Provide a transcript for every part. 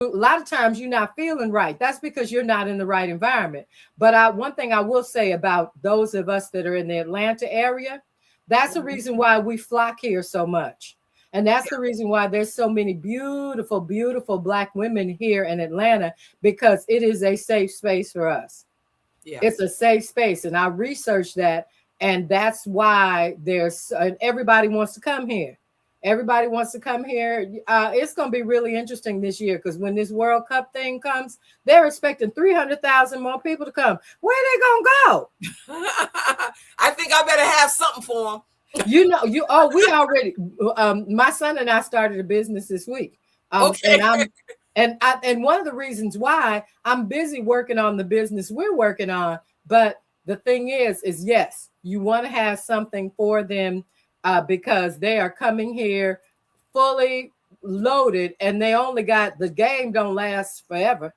a lot of times you're not feeling right. That's because you're not in the right environment. But one thing I will say about those of us that are in the Atlanta area, that's the reason why we flock here so much. And that's the reason why there's so many beautiful, beautiful Black women here in Atlanta, because it is a safe space for us. Yeah. It's a safe space. And I researched that. And that's why everybody wants to come here. Everybody wants to come here. It's going to be really interesting this year, because when this World Cup thing comes, they're expecting 300,000 more people to come. Where are they going to go? I think I better have something for them. We already, my son and I started a business this week. Okay. And one of the reasons why I'm busy working on the business we're working on, but the thing is yes, you want to have something for them, because they are coming here fully loaded, and they only got, the game don't last forever,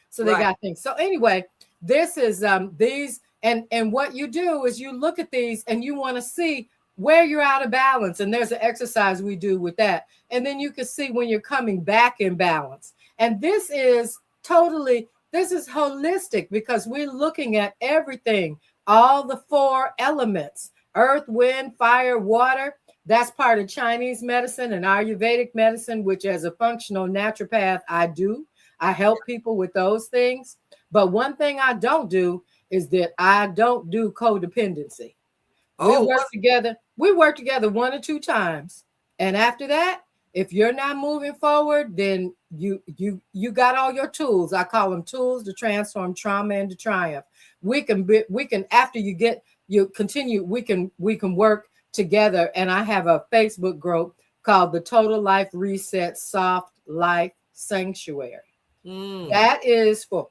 so they got things. So anyway, this is these, and what you do is you look at these and you want to see where you're out of balance, and there's an exercise we do with that, and then you can see when you're coming back in balance. And this is holistic, because we're looking at everything, all the 4 elements: earth, wind, fire, water. That's part of Chinese medicine and Ayurvedic medicine, which as a functional naturopath, I help people with those things. But one thing I don't do is that I don't do codependency. We work together 1 or 2 times. And after that, if you're not moving forward, then you got all your tools. I call them tools to transform trauma into triumph. We can after you continue, we can work together. And I have a Facebook group called the Total Life Reset Soft Life Sanctuary. That is for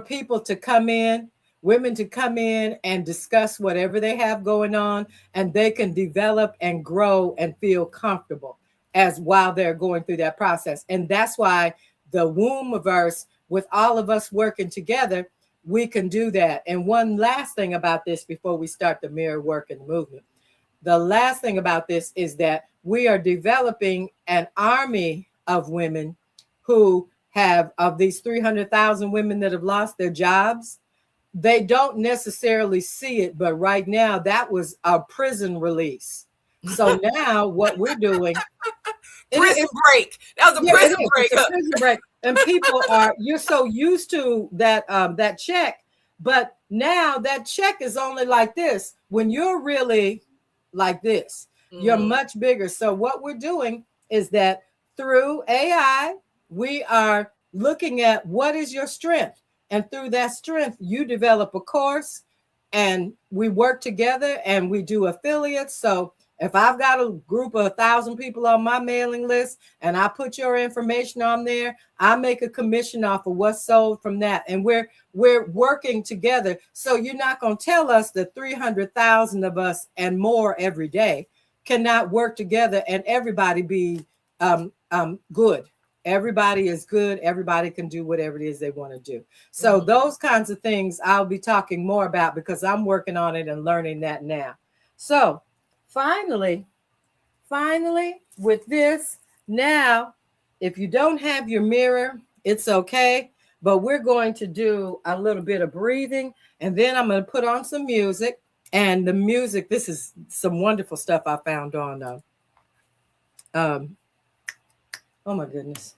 people to come in, women to come in and discuss whatever they have going on, and they can develop and grow and feel comfortable as while they're going through that process. And that's why the Wombiverse, with all of us working together, we can do that. And one last thing about this before we start the mirror work and the movement. The last thing about this is that we are developing an army of women who have, of these 300,000 women that have lost their jobs, they don't necessarily see it, but right now that was a prison release. So now what we're doing, prison break. That was a prison break. It's a prison break. And people you're so used to that check, but now that check is only like this. When you're really like this, you're much bigger. So what we're doing is that through AI, we are looking at what is your strength. And through that strength, you develop a course, and we work together and we do affiliates. So if I've got a group of 1,000 people on my mailing list and I put your information on there, I make a commission off of what's sold from that. And we're working together. So you're not going to tell us that 300,000 of us and more every day cannot work together and everybody be good. Everybody is good. Everybody can do whatever it is they want to do. So those kinds of things I'll be talking more about, because I'm working on it and learning that now. So finally, with this, now, if you don't have your mirror, it's okay. But we're going to do a little bit of breathing, and then I'm going to put on some music. And the music, this is some wonderful stuff I found on oh my goodness.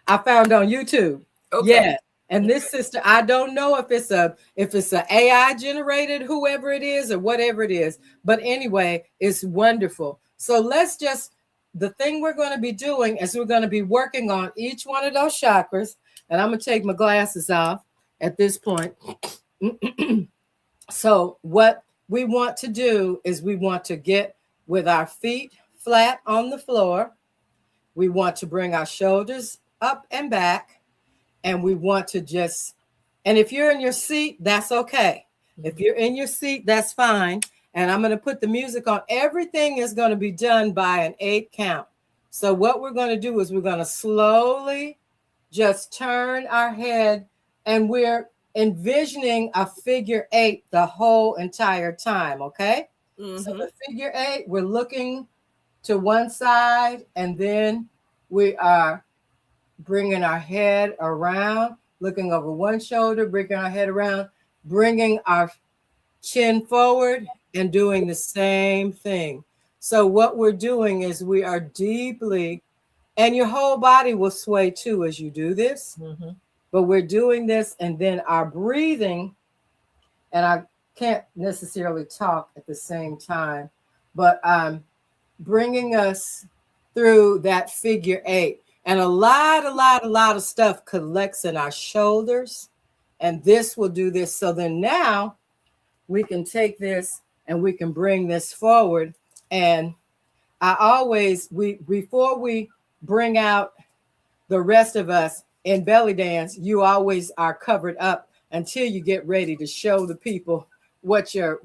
I found on YouTube. Okay. Yeah. And this sister, I don't know if it's a AI generated, whoever it is or whatever it is. But anyway, it's wonderful. So the thing we're going to be doing is we're going to be working on each one of those chakras. And I'm going to take my glasses off at this point. So what we want to do is we want to get with our feet flat on the floor. We want to bring our shoulders up and back, and we want to and if you're in your seat, that's okay. If you're in your seat, that's fine. And I'm going to put the music on. Everything is going to be done by an 8 count. So what we're going to do is we're going to slowly just turn our head, and we're envisioning a figure 8 the whole entire time, okay? So the figure 8, we're looking to one side, and then we are bringing our head around, looking over one shoulder, bringing our head around, bringing our chin forward, and doing the same thing. So what we're doing is we are deeply, and your whole body will sway too as you do this. Mm-hmm. But we're doing this, and then our breathing, and I can't necessarily talk at the same time, but I'm bringing us through that figure eight. And a lot of stuff collects in our shoulders, and this will do this. So then now we can take this and we can bring this forward. And I always, before we bring out the rest of us in belly dance, you always are covered up until you get ready to show the people what's going.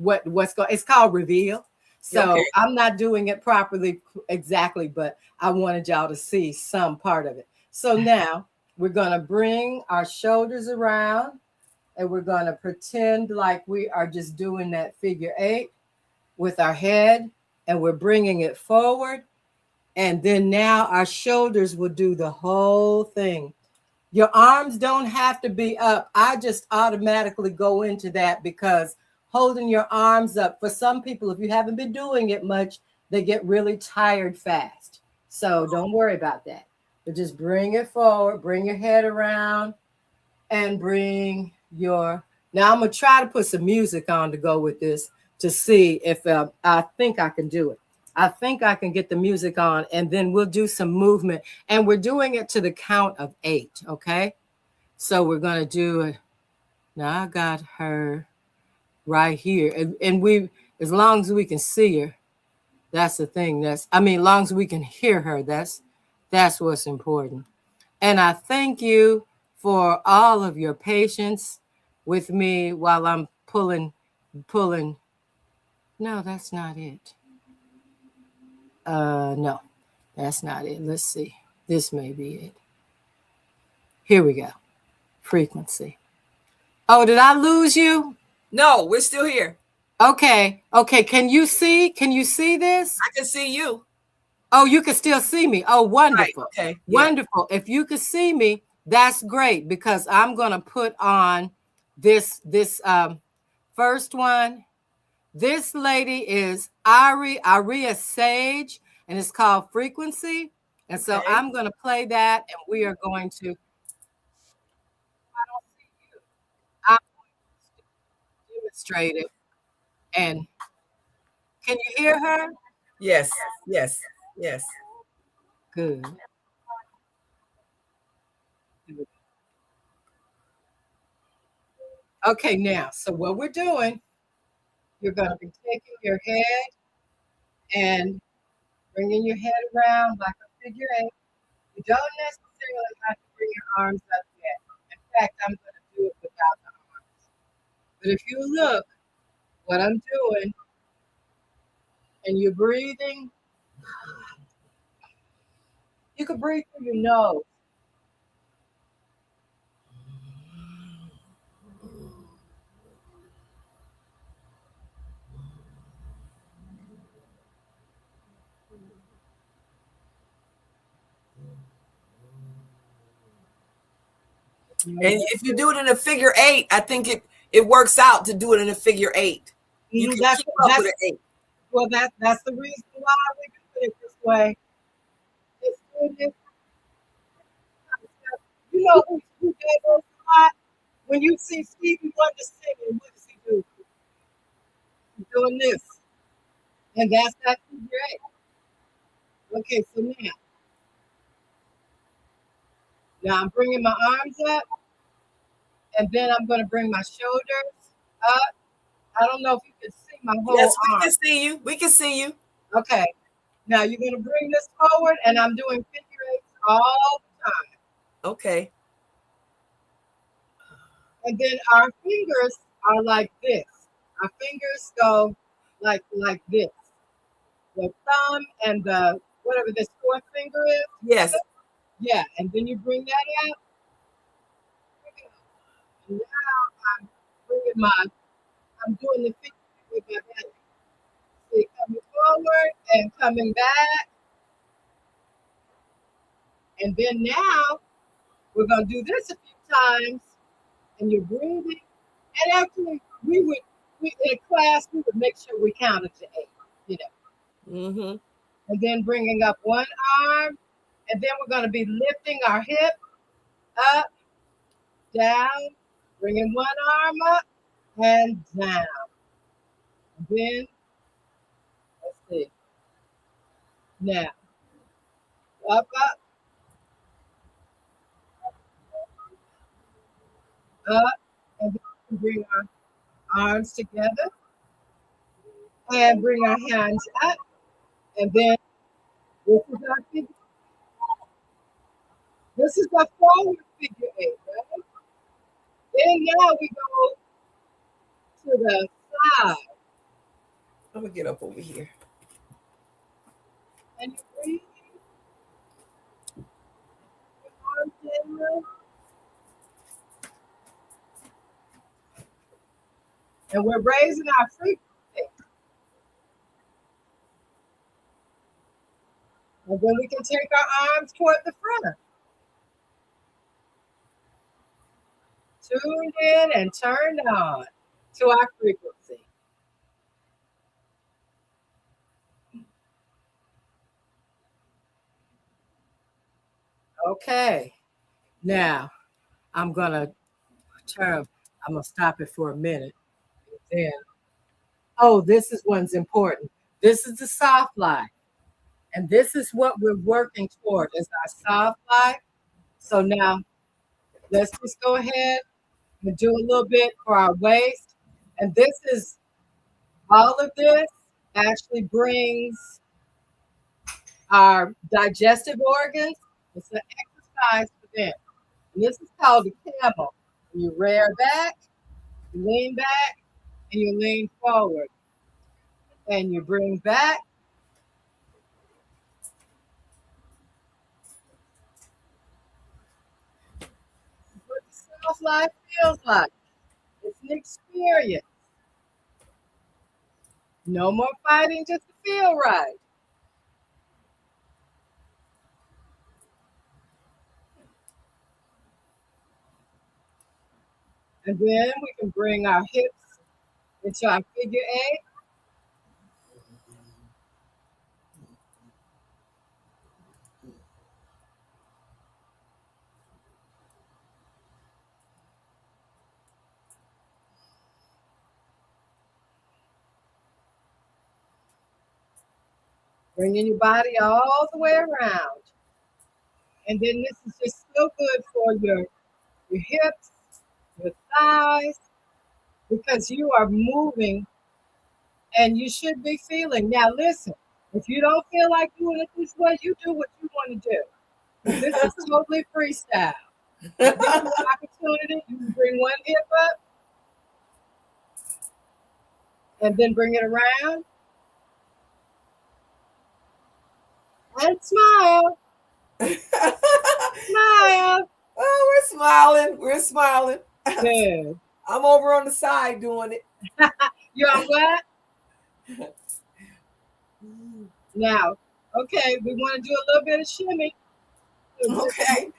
It's called reveal. So Okay. I'm not doing it properly exactly, but I wanted y'all to see some part of it. So now we're going to bring our shoulders around, and we're going to pretend like we are just doing that figure eight with our head, and we're bringing it forward. And then now our shoulders will do the whole thing. Your arms don't have to be up. I just automatically go into that because holding your arms up, for some people, if you haven't been doing it much, they get really tired fast. So don't worry about that. But just bring it forward, bring your head around, and bring your. Now I'm going to try to put some music on to go with this to see if I think I can do it. I think I can get the music on, and then we'll do some movement. And we're doing it to the count of 8, okay? So we're going to do it. Now I got her right here. And we, as long as we can see her, that's the thing. As long as we can hear her, that's what's important. And I thank you for all of your patience with me while I'm pulling. No, that's not it. No, that's not it. Let's see. This may be it. Here we go. Frequency. Oh, did I lose you? No, we're still here. Okay. Can you see? Can you see this? I can see you. Oh, you can still see me. Oh, wonderful. Right. Okay. Yeah. Wonderful. If you could see me, that's great, because I'm going to put on this first one. This lady is Aria Sage, and it's called Frequency. And so Okay. I'm going to play that, and we are going to. I don't see you. I'm going to demonstrate it. And can you hear her? Yes. Yes. Yes. Good. Okay, now, so what we're doing, you're going to be taking your head and bringing your head around like a figure eight. You don't necessarily have to bring your arms up yet. In fact, I'm going to do it without the arms. But if you look, what I'm doing, and you're breathing, you can breathe through your nose. And if you do it in a figure eight, I think it works out to do it in a figure eight. You can keep up with an 8. Well, that's the reason why we do it this way. You know who does this a lot? When you see Stevie Wonder singing, what does he do? He's doing this. And that's that figure eight. Okay, so now I'm bringing my arms up, and then I'm going to bring my shoulders up. I don't know if you can see my whole Yes, we arm. can see you. We can see you. Okay. Now you're going to bring this forward, and I'm doing figure eights all the time. Okay. And then our fingers are like this. Our fingers go like this. The thumb and the whatever this fourth finger is. Yes. Yeah, and then you bring that out. And now I'm doing the figure with my belly. See, coming forward and coming back. And then now We're going to do this a few times, and you're breathing. And actually, in a class, we would make sure we counted to 8, you know. Mm-hmm. And then bringing up one arm, and then we're going to be lifting our hip up, down, bringing one arm up and down. And then, let's see. Now, up, and then bring our arms together, and bring our hands up, and then this is our figure. This is the forward figure 8, right? Then now we go to the side. I'm gonna get up over here. And you breathe. Arms down. And we're raising our frequency. And then we can take our arms toward the front. Tuned in and turned on to our frequency. Okay. Now, I'm going to stop it for a minute. Then, this one's important. This is the soft life. And this is what we're working toward is our soft life. So now, let's just go ahead and do a little bit for our waist. And all of this actually brings our digestive organs. It's an exercise for them. And this is called the camel. You rear back, you lean back, and you lean forward. And you bring back. What the soft life feels like. It's an experience. No more fighting just to feel right. And then we can bring our hips into our figure 8. Bringing your body all the way around. And then this is just so good for your hips, your thighs, because you are moving and you should be feeling. Now listen, if you don't feel like doing it this way, you do what you want to do. This is totally freestyle. Opportunity, you can bring one hip up and then bring it around. And smile. Smile. Oh, we're smiling. We're smiling. Good. I'm over on the side doing it. You're on what? Now, okay, we want to do a little bit of shimmy. Okay.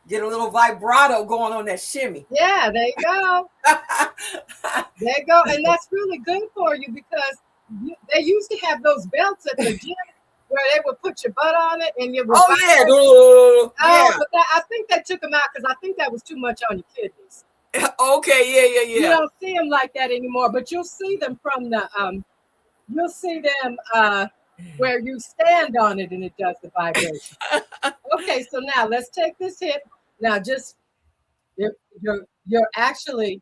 Get a little vibrato going on that shimmy. Yeah, there you go. There you go. And that's really good for you because they used to have those belts at the gym where they would put your butt on it and you would. But I think they took them out because I think that was too much on your kidneys. Okay, yeah. You don't see them like that anymore, but you'll see them from the where you stand on it and it does the vibration. Okay, so now let's take this hip. Now just you're actually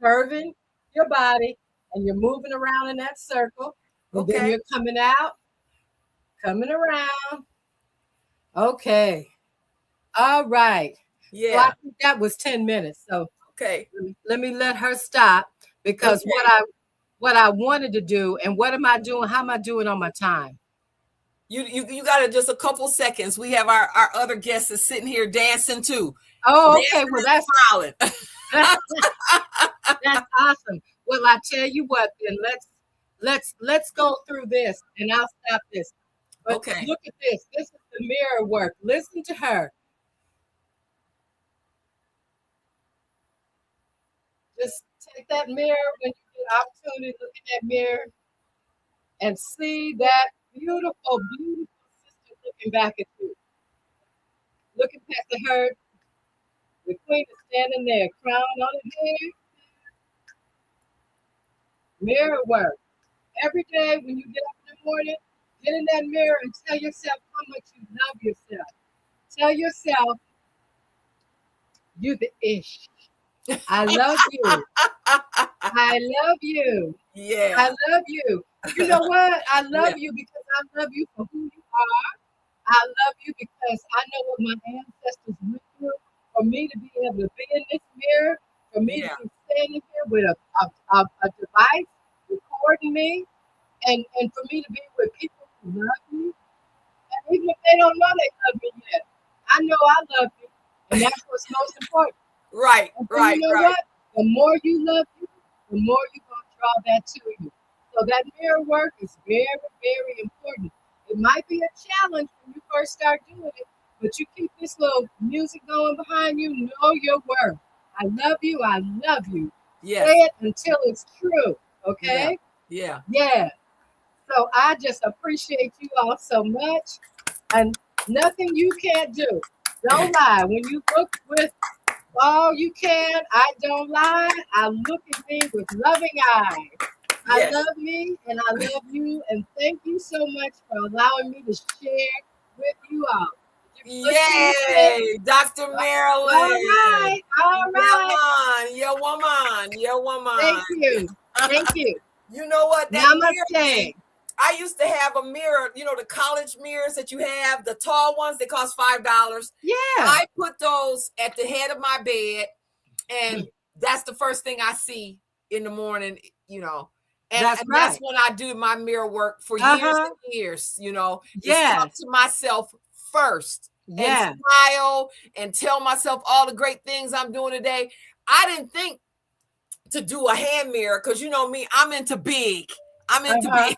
curving your body and you're moving around in that circle. And then you're coming out, coming around. Okay. All right. Yeah. So I think that was 10 minutes. So let me let her stop because what I wanted to do and what am I doing? How am I doing on my time? You got it just a couple seconds. We have our other guests is sitting here dancing too. Oh, okay. Well, that's smiling. That's awesome. Well, I tell you what, then let's go through this, and I'll stop this. But Okay. look at this. This is the mirror work. Listen to her. Just take that mirror when you get an opportunity to look in that mirror and see that beautiful, beautiful sister looking back at you. Looking past her. The queen is standing there, crown on her head. Mirror work. Every day when you get up in the morning, get in that mirror and tell yourself how much you love yourself. Tell yourself, you the ish. I love you. I love you. Yeah. I love you. You know what? I love you because I love you for who you are. I love you because I know what my ancestors went through. For me to be able to be in this mirror, for me to be standing here with a device recording me, and for me to be with people who love me, and even if they don't know they love me yet, I know I love you, and that's what's most important. Right, right, you know what? The more you love you, the more you're going to draw that to you. So that mirror work is very, very important. It might be a challenge when you first start doing it, but you keep this little music going behind you, know your worth. I love you. I love you. Yes. Say it until it's true. Okay? Yeah. Yeah. So I just appreciate you all so much. And nothing you can't do. Don't lie. When you look with all you can, I don't lie. I look at me with loving eyes. I love me and I love you. And thank you so much for allowing me to share with you all. Yay, Dr. Marilyn. All right. All right. Your woman. Your woman. Thank you. Thank you. You know what? That Namaste. I used to have a mirror, you know, the college mirrors that you have, the tall ones, they cost $5. Yeah. I put those at the head of my bed, and that's the first thing I see in the morning, you know. And that's when I do my mirror work for years and years, you know. Just talk to myself first. And smile and tell myself all the great things I'm doing today. I didn't think to do a hand mirror because you know me, I'm into big. I'm into big.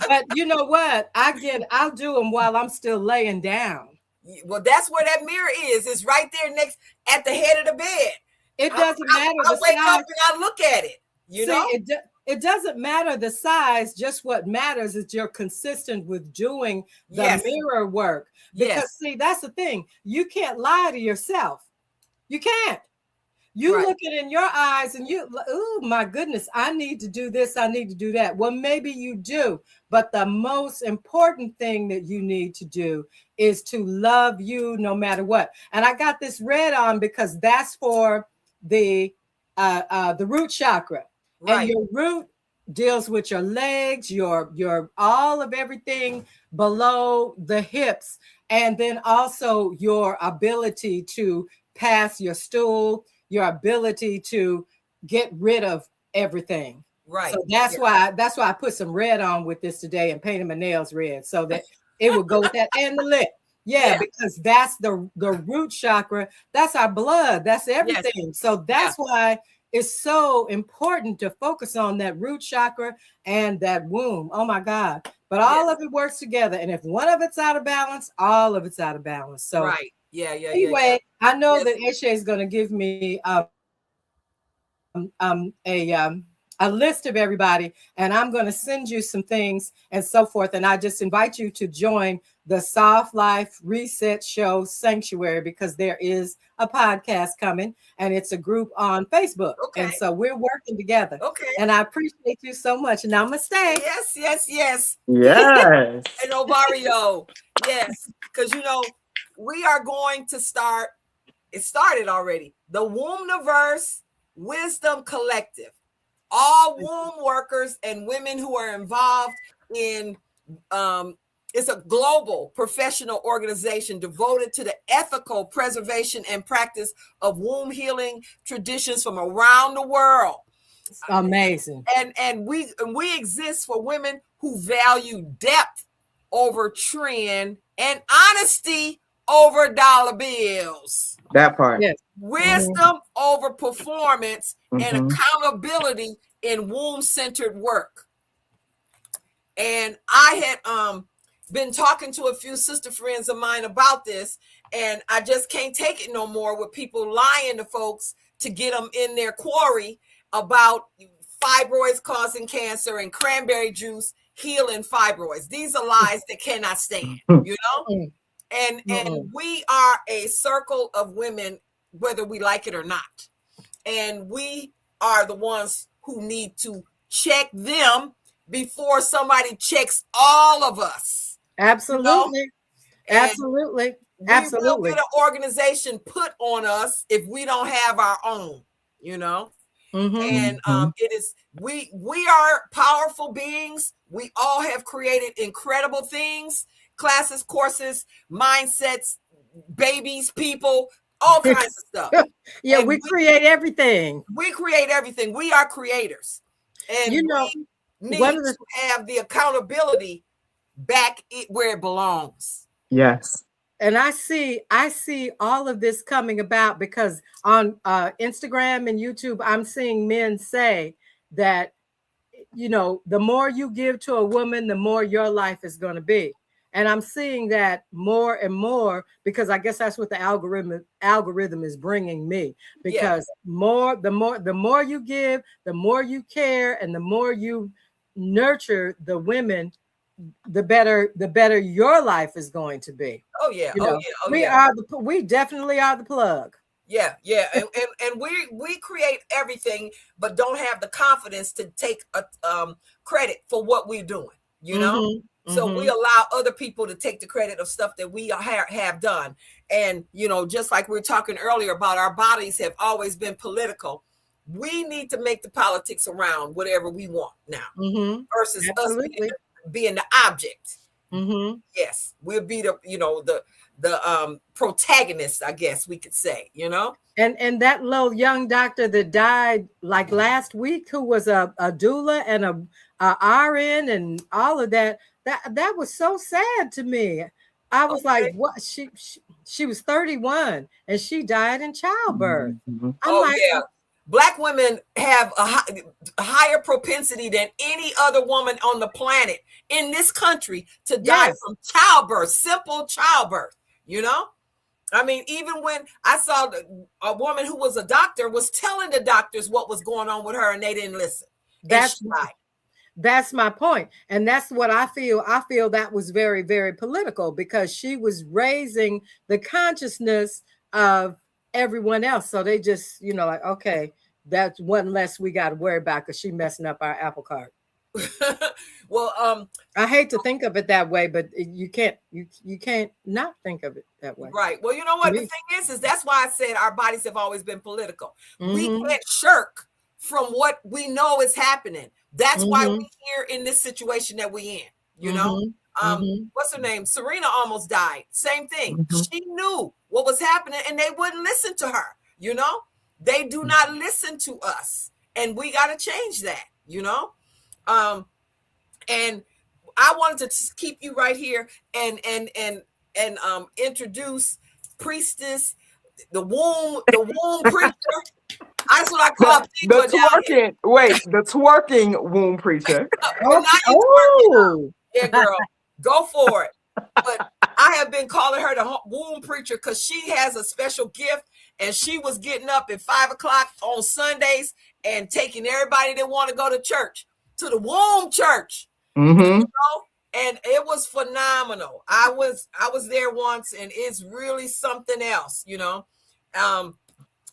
But you know what? I'll do them while I'm still laying down. Well, that's where that mirror is. It's right there next at the head of the bed. It doesn't matter. I wake up and I look at it. You know, it doesn't matter the size. Just what matters is you're consistent with doing the mirror work. Because see, that's the thing. You can't lie to yourself. You can't. You look it in your eyes and you, oh my goodness, I need to do this. I need to do that. Well, maybe you do. But the most important thing that you need to do is to love you no matter what. And I got this red on because that's for the root chakra. And your root deals with your legs, your all of everything below the hips, and then also your ability to pass your stool, your ability to get rid of everything. Right. So that's why I put some red on with this today and painted my nails red so that it would go with that and the lip. Yeah, because that's the root chakra. That's our blood. That's everything. So that's why it's so important to focus on that root chakra and that womb. Oh my God. But all of it works together. And if one of it's out of balance, all of it's out of balance. So anyway, I know that Eshe is going to give me a list of everybody, and I'm going to send you some things and so forth. And I just invite you to join the Soft Life Reset Show Sanctuary because there is a podcast coming and it's a group on Facebook. Okay. And so we're working together. Okay. And I appreciate you so much. Namaste. Yes. Yes. And Ovario. Yes. Because, you know, we are going to start, it started already, the Wombniverse Wisdom Collective. All womb workers and women who are involved in, it's a global professional organization devoted to the ethical preservation and practice of womb healing traditions from around the world. It's amazing. And we exist for women who value depth over trend and honesty over dollar bills. That part. Yes. Wisdom over performance and accountability in womb-centered work. And I had been talking to a few sister friends of mine about this, and I just can't take it no more with people lying to folks to get them in their quarry about fibroids causing cancer and cranberry juice healing fibroids. These are lies that cannot stand, you know? And we are a circle of women, whether we like it or not. And we are the ones who need to check them before somebody checks all of us. Absolutely. You know? Absolutely. We will get an organization put on us if we don't have our own, you know? And it is, we are powerful beings. We all have created incredible things, classes, courses, mindsets, babies, people, all kinds of stuff. Yeah, we create everything. We create everything. We are creators. And you know, we need to have the accountability back where it belongs. Yes. And I see all of this coming about because on Instagram and YouTube, I'm seeing men say that, you know, the more you give to a woman, the more your life is going to be. And I'm seeing that more and more because I guess that's what the algorithm is bringing me. Because the more you give, the more you care, and the more you nurture the women, the better your life is going to be. Oh yeah. You know, we definitely are the plug. Yeah. And we create everything, but don't have the confidence to take credit for what we're doing, you know? So we allow other people to take the credit of stuff that we have done. And, you know, just like we were talking earlier about our bodies have always been political. We need to make the politics around whatever we want now versus us being the object. Yes, we'll be the, you know, the protagonist, I guess we could say, you know. And that little young doctor that died like last week, who was a doula and a RN and all of that, that was so sad to me. I was like, what? She was 31 and she died in childbirth. Black women have a higher propensity than any other woman on the planet in this country to die from childbirth, simple childbirth, you know? I mean, even when I saw a woman who was a doctor was telling the doctors what was going on with her and they didn't listen. That's my point. And that's what I feel. I feel that was very, very political because she was raising the consciousness of everyone else. So they just, you know, like, okay, that's one less we got to worry about because she messing up our apple cart. Well, I hate to think of it that way, but you can't not think of it that way. Right. Well, you know what the thing is that's why I said our bodies have always been political. We can't shirk from what we know is happening. That's why we're here in this situation that we're in, you know? What's her name? Serena almost died. Same thing. She knew what was happening and they wouldn't listen to her, you know? They do not listen to us. And we got to change that, you know? And I wanted to keep you right here and introduce Priestess, the womb preacher. That's what I call the twerking womb preacher. Yeah, girl, go for it. But I have been calling her the womb preacher because she has a special gift, and she was getting up at 5 o'clock on Sundays and taking everybody that want to go to church to the womb church. You know? And it was phenomenal. I was there once, and it's really something else, you know.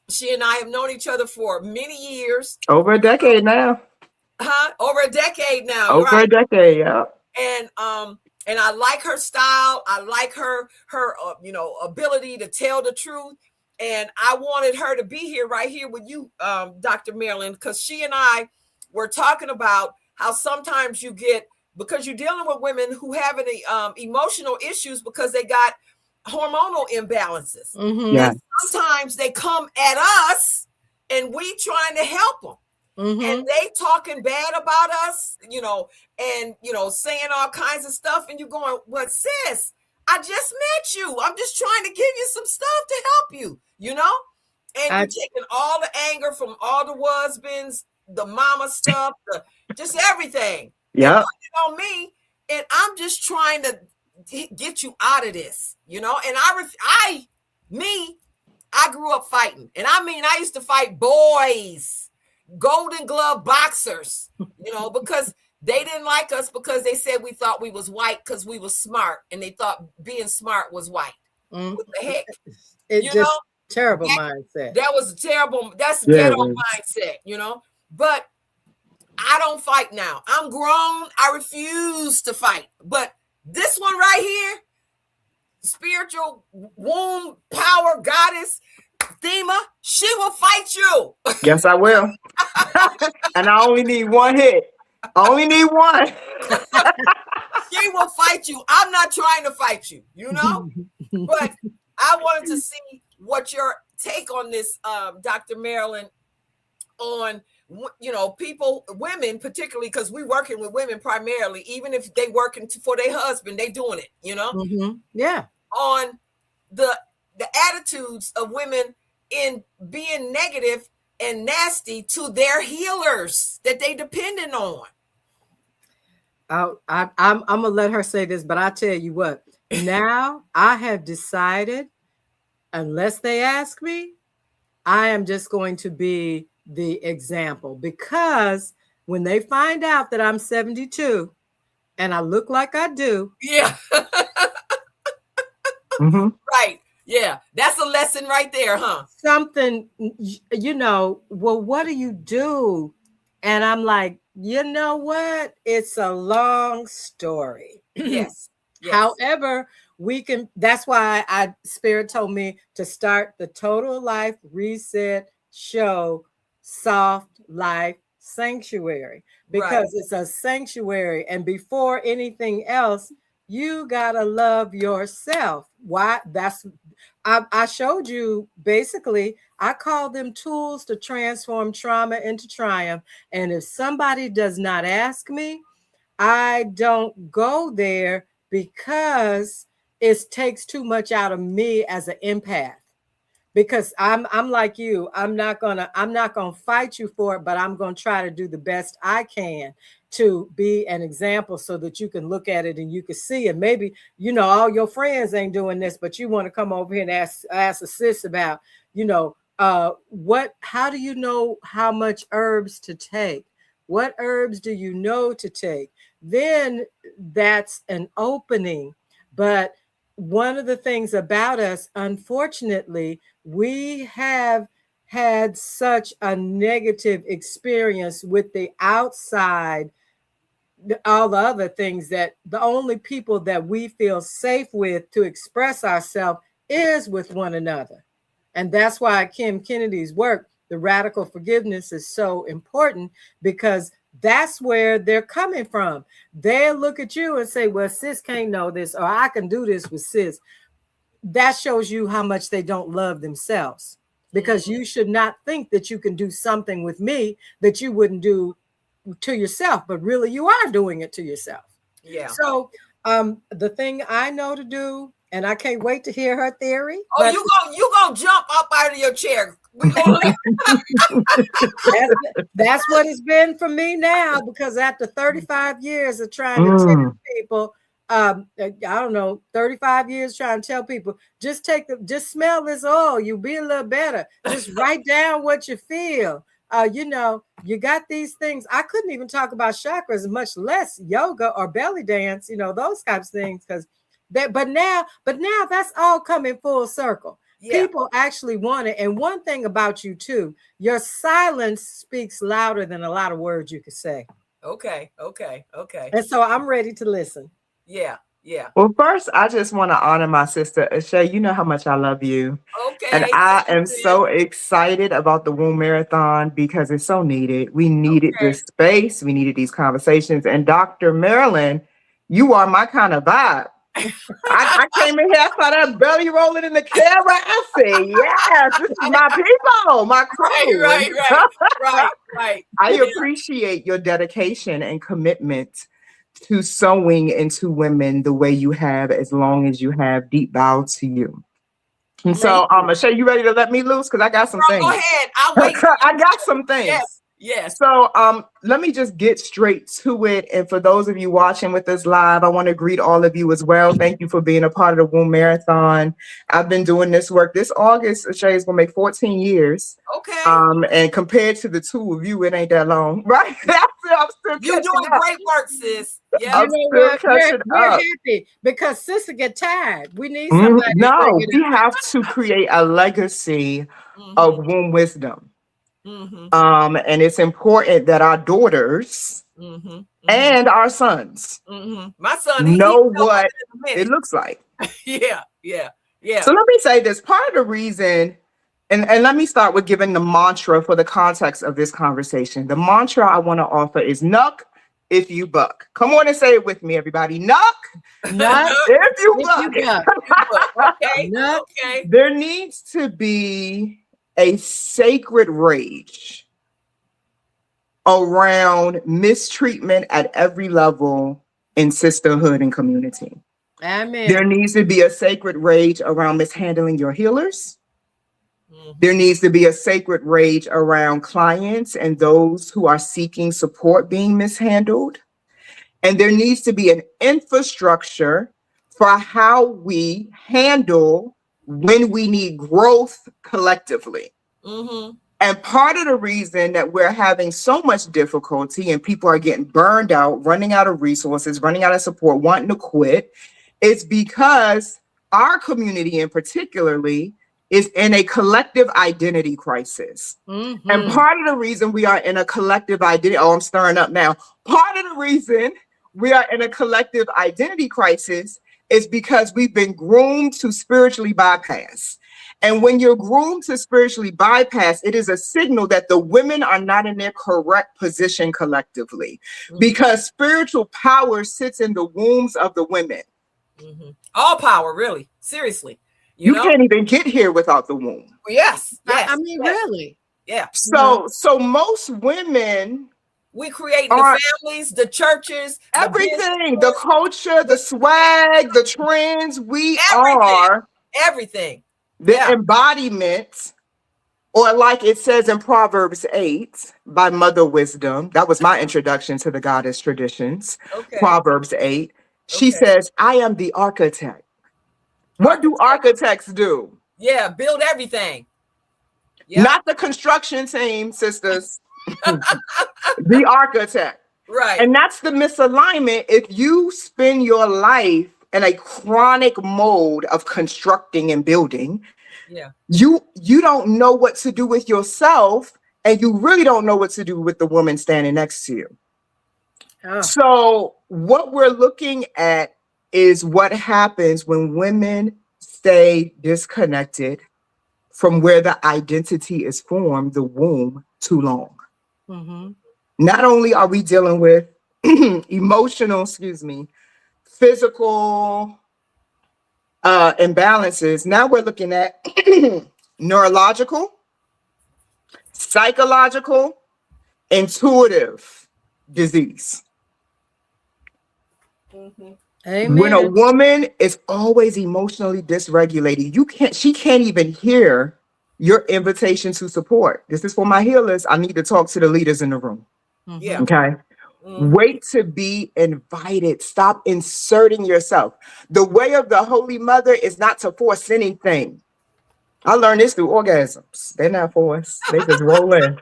She and I have known each other for many years. Over a decade now. Over a decade now. Over a decade, yeah. And I like her style. I like her you know, ability to tell the truth. And I wanted her to be here right here with you, Dr. Marilyn, because she and I were talking about how sometimes you get, because you're dealing with women who have any emotional issues because they got hormonal imbalances. And sometimes they come at us and we trying to help them. And they talking bad about us, you know, and, you know, saying all kinds of stuff. And you're going, well, sis, I just met you. I'm just trying to give you some stuff to help you, you know? And you're taking all the anger from all the husbands, the mama stuff, just everything. Yeah. And put it on me. And I'm just trying to get you out of this, you know? And I grew up fighting. And I mean, I used to fight boys, Golden Glove boxers, you know, because they didn't like us because they said we thought we was white because we was smart. And they thought being smart was white. What the heck? Terrible mindset. That was terrible. That's ghetto mindset, you know. But I don't fight now. I'm grown. I refuse to fight. But this one right here, spiritual womb power goddess, Thema, she will fight you. Yes, I will. And I only need one hit. I only need one. She will fight you. I'm not trying to fight you, you know. But I wanted to see what your take on this, Dr. Marilyn, on, you know, people, women particularly, because we're working with women primarily, even if they working for their husband, they doing it, you know. Yeah. On the attitudes of women in being negative and nasty to their healers that they depending on. I'm gonna let her say this, but I tell you what, now I have decided, unless they ask me, I am just going to be the example, because when they find out that I'm 72 and I look like I do. Yeah. Right. Yeah. That's a lesson right there, huh? Something, you know, well, what do you do? And I'm like, you know what? It's a long story. Yes. However, we can, that's why Spirit told me to start the Total Life Reset Show Soft Life Sanctuary, because it's a sanctuary. And before anything else, you gotta love yourself. Why? I showed you, basically, I call them tools to transform trauma into triumph. And if somebody does not ask me, I don't go there, because it takes too much out of me as an empath. Because I'm like you, I'm not gonna fight you for it, but I'm gonna try to do the best I can to be an example, so that you can look at it and you can see it. Maybe, you know, all your friends ain't doing this, but you want to come over here and ask a sis about, you know, how do you know how much herbs to take? What herbs do you know to take? Then that's an opening. But one of the things about us, unfortunately, we have had such a negative experience with the outside, all the other things, that the only people that we feel safe with to express ourselves is with one another. And that's why Kim Kennedy's work, the radical forgiveness, is so important, because that's where they're coming from. They'll look at you and say, well, sis can't know this, or I can do this with sis. That shows you how much they don't love themselves, because you should not think that you can do something with me that you wouldn't do to yourself, but really you are doing it to yourself. Yeah. So the thing I know to do, and I can't wait to hear her theory. Oh, you gonna jump up out of your chair. That's what it's been for me now, because after 35 years of trying to tell people, I don't know, 35 years trying to tell people, just smell this oil, you'll be a little better. Just write down what you feel. You know, you got these things. I couldn't even talk about chakras, much less yoga or belly dance, you know, those types of things, because but now that's all coming full circle. Yeah. People actually want it. And one thing about you too, your silence speaks louder than a lot of words you could say. Okay. And so I'm ready to listen. Yeah. Well, first, I just want to honor my sister, Ashay. You know how much I love you. Okay. And I am so excited about the Womb Marathon, because it's so needed. We needed this space. We needed these conversations. And Dr. Marilyn, you are my kind of vibe. I came in here, I saw that belly rolling in the camera. I said, yes, this is my people, my crew. Right. I appreciate your dedication and commitment to sewing into women the way you have, as long as you have. Deep bow to you. And so, Shay, you ready to let me loose? Because I got some things. Go ahead. I'll wait. I got some things. Yes. So let me just get straight to it. And for those of you watching with us live, I want to greet all of you as well. Thank you for being a part of the Womb Marathon. I've been doing this work. This August, Shay, is going to make 14 years. Okay. And compared to the two of you, it ain't that long, right? I'm still You're doing great work, sis. Yeah. You know what? We're happy because sister get tired. We need somebody. No, we have to create a legacy of womb wisdom. And it's important that our daughters and our sons my son know what it looks like. Yeah. So let me say this. Part of the reason, and let me start with giving the mantra for the context of this conversation. The mantra I want to offer is "Nuck if you buck." Come on and say it with me, everybody. Nuck if you buck. Okay. Okay. There needs to be a sacred rage around mistreatment at every level in sisterhood and community. Amen. There needs to be a sacred rage around mishandling your healers. There needs to be a sacred rage around clients and those who are seeking support being mishandled. And there needs to be an infrastructure for how we handle when we need growth collectively. And part of the reason that we're having so much difficulty and people are getting burned out, running out of resources, running out of support, wanting to quit, is because our community in particularly is in a collective identity crisis. And part of the reason we are in a collective identity, I'm stirring up now. Part of the reason we are in a collective identity crisis is because we've been groomed to spiritually bypass. And when you're groomed to spiritually bypass, it is a signal that the women are not in their correct position collectively, because spiritual power sits in the wombs of the women. All power, really, seriously. You can't even get here without the womb. Yes. I mean, really. Yeah. So most women, we create the families, the churches, everything, the culture, the swag, the trends. We are everything. The embodiment, or like it says in Proverbs 8 by Mother Wisdom. That was my introduction to the goddess traditions. Proverbs 8. She says, I am the architect. What do architects do? Yeah, build everything. Not the construction team, sisters. The architect. Right. And that's the misalignment. If you spend your life in a chronic mode of constructing and building, you don't know what to do with yourself, and you really don't know what to do with the woman standing next to you. So what we're looking at is what happens when women stay disconnected from where the identity is formed, the womb, too long. Not only are we dealing with emotional, physical imbalances, now we're looking at neurological, psychological, intuitive disease. Amen. When a woman is always emotionally dysregulated, she can't even hear your invitation to support. This is for my healers. I need to talk to the leaders in the room. Okay. Wait to be invited. Stop inserting yourself. The way of the Holy Mother is not to force anything. I learned this through orgasms. They're not forced. They just roll in.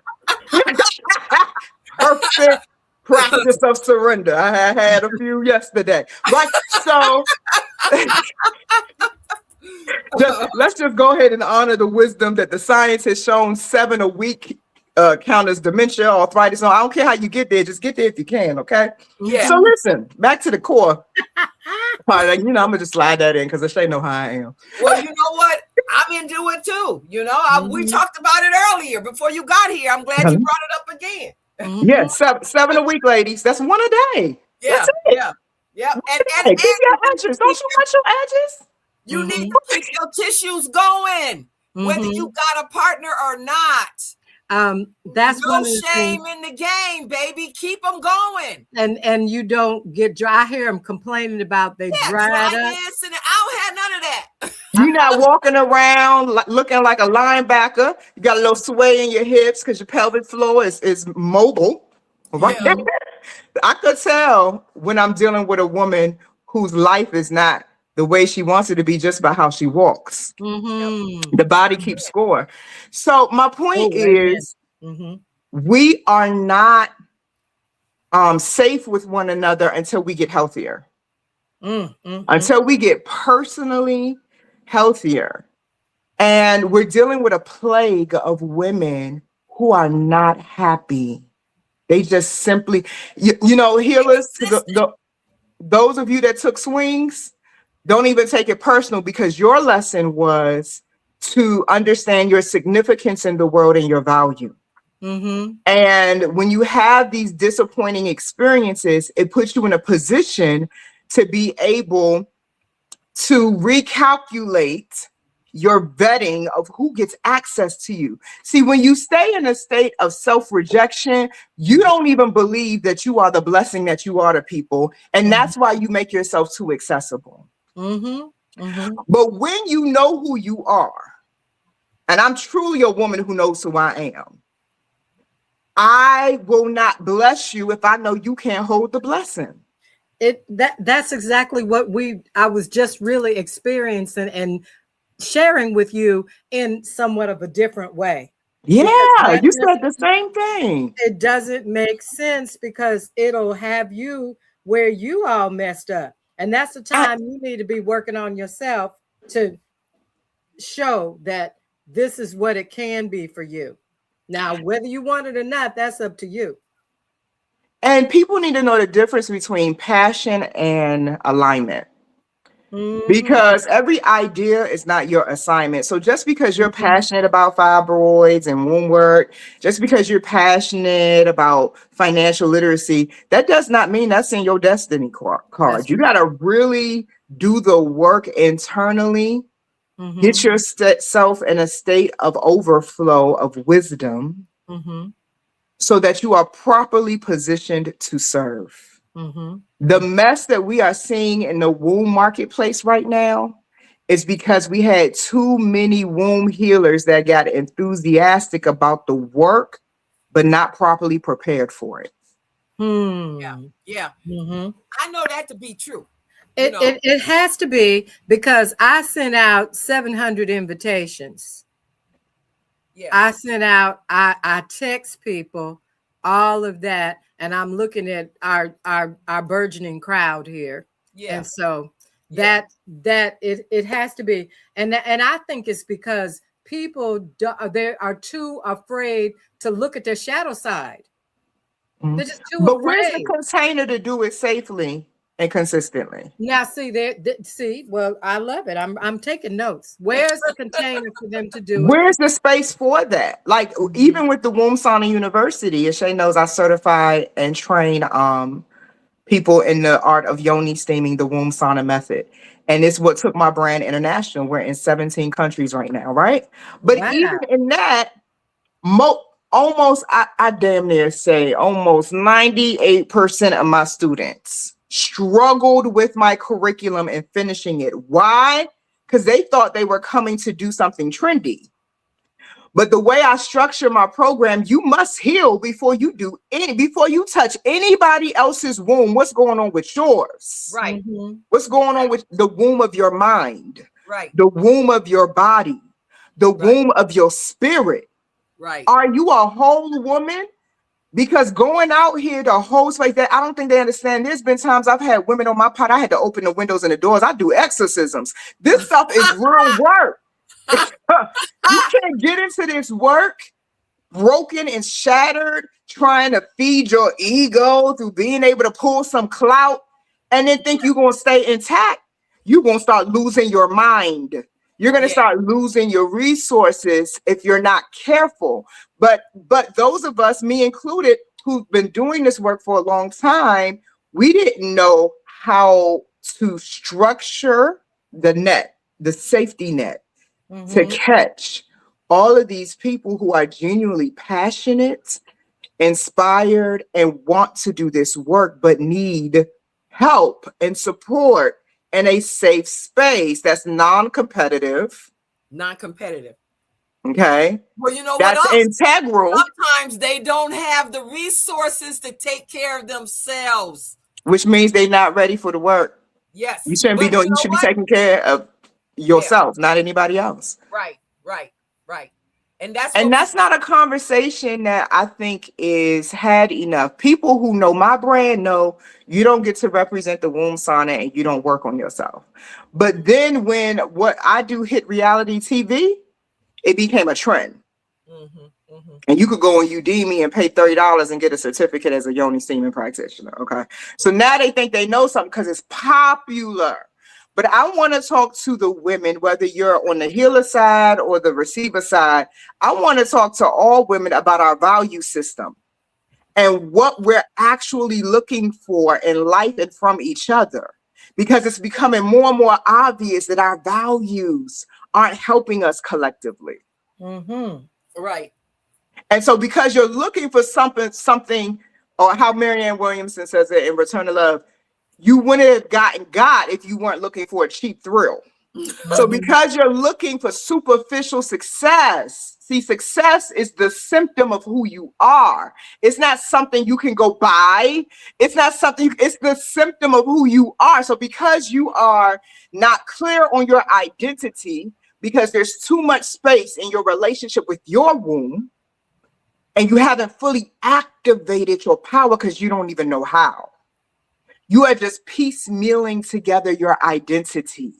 Perfect practice of surrender. I had a few yesterday. Right. So let's just go ahead and honor the wisdom that the science has shown 7 a week counters dementia, arthritis. No, I don't care how you get there. Just get there if you can. Okay. Yeah. So listen, back to the core. I'm gonna just slide that in because I know how I am. Well, you know what? I'm into it too. We talked about it earlier before you got here. I'm glad you brought it up again. Yeah, 7 a week, ladies. That's 1 a day. Yeah. And keep your edges. Don't you want your edges? You need to keep your tissues going, whether you got a partner or not. That's no shame in the game, baby. Keep them going. And you don't get dry. I hear them complaining about they dried up. And I don't have none of that. You're not walking around looking like a linebacker. You got a little sway in your hips because your pelvic floor is mobile. Right? Yeah. I could tell when I'm dealing with a woman whose life is not the way she wants it to be just by how she walks. Mm-hmm. The body keeps score. So my point is, we are not safe with one another until we get healthier. Until we get personally healthier. And we're dealing with a plague of women who are not happy. They just simply, you know, healers, those of you that took swings, don't even take it personal, because your lesson was to understand your significance in the world and your value. And when you have these disappointing experiences, it puts you in a position to be able to recalculate your vetting of who gets access to you. See, when you stay in a state of self-rejection, you don't even believe that you are the blessing that you are to people. And that's why you make yourself too accessible. But when you know who you are, and I'm truly a woman who knows who I am, I will not bless you if I know you can't hold the blessing. That's exactly what I was just really experiencing and sharing with you in somewhat of a different way. Yeah, you said the same thing. It doesn't make sense because it'll have you where you all messed up. And that's the time you need to be working on yourself to show that this is what it can be for you. Now, whether you want it or not, that's up to you. And people need to know the difference between passion and alignment. Because every idea is not your assignment. So just because you're passionate about fibroids and womb work, just because you're passionate about financial literacy, that does not mean that's in your destiny card. You got to really do the work internally, get yourself in a state of overflow of wisdom so that you are properly positioned to serve. The mess that we are seeing in the womb marketplace right now is because we had too many womb healers that got enthusiastic about the work, but not properly prepared for it. Yeah. I know that to be true. It has to be, because I sent out 700 invitations. I sent out, I text people, all of that. And I'm looking at our burgeoning crowd here. And so that it has to be. And I think it's because people they are too afraid to look at their shadow side. They're just too afraid. Where's the container to do it safely and consistently? Now, see, well, I love it. I'm taking notes. Where's the container for them to do it? Where's the space for that? Like, even with the Womb Sauna University, as Shay knows, I certify and train people in the art of yoni steaming, the womb sauna method. And it's what took my brand international. We're in 17 countries right now, right? But even in that, I damn near say almost 98% of my students struggled with my curriculum and finishing it. Why? Because they thought they were coming to do something trendy. But the way I structure my program, you must heal before you touch anybody else's womb. What's going on with yours? Right. What's going on with the womb of your mind? Right. The womb of your body, the womb of your spirit. Right. Are you a whole woman? Because going out here to host like that, I don't think they understand. There's been times I've had women on my pod, I had to open the windows and the doors. I do exorcisms. This stuff is real work. You can't get into this work broken and shattered, trying to feed your ego through being able to pull some clout and then think you're going to stay intact. You're going to start losing your mind. You're going to start losing your resources if you're not careful. But those of us, me included, who've been doing this work for a long time, we didn't know how to structure the net, the safety net, to catch all of these people who are genuinely passionate, inspired, and want to do this work, but need help and support in a safe space that's non-competitive. Non-competitive. Okay. Well, you know that's what else? integral. Sometimes they don't have the resources to take care of themselves. Which means they're not ready for the work. Yes. You shouldn't be doing, you should be taking care of yourself, not anybody else. Right. And that's not a conversation that I think is had enough. People who know my brand know you don't get to represent the womb sauna and you don't work on yourself. But then when what I do hit reality TV, it became a trend. And you could go on Udemy and pay $30 and get a certificate as a yoni steaming practitioner. Okay. So now they think they know something because it's popular. But I want to talk to the women, whether you're on the healer side or the receiver side. I want to talk to all women about our value system and what we're actually looking for in life and from each other, because it's becoming more and more obvious that our values aren't helping us collectively. Right. And so because you're looking for something, or how Marianne Williamson says it in Return to Love, you wouldn't have gotten God if you weren't looking for a cheap thrill. So because you're looking for superficial success, see, success is the symptom of who you are. It's not something you can go buy. It's not something, it's the symptom of who you are. So because you are not clear on your identity, because there's too much space in your relationship with your womb, and you haven't fully activated your power because you don't even know how. You are just piecemealing together your identity.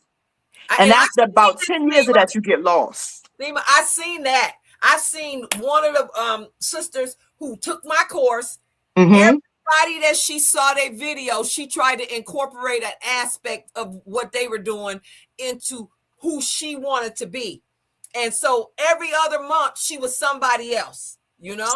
And after about 10 years of that, you get lost. I seen that. I seen one of the sisters who took my course. Everybody that she saw their video, she tried to incorporate an aspect of what they were doing into who she wanted to be. And so every other month she was somebody else, you know?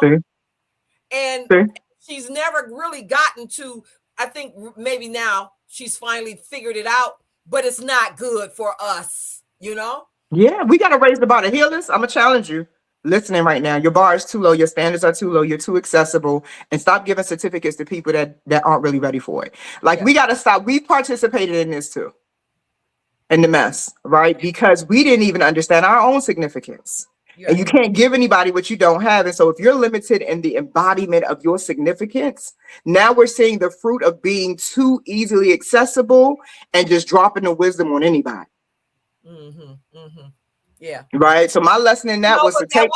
And she's never really gotten to, I think maybe now she's finally figured it out, but it's not good for us, you know? Yeah, we got to raise the bar. The healers, I'm going to challenge you. Listening right now, your bar is too low, your standards are too low, you're too accessible, and stop giving certificates to people that aren't really ready for it. Like, we got to stop. We participated in this too, in the mess, right? Because we didn't even understand our own significance. And you can't give anybody what you don't have. And so if you're limited in the embodiment of your significance, now we're seeing the fruit of being too easily accessible and just dropping the wisdom on anybody. Yeah. Right. So my lesson in that was to take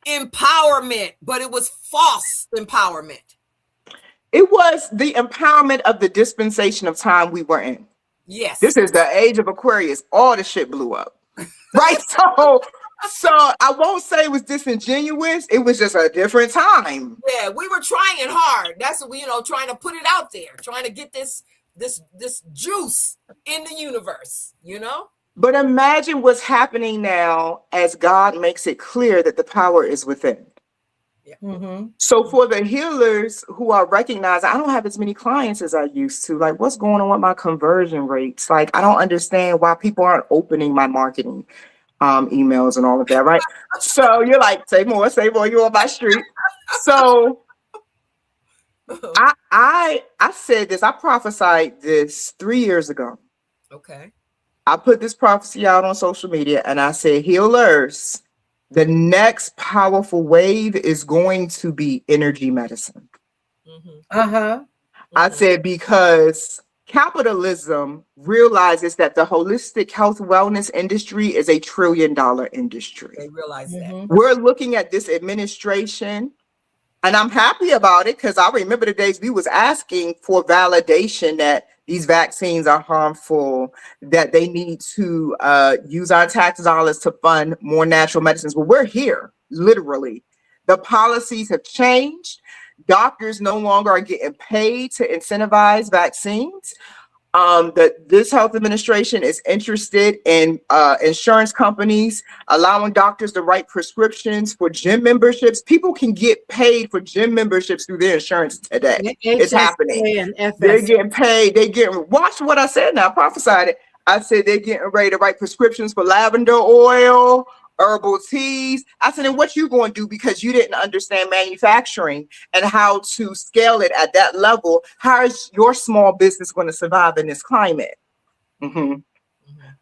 empowerment, but it was false empowerment. It was the empowerment of the dispensation of time we were in. Yes. This is the age of Aquarius. All the shit blew up. Right. So I won't say it was disingenuous. It was just a different time. Yeah, we were trying hard. That's what we, trying to put it out there, trying to get this juice in the universe, But imagine what's happening now as God makes it clear that the power is within. Yeah. So for the healers who are recognizing, I don't have as many clients as I used to. Like, what's going on with my conversion rates? Like, I don't understand why people aren't opening my marketing emails and all of that, right? So you're like, say more, you're on my street. So I said this, I prophesied this 3 years ago. Okay. I put this prophecy out on social media and I said, healers, the next powerful wave is going to be energy medicine. I said, because capitalism realizes that the holistic health wellness industry is $1 trillion industry. They realize that. We're looking at this administration, and I'm happy about it because I remember the days we was asking for validation that these vaccines are harmful, that they need to use our tax dollars to fund more natural medicines. Well, we're here, literally. The policies have changed. Doctors no longer are getting paid to incentivize vaccines. This health administration is interested in insurance companies allowing doctors to write prescriptions for gym memberships. People can get paid for gym memberships through their insurance today. It's happening. They're getting paid. Watch what I said now. I prophesied it. I said they're getting ready to write prescriptions for lavender oil, herbal teas. I said, and what you going to do because you didn't understand manufacturing and how to scale it at that level? How is your small business going to survive in this climate? Mhm.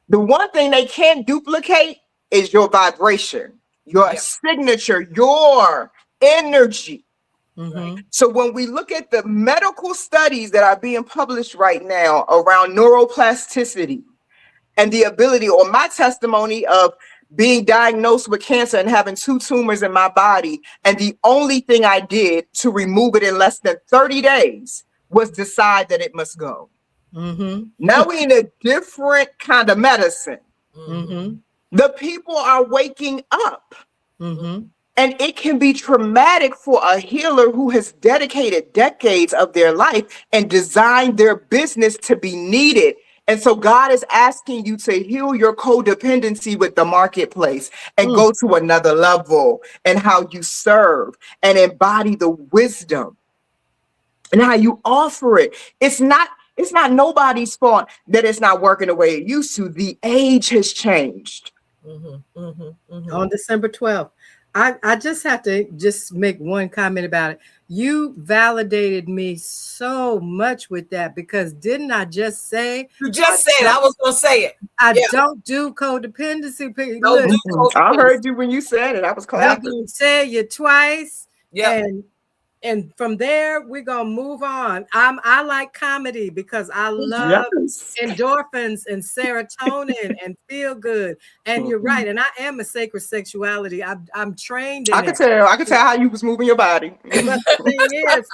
The one thing they can't duplicate is your vibration, your signature, your energy. Mhm. So when we look at the medical studies that are being published right now around neuroplasticity and the ability, or my testimony of being diagnosed with cancer and having 2 tumors in my body, and the only thing I did to remove it in less than 30 days was decide that it must go. Mhm. Now we in a different kind of medicine. Mhm. The people are waking up. Mhm. And it can be traumatic for a healer who has dedicated decades of their life and designed their business to be needed. And so God is asking you to heal your codependency with the marketplace and go to another level, and how you serve and embody the wisdom and how you offer it. It's not nobody's fault that it's not working the way it used to. The age has changed. On December 12th. I just have to just make one comment about it. You validated me so much with that, because didn't I just say You just said it. I was going to say it. I don't do codependency. Don't do Look, I heard you when you said it. I was I'm clapping. going to say you twice. Yeah. And from there, we're gonna move on. I like comedy because I love endorphins and serotonin and feel good. And you're right. And I am a sacred sexuality. I'm trained in I could tell how you was moving your body. But the thing is,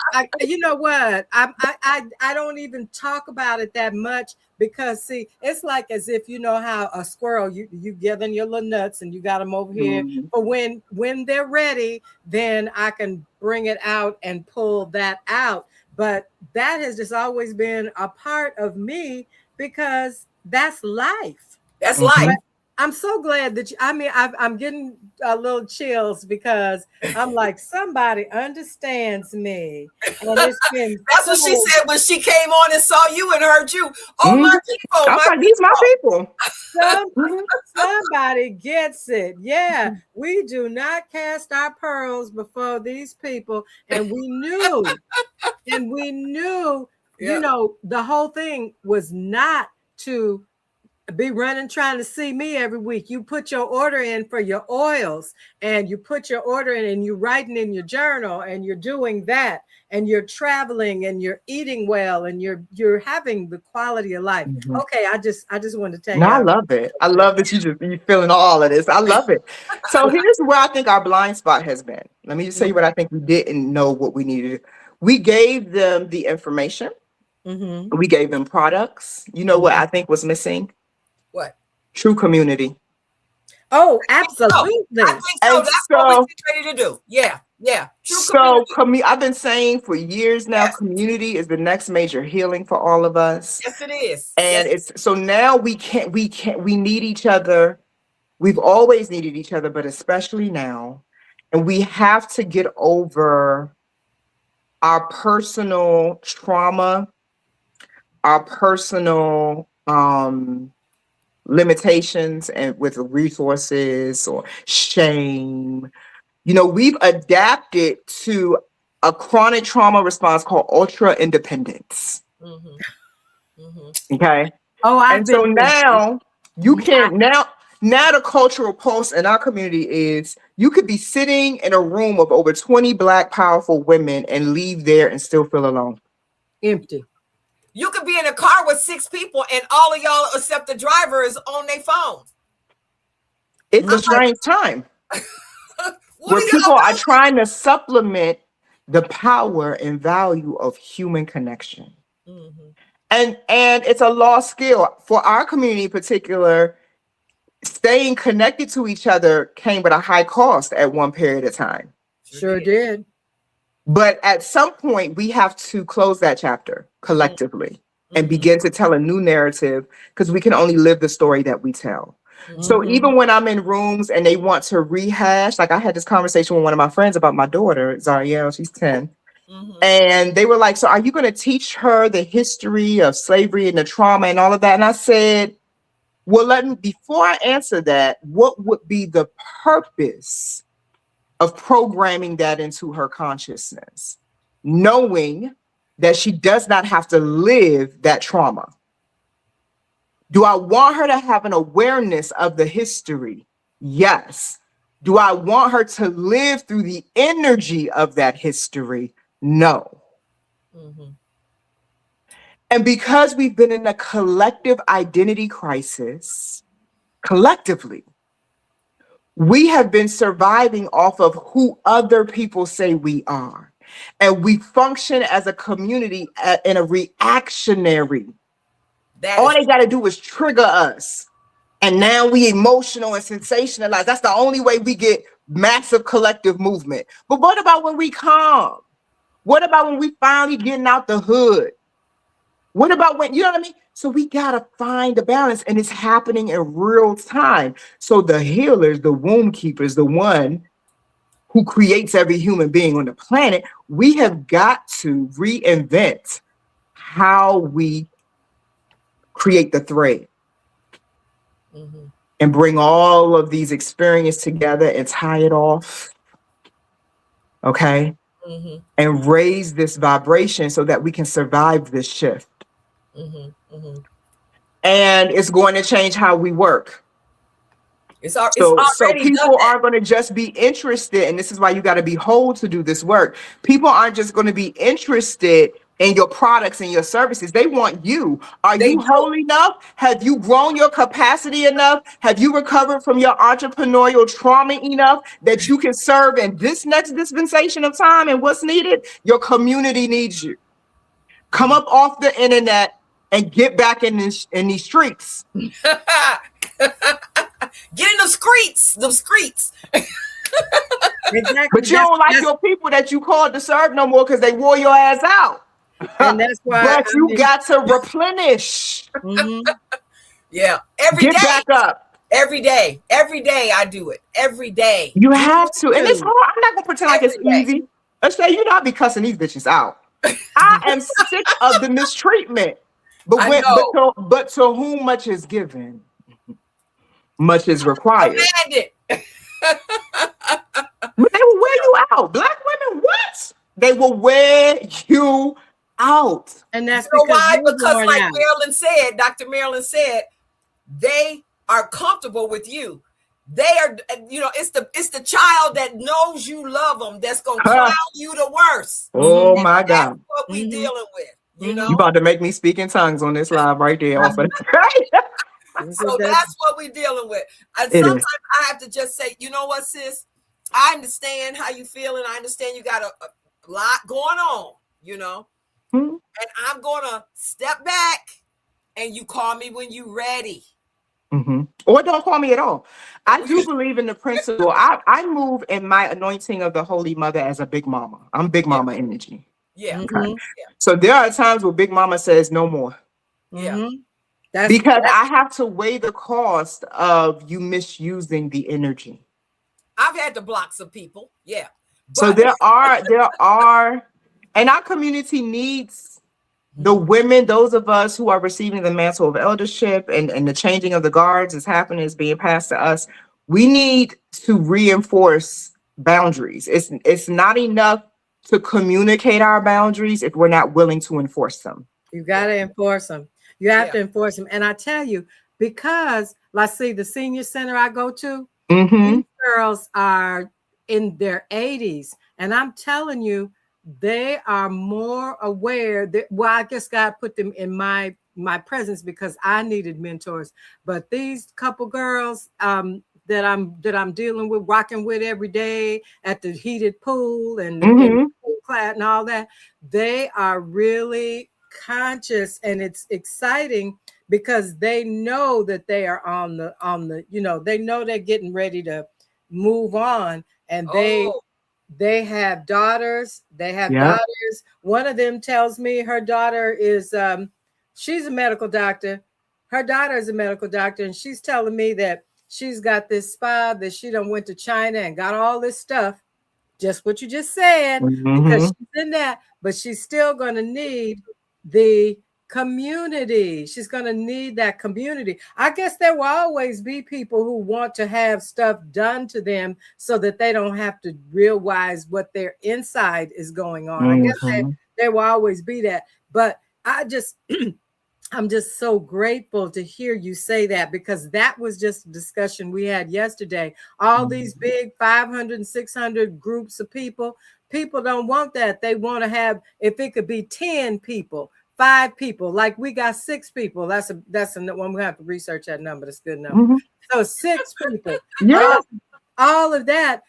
you know what? I don't even talk about it that much, because see, it's like as if you know how a squirrel, you giving your little nuts and you got them over here. But when they're ready, then I can bring it out and pull that out. But that has just always been a part of me, because that's life. That's life. But I'm so glad that I'm getting a little chills, because I'm like, somebody understands me. And it's been that's what she said when she came on and saw you and heard you. Oh, my people. These my people. Somebody gets it. Yeah, we do not cast our pearls before these people. And we knew, you know, the whole thing was not to be running trying to see me every week. You put your order in for your oils, and you put your order in, and you're writing in your journal, and you're doing that, and you're traveling, and you're eating well, and you're having the quality of life. Okay, I just wanted to tell you. I love it. I love that you feeling all of this. I love it. So here's where I think our blind spot has been. Let me just tell you what I think we didn't know what we needed. We gave them the information. We gave them products. You know what I think was missing? What? True community. Oh, absolutely. I think so. That's what we're ready to do. Yeah. True community. I've been saying for years now, community is the next major healing for all of us. Yes, it is. And it's so now we need each other. We've always needed each other, but especially now. And we have to get over our personal trauma, our personal limitations and with resources or shame. You know, we've adapted to a chronic trauma response called ultra independence. Okay. And so now you can't now the cultural pulse in our community is you could be sitting in a room of over 20 Black powerful women and leave there and still feel alone. Empty. You could be in a car with 6 people and all of y'all except the driver is on their phone. It's a strange time where people are trying to supplement the power and value of human connection. And it's a lost skill for our community in particular. Staying connected to each other came with a high cost at one period of time. Sure did. But at some point, we have to close that chapter collectively and begin to tell a new narrative, because we can only live the story that we tell. So even when I'm in rooms and they want to rehash, like I had this conversation with one of my friends about my daughter, Zariel, she's 10. And they were like, so are you going to teach her the history of slavery and the trauma and all of that? And I said, well, before I answer that, what would be the purpose of programming that into her consciousness, knowing that she does not have to live that trauma? Do I want her to have an awareness of the history? Yes. Do I want her to live through the energy of that history? No. Mm-hmm. And because we've been in a collective identity crisis, collectively, we have been surviving off of who other people say we are. And we function as a community in a reactionary. All they got to do is trigger us. And now we emotional and sensationalized. That's the only way we get massive collective movement. But what about when we calm? What about when we finally getting out the hood? What about when, you know what I mean? So we got to find the balance, and it's happening in real time. So the healers, the womb keepers, the one who creates every human being on the planet, we have got to reinvent how we create the thread. Mm-hmm. And bring all of these experiences together and tie it off. Okay. Mm-hmm. And raise this vibration so that we can survive this shift. Mm-hmm. Mm-hmm. And it's going to change how we work. So people aren't going to just be interested, and this is why you got to be whole to do this work. People aren't just going to be interested in your products and your services. They want you. Are you whole enough? Have you grown your capacity enough? Have you recovered from your entrepreneurial trauma enough that you can serve in this next dispensation of time and what's needed? Your community needs you. Come up off the internet and get back in these streets. Get in the streets, Exactly. But you don't like your people that you called to serve no more because they wore your ass out. And that's why. But you got to replenish. Mm-hmm. Yeah, every day. Get back up. Every day I do it. Every day. You have to, and it's hard. I'm not gonna pretend like it's easy. Let's say you not be cussing these bitches out. I am sick of the mistreatment. But to whom much is given, much is required. But they will wear you out. Black women, what? They will wear you out. And that's why? Because like Dr. Marilyn said, they are comfortable with you. They are, it's the child that knows you love them that's gonna clown you the worst. Oh my God. That's what we dealing with. You about to make me speak in tongues on this live right there. So that's what we're dealing with. And sometimes I have to just say, you know what, sis? I understand how you feel, and I understand you got a lot going on, and I'm gonna step back, and you call me when you're ready. Mm-hmm. Or don't call me at all. I do believe in the principle. I move in my anointing of the Holy Mother as a big mama. I'm big mama energy. Yeah. Okay. Yeah. So there are times where Big Mama says no more. Yeah. Mm-hmm. Because I have to weigh the cost of you misusing the energy. I've had to block some people. Yeah. So there are, and our community needs the women, those of us who are receiving the mantle of eldership and the changing of the guards is happening, is being passed to us. We need to reinforce boundaries. It's not enough to communicate our boundaries if we're not willing to enforce them. You got to enforce them. You have to enforce them. And I tell you, because let's see, the senior center I go to, these girls are in their 80s. And I'm telling you, they are more aware that, well, I guess God put them in my presence because I needed mentors. But these couple girls, that I'm dealing with, rocking with every day at the heated pool and pool class and all that, they are really conscious, and it's exciting because they know that they are on the they know they're getting ready to move on, and they have daughters. Daughters. One of them tells me her daughter is she's a medical doctor. Her daughter is a medical doctor, and she's telling me that she's got this spa that she done went to China and got all this stuff, just what you just said, because she's in that, but she's still going to need the community. She's going to need that community. I guess there will always be people who want to have stuff done to them so that they don't have to realize what their inside is going on. I guess there will always be that. But I I'm just so grateful to hear you say that, because that was just a discussion we had yesterday. All these big 500 and 600 groups of people don't want that. They want to have, if it could be 10 people, 5 people, like we got 6 people. That's a one. We have to research that number. That's a good number. So 6 people. Yeah. All of that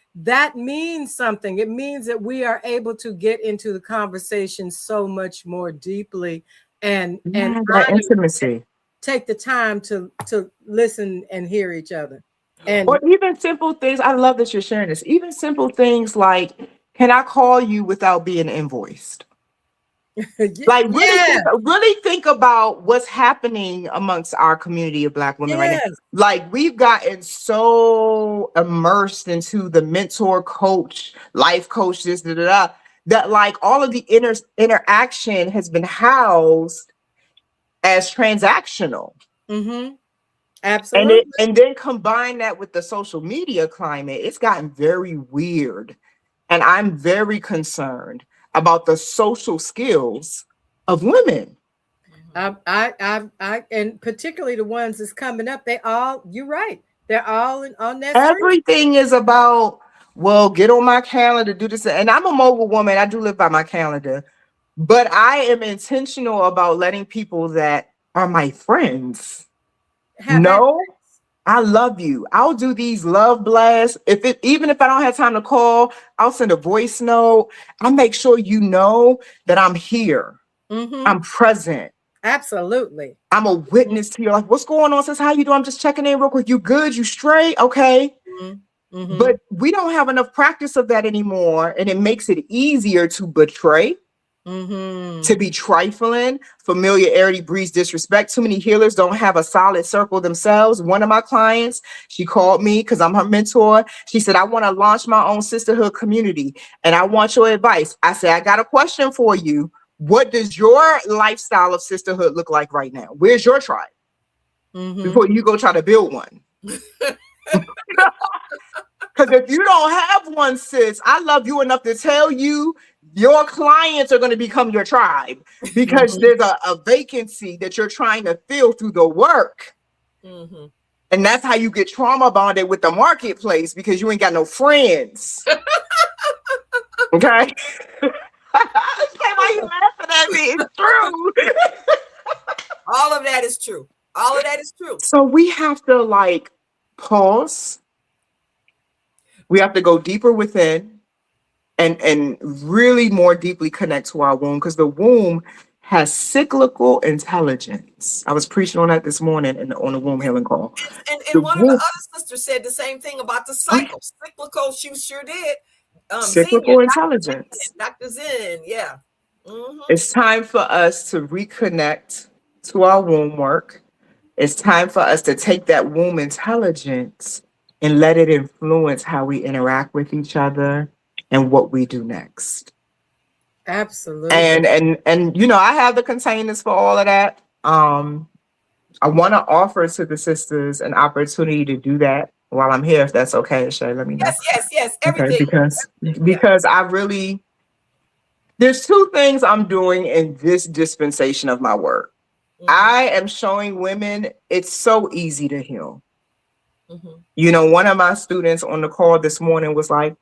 means something. It means that we are able to get into the conversation so much more deeply and that intimacy. Take the time to listen and hear each other. And or even simple things. I love that you're sharing this. Even simple things like, can I call you without being invoiced? Like really think about what's happening amongst our community of Black women right now. Like we've gotten so immersed into the mentor, coach, life coach, this, that like all of the interaction has been housed as transactional. Absolutely. And then combine that with the social media climate, it's gotten very weird. And I'm very concerned about the social skills of women. I and particularly the ones that's coming up, you're right. They're all on that. Everything is about, well, get on my calendar, do this. And I'm a mobile woman. I do live by my calendar, but I am intentional about letting people that are my friends know I love you. I'll do these love blasts. Even if I don't have time to call, I'll send a voice note. I'll make sure you know that I'm here. I'm present. Absolutely. I'm a witness to your life. What's going on, sis? How you doing? I'm just checking in real quick. You good? You straight? Okay. But we don't have enough practice of that anymore. And it makes it easier to betray. To be trifling. Familiarity breeds disrespect. Too many healers don't have a solid circle themselves. One of my clients, she called me because I'm her mentor. She said, I want to launch my own sisterhood community and I want your advice. I said, I got a question for you. What does your lifestyle of sisterhood look like right now? Where's your tribe? Before you go try to build one. Because if you don't have one, sis, I love you enough to tell you your clients are going to become your tribe because there's a vacancy that you're trying to fill through the work. And that's how you get trauma bonded with the marketplace because you ain't got no friends. Okay? Why you laughing at me? It's true. All of that is true. All of that is true. So we have to like pause. We have to go deeper within and really more deeply connect to our womb, because the womb has cyclical intelligence. I was preaching on that this morning on the womb healing call. And one of the other sisters said the same thing about the cycle. Cyclical, she sure did. Cyclical intelligence. Dr. Zen, yeah. It's time for us to reconnect to our womb work. It's time for us to take that womb intelligence and let it influence how we interact with each other and what we do next. Absolutely. And you know, I have the containers for all of that. I want to offer to the sisters an opportunity to do that while I'm here, if that's okay. Shay, let me know. Yes. Everything. Okay, because I really, there's 2 things I'm doing in this dispensation of my work. I am showing women it's so easy to heal. You know, one of my students on the call this morning was like,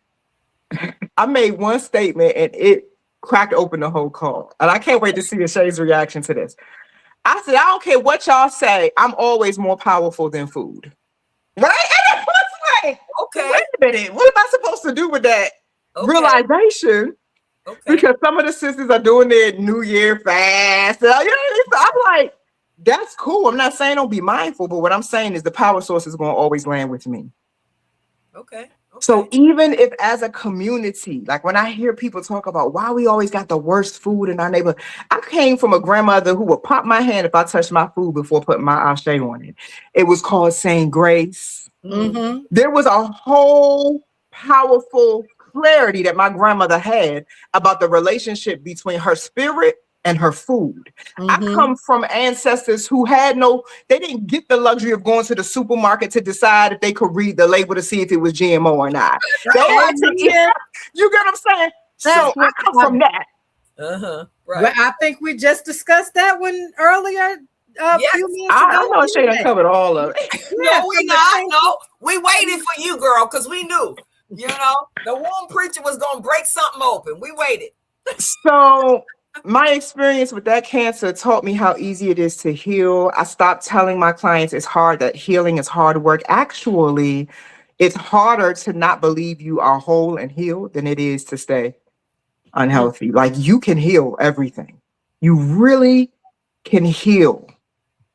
I made one statement and it cracked open the whole call. And I can't wait to see Shay's reaction to this. I said, I don't care what y'all say. I'm always more powerful than food. Right? And I was like, okay, wait a minute. What am I supposed to do with that realization? Because some of the sisters are doing their New Year fast. You know, I'm like, that's cool. I'm not saying don't be mindful, but what I'm saying is the power source is going to always land with me. Okay. So even if as a community, like when I hear people talk about why we always got the worst food in our neighborhood, I came from a grandmother who would pop my hand if I touched my food before putting my ashe on it. It was called saying grace. There was a whole powerful clarity that my grandmother had about the relationship between her spirit and her food. I come from ancestors who had they didn't get the luxury of going to the supermarket to decide if they could read the label to see if it was GMO or not. They had to eat. You get what I'm saying? So I come from that. Right. Well, I think we just discussed that one earlier a Yes. few minutes ago. I know Shay done covered all of it. No, we not. No, we waited for you, girl, because we knew, the womb preacher was going to break something open. We waited. So my experience with that cancer taught me how easy it is to heal. I stopped telling my clients it's hard, that healing is hard work. Actually, it's harder to not believe you are whole and healed than it is to stay unhealthy. Like, you can heal everything. You really can heal.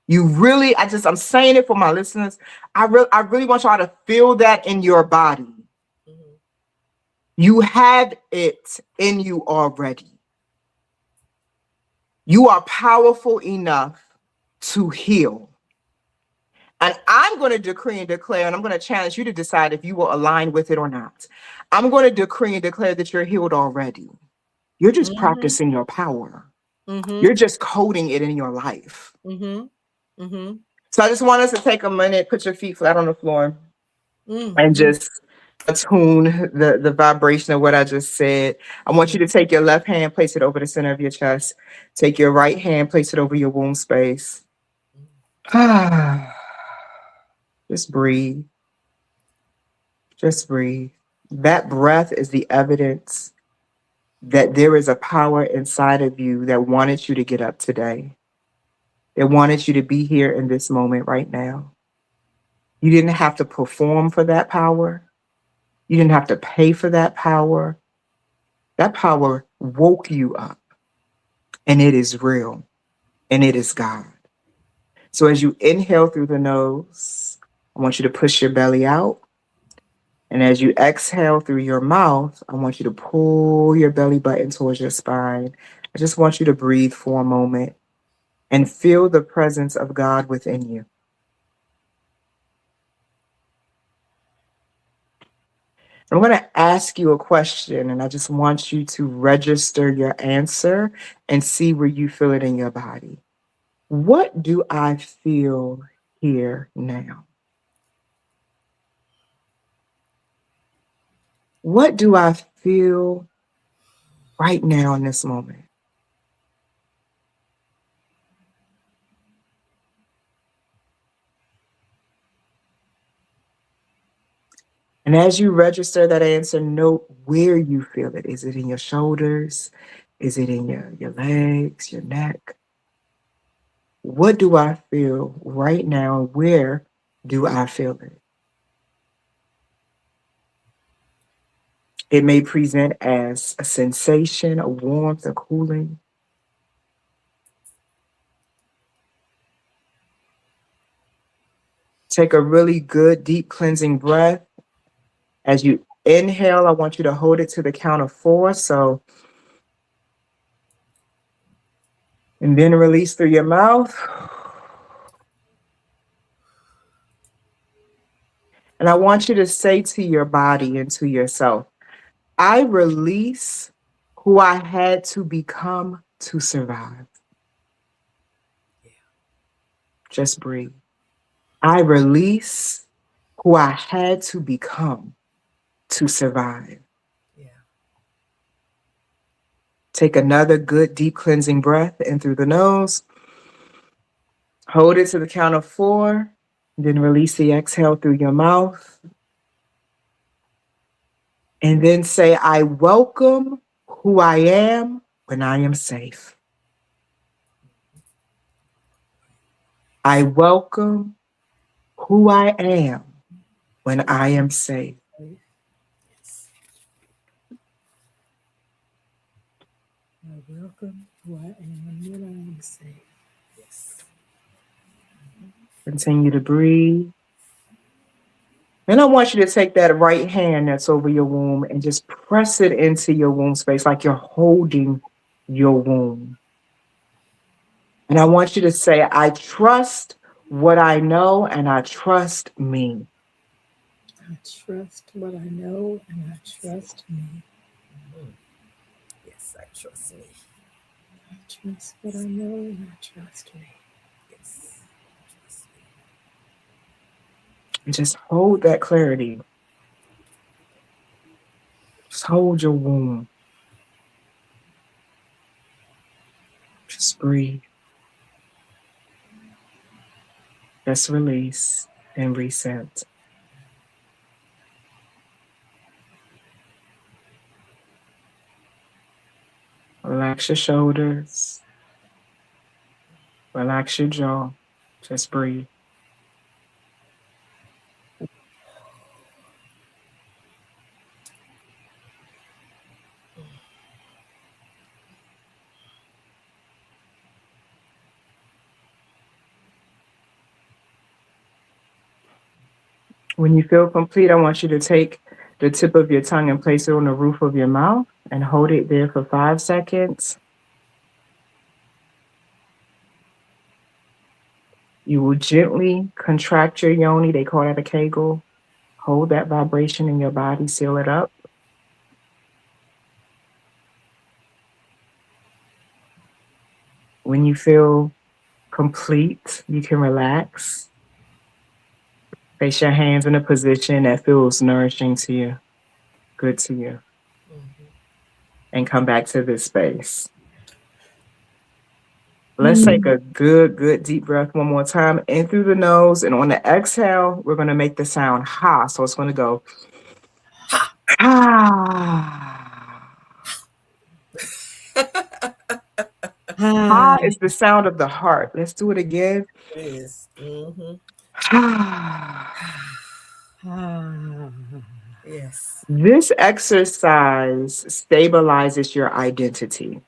I'm saying it for my listeners. I really want y'all to feel that in your body. Mhm. You have it in you already. You are powerful enough to heal. And I'm going to decree and declare, and I'm going to challenge you to decide if you will align with it or not. I'm going to decree and declare that you're healed already. You're just practicing your power. You're just coding it in your life. So I just want us to take a minute, put your feet flat on the floor, and just attune the vibration of what I just said. I want you to take your left hand, place it over the center of your chest. Take your right hand, place it over your womb space. Just breathe. Just breathe. That breath is the evidence that there is a power inside of you that wanted you to get up today. That wanted you to be here in this moment right now. You didn't have to perform for that power. You didn't have to pay for that power. That power woke you up, and it is real, and it is God. So as you inhale through the nose, I want you to push your belly out. And as you exhale through your mouth, I want you to pull your belly button towards your spine. I just want you to breathe for a moment and feel the presence of God within you. I'm going to ask you a question, and I just want you to register your answer and see where you feel it in your body. What do I feel here now? What do I feel right now in this moment? And as you register that answer, note where you feel it. Is it in your shoulders? Is it in your legs, your neck? What do I feel right now? Where do I feel it? It may present as a sensation, a warmth, a cooling. Take a really good, deep cleansing breath. As you inhale, I want you to hold it to the count of 4. And then release through your mouth. And I want you to say to your body and to yourself, I release who I had to become to survive. Just breathe. I release who I had to become to survive. Yeah. Take another good, deep cleansing breath in through the nose. Hold it to the count of 4. Then release the exhale through your mouth. And then say, I welcome who I am when I am safe. I welcome who I am when I am safe. I welcome who I am when I am safe. Yes. Continue to breathe. And I want you to take that right hand that's over your womb and just press it into your womb space like you're holding your womb. And I want you to say, I trust what I know and I trust me. I trust what I know and I trust me. Yes, I trust me. I trust what I know and I trust me. Yes, I trust me. And just hold that clarity. Just hold your womb. Just breathe. Just release and reset. Relax your shoulders. Relax your jaw. Just breathe. When you feel complete, I want you to take the tip of your tongue and place it on the roof of your mouth and hold it there for 5 seconds. You will gently contract your yoni. They call that a kegel. Hold that vibration in your body, seal it up. When you feel complete, you can relax. Place your hands in a position that feels nourishing to you, good to you. And come back to this space. Let's take a good deep breath one more time in through the nose. And on the exhale, we're going to make the sound ha. So it's going to go ha. Ha is the sound of the heart. Let's do it again. It is. Yes. This exercise stabilizes your identity.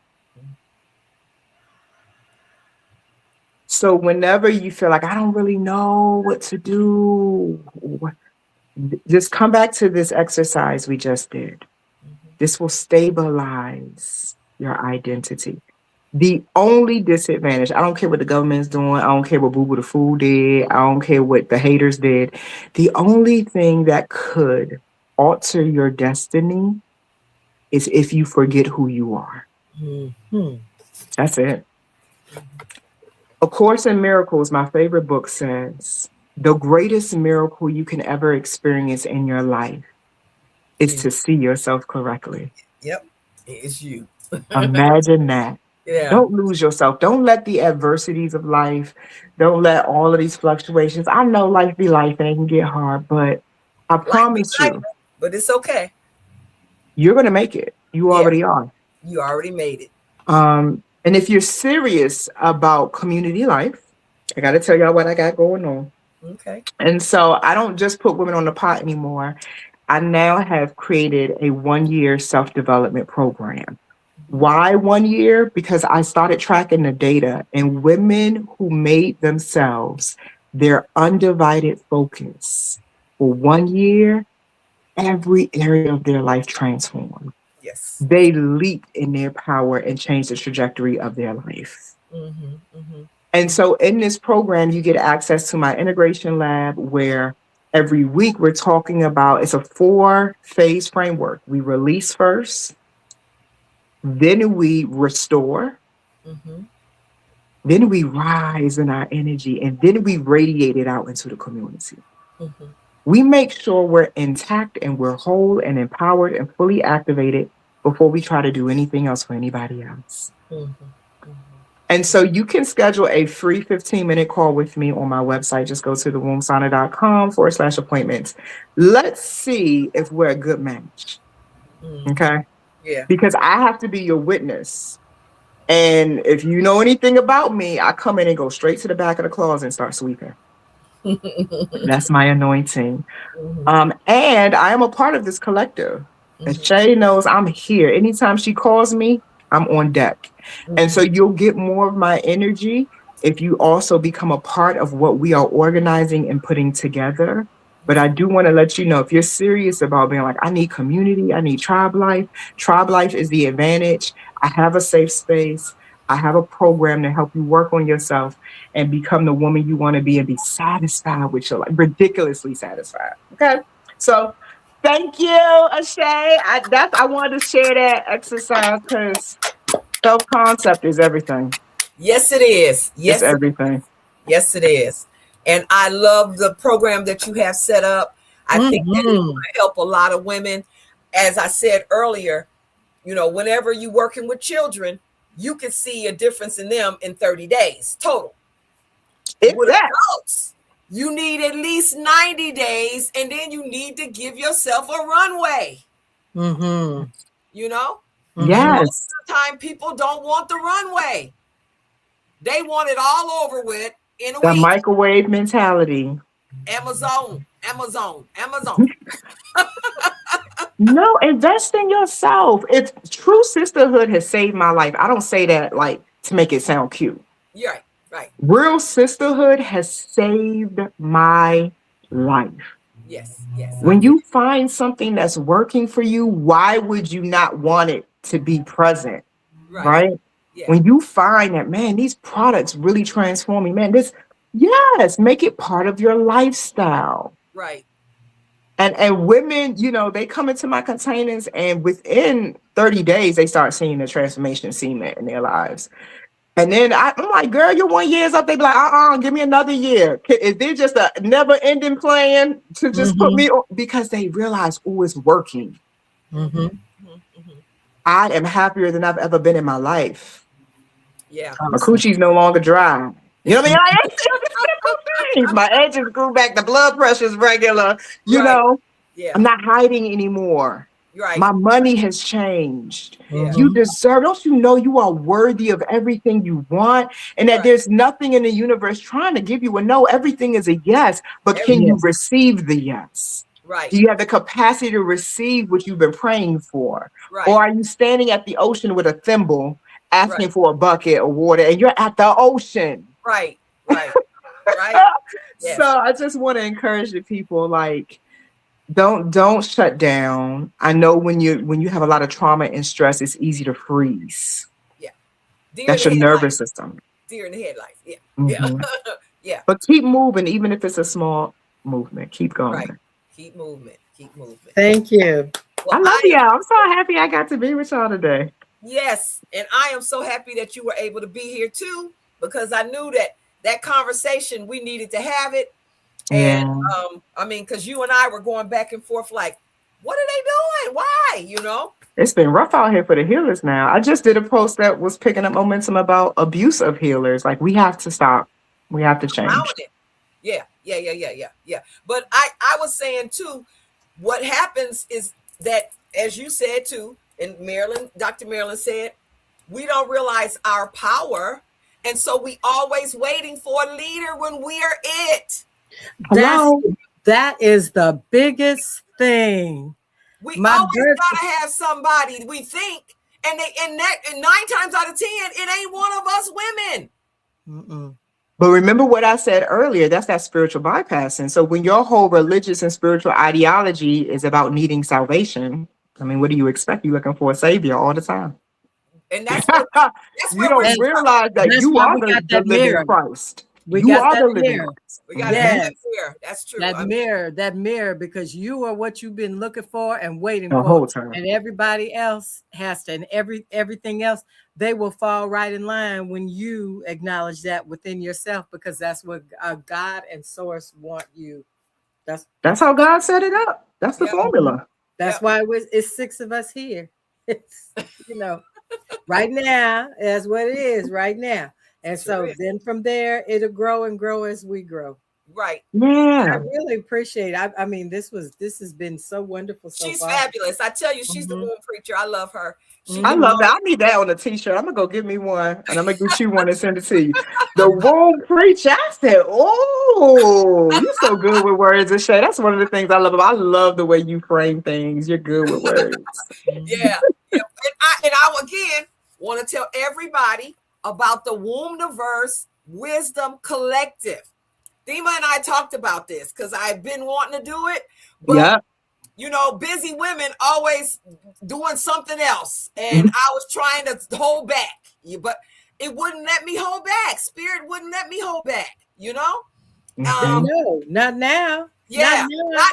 So whenever you feel like, I don't really know what to do, just come back to this exercise we just did. This will stabilize your identity. The only disadvantage, I don't care what the government's doing, I don't care what Boo Boo the Fool did, I don't care what the haters did. The only thing that could alter your destiny is if you forget who you are. That's it. A Course in Miracles, my favorite book, says the greatest miracle you can ever experience in your life is to see yourself correctly. Yep, it's you. Imagine that. Yeah. Don't lose yourself. Don't let the adversities of life, don't let all of these fluctuations. I know life be life and it can get hard, but I promise you. But it's okay. You're going to make it. You already are. You already made it. And if you're serious about community life, I got to tell y'all what I got going on. Okay. And so I don't just put women on the pot anymore. I now have created a 1-year self-development program. Why 1 year? Because I started tracking the data, and women who made themselves their undivided focus for 1 year, every area of their life transformed. Yes. They leaped in their power and changed the trajectory of their life. And so in this program, you get access to my integration lab where every week we're talking about, it's a 4-phase framework. We release first, then we restore, then we rise in our energy, and then we radiate it out into the community. We make sure we're intact and we're whole and empowered and fully activated before we try to do anything else for anybody else. And so you can schedule a free 15-minute call with me on my website. Just go to thewombsauna.com/appointments. Let's see if we're a good match. Okay? Yeah. Because I have to be your witness. And if you know anything about me, I come in and go straight to the back of the closet and start sweeping. That's my anointing. And I am a part of this collective. And Shay knows I'm here. Anytime she calls me, I'm on deck. And so you'll get more of my energy if you also become a part of what we are organizing and putting together. But I do want to let you know, if you're serious about being like, I need community, I need tribe life is the advantage. I have a safe space. I have a program to help you work on yourself and become the woman you want to be and be satisfied with your life, ridiculously satisfied. Okay. So thank you, Ashay. I wanted to share that exercise because self-concept is everything. Yes, it is. Yes, it's everything. Yes, it is. And I love the program that you have set up. I think that it will help a lot of women. As I said earlier, you know, whenever you're working with children, you can see a difference in them in 30 days total. With adults, You need at least 90 days, and then you need to give yourself a runway. Mm-hmm. You know? Yes. Most of the time, people don't want the runway. They want it all over with in a The week. microwave mentality. Amazon. No, invest in yourself. It's true sisterhood has saved my life. I don't say that like to make it sound cute. You're right. Real sisterhood has saved my life. Yes. When you find something that's working for you, why would you not want it to be present? Right? Yeah. When you find that, man, these products really transform me, man, yes, make it part of your lifestyle. Right. And women, you know, they come into my containers and within 30 days, they start seeing the transformation cement in their lives. And then I'm like, girl, your 1 year is up. They be like, give me another year. Is there just a never ending plan to just put me on? Because they realize, it's working. Mm-hmm. I am happier than I've ever been in my life. Yeah. My coochie's no longer dry. You know what I mean? My edges grew back. The blood pressure's regular. You know, I'm not hiding anymore. Right. My money has changed. Yeah. You deserve. Don't you know you are worthy of everything you want, and that there's nothing in the universe trying to give you a no. Everything is a yes, but can you receive the yes? Right. Do you have the capacity to receive what you've been praying for? Right. Or are you standing at the ocean with a thimble asking for a bucket of water and you're at the ocean? Right. Yes. So I just want to encourage the people, like, don't shut down. I know when you have a lot of trauma and stress, it's easy to freeze. Yeah. That's your nervous system. Deer in the headlights. Yeah. Mm-hmm. Yeah. But keep moving, even if it's a small movement. Keep going. Right. Keep moving. Thank you. Well, I love y'all. I'm so happy I got to be with y'all today. Yes. And I am so happy that you were able to be here too, because I knew that conversation, we needed to have it. And I mean, because you and I were going back and forth like, what are they doing? Why? You know? It's been rough out here for the healers now. I just did a post that was picking up momentum about abuse of healers. Like, we have to stop. We have to change. Yeah. But I was saying too, what happens is that, as you said too, and Dr. Marilyn said, we don't realize our power. And so we always waiting for a leader when we are it. That is the biggest thing. We always gotta have somebody we think, and 9 times out of 10, it ain't one of us women. Mm-mm. But remember what I said earlier, that's that spiritual bypassing. So when your whole religious and spiritual ideology is about needing salvation, I mean, what do you expect? You're looking for a savior all the time. And that's you don't realize that you are the living Christ. You are the living Christ. We got that mirror. That's true. That mirror, because you are what you've been looking for and waiting the for. Whole time. And everybody else has to, and everything else, they will fall right in line when you acknowledge that within yourself, because that's what God and Source want you. That's how God set it up. That's the formula. That's why it's 6 of us here. It's, right now, that's what it is right now. And so then from there, it'll grow and grow as we grow. Right. Yeah. I really appreciate it. I mean, this has been so wonderful so she's far. Fabulous. I tell you, she's the womb preacher. I love her. I love that. I need that on a t-shirt. I'm gonna go get me one, and I'm gonna get you one and send it to you. The womb preacher. I said, oh, you're so good with words and shit. That's one of the things I love about. I love the way you frame things. You're good with words. Yeah. And I again want to tell everybody about the Wombniverse Wisdom Collective. Thema and I talked about this because I've been wanting to do it, but busy women always doing something else, and I was trying to hold back, but it wouldn't let me hold back. Spirit wouldn't let me hold back. No, not now. Yeah,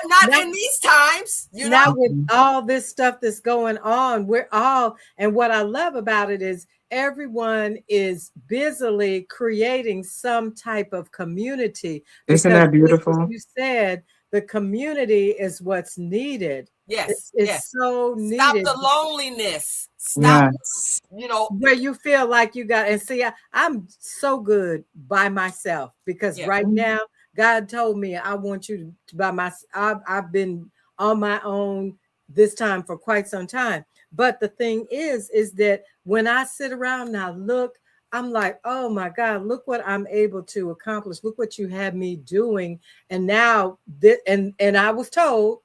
not in these times. Not with all this stuff that's going on. We're all, and what I love about it is everyone is busily creating some type of community. Isn't that beautiful? You said the community is what's needed. Yes, it's so needed. Stop the loneliness. Stop, where you feel like you got, and see, I'm so good by myself because right now God told me, I want you to buy my, I've been on my own this time for quite some time. But the thing is that when I sit around and I look, I'm like, oh my God, look what I'm able to accomplish. Look what you had me doing. And now, and I was told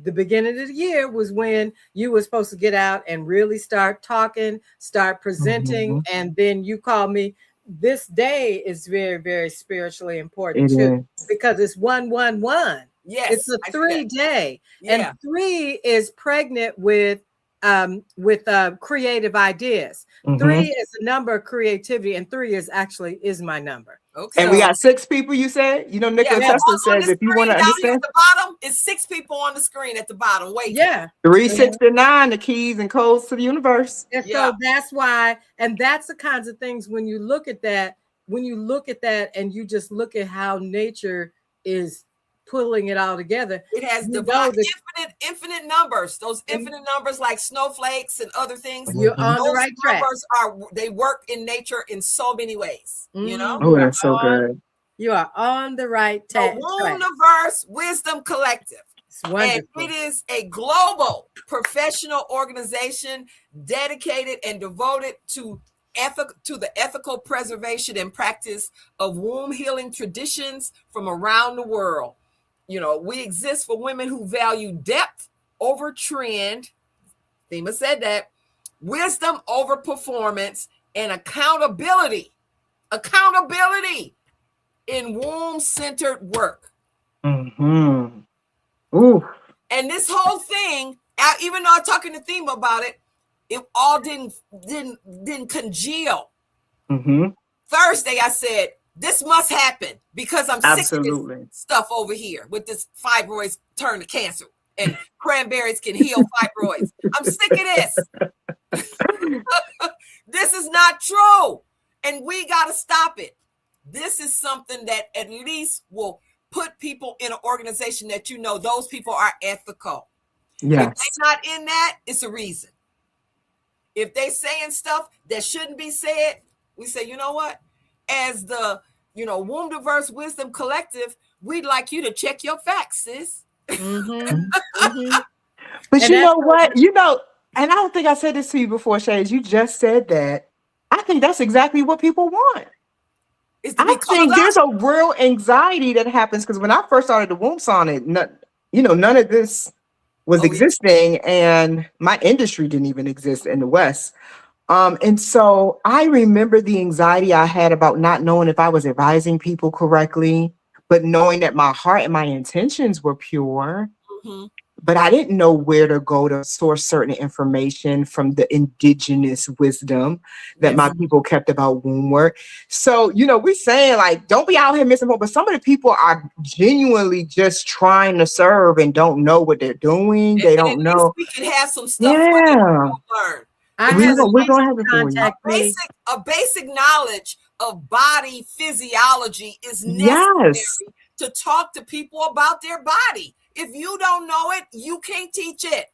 the beginning of the year was when you were supposed to get out and really start talking, start presenting. And then you called me. This day is very, very spiritually important too, because it's 111. Yes, it's a 3 day, and 3 is pregnant with creative ideas. 3 is a number of creativity, and 3 is my number. Okay. And we got 6 people, you said? You know, Nikola Tesla says if you want to understand. At the bottom, it's 6 people on the screen at the bottom. Wait. Yeah. 369, the keys and codes to the universe. And so that's why, and that's the kinds of things when you look at that, and you just look at how nature is pulling it all together. It has infinite numbers. Those infinite numbers like snowflakes and other things. You're on the right track. They work in nature in so many ways. You know? Oh, that's so good. You are on the right track. The Wombniverse Wisdom Collective. And it is a global professional organization dedicated and devoted to the ethical preservation and practice of womb healing traditions from around the world. You know, we exist for women who value depth over trend. Thema said that. Wisdom over performance, and accountability in womb-centered work. Ooh. And this whole thing, even though I'm talking to Thema about it, it all didn't congeal. Thursday, I said, this must happen because I'm sick of this stuff over here with this fibroids turn to cancer and cranberries can heal fibroids. I'm sick of this. This is not true. And we got to stop it. This is something that at least will put people in an organization that you know those people are ethical. Yes. If they're not in that, it's a reason. If they saying stuff that shouldn't be said, we say, you know what? As the Wombniverse Wisdom Collective, we'd like you to check your facts, sis. But you know what? And I don't think I said this to you before, Shades. You just said that. I think that's exactly what people want. I think there's a real anxiety that happens because when I first started the Womb Sonnet, none of this was existing, and my industry didn't even exist in the West. And so I remember the anxiety I had about not knowing if I was advising people correctly, but knowing that my heart and my intentions were pure. But I didn't know where to go to source certain information from the indigenous wisdom that my people kept about womb work. So, we're saying like, don't be out here missing hope, but some of the people are genuinely just trying to serve and don't know what they're doing. They don't know. We can have some stuff learn. We're going to have it for you. A basic knowledge of body physiology is necessary to talk to people about their body. If you don't know it, you can't teach it.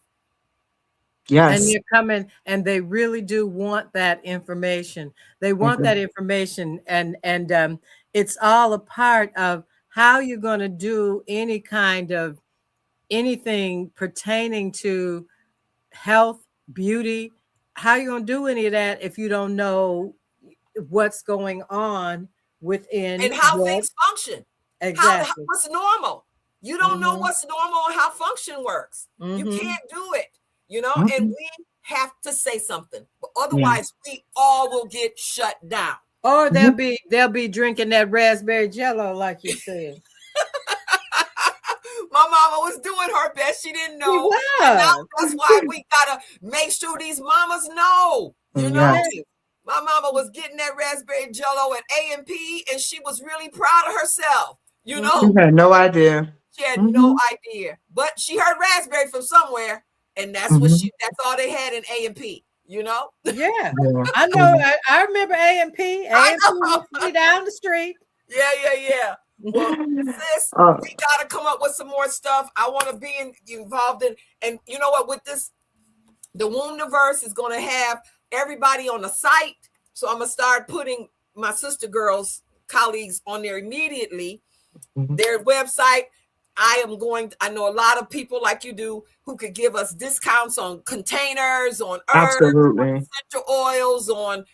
Yes. And you're coming, and they really do want that information. They want that information, and it's all a part of how you're going to do any kind of anything pertaining to health, beauty. How you going to do any of that if you don't know what's going on within and how things function? Exactly. What's normal? You don't know what's normal and how function works. You can't do it, and we have to say something. But otherwise, we all will get shut down. Or they'll be drinking that raspberry jello, like you said. My mama was doing her best. She didn't know. That's why we gotta make sure these mamas know. You know, my mama was getting that raspberry jello at A&P, and she was really proud of herself. She had no idea. She had no idea, but she heard raspberry from somewhere, and that's what that's all they had in A&P, Yeah. I know. I remember A&P. A&P used to be down the street. Yeah. Well, sis, we gotta come up with some more stuff. I want to be involved in, and you know what? With this, the Wombniverse is gonna have everybody on the site. So I'm gonna start putting my sister girls colleagues on there immediately. their website. I know a lot of people like you do who could give us discounts on containers, on herbs, Absolutely. on essential oils, on,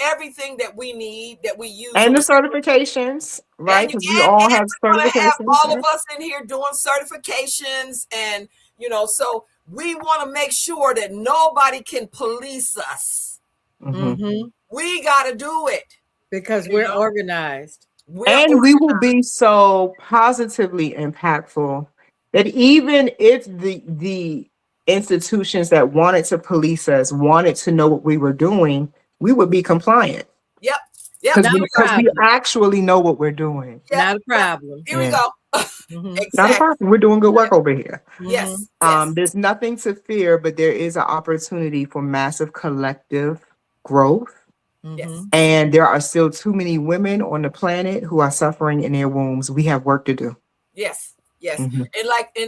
everything that we need, that we use. And the certifications, right? Because we all have certifications. All of us in here doing certifications, and, so we want to make sure that nobody can police us. Mm-hmm. We got to do it. Because we're organized. We will be so positively impactful that even if the institutions that wanted to police us wanted to know what we were doing, we would be compliant. Yep. Because we actually know what we're doing. Yep. Not a problem. Here we go. Exactly. Not a problem. We're doing good work over here. Yes. There's nothing to fear, but there is an opportunity for massive collective growth. Yes. And there are still too many women on the planet who are suffering in their wombs. We have work to do. Yes. And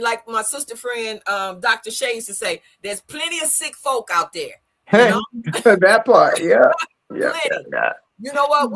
like my sister friend, Dr. Shay used to say, there's plenty of sick folk out there. That part, yeah. You know what?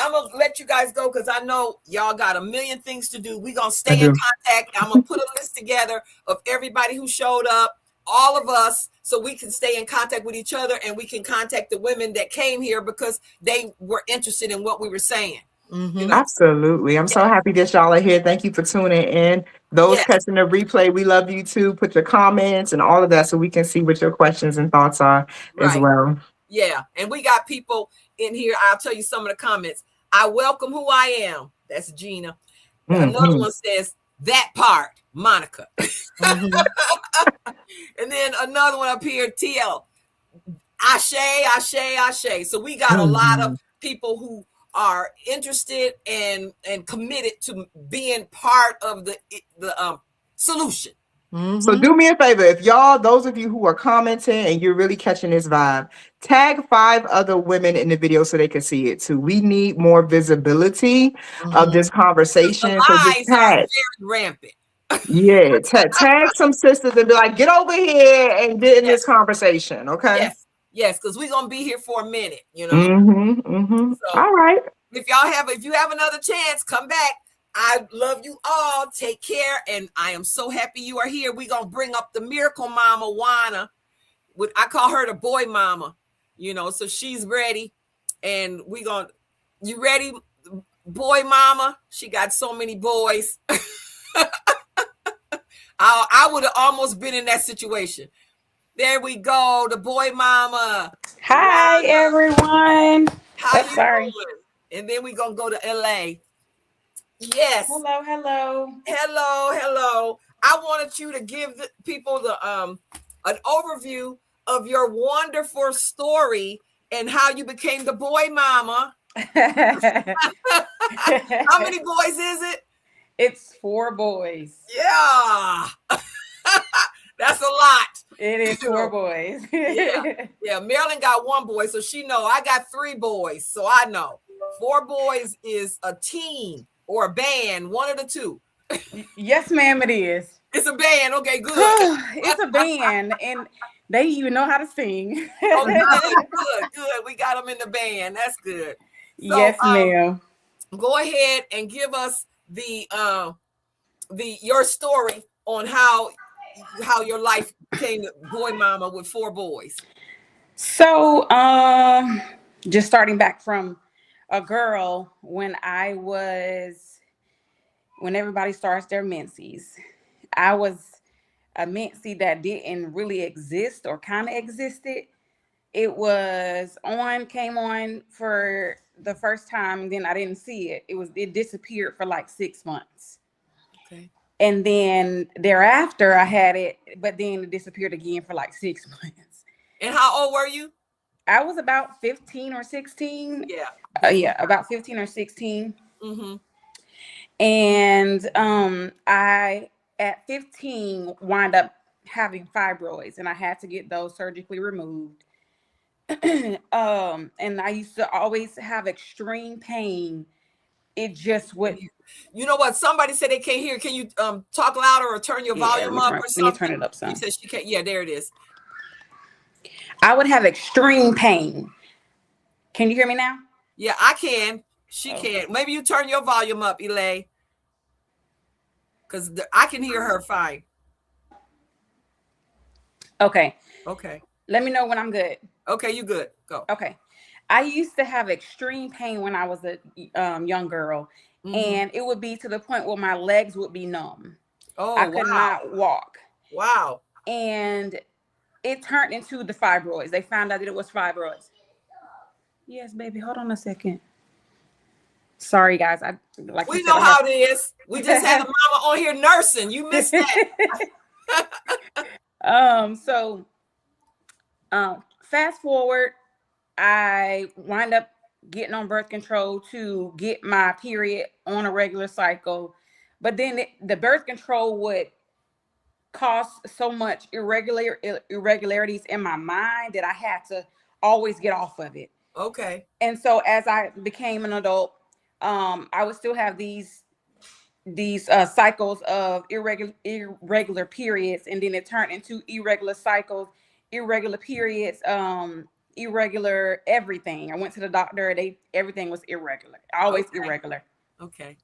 I'm gonna let you guys go because I know y'all got a million things to do. We're gonna stay in contact. I'm gonna put a list together of everybody who showed up, all of us, so we can stay in contact with each other, and we can contact the women that came here because they were interested in what we were saying. Absolutely. I'm so happy that y'all are here. Thank you for tuning in. Those catching the replay, we love you too. Put your comments and all of that so we can see what your questions and thoughts are as well. Yeah. And we got people in here. I'll tell you some of the comments. I welcome who I am. That's Gina. Another one says that part, Monica. And then another one up here, TL. Ashe. So we got a lot of people who are interested and committed to being part of the solution. So do me a favor, if those of you who are commenting and you're really catching this vibe, tag 5 other women in the video so they can see it too. We need more visibility of this conversation. The lies are very rampant. Yeah, tag some sisters and be like, get over here and get in this conversation, okay? Yes, because we're gonna be here for a minute, So, all right. If you have another chance, come back. I love you all. Take care. And I am so happy you are here. We're going to bring up the miracle mama, Wana. I call her the boy mama, so she's ready. And you ready, boy mama? She got so many boys. I would have almost been in that situation. There we go. The boy mama. Hi, everyone. How you doing? And then we're going to go to LA. Yes. Hello. I wanted you to give the people an overview of your wonderful story and how you became the boy mama. How many boys is it? It's 4 boys. Yeah. That's a lot. It is 4 boys. Yeah. Marilyn got 1 boy, so she know. I got 3 boys, so I know. 4 boys is a team. Or a band, one of the 2. Yes, ma'am, it is. It's a band. Okay, good. It's a band, and they even know how to sing. Good. We got them in the band. That's good. So, yes, ma'am. Go ahead and give us your story on how your life became boy mama with 4 boys. So, just starting back from a girl when everybody starts their menses. I was a menses that didn't really exist or kind of existed. It came on for the first time, then I didn't see it. It disappeared for like 6 months. Okay. And then thereafter I had it, but then it disappeared again for like 6 months. And how old were you? I was about 15 or 16. Yeah. About 15 or 16. Mm-hmm. And I, at 15, wound up having fibroids, and I had to get those surgically removed. And I used to always have extreme pain. It just would. You know what? Somebody said they can't hear. Can you talk louder or turn your volume up or something? Let me turn it up some. She said she can't. Yeah, there it is. I would have extreme pain. Can you hear me now? Yeah, I can. She can't. Maybe you turn your volume up, Elay. Because I can hear her fine. Okay. Okay. Let me know when I'm good. Okay, you good. Go. Okay. I used to have extreme pain when I was a young girl, and it would be to the point where my legs would be numb. Oh, I could not walk. Wow. And it turned into the fibroids. They found out that it was fibroids. Yes, baby. Hold on a second. Sorry, guys. We know how it is. We just had a mama on here nursing. You missed that. So fast forward, I wind up getting on birth control to get my period on a regular cycle. But then the birth control would cause so much irregularities in my mind that I had to always get off of it. Okay. And so as I became an adult, I would still have these cycles of irregular periods, and then it turned into irregular cycles, irregular periods, irregular everything. I went to the doctor, everything was irregular, always irregular. Okay.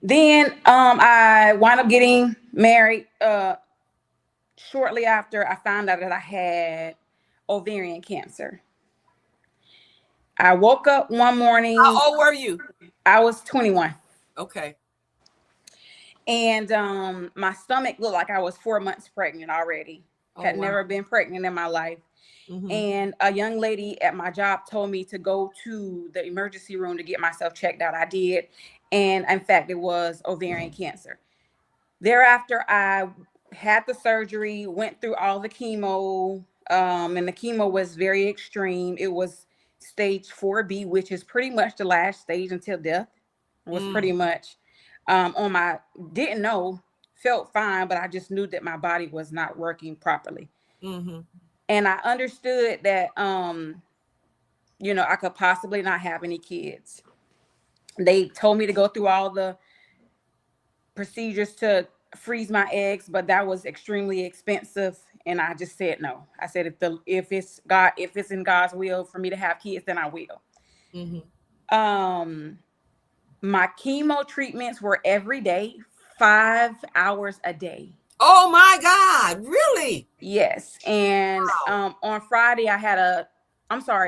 Then I wound up getting married. Shortly after, I found out that I had ovarian cancer. I woke up one morning. How old were you? I was 21. Okay. And my stomach looked like I was 4 months pregnant already. Had never been pregnant in my life. And a young lady at my job told me to go to the emergency room to get myself checked out. I did. And in fact, it was ovarian cancer. Thereafter, I had the surgery, went through all the chemo, and the chemo was very extreme. It was stage 4B, which is pretty much the last stage until death. It was pretty much didn't know, felt fine, but I just knew that my body was not working properly. And I understood that, I could possibly not have any kids. They told me to go through all the procedures to freeze my eggs, but that was extremely expensive. And I just said no. I said, if it's in God's will for me to have kids, then I will. My chemo treatments were every day, 5 hours a day. Oh my God, really? Yes. And on Friday,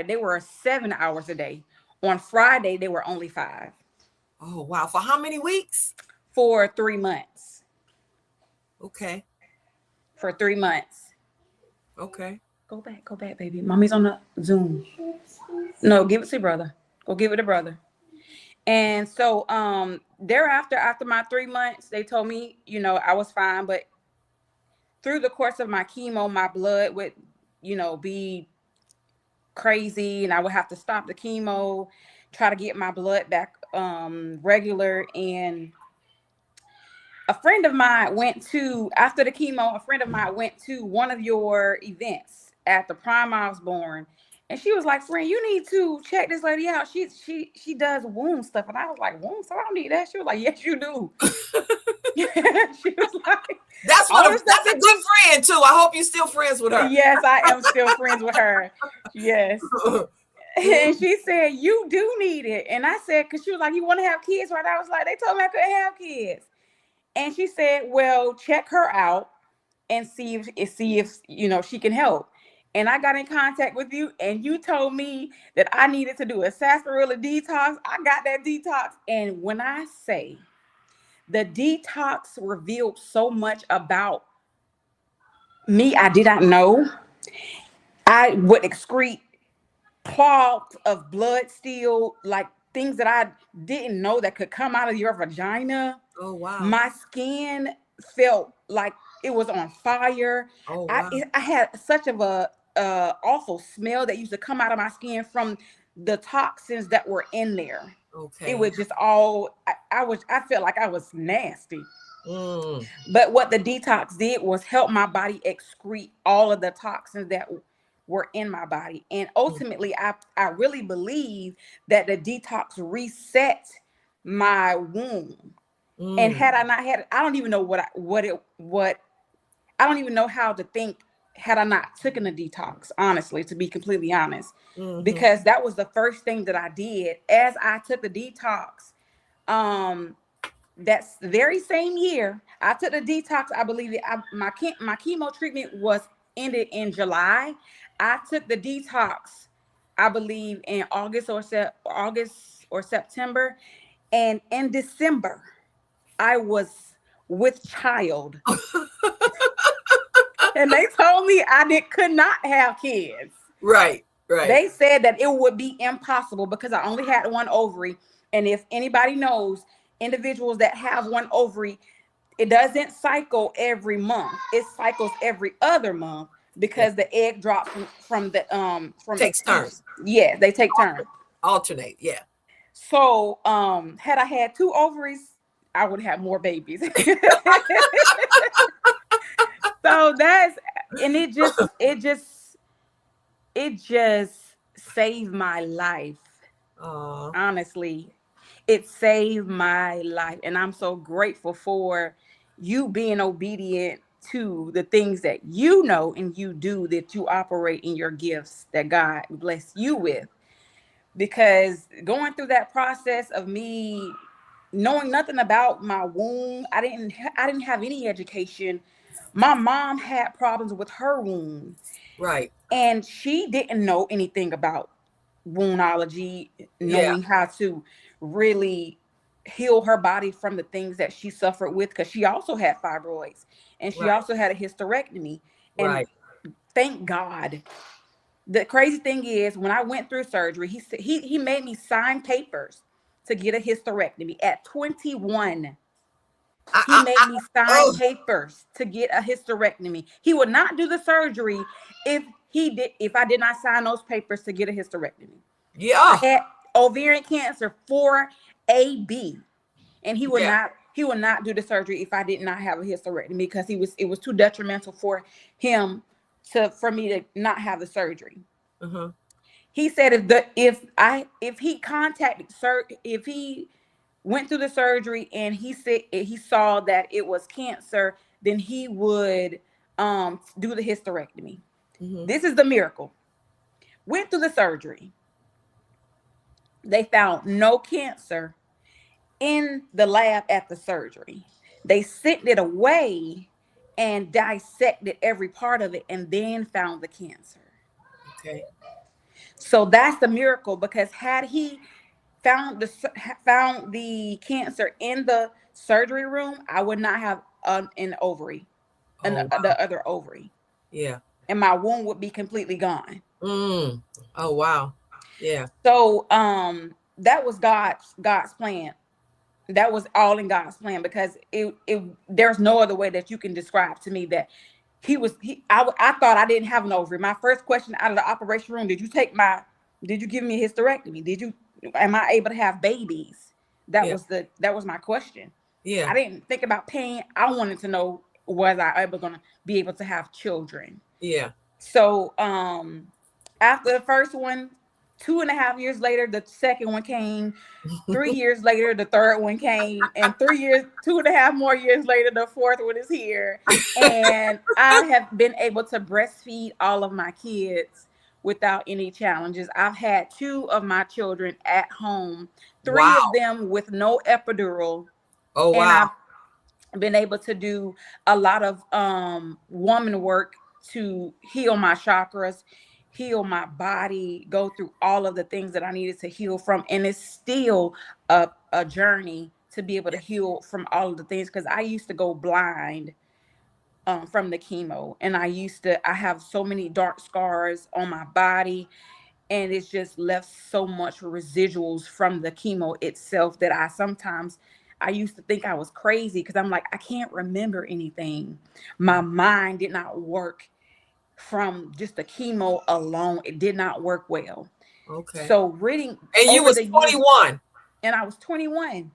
they were 7 hours a day. On Friday, they were only 5. Oh, wow. For how many weeks? For 3 months. Okay. For 3 months. Okay. Go back, baby. Mommy's on the Zoom. No, give it to your brother. Go give it to brother. And so thereafter, after my 3 months, they told me, I was fine. But through the course of my chemo, my blood would, be crazy. And I would have to stop the chemo, try to get my blood back regular. And after the chemo, a friend of mine went to one of your events at the Prime I was born. And she was like, friend, you need to check this lady out. She does womb stuff. And I was like, womb stuff? I don't need that. She was like, yes, you do. She was like, that's a good friend too. I hope you're still friends with her. Yes, I am still friends with her. Yes. And she said, you do need it. And I said, because she was like, you want to have kids? Right? I was like, they told me I couldn't have kids. And she said, well, check her out and see if she can help. And I got in contact with you, and you told me that I needed to do a sarsaparilla detox. I got that detox. And when I say the detox revealed so much about me I did not know, I would excrete clots of blood still, like things that I didn't know that could come out of your vagina. Oh, wow. My skin felt like it was on fire. Oh, wow. I had such of a awful smell that used to come out of my skin from the toxins that were in there. Okay. It was just all, I felt like I was nasty. Mm. But what the detox did was help my body excrete all of the toxins that were in my body. And ultimately, I really believe that the detox reset my womb. Mm. And had I not had it, I don't even know I don't even know how to think had I not taken the detox, honestly, to be completely honest, because that was the first thing that I did. As I took the detox, that's the very same year I took the detox. I believe my chemo treatment was ended in July. I took the detox, I believe, in August or September, and in December I was with child. And they told me could not have kids. Right. They said that it would be impossible because I only had one ovary. And if anybody knows, individuals that have one ovary, it doesn't cycle every month. It cycles every other month because the egg drops from takes turns. Yeah, they take turns. Alternate, yeah. So had I had 2 ovaries, I would have more babies. So it just saved my life. Honestly, it saved my life. And I'm so grateful for you being obedient to the things that you know and you do, that you operate in your gifts that God bless you with. Because going through that process of me knowing nothing about my womb, I didn't have any education. My mom had problems with her womb. Right. And she didn't know anything about woundology, knowing how to really heal her body from the things that she suffered with, because she also had fibroids and she also had a hysterectomy. And thank God. The crazy thing is, when I went through surgery, he said he made me sign papers to get a hysterectomy at 21. He made me sign papers to get a hysterectomy. He would not do the surgery if I did not sign those papers to get a hysterectomy. Yeah. I had ovarian cancer 4AB, and he would not do the surgery if I did not have a hysterectomy, because it was too detrimental for him for me to not have the surgery. Uh-huh. He said if he went through the surgery and he said he saw that it was cancer, then he would do the hysterectomy. Mm-hmm. This is the miracle. Went through the surgery. They found no cancer in the lab at the surgery. They sent it away and dissected every part of it and then found the cancer. Okay. So that's the miracle, because had he found the cancer in the surgery room, I would not have an ovary, the other ovary. Yeah. And my womb would be completely gone. Oh, wow. Yeah. So that was God's plan. That was all in God's plan, because there's no other way that you can describe to me that I thought I didn't have an ovary. My first question out of the operation room: did you give me a hysterectomy? Am I able to have babies? That was my question. Yeah. I didn't think about pain. I wanted to know, was I ever going to be able to have children? Yeah. So after the first one, 2.5 years later, the second one came. 3 years later, the third one came, and 2.5 more years later, the fourth one is here. And I have been able to breastfeed all of my kids without any challenges. I've had 2 of my children at home, 3 of them with no epidural. Oh, wow. And I've been able to do a lot of woman work to heal my chakras, heal my body, go through all of the things that I needed to heal from. And it's still a journey to be able to heal from all of the things, because I used to go blind from the chemo. And I have so many dark scars on my body, and it's just left so much residuals from the chemo itself that I used to think I was crazy, because I'm like, I can't remember anything. My mind did not work from just the chemo alone. It did not work well. Okay. So reading. And you was 21. And I was 21.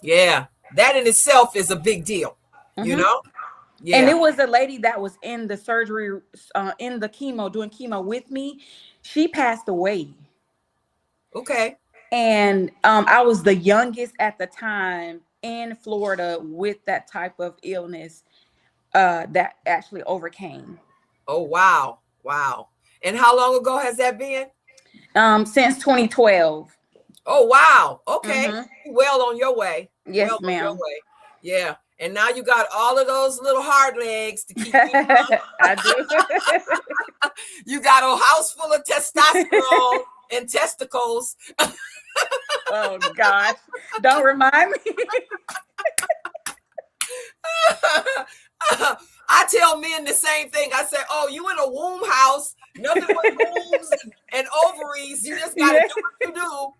Yeah. That in itself is a big deal. Mm-hmm. You know? Yeah. And it was a lady that was in the surgery, in the chemo, doing chemo with me. She passed away. Okay. And I was the youngest at the time in Florida with that type of illness that actually overcame. Oh, wow. Wow. And how long ago has that been? Since 2012. Oh, wow. Okay. Mm-hmm. Well on your way. Yes, well on your ma'am. way. Yeah. And now you got all of those little hard legs to keep you I do. You got a house full of testosterone and testicles. Oh gosh. Don't remind me. I tell men the same thing. I say, oh, you in a womb house, nothing but wombs and ovaries. You just gotta do what you do.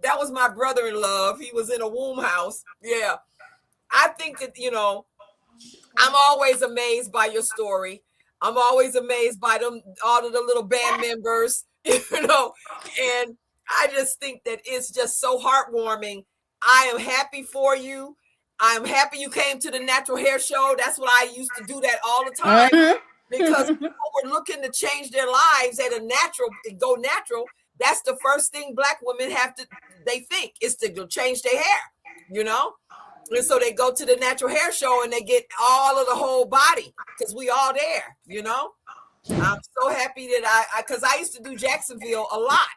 That was my brother-in-law. He was in a womb house. Yeah. I think that, I'm always amazed by your story. I'm always amazed by them, all of the little band members, and I just think that it's just so heartwarming. I am happy for you. I'm happy you came to the natural hair show. That's what I used to do that all the time because people were looking to change their lives at go natural. That's the first thing Black women they think is to change their hair, And so they go to the natural hair show and they get all of the whole body because we all there, I'm so happy that because I used to do Jacksonville a lot,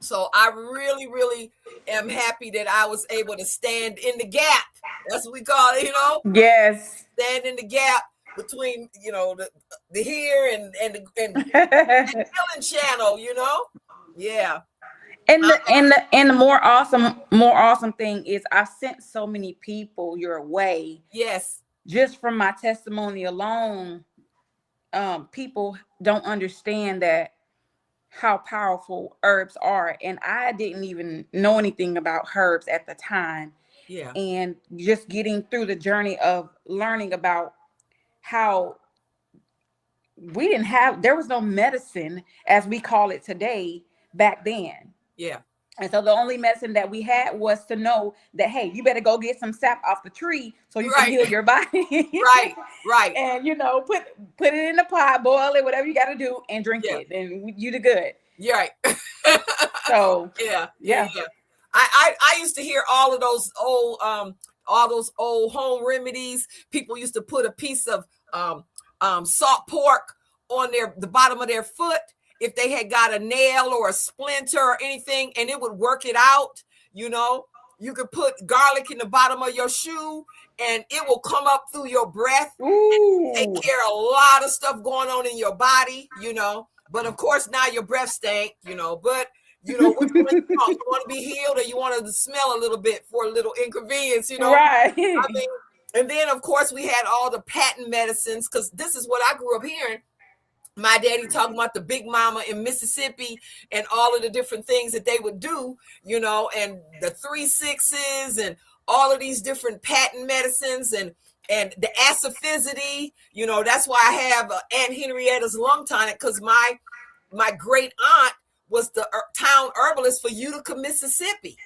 So I really, really am happy that I was able to stand in the gap. That's what we call it, Yes. Stand in the gap between, the here and the Killing Channel, Yeah. And the more awesome thing is I've sent so many people your way. Yes. Just from my testimony alone, people don't understand that how powerful herbs are. And I didn't even know anything about herbs at the time. Yeah. And just getting through the journey of learning about how there was no medicine as we call it today back then. Yeah. And so the only medicine that we had was to know that, hey, you better go get some sap off the tree so you can heal your body. Right. And, put it in the pot, boil it, whatever you got to do, and drink it. And you do good. Yeah. Right. So, yeah. I used to hear all of those old home remedies. People used to put a piece of salt pork on the bottom of their foot if they had got a nail or a splinter or anything, and it would work it out. You could put garlic in the bottom of your shoe and it will come up through your breath. And take care of a lot of stuff going on in your body, but of course now your breath stank, but which one you want to be healed or you want to smell a little bit for a little inconvenience, Right. I mean, and then of course we had all the patent medicines because this is what I grew up hearing. My daddy talking about the Big Mama in Mississippi and all of the different things that they would do, and the 3-6s and all of these different patent medicines and the asaphysity, that's why I have Aunt Henrietta's lung tonic because my great aunt was the town herbalist for Utica, Mississippi.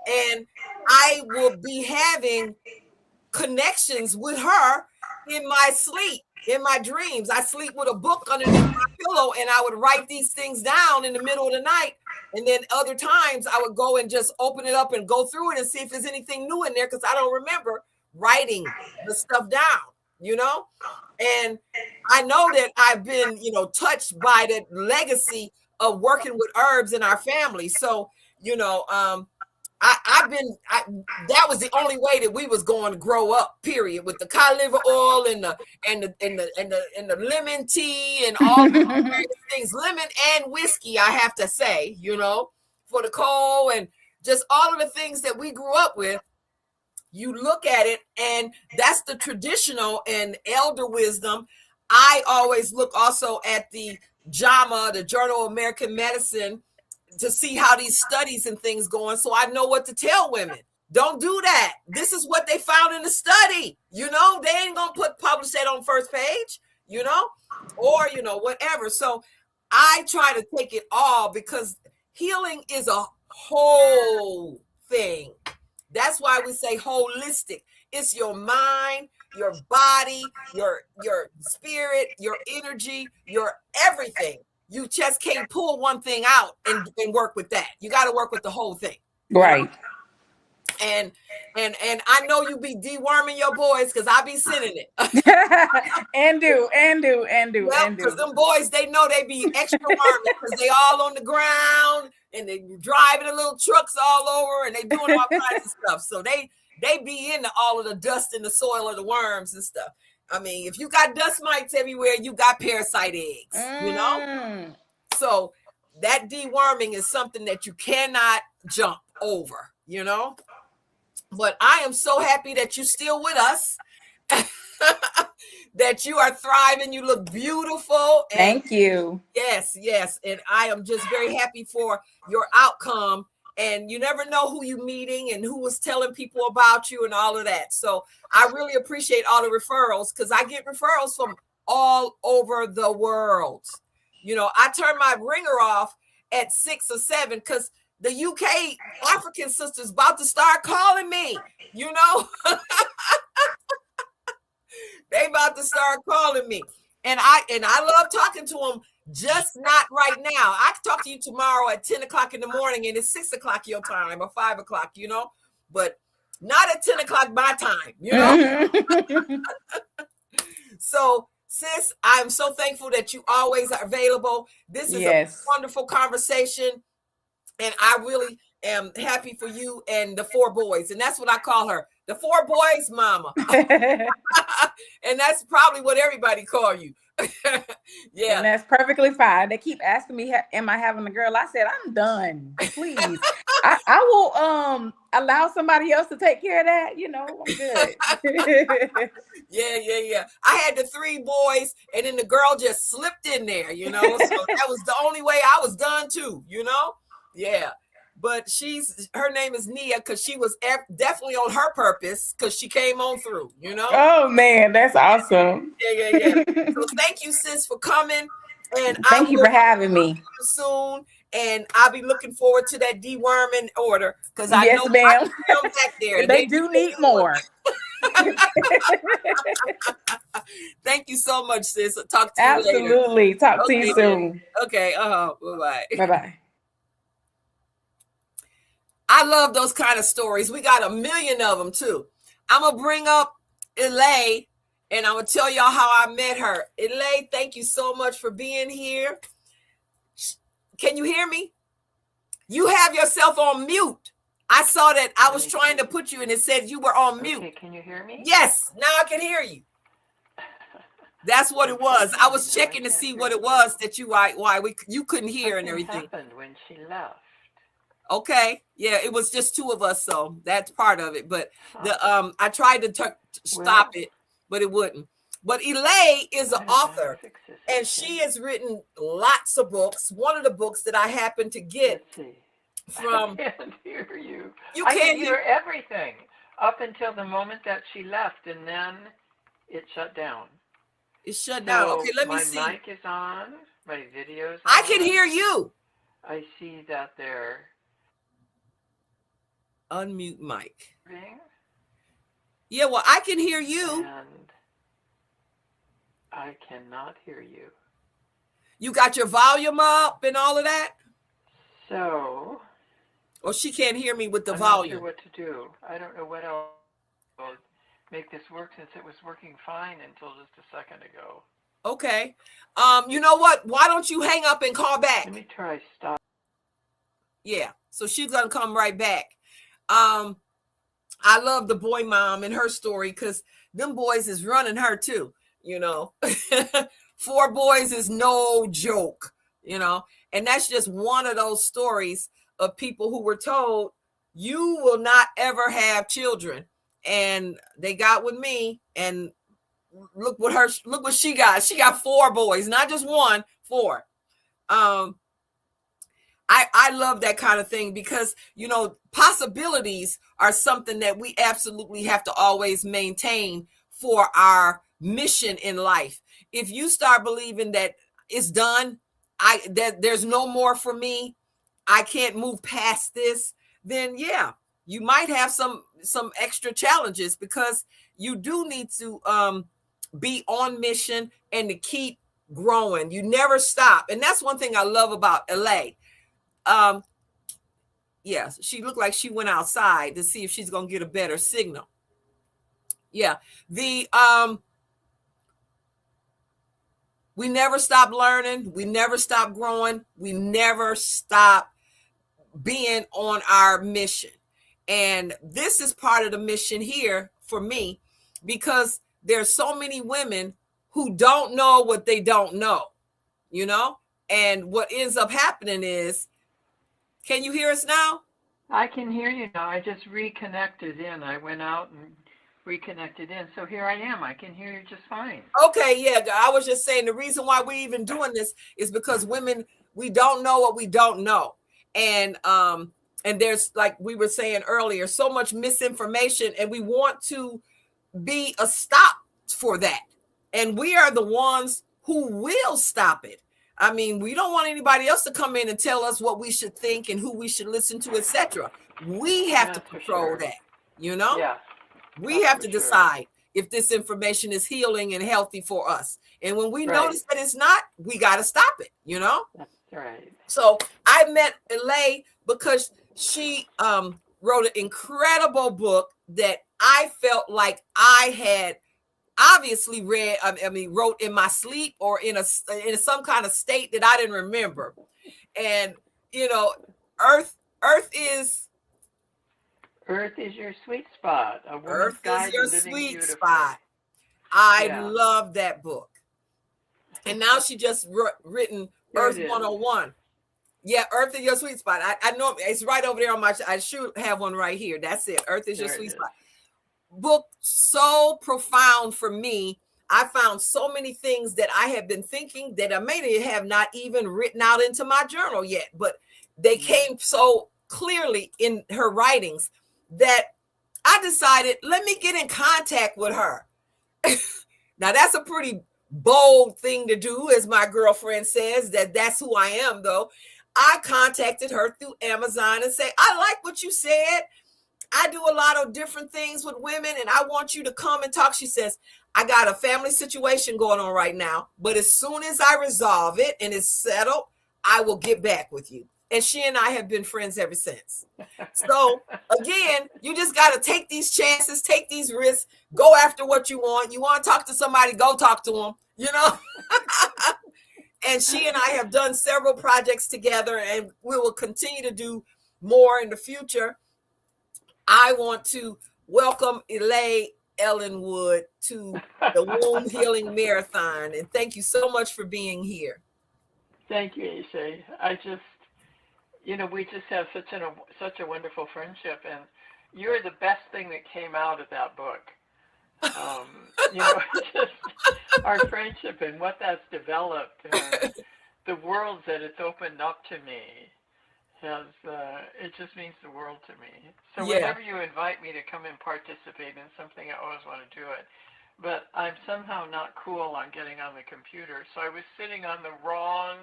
And I will be having connections with her in my sleep. In my dreams, I sleep with a book underneath my pillow and I would write these things down in the middle of the night. And then other times I would go and just open it up and go through it and see if there's anything new in there because I don't remember writing the stuff down, And I know that I've been, touched by the legacy of working with herbs in our family. So, that was the only way that we was going to grow up, period, with the cod liver oil and the lemon tea and all the things, lemon and whiskey, I have to say, for the cold and just all of the things that we grew up with. You look at it and that's the traditional and elder wisdom. I always look also at the JAMA, the Journal of American Medicine, to see how these studies and things going. So I know what to tell women. Don't do that. This is what they found in the study. They ain't going to publish that on first page, or, whatever. So I try to take it all because healing is a whole thing. That's why we say holistic. It's your mind, your body, your spirit, your energy, your everything. You just can't pull one thing out and work with that. You got to work with the whole thing. Right. And I know you be deworming your boys because I be sending it. and do. Because them boys, they know they be extra wormy because they all on the ground and they driving the little trucks all over and they doing all kinds of stuff. So they be into all of the dust and the soil of the worms and stuff. I mean, if you got dust mites everywhere, you got parasite eggs, you know? So that deworming is something that you cannot jump over, you know? But I am so happy that you're still with us, that you are thriving. You look beautiful. And thank you. Yes. And I am just very happy for your outcome. And you never know who you're meeting and who was telling people about you and all of that. So I really appreciate all the referrals because I get referrals from all over the world. You know, I turn my ringer off at 6 or 7 because the UK African sisters about to start calling me, you know. They about to start calling me. And I love talking to them, just not right now. I can talk to you tomorrow at 10 o'clock in the morning and it's 6 o'clock your time or 5 o'clock, you know, but not at 10 o'clock my time, you know. So, sis, I'm so thankful that you always are available. This is a wonderful conversation. And I really am happy for you and the 4 boys. And that's what I call her, the 4 boys mama. And that's probably what everybody call you. Yeah. And that's perfectly fine. They keep asking me, am I having a girl? I said, I'm done. Please. I will allow somebody else to take care of that. You know, I'm good. Yeah. I had the 3 boys and then the girl just slipped in there, you know. So that was the only way I was done too, you know. Yeah, but her name is Nia because she was definitely on her purpose because she came on through, you know. Oh man, that's awesome. Yeah. So thank you, sis, for coming, and thank you for having me. Soon, and I'll be looking forward to that deworming order because I know ma'am. I can come back there. They do need more. Thank you so much, sis. I'll talk to you later. Absolutely. Talk to you soon. Okay. Bye-bye. Bye-bye. I love those kind of stories. We got a million of them too. I'm going to bring up Elay and I'm going to tell y'all how I met her. Elay, thank you so much for being here. Can you hear me? You have yourself on mute. I saw that I was trying to put you and it said you were on mute. Okay, can you hear me? Yes, now I can hear you. That's what it was. I was checking to see what it was that you couldn't hear and everything. What happened when she left? Okay, yeah, it was just 2 of us, so that's part of it. But I tried to stop it, but it wouldn't. But Elay is an author, and she has written lots of books. One of the books that I happened to get from. I can't hear you. I can hear everything up until the moment that she left, and then it shut down. It shut down. Okay, let me see. My mic is on. My video's on. I can hear you. I see that they're. Unmute mic. Yeah, well, I can hear you. And I cannot hear you. You got your volume up and all of that? So. Well, she can't hear me with the I'm volume. Not sure what to do. I don't know what else will make this work since it was working fine until just a second ago. Okay. You know what? Why don't you hang up and call back? Let me try stop. Yeah. So she's going to come right back. I love the boy mom and her story because them boys is running her too, you know. 4 boys is no joke, you know. And that's just one of those stories of people who were told you will not ever have children, and they got with me, and look what she got. She got 4 boys, not just 1, 4. I love that kind of thing because, you know, possibilities are something that we absolutely have to always maintain for our mission in life. If you start believing that it's done, that there's no more for me, I can't move past this, then yeah, you might have some extra challenges because you do need to be on mission and to keep growing. You never stop. And that's one thing I love about Elay. Yes, she looked like she went outside to see if she's gonna get a better signal. Yeah, the we never stop learning, we never stop growing, we never stop being on our mission. And this is part of the mission here for me, because there's so many women who don't know what they don't know, you know? And what ends up happening is, can you hear us now? I can hear you now. I just reconnected in. I went out and reconnected in. So here I am. I can hear you just fine. Okay, yeah. I was just saying the reason why we're even doing this is because women, we don't know what we don't know. And there's, like we were saying earlier, so much misinformation, and we want to be a stop for that. And we are the ones who will stop it. I mean, we don't want anybody else to come in and tell us what we should think and who we should listen to, etc. We have to control that, you know? Yeah. We have to decide if this information is healing and healthy for us. And when we notice that it's not, we got to stop it, you know? That's right. So I met Elay because she wrote an incredible book that I felt like I had obviously read, wrote in my sleep or in some kind of state that I didn't remember. And, you know, Earth is your sweet spot. Earth is your sweet spot. I love that book. And now she just written Earth 101. Yeah, Earth is your sweet spot. I know it's right over there on my, I should have one right here. That's it. Earth is your sweet spot. Book so profound for me. I found so many things that I have been thinking that I may have not even written out into my journal yet, but they came so clearly in her writings that I decided, let me get in contact with her. Now that's a pretty bold thing to do, as my girlfriend says, that's who I am though. I contacted her through Amazon and say, I like what you said. I do a lot of different things with women and I want you to come and talk. She says, I got a family situation going on right now, but as soon as I resolve it and it's settled, I will get back with you. And she and I have been friends ever since. So again, you just got to take these chances, take these risks, go after what you want. You want to talk to somebody, go talk to them, you know? And she and I have done several projects together and we will continue to do more in the future. I want to welcome Elay Ellenwood to the Womb Healing Marathon. And thank you so much for being here. Thank you, Ishay. I just, you know, we just have such a wonderful friendship, and you're the best thing that came out of that book. You know, just our friendship and what that's developed, and the worlds that it's opened up to me has, it just means the world to me. So whenever you invite me to come and participate in something, I always want to do it. But I'm somehow not cool on getting on the computer. So I was sitting on the wrong,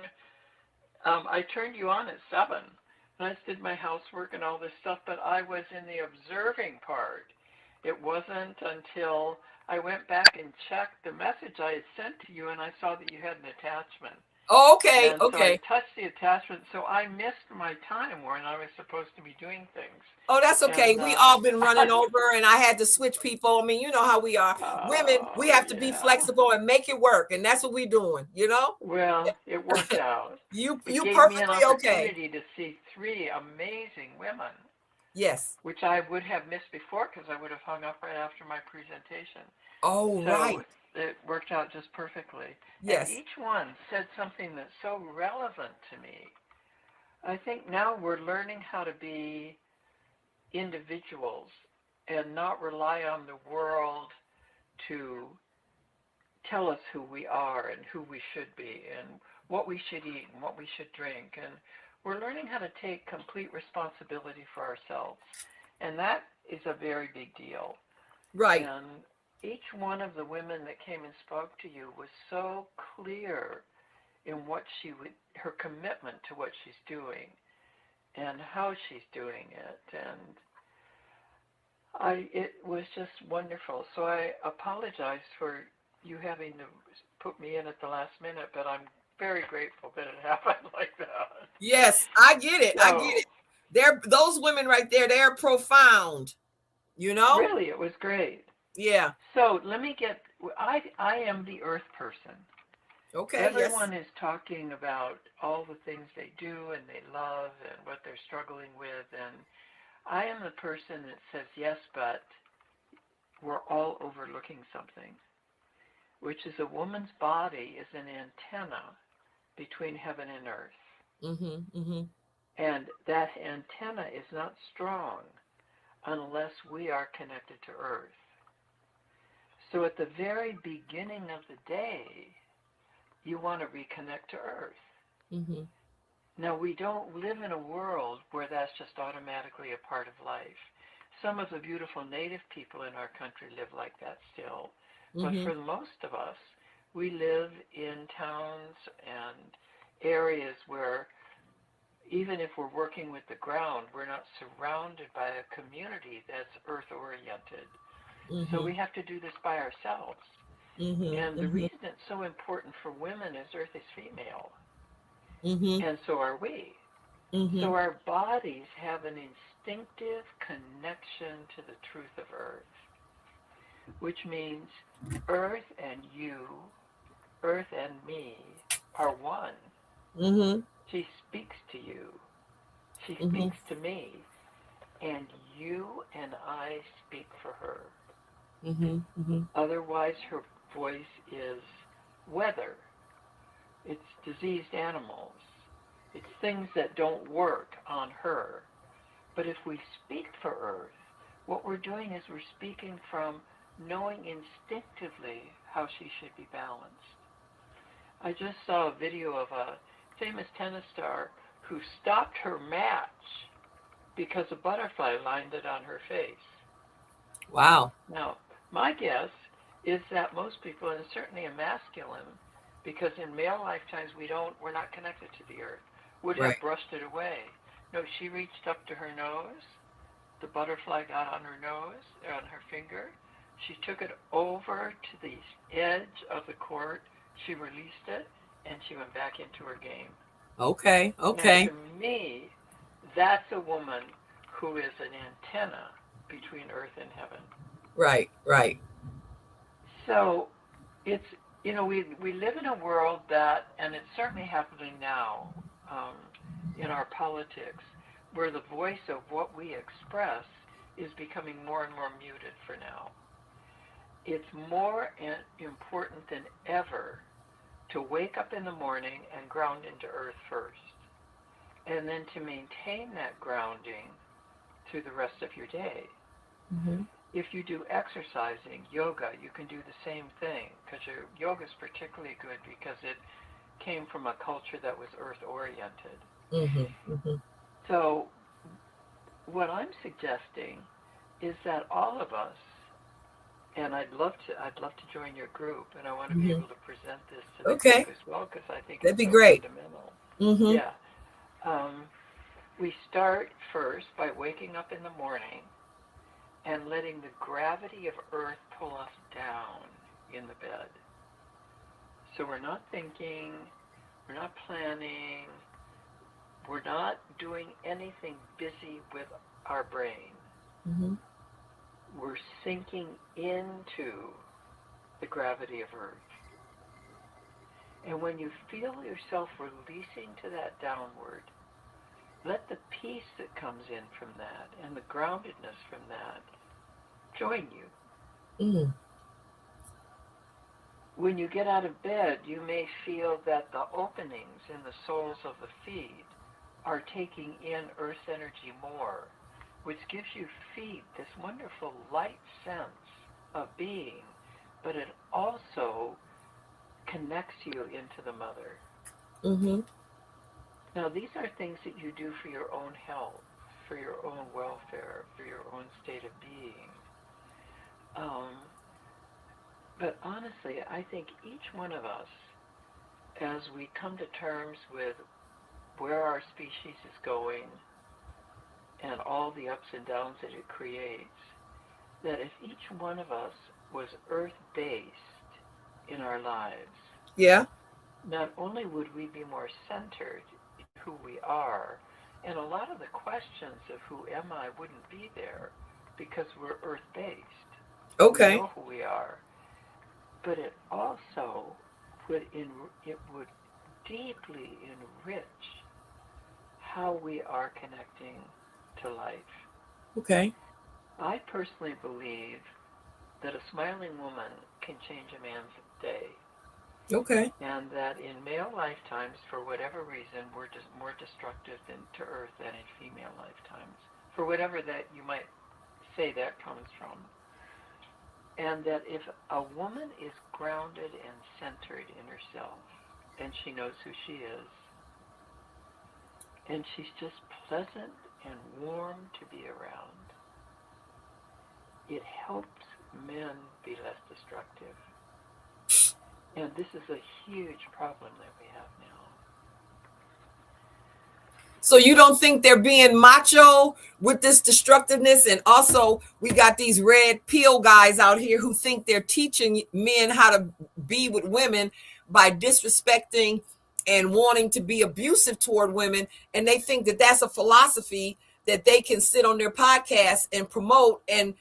I turned you on at 7. And I did my housework and all this stuff, but I was in the observing part. It wasn't until I went back and checked the message I had sent to you and I saw that you had an attachment. Oh, okay, and okay. So I touched the attachment, so I missed my time when I was supposed to be doing things. Oh, that's okay. And, we all been running over and I had to switch people. I mean, you know how we are. Women, we have to be flexible and make it work. And that's what we're doing, you know? Well, it worked out. You gave perfectly me an opportunity to see 3 amazing women. Yes. Which I would have missed before because I would have hung up right after my presentation. Oh, so right. It worked out just perfectly. Yes. And each one said something that's so relevant to me. I think now we're learning how to be individuals and not rely on the world to tell us who we are and who we should be and what we should eat and what we should drink. And we're learning how to take complete responsibility for ourselves. And that is a very big deal. Right. And each one of the women that came and spoke to you was so clear in what her commitment to what she's doing and how she's doing it. And it was just wonderful. So I apologize for you having to put me in at the last minute, but I'm very grateful that it happened like that. Yes, I get it. I get it. those women right there, they're profound, you know? Really, it was great. Yeah. So let me get, I am the earth person. Okay. Everyone is talking about all the things they do and they love and what they're struggling with. And I am the person that says, yes, but we're all overlooking something, which is a woman's body is an antenna between heaven and earth. Mm-hmm. Mm-hmm. And that antenna is not strong unless we are connected to earth. So at the very beginning of the day, you want to reconnect to earth. Mm-hmm. Now, we don't live in a world where that's just automatically a part of life. Some of the beautiful native people in our country live like that still. But Mm-hmm. for most of us, we live in towns and areas where even if we're working with the ground, we're not surrounded by a community that's earth-oriented. Mm-hmm. So we have to do this by ourselves. Mm-hmm. And the reason it's so important for women is earth is female. Mm-hmm. And so are we. Mm-hmm. So our bodies have an instinctive connection to the truth of earth, which means earth and you, earth and me are one. Mm-hmm. She speaks to you. She Mm-hmm. speaks to me. And you and I speak for her. Mm-hmm. Mm-hmm. Otherwise, her voice is weather. It's diseased animals. It's things that don't work on her. But if we speak for Earth, what we're doing is we're speaking from knowing instinctively how she should be balanced. I just saw a video of a famous tennis star who stopped her match because a butterfly landed on her face. Wow. Now, my guess is that most people, and certainly a masculine, because in male lifetimes we're not connected to the earth, would have brushed it away. No, she reached up to her nose. The butterfly got on her nose, on her finger. She took it over to the edge of the court. She released it, and she went back into her game. Okay. Okay. Now, to me, that's a woman who is an antenna between earth and heaven. Right. Right. So it's, we live in a world that, and it's certainly happening now in our politics, where the voice of what we express is becoming more and more muted for now. It's more important than ever to wake up in the morning and ground into earth first, and then to maintain that grounding through the rest of your day. Mm-hmm. If you do exercising, yoga, you can do the same thing, because yoga is particularly good because it came from a culture that was earth-oriented. Mm-hmm. Mm-hmm. So what I'm suggesting is that all of us, and I'd love to join your group, and I want to be able to present this to the group as well, because I think that'd it's be so great. fundamental. Mm-hmm. Yeah. We start first by waking up in the morning and letting the gravity of earth pull us down in the bed. So we're not thinking, we're not planning, we're not doing anything busy with our brain. Mm-hmm. We're sinking into the gravity of earth. And when you feel yourself releasing to that downward, let the peace that comes in from that and the groundedness from that join you. Mm-hmm. When you get out of bed, you may feel that the openings in the soles of the feet are taking in earth energy more, which gives you feet this wonderful light sense of being, but it also connects you into the mother. Mm-hmm. Now, these are things that you do for your own health, for your own welfare, for your own state of being. But honestly, I think each one of us, as we come to terms with where our species is going and all the ups and downs that it creates, that if each one of us was earth-based in our lives, yeah, not only would we be more centered in who we are And a lot of the questions of who am I wouldn't be there because we're earth-based. Okay. We know who we are. But it also would deeply enrich how we are connecting to life. Okay. I personally believe that a smiling woman can change a man's day. Okay. And that in male lifetimes, for whatever reason, we're just more destructive to Earth than in female lifetimes. For whatever that you might say that comes from. And that if a woman is grounded and centered in herself, and she knows who she is, and she's just pleasant and warm to be around, it helps men be less destructive. And this is a huge problem that we have now. So you don't think they're being macho with this destructiveness? And also we got these red pill guys out here who think they're teaching men how to be with women by disrespecting and wanting to be abusive toward women. And they think that that's a philosophy that they can sit on their podcast and promote. And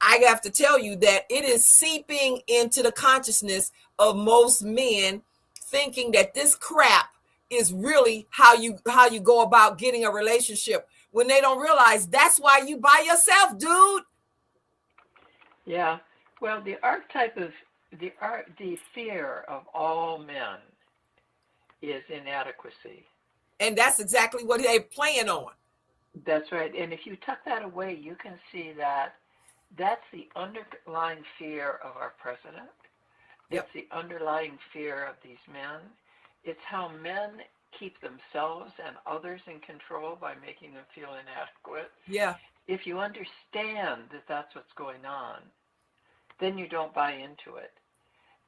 I have to tell you that it is seeping into the consciousness of most men, thinking that this crap is really how you go about getting a relationship, when they don't realize that's why you by yourself, dude. Yeah. Well, the archetype of the fear of all men is inadequacy. And that's exactly what they're playing on. That's right. And if you tuck that away, you can see that that's the underlying fear of our president. It's the underlying fear of these men. It's how men keep themselves and others in control by making them feel inadequate. Yeah. If you understand that that's what's going on, then you don't buy into it.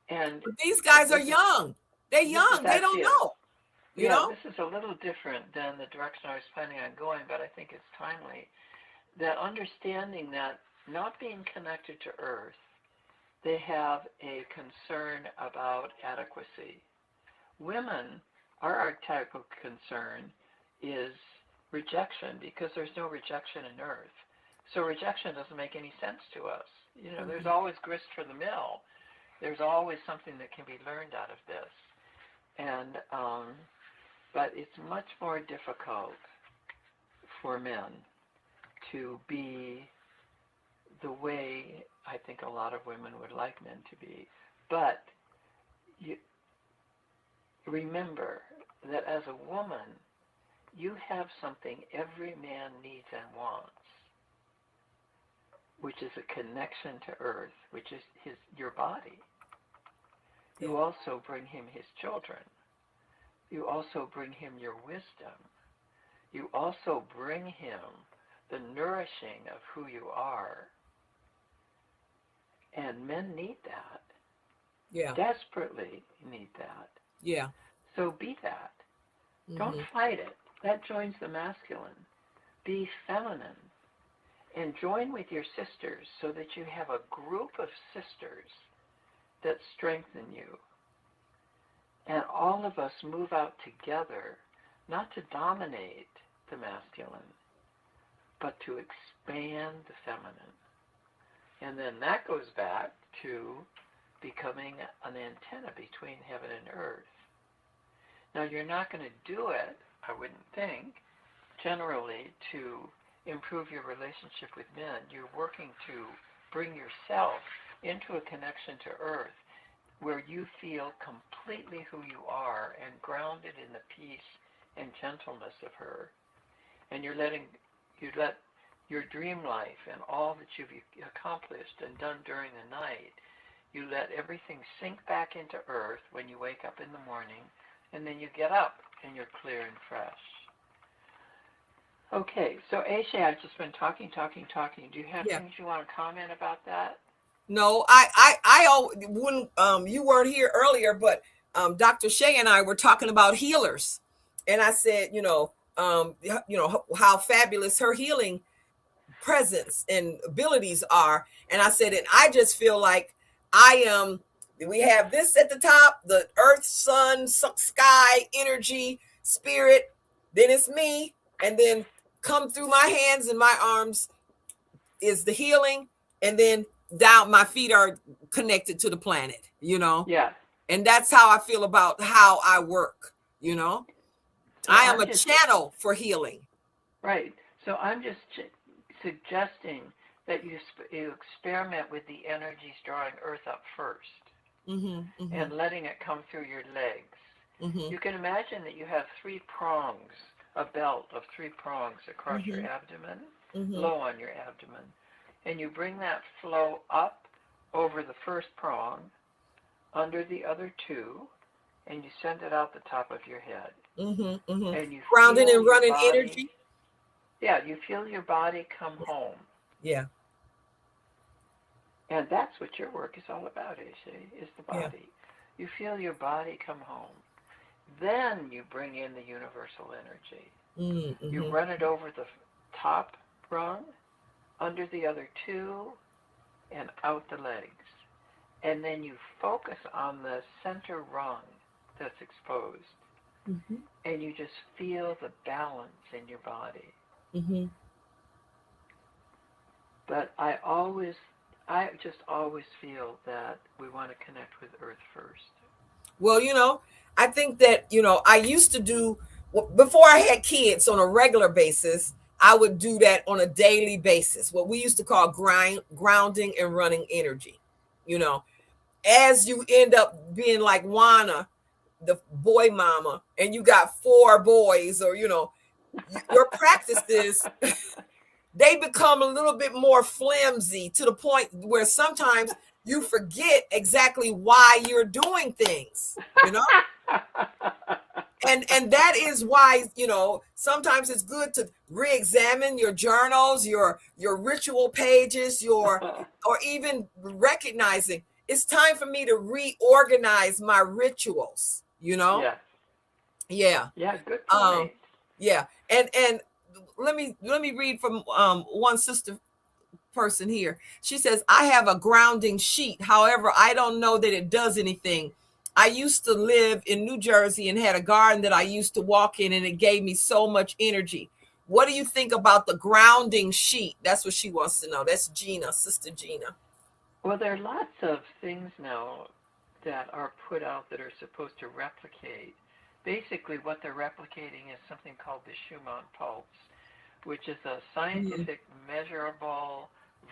And but these guys are young. They're young. They don't know. You know? This is a little different than the direction I was planning on going, but I think it's timely. That understanding that not being connected to Earth, they have a concern about adequacy. Women, our archetypal concern is rejection, because there's no rejection in Earth. So rejection doesn't make any sense to us. You know, there's always grist for the mill. There's always something that can be learned out of this. And, but it's much more difficult for men to be the way I think a lot of women would like men to be. But you remember that as a woman, you have something every man needs and wants, which is a connection to Earth, which is your body. You also bring him his children. You also bring him your wisdom. You also bring him the nourishing of who you are. And men need that. Yeah. Desperately need that. Yeah. So be that. Don't fight it. That joins the masculine. Be feminine. And join with your sisters so that you have a group of sisters that strengthen you. And all of us move out together, not to dominate the masculine, but to expand the feminine. And then that goes back to becoming an antenna between heaven and earth. Now, you're not going to do it, I wouldn't think, generally to improve your relationship with men. You're working to bring yourself into a connection to earth where you feel completely who you are and grounded in the peace and gentleness of her. And you let your dream life and all that you've accomplished and done during the night, you let everything sink back into earth when you wake up in the morning, and then you get up and you're clear and fresh. Okay, so Aisha, I've just been talking. Do you have things you want to comment about that? No, I wouldn't. You weren't here earlier, but Dr. Shea and I were talking about healers, and I said, how fabulous her healing presence and abilities are, and I said, and I just feel like we have this at the top: the earth, sun, sky, energy, spirit. Then it's me, and then come through my hands and my arms is the healing, and then down my feet are connected to the planet, Yeah. and that's how I feel about how I work. So I am I'm a just channel for healing. right. So I'm just suggesting that you experiment with the energies drawing Earth up first and letting it come through your legs. You can imagine that you have 3 prongs, a belt of 3 prongs across your abdomen, low on your abdomen, and you bring that flow up over the first prong, under the other 2, and you send it out the top of your head. And you Grounding feel and your running body, energy. yeah, you feel your body come home. Yeah. And that's what your work is all about, Ishe, is the body. Yeah. You feel your body come home. Then you bring in the universal energy. You run it over the top rung, under the other 2, and out the legs. And then you focus on the center rung that's exposed. And you just feel the balance in your body. But I just always feel that we want to connect with Earth first. Well, I think that, I used to do, before I had kids on a regular basis, I would do that on a daily basis, what we used to call grounding and running energy. As you end up being like Juana, the boy mama, and you got 4 boys, or, your practices, they become a little bit more flimsy, to the point where sometimes you forget exactly why you're doing things, and that is why, sometimes it's good to re-examine your journals, your ritual pages, or even recognizing it's time for me to reorganize my rituals, Yeah. Yeah. Yeah, good point. Yeah. And let me read from one sister person here. She says, I have a grounding sheet. However, I don't know that it does anything. I used to live in New Jersey and had a garden that I used to walk in, and it gave me so much energy. What do you think about the grounding sheet? That's what she wants to know. That's Gina, Sister Gina. Well, there are lots of things now that are put out that are supposed to replicate. Basically, what they're replicating is something called the Schumann pulse, which is a scientific measurable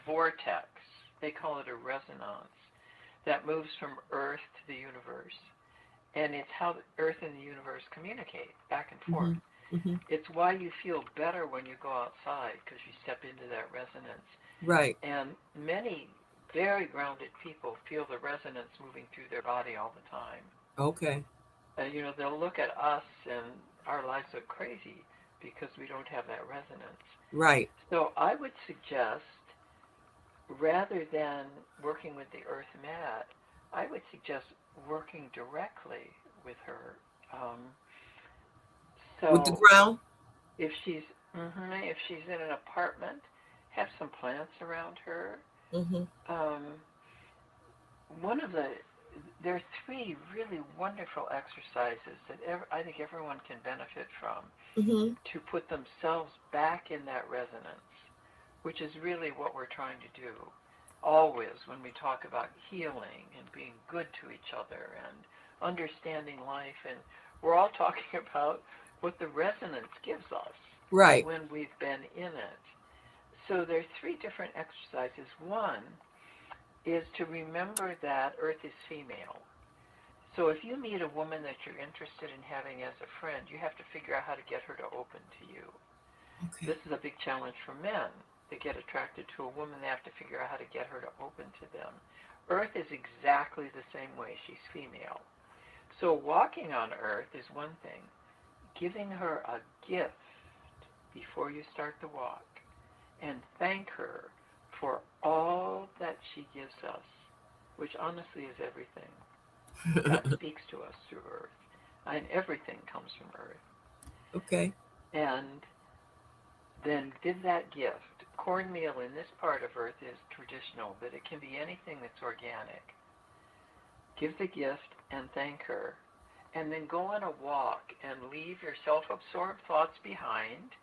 vortex. They call it a resonance that moves from Earth to the universe. And it's how the Earth and the universe communicate back and forth. It's why you feel better when you go outside, because you step into that resonance. Right. And many very grounded people feel the resonance moving through their body all the time. Okay. They'll look at us and our lives look crazy because we don't have that resonance. Right. So I would suggest, rather than working with the Earth mat, I would suggest working directly with her. So with the ground? If she's in an apartment, have some plants around her. There are 3 really wonderful exercises that I think everyone can benefit from to put themselves back in that resonance, which is really what we're trying to do always when we talk about healing and being good to each other and understanding life. And we're all talking about what the resonance gives us when we've been in it. So there are 3 different exercises. One is to remember that Earth is female. So if you meet a woman that you're interested in having as a friend, you have to figure out how to get her to open to you. Okay. This is a big challenge for men. They get attracted to a woman, they have to figure out how to get her to open to them. Earth is exactly the same way. She's female. So walking on Earth is one thing. Giving her a gift before you start the walk, and thank her for all that she gives us, which honestly is everything. That speaks to us through Earth, and everything comes from Earth. Okay. And then give that gift. Cornmeal in this part of Earth is traditional, but it can be anything that's organic. Give the gift and thank her, and then go on a walk and leave your self-absorbed thoughts behind.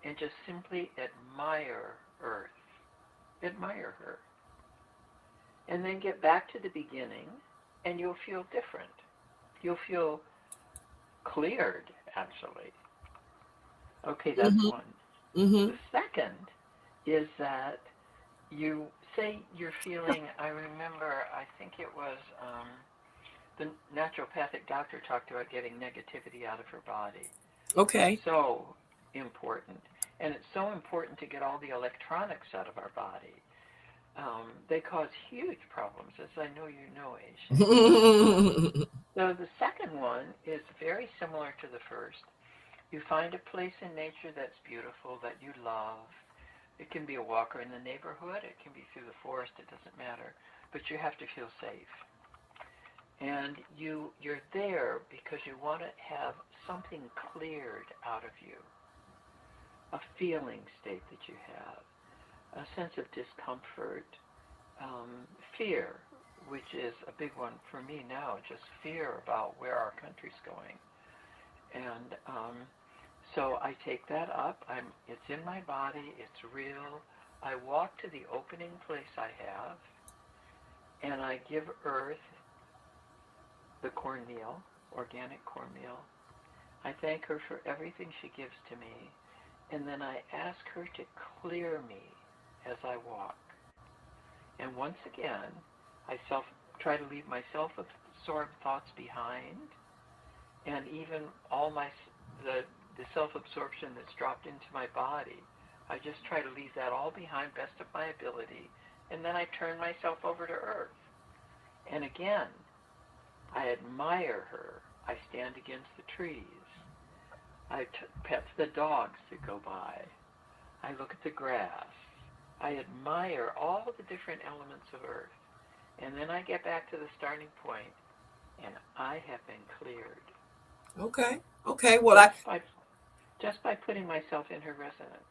and just simply admire Earth. Admire her. And then get back to the beginning, and you'll feel different. You'll feel cleared, actually. Okay, that's Mm-hmm. one. Mm-hmm. The second is that you say you're feeling, I remember, I think it was the naturopathic doctor talked about getting negativity out of her body. Okay. So important. And it's so important to get all the electronics out of our body. They cause huge problems, as I know you know, Aisha. So the second one is very similar to the first. You find a place in nature that's beautiful, that you love. It can be a walker in the neighborhood. It can be through the forest. It doesn't matter. But you have to feel safe. And you're there because you want to have something cleared out of you. A feeling state that you have. A sense of discomfort. Fear, which is a big one for me now. Just fear about where our country's going. And so I take that up. It's in my body. It's real. I walk to the opening place I have, and I give Earth the cornmeal, organic cornmeal. I thank her for everything she gives to me, and then I ask her to clear me as I walk. And once again, I try to leave my self-absorbed thoughts behind, and even all the self-absorption that's dropped into my body. I just try to leave that all behind, best of my ability, and then I turn myself over to Earth. And again, I admire her. I stand against the trees. I pet the dogs that go by. I look at the grass. I admire all the different elements of Earth. And then I get back to the starting point, and I have been cleared. Okay. Okay. Well, just by putting myself in her resonance.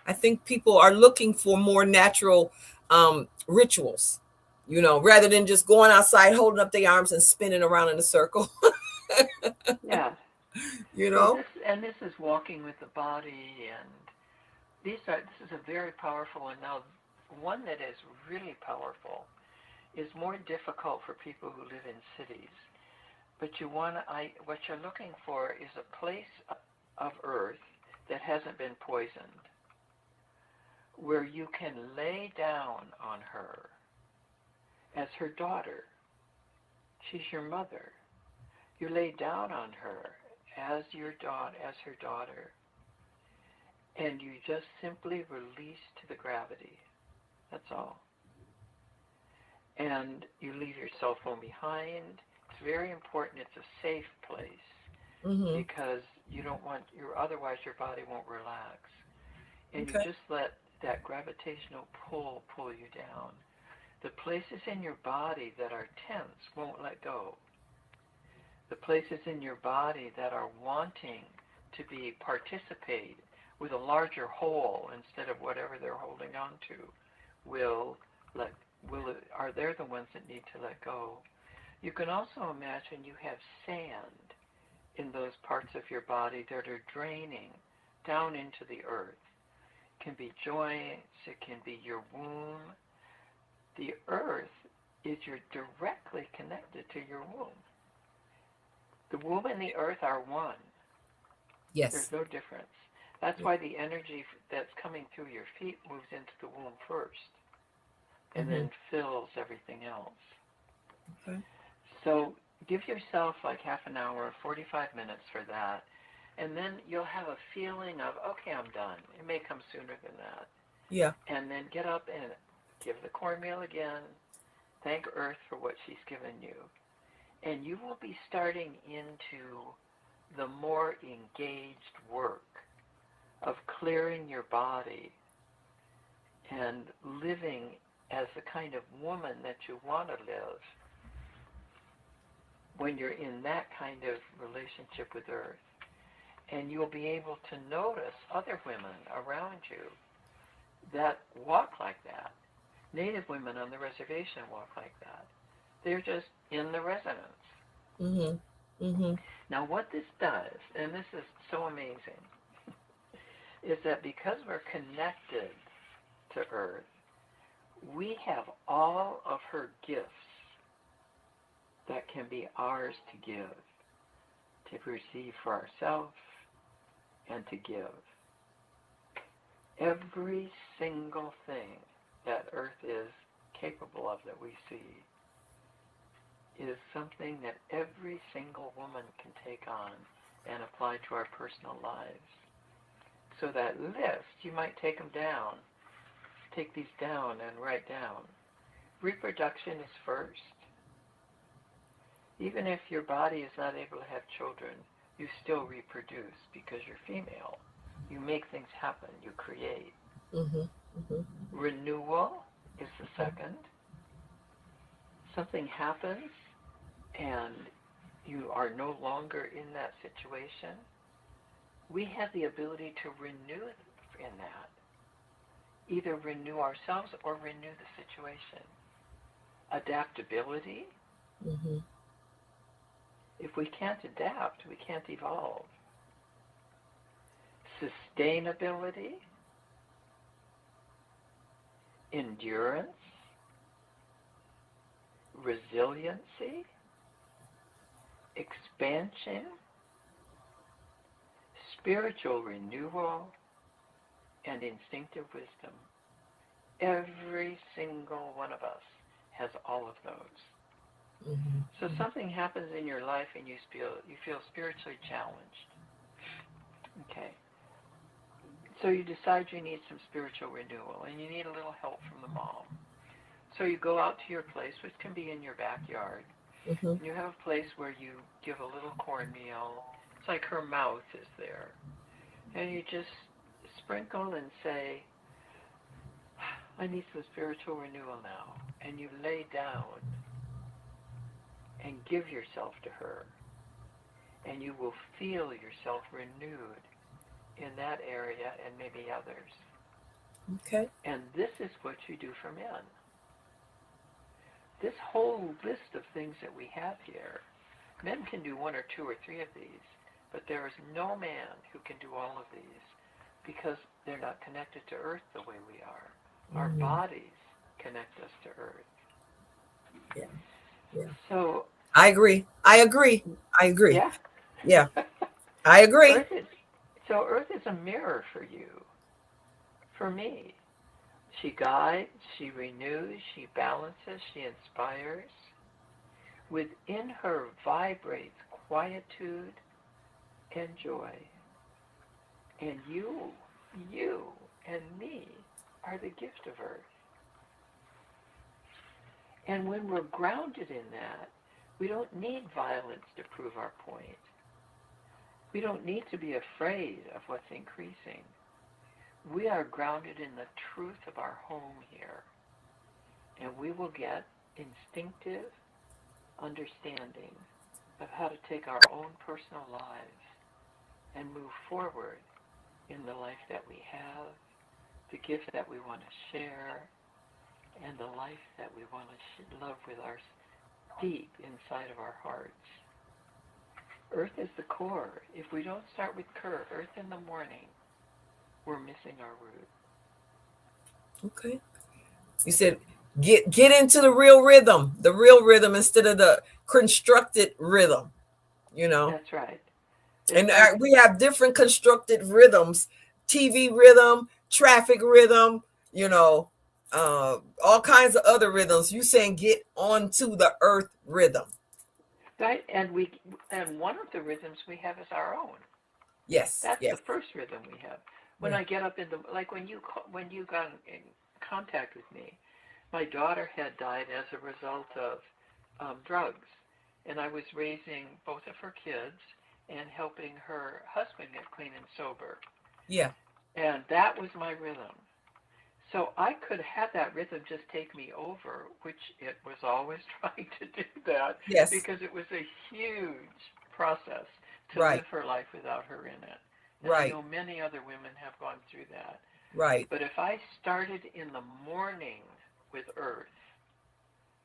I think people are looking for more natural rituals, rather than just going outside, holding up their arms and spinning around in a circle. Yeah. This is walking with the body, and this is a very powerful one. Now, one that is really powerful is more difficult for people who live in cities. But what you're looking for is a place of Earth that hasn't been poisoned, where you can lay down on her as her daughter. She's your mother. You lay down on her as her daughter, and you just simply release to the gravity. That's all. And you leave your cell phone behind. It's very important. It's a safe place, because you don't want otherwise your body won't relax. And you just let that gravitational pull you down. The places in your body that are tense won't let go. The places in your body that are wanting to participate with a larger whole instead of whatever they're holding on to they're the ones that need to let go. You can also imagine you have sand in those parts of your body that are draining down into the earth. It can be joints, it can be your womb. The earth you're directly connected to your womb. The womb and the earth are one. Yes. There's no difference. That's why the energy that's coming through your feet moves into the womb first, and then fills everything else. Okay. So give yourself like half an hour, 45 minutes for that, and then you'll have a feeling of, okay, I'm done. It may come sooner than that. Yeah. And then get up and give the cornmeal again. Thank Earth for what she's given you. And you will be starting into the more engaged work of clearing your body and living as the kind of woman that you want to live when you're in that kind of relationship with Earth. And you'll be able to notice other women around you that walk like that. Native women on the reservation walk like that. They're just in the resonance. Now what this does, and this is so amazing, is that because we're connected to Earth, we have all of her gifts that can be ours to give, to receive for ourselves, and to give. Every single thing that Earth is capable of that we see is something that every single woman can take on and apply to our personal lives. So that list, you might take them down. Take these down and write down. Reproduction is first. Even if your body is not able to have children, you still reproduce because you're female. You make things happen. You create. Renewal is the second. Something happens and you are no longer in that situation. We have the ability to renew in that. Either renew ourselves or renew the situation. Adaptability. If we can't adapt, we can't evolve. Sustainability. Endurance. Resiliency. Expansion. Spiritual renewal. And instinctive wisdom. Every single one of us has all of those. So something happens in your life and you feel spiritually challenged. Okay. So you decide you need some spiritual renewal and you need a little help from the mom. So you go out to your place, which can be in your backyard. You have a place where you give a little cornmeal. It's like her mouth is there. And you just sprinkle and say, I need some spiritual renewal now. And you lay down and give yourself to her. And you will feel yourself renewed in that area and maybe others. Okay. And this is what you do for men. This whole list of things that we have here, men can do one or two or three of these, but there is no man who can do all of these because they're not connected to Earth the way we are. Our bodies connect us to Earth. Yeah. So I agree. yeah. Yeah. I agree. Earth is a mirror for you, for me. She guides, she renews, she balances, she inspires. Within her vibrates quietude and joy. And you and me are the gift of Earth. And when we're grounded in that, we don't need violence to prove our point. We don't need to be afraid of what's increasing. We are grounded in the truth of our home here. And we will get instinctive understanding of how to take our own personal lives and move forward in the life that we have, the gift that we want to share, and the life that we want to love with our deep inside of our hearts. Earth is the core. If we don't start with Earth in the morning, we're missing our root. Okay. You said get into the real rhythm instead of the constructed rhythm, That's right. And we have different constructed rhythms, TV rhythm, traffic rhythm, all kinds of other rhythms. You saying get onto the Earth rhythm. Right, and one of the rhythms we have is our own. Yes, that's the first rhythm we have. When I get up when you got in contact with me, my daughter had died as a result of drugs, and I was raising both of her kids and helping her husband get clean and sober. Yeah, and that was my rhythm. So I could have that rhythm just take me over, which it was always trying to do that. Yes. Because it was a huge process to right. live her life without her in it. And right. I know many other women have gone through that. Right. But if I started in the morning with Earth,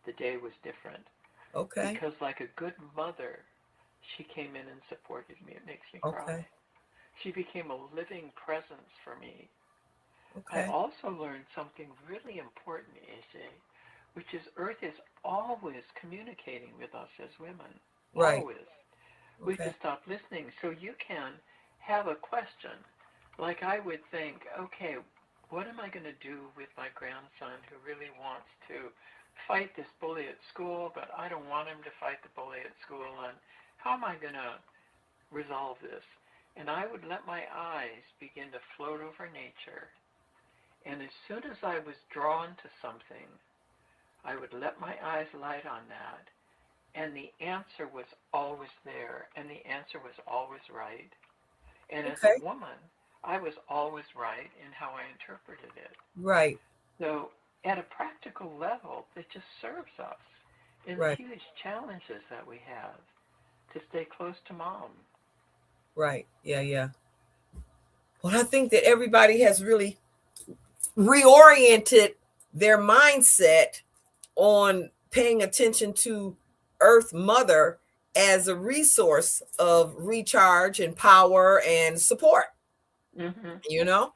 the day was different. Okay. Because like a good mother, she came in and supported me. It makes me cry. she became a living presence for me. Okay. I also learned something really important, AJ, which is Earth is always communicating with us as women. Right. Always. We Okay. just stop listening. So you can have a question. Like I would think, okay, what am I going to do with my grandson who really wants to fight this bully at school, but I don't want him to fight the bully at school, and how am I going to resolve this? And I would let my eyes begin to float over nature. And as soon as I was drawn to something, I would let my eyes light on that. And the answer was always there. And the answer was always right. And as Okay. a woman, I was always right in how I interpreted it. Right. So at a practical level, it just serves us in Right. the huge challenges that we have to stay close to mom. Right. Yeah, yeah. Well, I think that everybody has really reoriented their mindset on paying attention to Earth Mother as a resource of recharge and power and support. Mm-hmm. You know,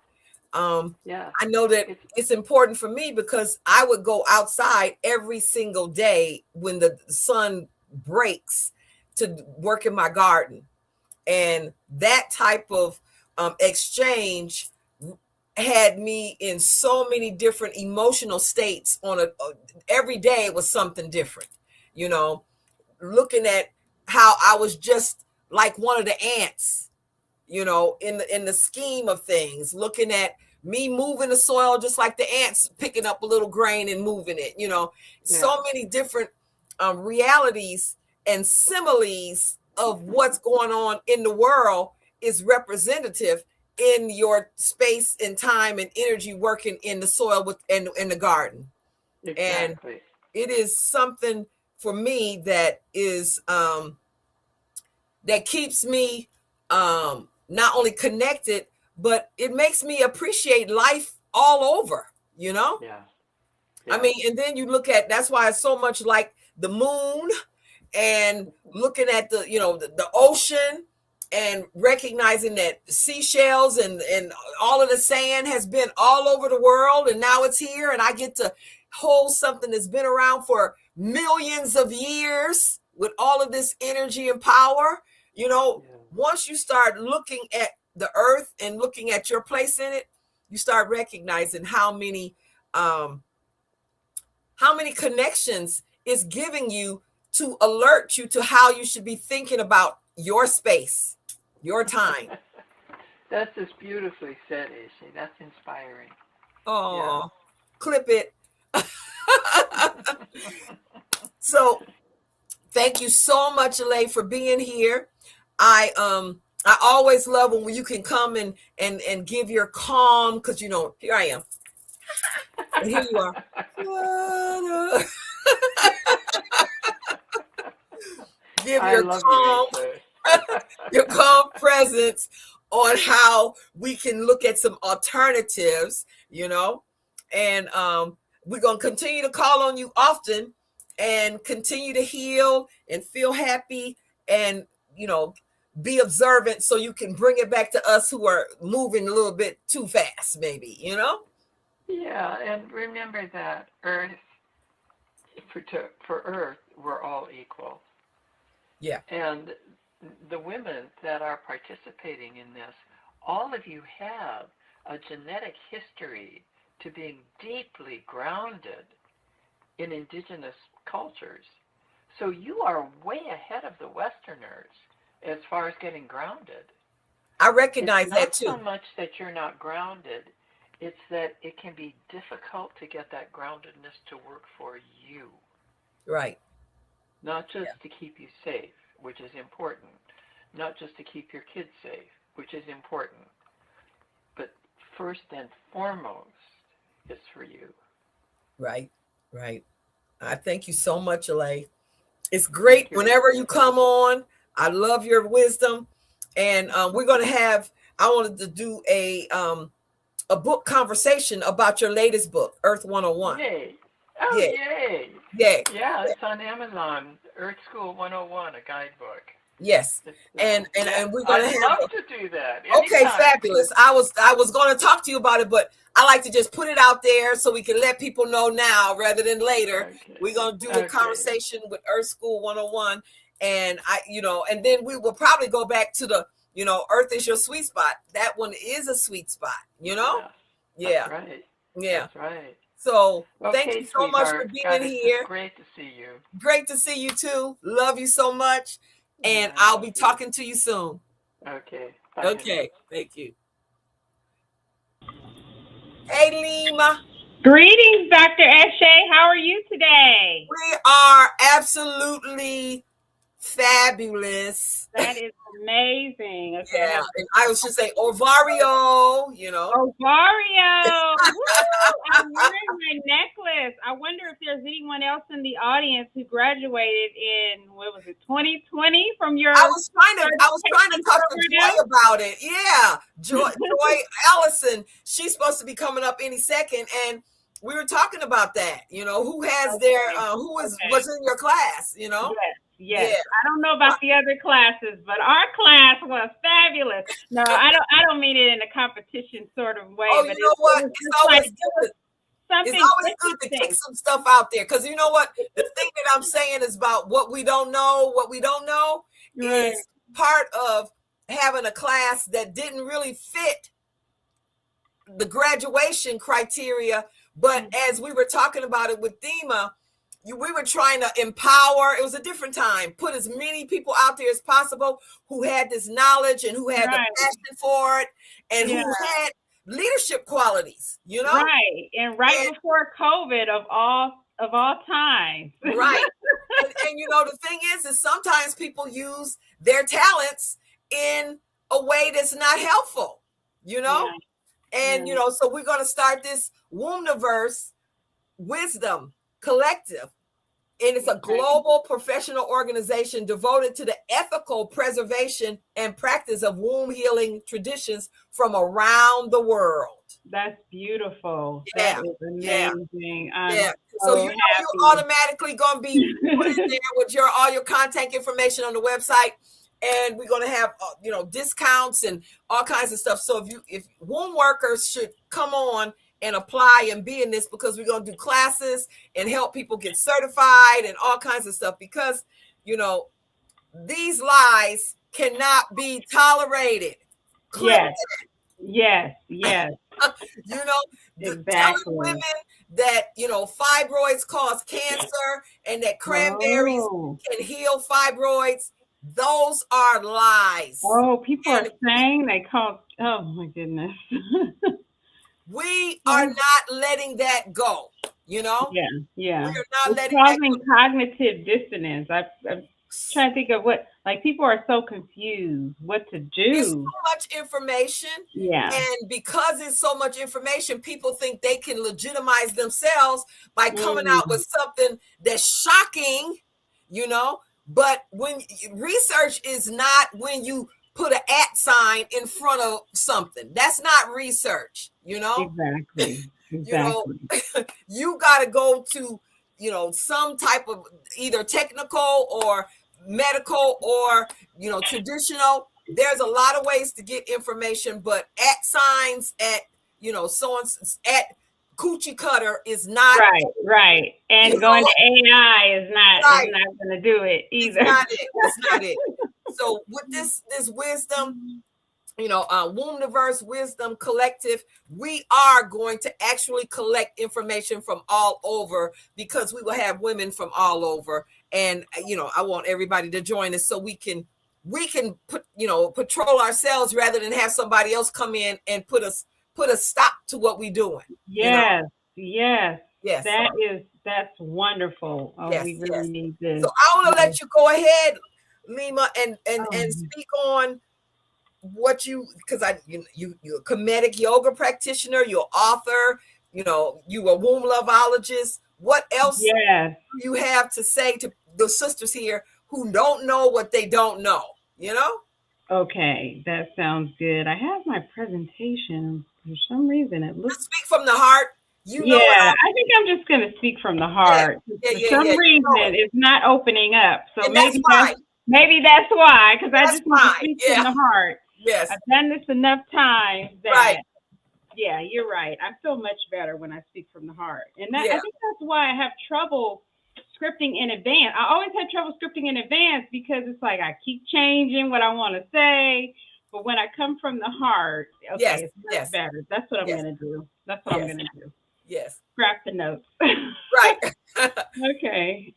Yeah. I know that it's important for me because I would go outside every single day when the sun breaks to work in my garden. And that type of exchange had me in so many different emotional states every day. It was something different, you know, looking at how I was just like one of the ants, you know, in the scheme of things, looking at me moving the soil just like the ants picking up a little grain and moving it, you know. Yeah. So many different realities and similes of what's going on in the world is representative in your space and time and energy working in the soil with in the garden. Exactly. And it is something for me that is that keeps me not only connected, but it makes me appreciate life all over, you know? Yeah. I mean, and then you look at, that's why it's so much like the moon and looking at the, you know, the ocean and recognizing that seashells and all of the sand has been all over the world and now it's here and I get to hold something that's been around for millions of years with all of this energy and power. You know, once you start looking at the earth and looking at your place in it, you start recognizing how many connections it's giving you to alert you to how you should be thinking about your space, your time. That's just beautifully said, Ishay. That's inspiring. Oh, yeah. Clip it. So thank you so much, Alay, for being here. I always love when you can come and give your calm, because you know, here I am. And here you are. Give your calm presence on how we can look at some alternatives, you know, and we're going to continue to call on you often and continue to heal and feel happy and, you know, be observant so you can bring it back to us who are moving a little bit too fast, maybe, you know? Yeah, and remember that Earth, for Earth, we're all equal. Yeah. And the women that are participating in this, all of you have a genetic history to being deeply grounded in indigenous cultures. So you are way ahead of the Westerners as far as getting grounded. I recognize that too. It's not so much that you're not grounded, it's that it can be difficult to get that groundedness to work for you. Right. Not just to keep you safe, which is important. Not just to keep your kids safe, which is important. But first and foremost, it's for you. Right, right. I thank you so much, Alay. It's great whenever you come on. I love your wisdom. And we're going to have, I wanted to do a book conversation about your latest book, Earth 101. Yay. Oh, yeah. Yay. Yeah. Yeah, it's on Amazon, Earth School 101, a guidebook. Yes. And we're gonna I'd have love to do that. Okay, Anytime. fabulous. I was going to talk to you about it, but I like to just put it out there so we can let people know now rather than later. Okay. We're going to do a conversation with Earth School 101, and and then we will probably go back to the, Earth is your sweet spot. That one is a sweet spot, Yeah. Yeah. That's right. Yeah. That's right. So Okay, thank you so much for sweetheart. being God, it's here. great to see you. Great to see you too. Love you so much. And Yeah, I'll be talking to you soon. Okay. Bye. Okay. Thank you. Hey, Lima. Greetings, Dr. Eshe. How are you today? We are absolutely fabulous. That is amazing. Okay. Yeah, and I should say Ovario, Ovario. I'm wearing my necklace. I wonder if there's anyone else in the audience who graduated in, 2020 from your... I was trying to talk to Joy about it. Yeah, Joy Allison. She's supposed to be coming up any second, and we were talking about that. Who has their was in your class? Yes. Yeah. I don't know about the other classes, but our class was fabulous. No, I don't mean it in a competition sort of way. Oh, but you know what? It's always good. Something It's always good to kick some stuff out there, because you know what? The thing that I'm saying is about what we don't know. What we don't know is part of having a class that didn't really fit the graduation criteria. But as we were talking about it with Thema, we were trying to empower. It was a different time. Put as many people out there as possible who had this knowledge and who had the passion for it and who had leadership qualities, Right. And before COVID of all time. Right. and the thing is sometimes people use their talents in a way that's not helpful, And, so we're going to start this Wombniverse Wisdom Collective. And it's a global professional organization devoted to the ethical preservation and practice of womb healing traditions from around the world. That's beautiful. Yeah. That is amazing. Yeah. So you're automatically going to be put in there with all your contact information on the website. And we're going to have, discounts and all kinds of stuff. So if womb workers should come on and apply and be in this, because we're going to do classes and help people get certified and all kinds of stuff, because, these lies cannot be tolerated. Yes. Exactly. Telling women that, fibroids cause cancer and that cranberries can heal fibroids. Those are lies. Oh, people are saying they call. Oh my goodness. We are not letting that go. Yeah. We are not it's letting causing that go. Cognitive dissonance. I'm trying to think of like people are so confused what to do. There's so much information. Yeah. And because it's so much information, people think they can legitimize themselves by coming out with something that's shocking, But when research is not when you put an @ sign in front of something, that's not research, Exactly. You got to go to, some type of either technical or medical or, traditional. There's a lot of ways to get information, but @ signs at, at coochie cutter is not right. And going to AI is not going to do it either. It's not it. So with this wisdom, Wombniverse Wisdom Collective, we are going to actually collect information from all over, because we will have women from all over. And, I want everybody to join us so we can patrol ourselves rather than have somebody else come in and put a stop to what we're doing. Yes. That's wonderful. Oh, we really need this. So I want to let you go ahead, Lima, and speak on what because you're a comedic yoga practitioner, you're author, you're a womb loveologist. What else do you have to say to the sisters here who don't know what they don't know? Okay, that sounds good. I have my presentation. For some reason, it looks. Just speak from the heart. I think I'm just going to speak from the heart. For some reason, it's not opening up. So and maybe that's Maybe that's why, because I That's just need to fine. speak Yeah. from the heart. Yes. I've done this enough times that, Right. yeah, you're right. I feel much better when I speak from the heart. And that, Yeah. I think that's why I have trouble scripting in advance. I always had trouble scripting in advance because it's like I keep changing what I want to say. But when I come from the heart, okay, Yes, it's much yes. better. That's what I'm Yes. going to do. That's what I'm Yes. going to do. Yes. Scrap the notes. Right. Okay.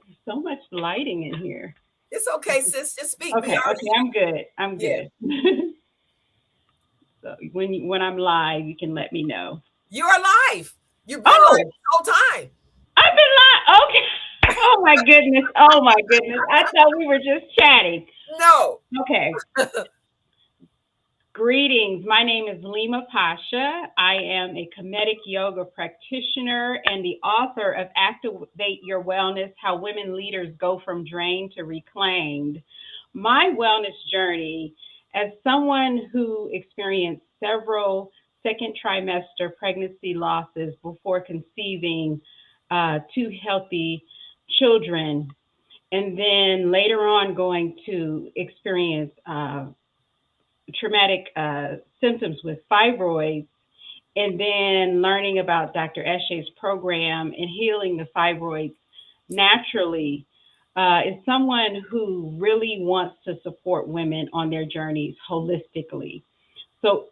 There's so much lighting in here. It's okay, sis. Just speak. Okay, I'm good. I'm Yeah. good. So when I'm live, you can let me know. You're alive. You've been live the whole time. I've been live. Okay. Oh my goodness. Oh my goodness. I thought we were just chatting. No. Okay. Greetings. My name is Lima Pasha. I am a Kemetic yoga practitioner and the author of Activate Your Wellness: How Women Leaders Go from Drained to Reclaimed. My wellness journey, as someone who experienced several second trimester pregnancy losses before conceiving 2 healthy children, and then later on going to experience traumatic symptoms with fibroids, and then learning about Dr. Eshe's program and healing the fibroids naturally, is someone who really wants to support women on their journeys holistically. So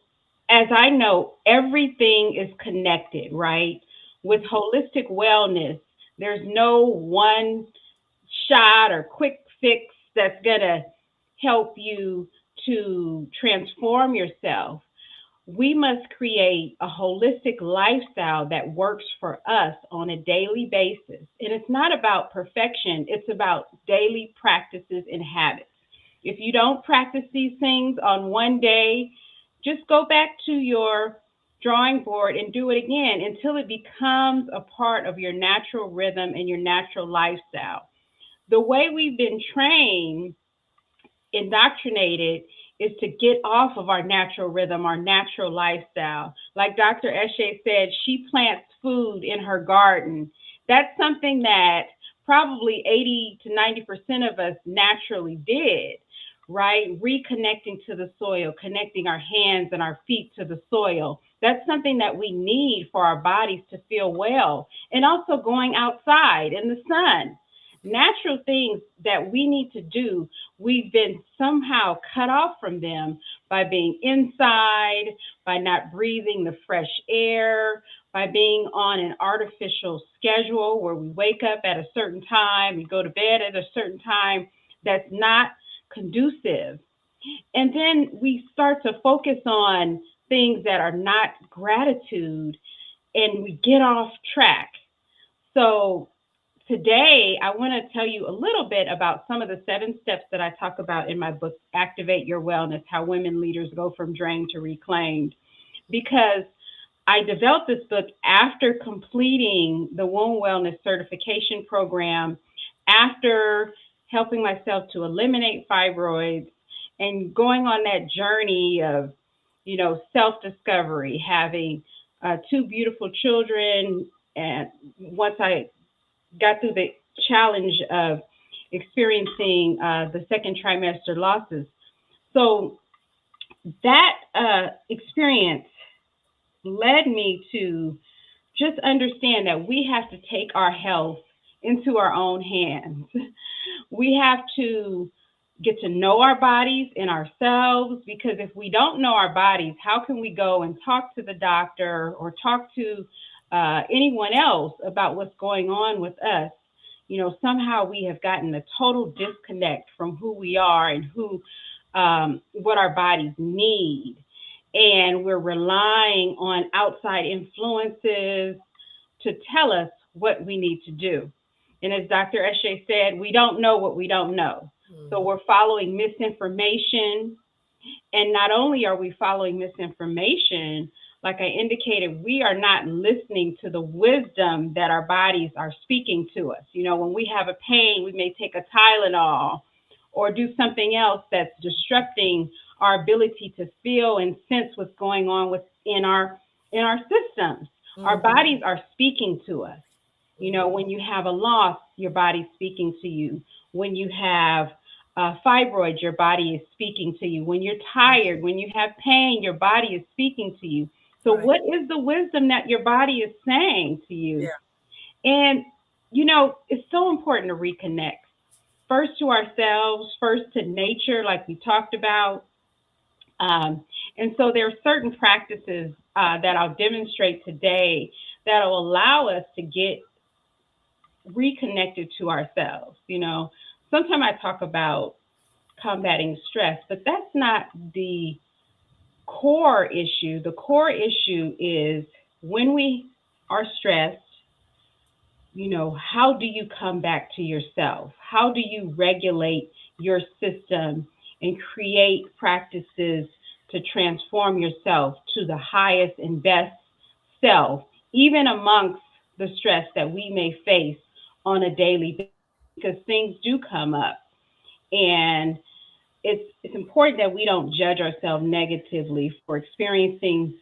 as I know, everything is connected, right? With holistic wellness, there's no one shot or quick fix that's going to help you to transform yourself. We must create a holistic lifestyle that works for us on a daily basis. And it's not about perfection, it's about daily practices and habits. If you don't practice these things on one day, just go back to your drawing board and do it again until it becomes a part of your natural rhythm and your natural lifestyle. The way we've been trained, indoctrinated, is to get off of our natural rhythm, our natural lifestyle. Like Dr. Eshe said, she plants food in her garden. That's something that probably 80 to 90% of us naturally did, right? Reconnecting to the soil, connecting our hands and our feet to the soil. That's something that we need for our bodies to feel well. And also going outside in the sun. Natural things that we need to do, we've been somehow cut off from them by being inside, by not breathing the fresh air, by being on an artificial schedule where we wake up at a certain time, we go to bed at a certain time. That's not conducive. And then we start to focus on things that are not gratitude, and we get off track. So today, I want to tell you a little bit about some of the 7 steps that I talk about in my book, Activate Your Wellness: How Women Leaders Go from Drained to Reclaimed, because I developed this book after completing the Womb Wellness Certification Program, after helping myself to eliminate fibroids and going on that journey of, self-discovery, having 2 beautiful children. And once I got through the challenge of experiencing the second trimester losses. So that experience led me to just understand that we have to take our health into our own hands. We have to get to know our bodies and ourselves, because if we don't know our bodies, how can we go and talk to the doctor or talk to anyone else about what's going on with us? Somehow we have gotten a total disconnect from who we are and what our bodies need. And we're relying on outside influences to tell us what we need to do. And as Dr. Eshe said, we don't know what we don't know. So we're following misinformation. And not only are we following misinformation, like I indicated, we are not listening to the wisdom that our bodies are speaking to us. When we have a pain, we may take a Tylenol or do something else that's disrupting our ability to feel and sense what's going on in our systems. Mm-hmm. Our bodies are speaking to us. When you have a loss, your body's speaking to you. When you have fibroids, your body is speaking to you. When you're tired, when you have pain, your body is speaking to you. So Right. what is the wisdom that your body is saying to you? Yeah. And, you know, it's so important to reconnect. First to ourselves, first to nature, like we talked about. And so there are certain practices that I'll demonstrate today that will allow us to get reconnected to ourselves. You know, sometimes I talk about combating stress, but that's not the core issue. The core issue is when we are stressed, you know, how do you come back to yourself? How do you regulate your system and create practices to transform yourself to the highest and best self, even amongst the stress that we may face on a daily basis, because things do come up. And it's important that we don't judge ourselves negatively for experiencing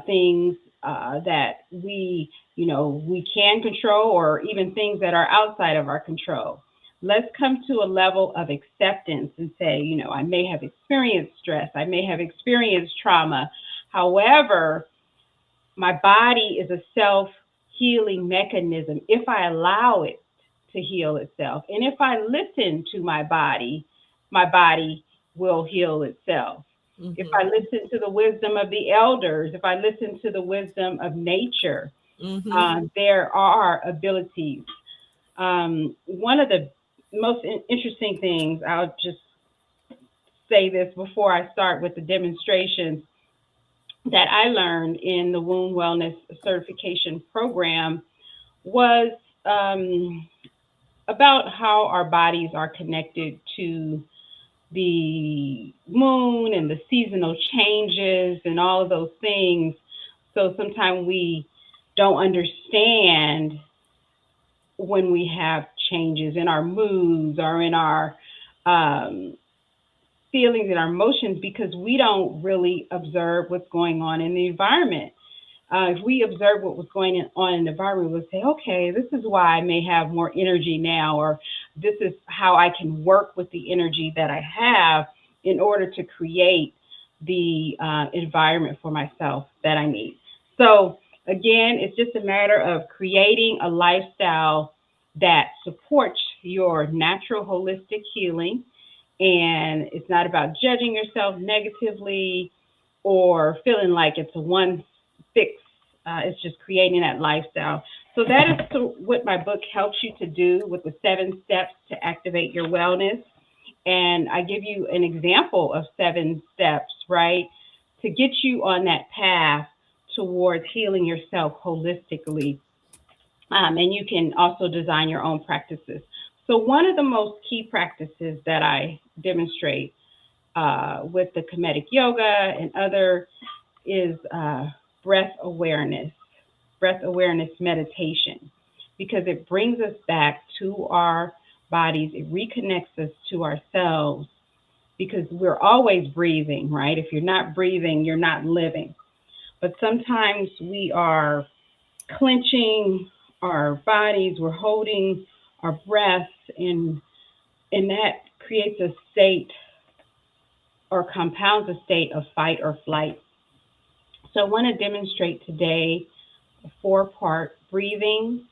things that we can control, or even things that are outside of our control. Let's come to a level of acceptance and say, you know, I may have experienced stress, I may have experienced trauma. However, my body is a self-healing mechanism if I allow it to heal itself. And if I listen to my body will heal itself. Mhm. If I listen to the wisdom of the elders, if I listen to the wisdom of nature, there are abilities. One of the most interesting things, I'll just say this before I start with the demonstrations, that I learned in the Wound Wellness Certification Program was about how our bodies are connected to the moon and the seasonal changes and all of those things. So sometimes we don't understand when we have changes in our moods or in our feelings and our emotions, because we don't really observe what's going on in the environment. If we observe what was going on in the environment, we'll say, okay, this is why I may have more energy now, or this is how I can work with the energy that I have in order to create the environment for myself that I need. So again, it's just a matter of creating a lifestyle that supports your natural holistic healing. And it's not about judging yourself negatively or feeling like it's a one fix. It's just creating that lifestyle. So that is what my book helps you to do, with the 7 steps to activate your wellness. And I give you an example of 7 steps, right, to get you on that path towards healing yourself holistically. And you can also design your own practices. So one of the most key practices that I demonstrate with the Kemetic Yoga and other is breath awareness meditation, because it brings us back to our bodies. It reconnects us to ourselves, because we're always breathing, right? If you're not breathing, you're not living. But sometimes we are clenching our bodies, we're holding our breath, and that creates a state or compounds a state of fight or flight. So I want to demonstrate today a 4-part breathing.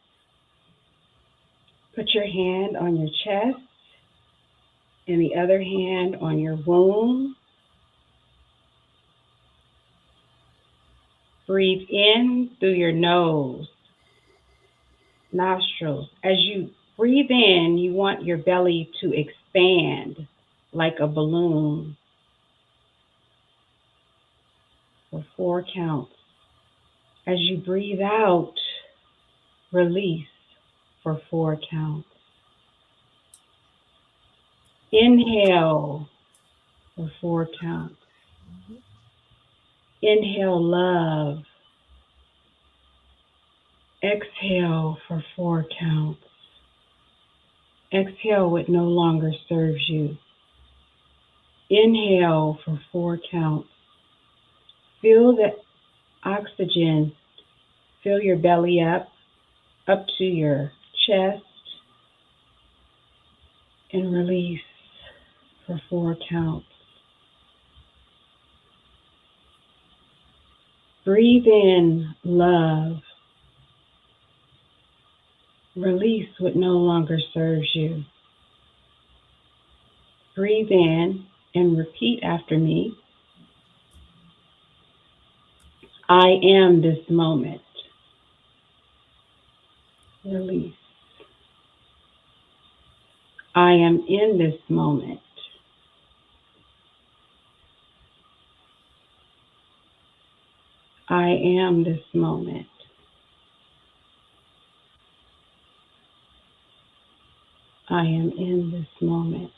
Put your hand on your chest and the other hand on your womb. Breathe in through your nose, nostrils. As you breathe in, you want your belly to expand like a balloon for 4 counts. As you breathe out, release for 4 counts. Inhale for 4 counts. Inhale love. Exhale for 4 counts. Exhale what no longer serves you. Inhale for 4 counts. Feel the oxygen fill your belly up to your chest, and release for 4 counts. Breathe in love. Release what no longer serves you. Breathe in and repeat after me. I am this moment. Release. I am in this moment. I am this moment. I am in this moment.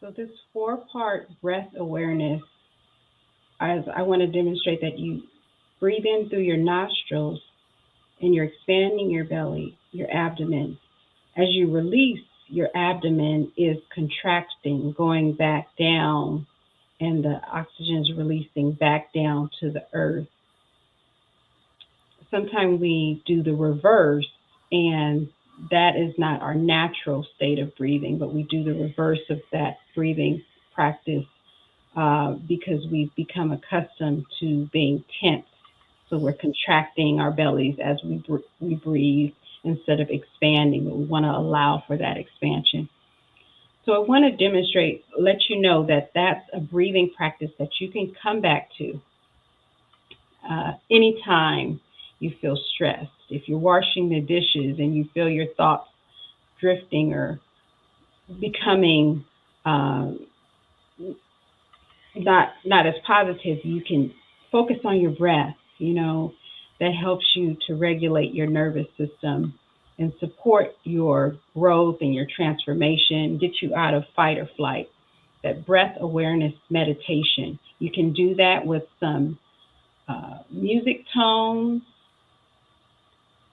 So this 4-part breath awareness, as I want to demonstrate that you breathe in through your nostrils and you're expanding your belly, your abdomen. As you release, your abdomen is contracting, going back down, and the oxygen is releasing back down to the earth. Sometimes we do the reverse, and that is not our natural state of breathing, but we do the reverse of that breathing practice because we've become accustomed to being tense. So we're contracting our bellies as we breathe instead of expanding, but we want to allow for that expansion. So I want to demonstrate, let you know that that's a breathing practice that you can come back to anytime you feel stressed. If you're washing the dishes and you feel your thoughts drifting or becoming not as positive, you can focus on your breath. You know, that helps you to regulate your nervous system and support your growth and your transformation, get you out of fight or flight. That breath awareness meditation, you can do that with some music tones.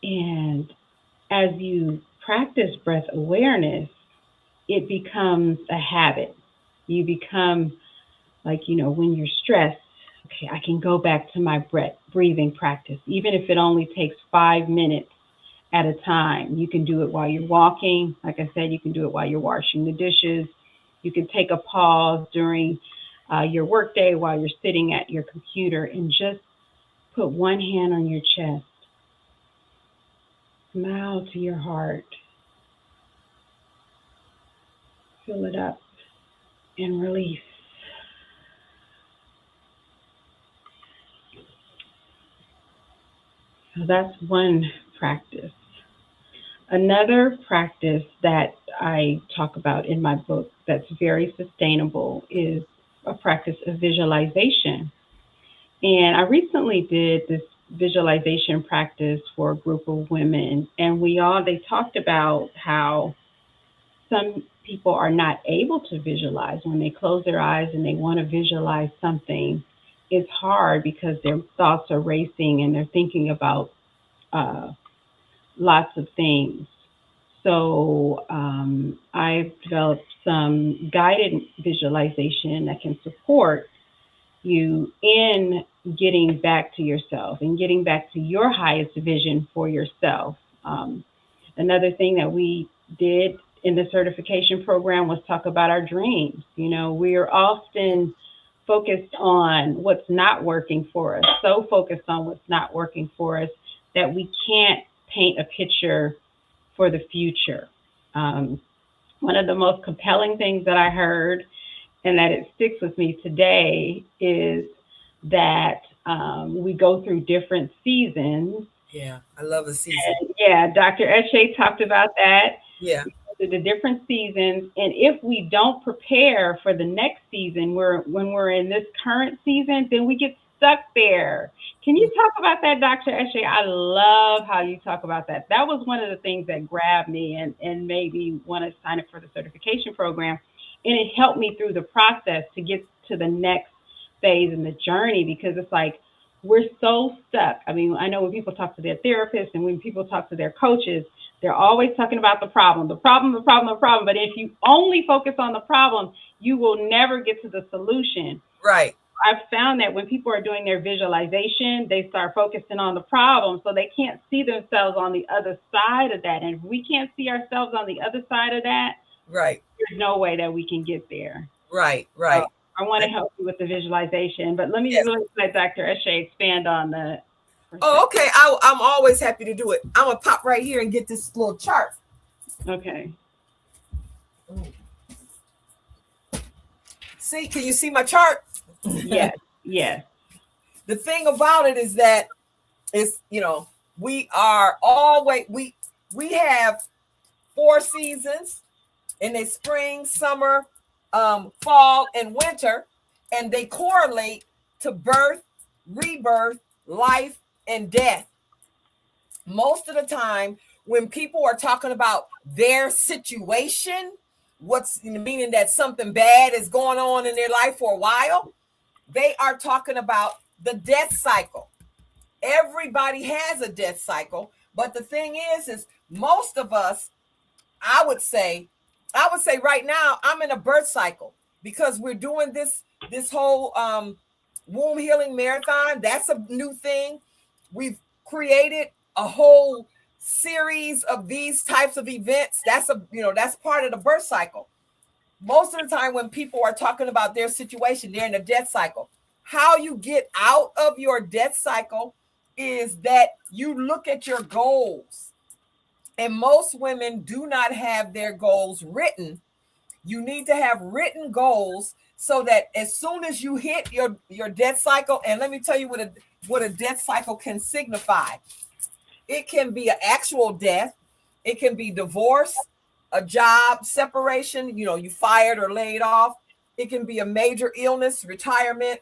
And as you practice breath awareness, it becomes a habit. You become like, you know, when you're stressed, okay, I can go back to my breathing practice, even if it only takes 5 minutes at a time. You can do it while you're walking. Like I said, you can do it while you're washing the dishes. You can take a pause during your workday while you're sitting at your computer and just put one hand on your chest. Smile to your heart. Fill it up and release. So that's one practice. Another practice that I talk about in my book that's very sustainable is a practice of visualization. And I recently did this visualization practice for a group of women, and they talked about how some people are not able to visualize. When they close their eyes and they want to visualize something, it's hard because their thoughts are racing and they're thinking about lots of things. So I've developed some guided visualization that can support you in getting back to yourself and getting back to your highest vision for yourself. Another thing that we did in the certification program was talk about our dreams. You know, we are often focused on what's not working for us, so focused on what's not working for us that we can't paint a picture for the future. One of the most compelling things that I heard, and that it sticks with me today, is that we go through different seasons. Yeah, I love a season. And yeah, Dr. Eshe talked about that. Yeah. The different seasons, and if we don't prepare for the next season, when we're in this current season, then we get stuck there. Can you talk about that, Dr. Eshe? I love how you talk about that. That was one of the things that grabbed me and made me want to sign up for the certification program, and it helped me through the process to get to the next phase in the journey, because it's like we're so stuck. I mean, I know when people talk to their therapists and when people talk to their coaches, they're always talking about the problem. But if you only focus on the problem, you will never get to the solution. Right. I've found that when people are doing their visualization, they start focusing on the problem, so they can't see themselves on the other side of that. And if we can't see ourselves on the other side of that, Right. there's no way that we can get there. Right. Right. I want to help you with the visualization, but let me really let Dr. Eshe expand on the. Oh, okay. I'm always happy to do it. I'm gonna pop right here and get this little chart. Okay. See, can you see my chart? Yes. Yes. The thing about it is that it's, you know, we are always we have 4 seasons, and they spring, summer, fall, and winter, and they correlate to birth, rebirth, life, and death. Most of the time, when people are talking about their situation, what's meaning that something bad is going on in their life for a while, they are talking about the death cycle. Everybody has a death cycle, but the thing is most of us, I would say right now I'm in a birth cycle, because we're doing this whole womb healing marathon. That's a new thing. We've created a whole series of these types of events. That's part of the birth cycle. Most of the time when people are talking about their situation, they're in a death cycle. How you get out of your death cycle is that you look at your goals. And most women do not have their goals written. You need to have written goals so that as soon as you hit your death cycle, and let me tell you what a death cycle can signify. It can be an actual death. It can be divorce, a job separation, you fired or laid off. It can be a major illness, retirement,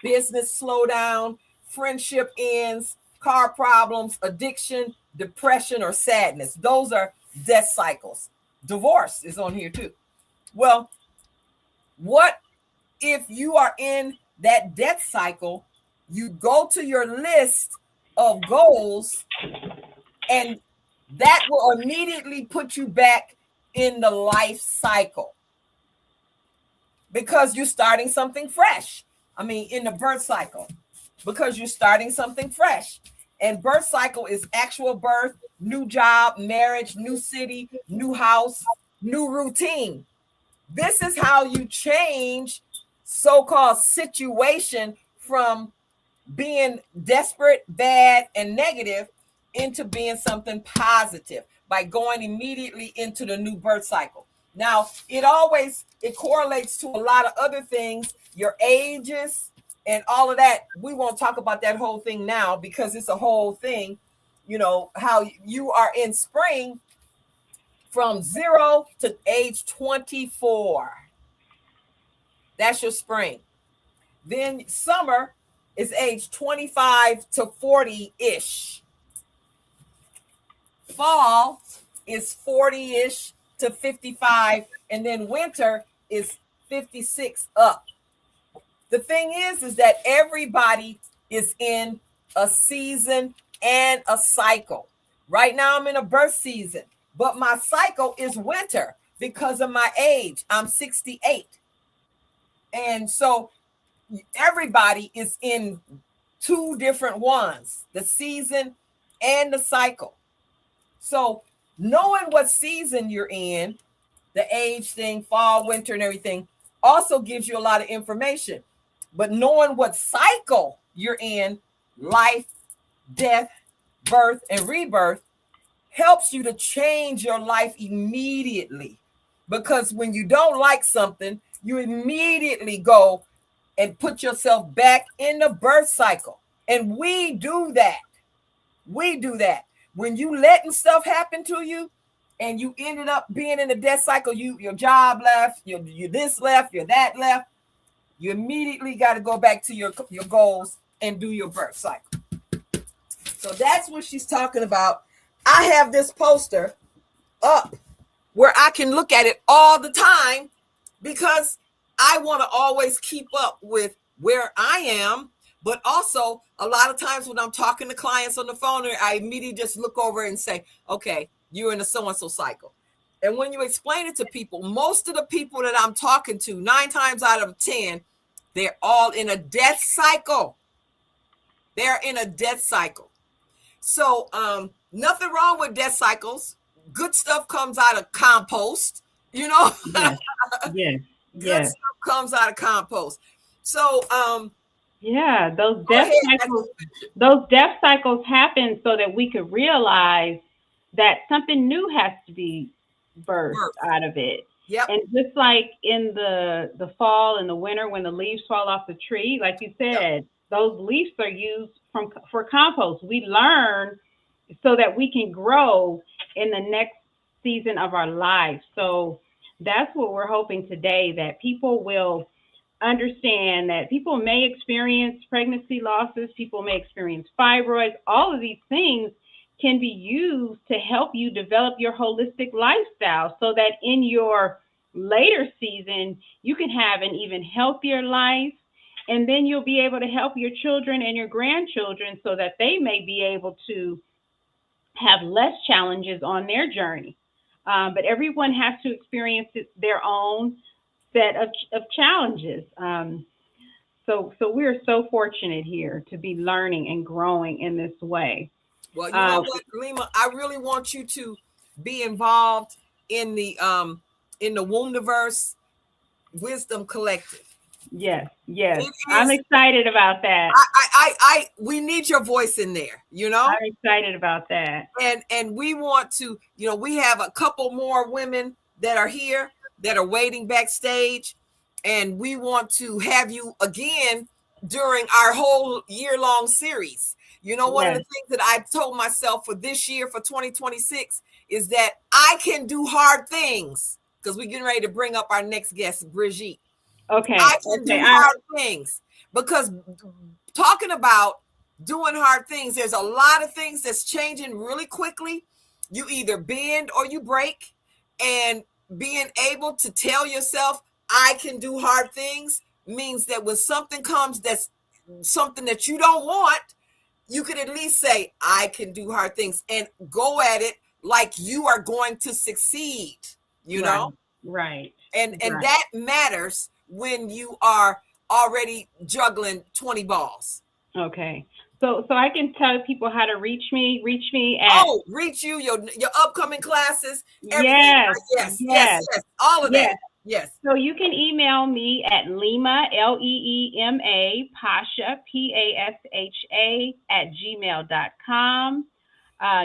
business slowdown, friendship ends, car problems, addiction, depression, or sadness. Those are death cycles. Divorce is on here too. Well, what if you are in that death cycle? You go to your list of goals, and that will immediately put you back in the life cycle, because you're starting something fresh. In the birth cycle, because you're starting something fresh. And birth cycle is actual birth, new job, marriage, new city, new house, new routine. This is how you change so-called situation from being desperate, bad, and negative into being something positive by going immediately into the new birth cycle. Now, it correlates to a lot of other things, your ages and all of that. We won't talk about that whole thing now, because it's a whole thing, how you are in spring from 0 to age 24. That's your spring. Then summer is age 25 to 40-ish. Fall is 40-ish to 55, and then winter is 56 up. The thing is that everybody is in a season and a cycle. Right now I'm in a birth season, but my cycle is winter because of my age. I'm 68. And so everybody is in 2 different ones, the season and the cycle. So knowing what season you're in, the age thing, fall, winter, and everything, also gives you a lot of information. But knowing what cycle you're in, life, death, birth, and rebirth, helps you to change your life immediately. Because when you don't like something, you immediately go and put yourself back in the birth cycle. And we do that. When you letting stuff happen to you, and you ended up being in the death cycle, your job left, you this left, your that left, you immediately got to go back to your goals and do your birth cycle. So that's what she's talking about. I have this poster up where I can look at it all the time, because I want to always keep up with where I am. But also, a lot of times when I'm talking to clients on the phone, I immediately just look over and say, okay, you're in a so-and-so cycle. And when you explain it to people, most of the people that I'm talking to, 9 times out of 10, They're all in a death cycle. They're in a death cycle. So nothing wrong with death cycles. Good stuff comes out of compost, you know. Yes. Yes. Good Yes. stuff comes out of compost. So Yeah, go ahead. those death cycles happen so that we could realize that something new has to be birthed out of it. Yep. And just like in the fall and the winter when the leaves fall off the tree, like you said, those leaves are used for compost. We learn so that we can grow in the next season of our lives. So that's what we're hoping today, that people will understand that people may experience pregnancy losses, people may experience fibroids. All of these things can be used to help you develop your holistic lifestyle so that in your later season, you can have an even healthier life. And then you'll be able to help your children and your grandchildren so that they may be able to have less challenges on their journey. But everyone has to experience their own set of challenges. So we're so fortunate here to be learning and growing in this way. Well, you know what, Lima, I really want you to be involved in the Wombniverse Wisdom Collective. Yes, yes. I'm excited about that. We need your voice in there, you know? I'm excited about that. And we want to, you know, we have a couple more women that are here that are waiting backstage, and we want to have you again during our whole year-long series. You know, one of the things that I told myself for this year, for 2026, is that I can do hard things, because we're getting ready to bring up our next guest, Brigitte. Okay. I can do hard things, because talking about doing hard things, there's a lot of things that's changing really quickly. You either bend or you break, and being able to tell yourself, I can do hard things, means that when something comes that's something that you don't want, you could at least say, I can do hard things, and go at it like you are going to succeed, you know? Right. And that matters when you are already juggling 20 balls. Okay. So I can tell people how to reach me. Reach me at reach you, your upcoming classes. Yes. Yes. All of that. Yes. So you can email me at Leema, Leema, Pasha, Pasha @gmail.com.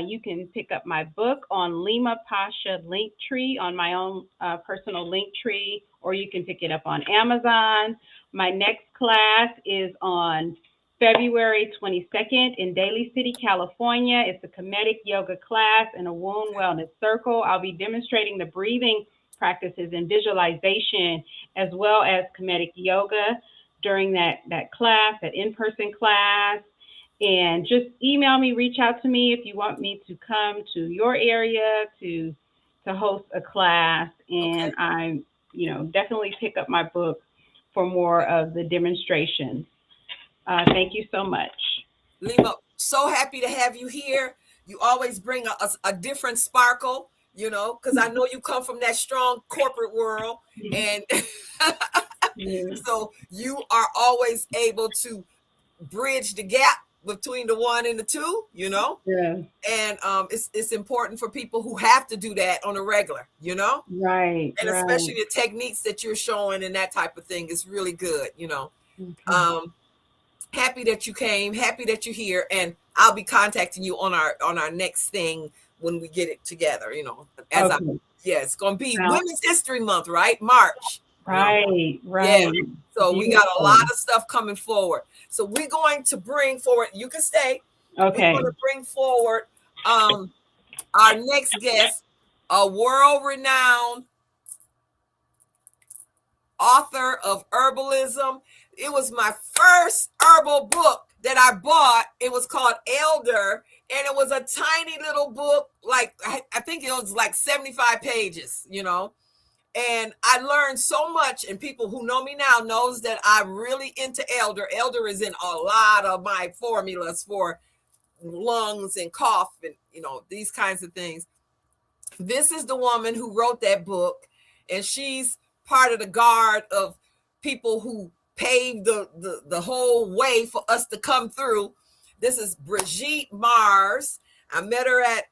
You can pick up my book on Leema Pasha Linktree, on my own personal Linktree, or you can pick it up on Amazon. My next class is on February 22nd in Daly City, California. It's a Kemetic yoga class and a wound wellness circle. I'll be demonstrating the breathing practices and visualization, as well as Kemetic yoga during that class, that in-person class. And just email me, reach out to me if you want me to come to your area to host a class. And I'm, definitely pick up my book for more of the demonstrations. Thank you so much. Lima, so happy to have you here. You always bring a different sparkle, because I know you come from that strong corporate world. And so you are always able to bridge the gap between the one and the two, Yeah. And it's important for people who have to do that on a regular, Right. And especially the techniques that you're showing and that type of thing is really good, Happy that you came, happy that you're here, and I'll be contacting you on our next thing when we get it together, it's going to be Women's History Month, right? March. Right. Yeah. So we got a lot of stuff coming forward. So we're going to bring forward, you can stay. Okay. We're going to bring forward our next guest, a world-renowned author of herbalism. It was my first herbal book that I bought. It was called Elder, and it was a tiny little book, like I think it was like 75 pages, And I learned so much, and people who know me now knows that I'm really into Elder. Elder is in a lot of my formulas for lungs and cough and, these kinds of things. This is the woman who wrote that book, and she's part of the guard of people who paved the whole way for us to come through. This is Brigitte Mars. I met her at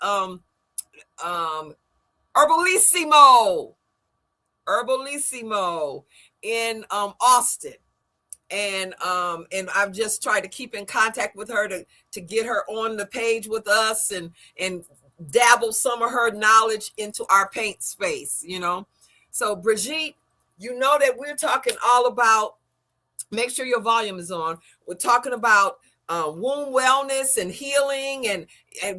Herbalissimo in Austin. And I've just tried to keep in contact with her to get her on the page with us and dabble some of her knowledge into our paint space, you know. So Brigitte, you know that we're talking all about, make sure your volume is on. We're talking about womb wellness and healing, and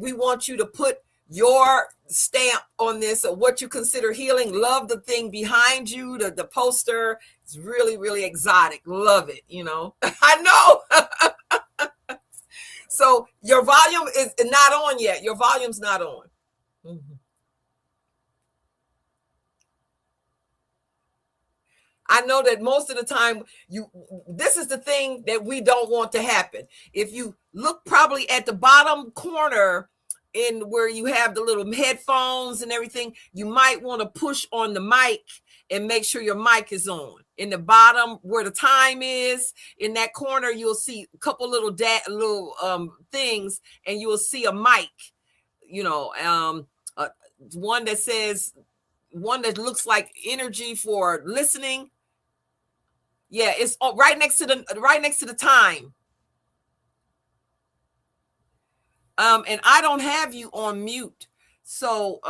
we want you to put your stamp on this of what you consider healing. Love the thing behind you, the poster. It's really, really exotic. Love it, you know. I know. So your volume is not on yet. Your volume's not on. Mm-hmm. I know that most of the time this is the thing that we don't want to happen. If you look probably at the bottom corner in where you have the little headphones and everything, you might want to push on the mic and make sure your mic is on. In the bottom where the time is, in that corner, you'll see a couple little things, and you will see a mic, you know, one that looks like energy for listening. Yeah, it's right next to the time. And I don't have you on mute. So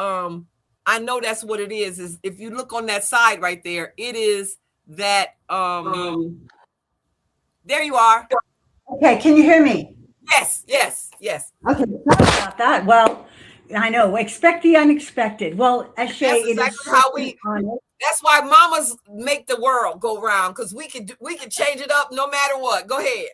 I know that's what it is if you look on that side right there, it is that there you are. Okay, can you hear me? Yes. Okay, sorry about that. Well, I know, expect the unexpected. Well, Eshe, that's exactly how we. That's why mamas make the world go round, because we can change it up no matter what. Go ahead.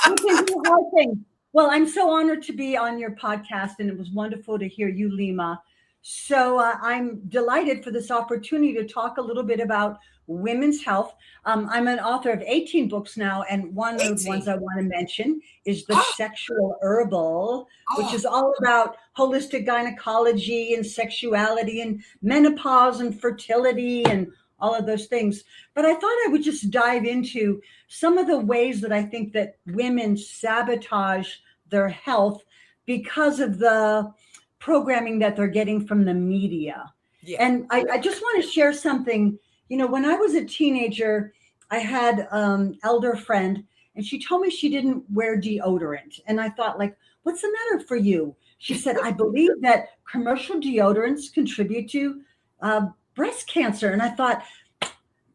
We can do hard things. Well, I'm so honored to be on your podcast, and it was wonderful to hear you, Lima. So I'm delighted for this opportunity to talk a little bit about women's health. I'm an author of 18 books now, and one of the ones I want to mention is The Sexual Herbal, which is all about holistic gynecology and sexuality and menopause and fertility and all of those things. But I thought I would just dive into some of the ways that I think that women sabotage their health because of the programming that they're getting from the media. Yeah. And I just want to share something. You know, when I was a teenager, I had elder friend, and she told me she didn't wear deodorant. And I thought, like, what's the matter for you? She said, I believe that commercial deodorants contribute to breast cancer. And I thought,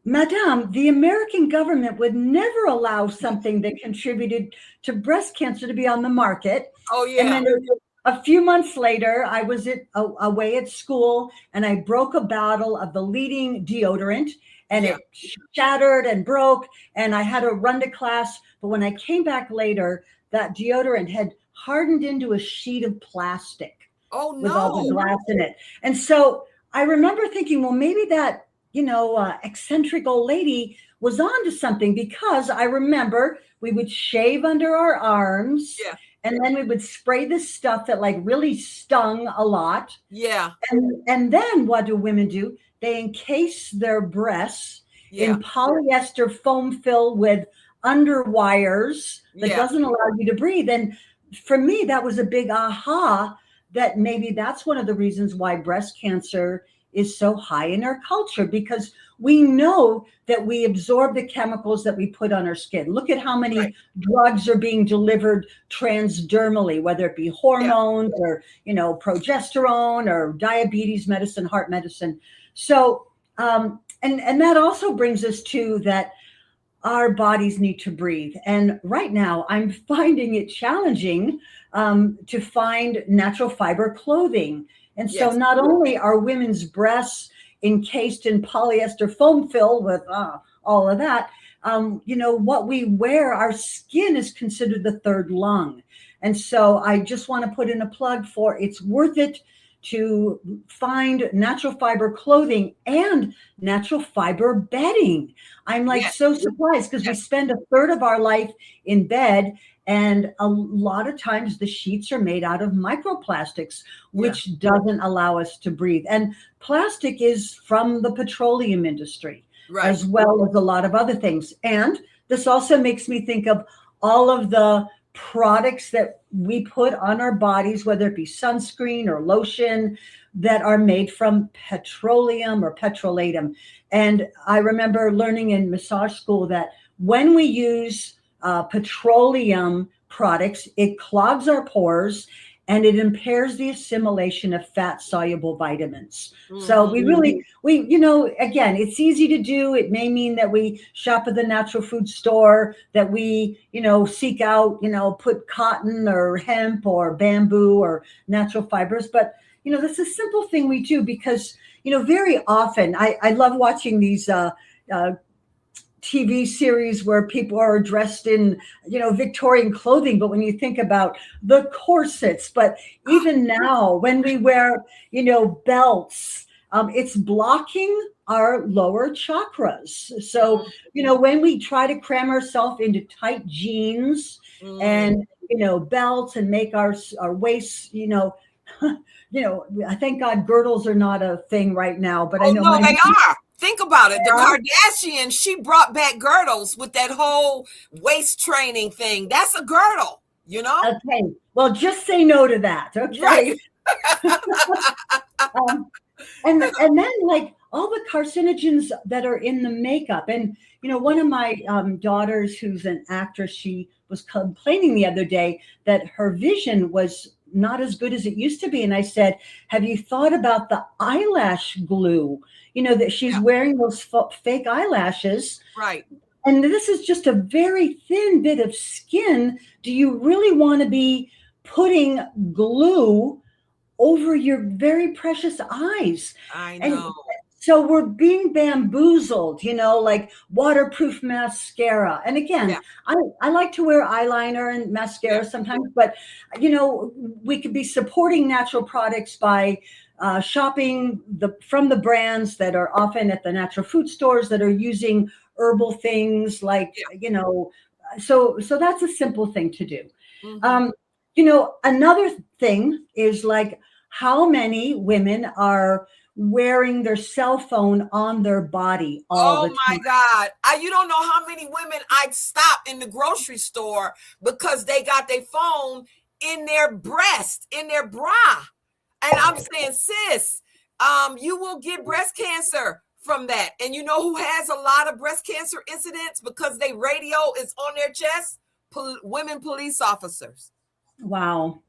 Madame, the American government would never allow something that contributed to breast cancer to be on the market. Oh, yeah. And then a few months later, I was away at school, and I broke a bottle of the leading deodorant, and it shattered and broke, and I had to run to class. But when I came back later, that deodorant had hardened into a sheet of plastic. Oh, no. With all the glass in it. And so I remember thinking, well, maybe that, eccentric old lady was onto something, because I remember we would shave under our arms. Yeah. And then we would spray this stuff that like really stung a lot. Yeah. And then what do women do? They encase their breasts in polyester foam fill with underwires that doesn't allow you to breathe. And for me, that was a big aha, that maybe that's one of the reasons why breast cancer is so high in our culture, because we know that we absorb the chemicals that we put on our skin. Look at how many drugs are being delivered transdermally, whether it be hormones or, progesterone or diabetes medicine, heart medicine. So, and that also brings us to that our bodies need to breathe. And right now I'm finding it challenging to find natural fiber clothing. And so not only are women's breasts encased in polyester foam fill with all of that, what we wear, our skin is considered the third lung. And so I just want to put in a plug for it's worth it to find natural fiber clothing and natural fiber bedding. I'm so surprised, because we spend a third of our life in bed, and a lot of times the sheets are made out of microplastics, which doesn't allow us to breathe. And plastic is from the petroleum industry, as well as a lot of other things. And this also makes me think of all of the products that we put on our bodies, whether it be sunscreen or lotion, that are made from petroleum or petrolatum. And I remember learning in massage school that when we use petroleum products, it clogs our pores and it impairs the assimilation of fat soluble vitamins. So we again, it's easy to do. It may mean that we shop at the natural food store, that we, seek out, put cotton or hemp or bamboo or natural fibers. But, this is a simple thing we do because, very often I love watching these TV series where people are dressed in, Victorian clothing. But when you think about the corsets, but even now when we wear, belts, it's blocking our lower chakras. So, when we try to cram ourselves into tight jeans and, belts and make our waists, I thank God girdles are not a thing right now, but I know they are. Think about it. The Kardashians, she brought back girdles with that whole waist training thing. That's a girdle, Okay. Well, just say no to that. Okay. Right. And then like all the carcinogens that are in the makeup. And, one of my daughters who's an actress, she was complaining the other day that her vision was not as good as it used to be. And I said, have you thought about the eyelash glue? That she's wearing those fake eyelashes. Right. And this is just a very thin bit of skin. Do you really want to be putting glue over your very precious eyes? I know. And so we're being bamboozled, like waterproof mascara. And again, I like to wear eyeliner and mascara sometimes, but, we could be supporting natural products by shopping from the brands that are often at the natural food stores that are using herbal things like, so that's a simple thing to do. Another thing is like how many women are wearing their cell phone on their body all the time. Oh my God. You don't know how many women I'd stop in the grocery store because they got their phone in their breast, in their bra. And I'm saying, sis, you will get breast cancer from that. And you know who has a lot of breast cancer incidents because they radio is on their chest? Women police officers. Wow.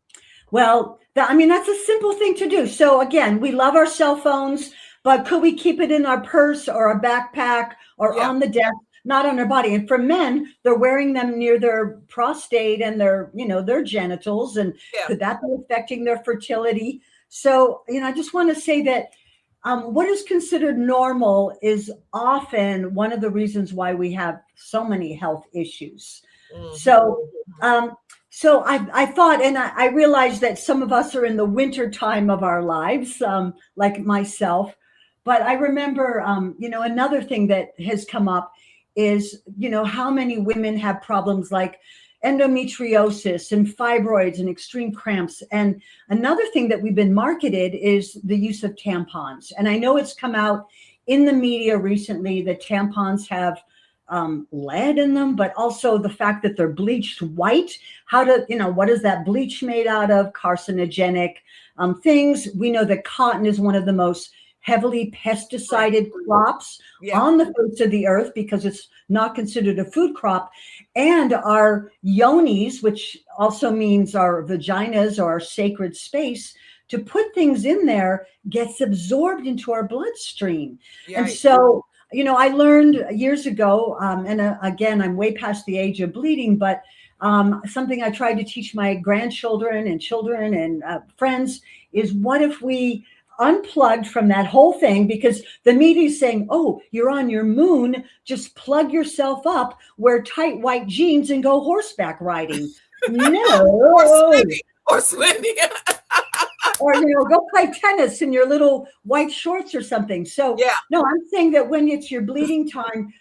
Well, that's a simple thing to do. So again, we love our cell phones, but could we keep it in our purse or a backpack or on the desk, not on our body? And for men, they're wearing them near their prostate and their genitals. And could that be affecting their fertility? So, I just want to say that what is considered normal is often one of the reasons why we have so many health issues. So I thought, and I realized that some of us are in the winter time of our lives, like myself. But I remember, another thing that has come up is, how many women have problems like endometriosis and fibroids and extreme cramps. And another thing that we've been marketed is the use of tampons. And I know it's come out in the media recently that tampons have lead in them, but also the fact that they're bleached white. What is that bleach made out of? Carcinogenic things. We know that cotton is one of the most heavily pesticided crops on the face of the earth because it's not considered a food crop. And our yonis, which also means our vaginas or our sacred space, to put things in there gets absorbed into our bloodstream. And so, I learned years ago, and again, I'm way past the age of bleeding, but something I tried to teach my grandchildren and children and friends is what if we unplugged from that whole thing, because the media is saying, oh, you're on your moon, just plug yourself up, wear tight white jeans and go horseback riding. No. or swimming. Or, go play tennis in your little white shorts or something. So no, I'm saying that when it's your bleeding time,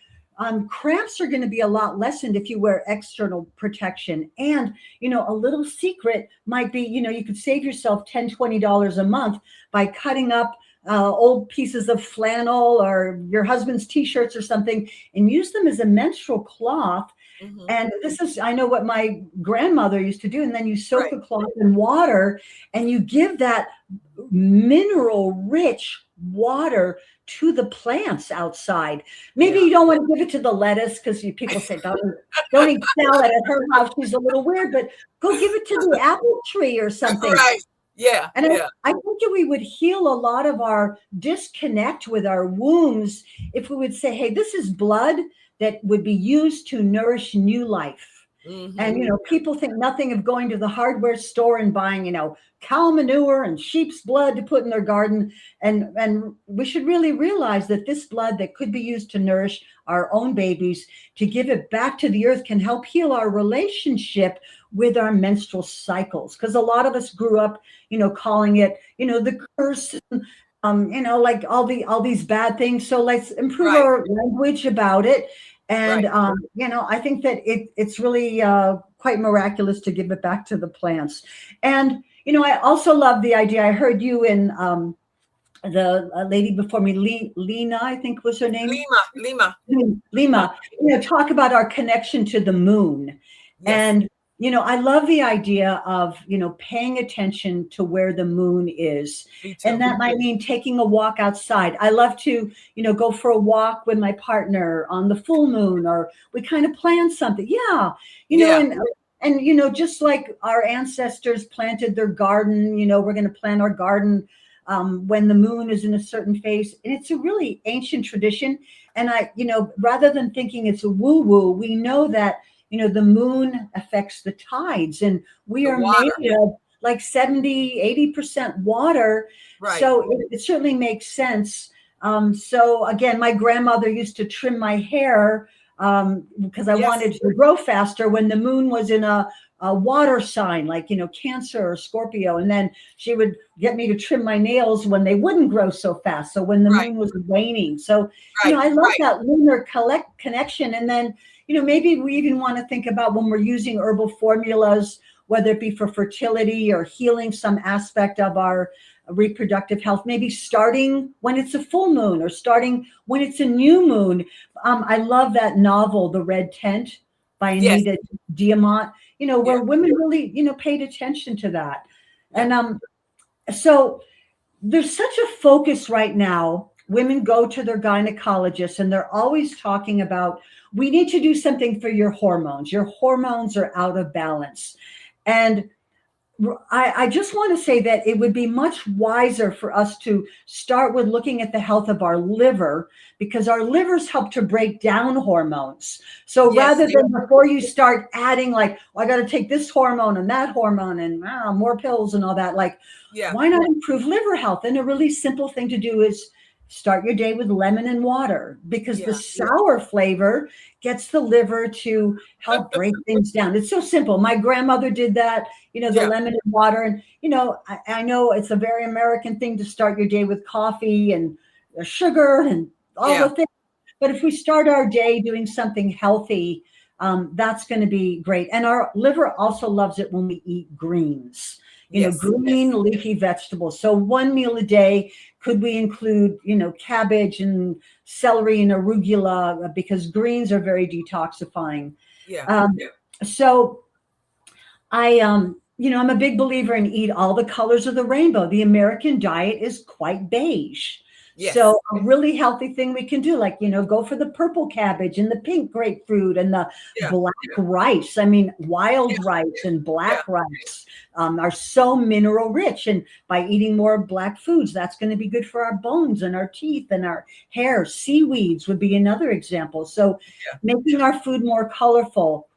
cramps are going to be a lot lessened if you wear external protection. And, a little secret might be, you could save yourself $10, $20 a month by cutting up old pieces of flannel or your husband's t-shirts or something, and use them as a menstrual cloth. Mhm. And this is, I know what my grandmother used to do. And then you soak Right. the cloth in water and you give that mineral rich water to the plants outside. Maybe Yeah. you don't want to give it to the lettuce because people say, don't eat salad at her house. She's a little weird, but go give it to the apple tree or something. Right. Yeah. And Yeah. I think that we would heal a lot of our disconnect with our wombs if we would say, hey, this is blood that would be used to nourish new life. Mhm. And, people think nothing of going to the hardware store and buying, cow manure and sheep's blood to put in their garden. And we should really realize that this blood that could be used to nourish our own babies, to give it back to the earth, can help heal our relationship with our menstrual cycles. Because a lot of us grew up, calling it, the curse, like all these bad things. So let's improve Right. our language about it. And, Right. I think that it's really quite miraculous to give it back to the plants. And, I also love the idea. I heard you in the lady before me, Lena, I think was her name. Lima. Talk about our connection to the moon. Yes. And, I love the idea of, paying attention to where the moon is. Me too. And that might mean taking a walk outside. I love to, go for a walk with my partner on the full moon, or we kind of plan something. Yeah. And just like our ancestors planted their garden, we're going to plant our garden when the moon is in a certain phase. And it's a really ancient tradition. And rather than thinking it's a woo-woo, we know that, the moon affects the tides, and we are made of like 70, 80% water. Right. So it certainly makes sense. So again, my grandmother used to trim my hair because I wanted to grow faster when the moon was in a water sign, like, Cancer or Scorpio. And then she would get me to trim my nails when they wouldn't grow so fast. So when the moon was waning. So, I love that lunar connection. And then, maybe we even want to think about when we're using herbal formulas, whether it be for fertility or healing some aspect of our reproductive health, maybe starting when it's a full moon or starting when it's a new moon. I love that novel, The Red Tent by Anita Diamant, where women really, paid attention to that. And so there's such a focus right now. Women go to their gynecologist and they're always talking about, we need to do something for your hormones. Your hormones are out of balance. And I just want to say that it would be much wiser for us to start with looking at the health of our liver, because our livers help to break down hormones. So rather than before you start adding like, I got to take this hormone and that hormone and more pills and all that, why not improve liver health? And a really simple thing to do is start your day with lemon and water, because the sour flavor gets the liver to help break things down. It's so simple. My grandmother did that, the lemon and water. And, I know it's a very American thing to start your day with coffee and sugar and all the things. But if we start our day doing something healthy, that's going to be great. And our liver also loves it when we eat greens. Green leafy vegetables. So one meal a day, could we include, cabbage and celery and arugula, because greens are very detoxifying. So I'm a big believer in eat all the colors of the rainbow. The American diet is quite beige. So a really healthy thing we can do, go for the purple cabbage and the pink grapefruit and the black rice. I mean, wild rice and black rice are so mineral rich. And by eating more black foods, that's going to be good for our bones and our teeth and our hair. Seaweeds would be another example. So making our food more colorful.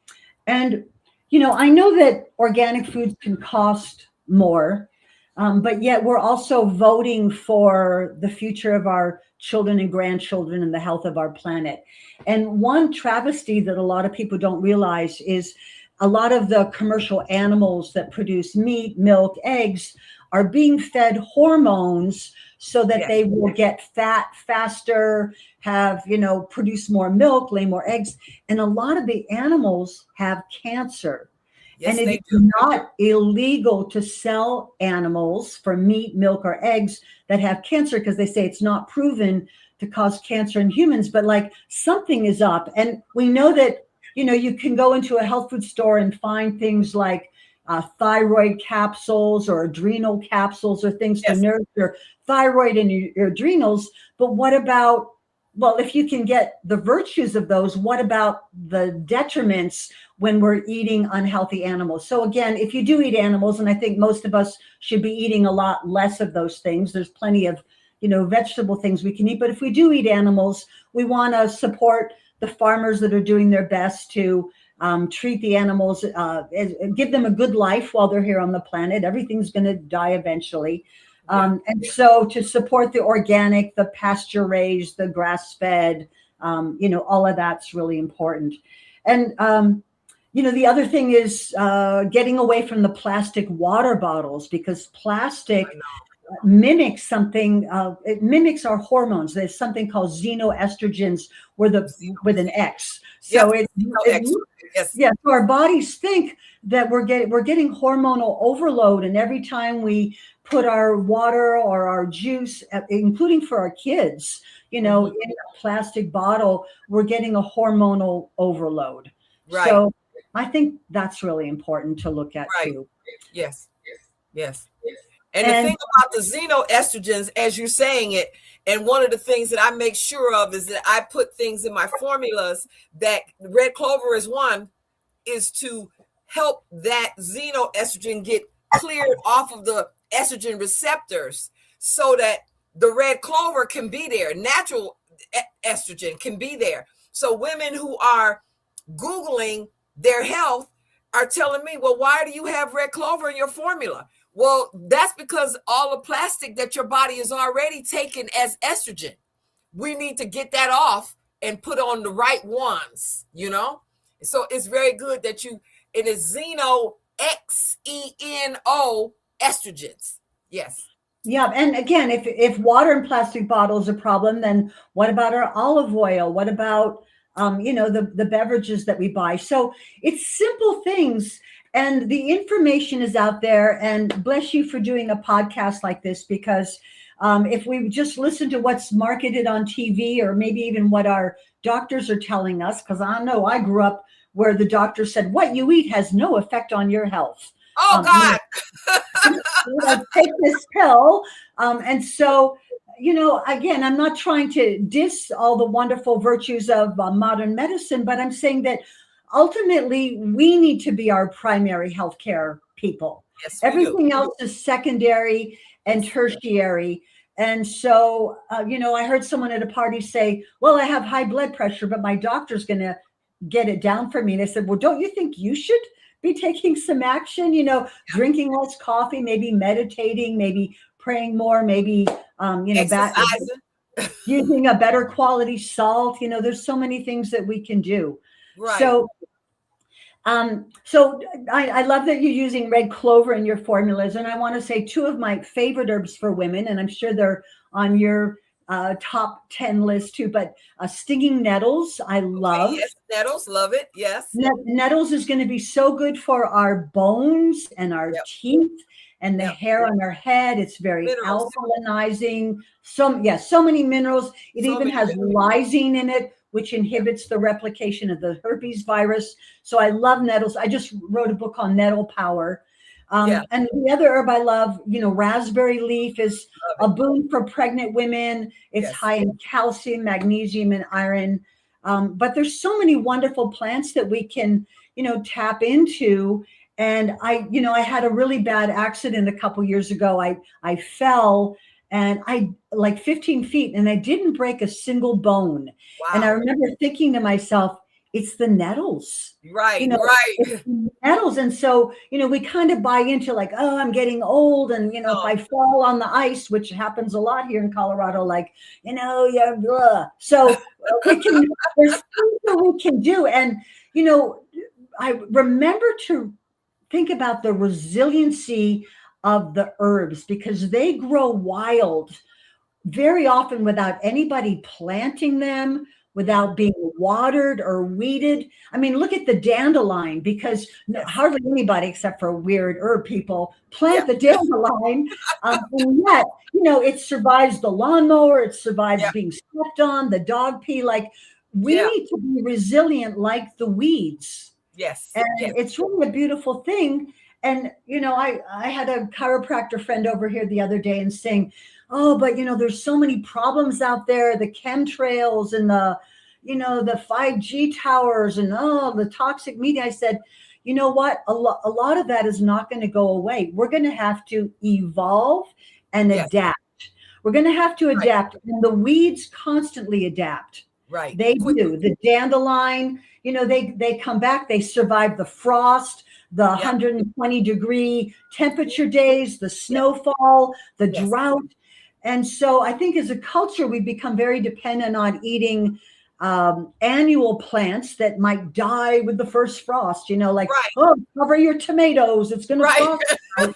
And, I know that organic foods can cost more. But yet we're also voting for the future of our children and grandchildren and the health of our planet. And one travesty that a lot of people don't realize is a lot of the commercial animals that produce meat, milk, eggs are being fed hormones so that they will get fat faster, have, produce more milk, lay more eggs. And a lot of the animals have cancer. Yes, and they it's do. not illegal to sell animals for meat, milk, or eggs that have cancer, because they say it's not proven to cause cancer in humans, but like something is up. And we know that, you can go into a health food store and find things like thyroid capsules or adrenal capsules or things to Yes. nourish your thyroid and your adrenals. But what about, well, if you can get the virtues of those, what about the detriments when we're eating unhealthy animals? So again, if you do eat animals, and I think most of us should be eating a lot less of those things, there's plenty of, vegetable things we can eat. But if we do eat animals, we want to support the farmers that are doing their best to treat the animals, and give them a good life while they're here on the planet. Everything's going to die eventually. And so to support the organic, the pasture raised, the grass fed, all of that's really important. And, the other thing is getting away from the plastic water bottles, because plastic mimics something, it mimics our hormones. There's something called xenoestrogens with an X. So so our bodies think that we're getting hormonal overload, and every time we put our water or our juice, including for our kids, in a plastic bottle, we're getting a hormonal overload. Right. So I think that's really important to look at too. Yes. And the thing about the xenoestrogens, as you're saying it, and one of the things that I make sure of is that I put things in my formulas that red clover is one, is to help that xenoestrogen get cleared off of the estrogen receptors so that the red clover can be there. Natural estrogen can be there. So women who are Googling their health are telling me, well, why do you have red clover in your formula? Well, that's because all the plastic that your body is already taking as estrogen. We need to get that off and put on the right ones, So it's very good that it is Xeno, Xeno estrogens. Yes. Yeah. And again, if water and plastic bottles are a problem, then what about our olive oil? What about, the beverages that we buy? So it's simple things. And the information is out there, and bless you for doing a podcast like this, because if we just listen to what's marketed on TV, or maybe even what our doctors are telling us, because I know I grew up where the doctor said, what you eat has no effect on your health. Oh, God. Take this pill. And so, again, I'm not trying to diss all the wonderful virtues of modern medicine, but I'm saying that ultimately, we need to be our primary healthcare people. Yes, everything else is secondary and tertiary. And so, I heard someone at a party say, well, I have high blood pressure, but my doctor's going to get it down for me. And I said, well, don't you think you should be taking some action, drinking less coffee, maybe meditating, maybe praying more, maybe, using a better quality salt. There's so many things that we can do. Right. So I love that you're using red clover in your formulas. And I want to say two of my favorite herbs for women, and I'm sure they're on your top 10 list too, but stinging nettles, I love. Okay, yes, nettles, love it. Yes. Nettles is going to be so good for our bones and our teeth and the hair on our head. It's very alkalinizing. So many minerals. It even has lysine in it, which inhibits the replication of the herpes virus. So I love nettles. I just wrote a book on nettle power. And the other herb I love, raspberry leaf is a boon for pregnant women. It's high in calcium, magnesium, and iron. But there's so many wonderful plants that we can, tap into. And I had a really bad accident a couple years ago. I fell and I like 15 feet and I didn't break a single bone. Wow. And I remember thinking to myself, it's the nettles. Right, It's the nettles. And so, we kind of buy into like, oh, I'm getting old. And, if I fall on the ice, which happens a lot here in Colorado, like, blah. So there's things that we can do. And, I remember to think about the resiliency of the herbs, because they grow wild very often without anybody planting them, without being watered or weeded. I mean, look at the dandelion, because hardly anybody except for weird herb people plant the dandelion. And yet, it survives the lawnmower, it survives being stepped on, the dog pee. Like, we need to be resilient like the weeds. Yes. And it's really a beautiful thing. And, I had a chiropractor friend over here the other day and saying, oh, but, there's so many problems out there, the chemtrails and the 5G towers and, the toxic media. I said, you know what? A lot of that is not going to go away. We're going to have to evolve and adapt. We're going to have to adapt. And the weeds constantly adapt. Right. They do. The dandelion, they come back. They survive the frost, the 120 degree temperature days, the snowfall, the drought. And so I think as a culture, we've become very dependent on eating annual plants that might die with the first frost, oh, cover your tomatoes, it's going to frost.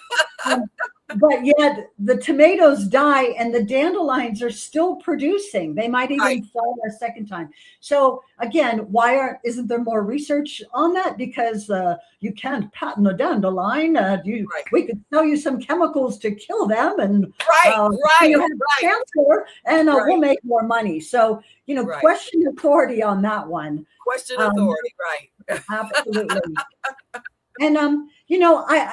But yet the tomatoes die and the dandelions are still producing. They might even fall a second time. So again, isn't there more research on that? Because you can't patent a dandelion. We could sell you some chemicals to kill them, and cancer, and we'll make more money. So question authority on that one. Question authority, right? Absolutely. And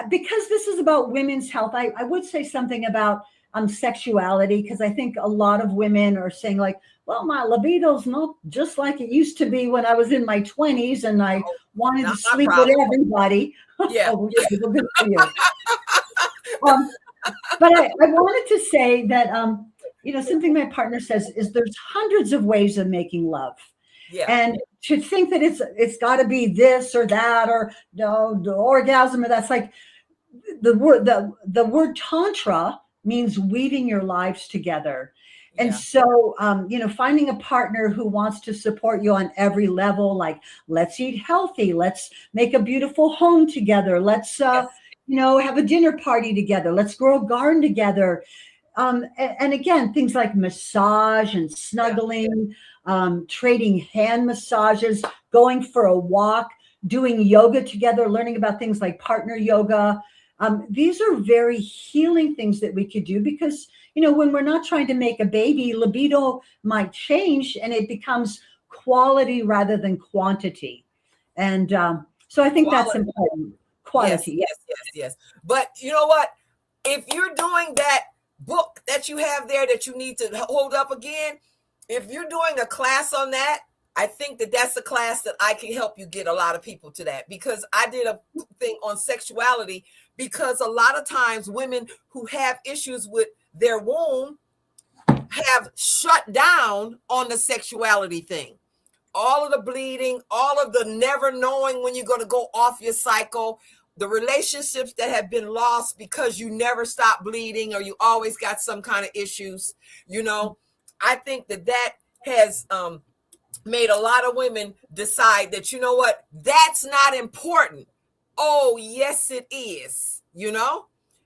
because this is about women's health, I would say something about sexuality, because I think a lot of women are saying, like, well, my libido's not just like it used to be when I was in my 20s and I wanted to sleep with everybody. Yeah. Well, good for you. But I wanted to say that something my partner says is there's hundreds of ways of making love. Yeah. And to think that it's got to be this or that, or the orgasm, or that's like the word tantra means weaving your lives together. And so, finding a partner who wants to support you on every level, like, let's eat healthy, let's make a beautiful home together, let's have a dinner party together, let's grow a garden together. And again, things like massage and snuggling, trading hand massages, going for a walk, doing yoga together, learning about things like partner yoga. These are very healing things that we could do, because, when we're not trying to make a baby, libido might change and it becomes quality rather than quantity. And so I think that's important. Quality. Yes. But you know what? If you're doing that book that you have there that you need to hold up again, if you're doing a class on that, I think that's a class that I can help you get a lot of people to that, because I did a thing on sexuality, because a lot of times women who have issues with their womb have shut down on the sexuality thing. All of the bleeding, all of the never knowing when you're going to go off your cycle, the relationships that have been lost because you never stop bleeding or you always got some kind of issues, I think that has made a lot of women decide that, you know what, that's not important. Oh, yes, it is.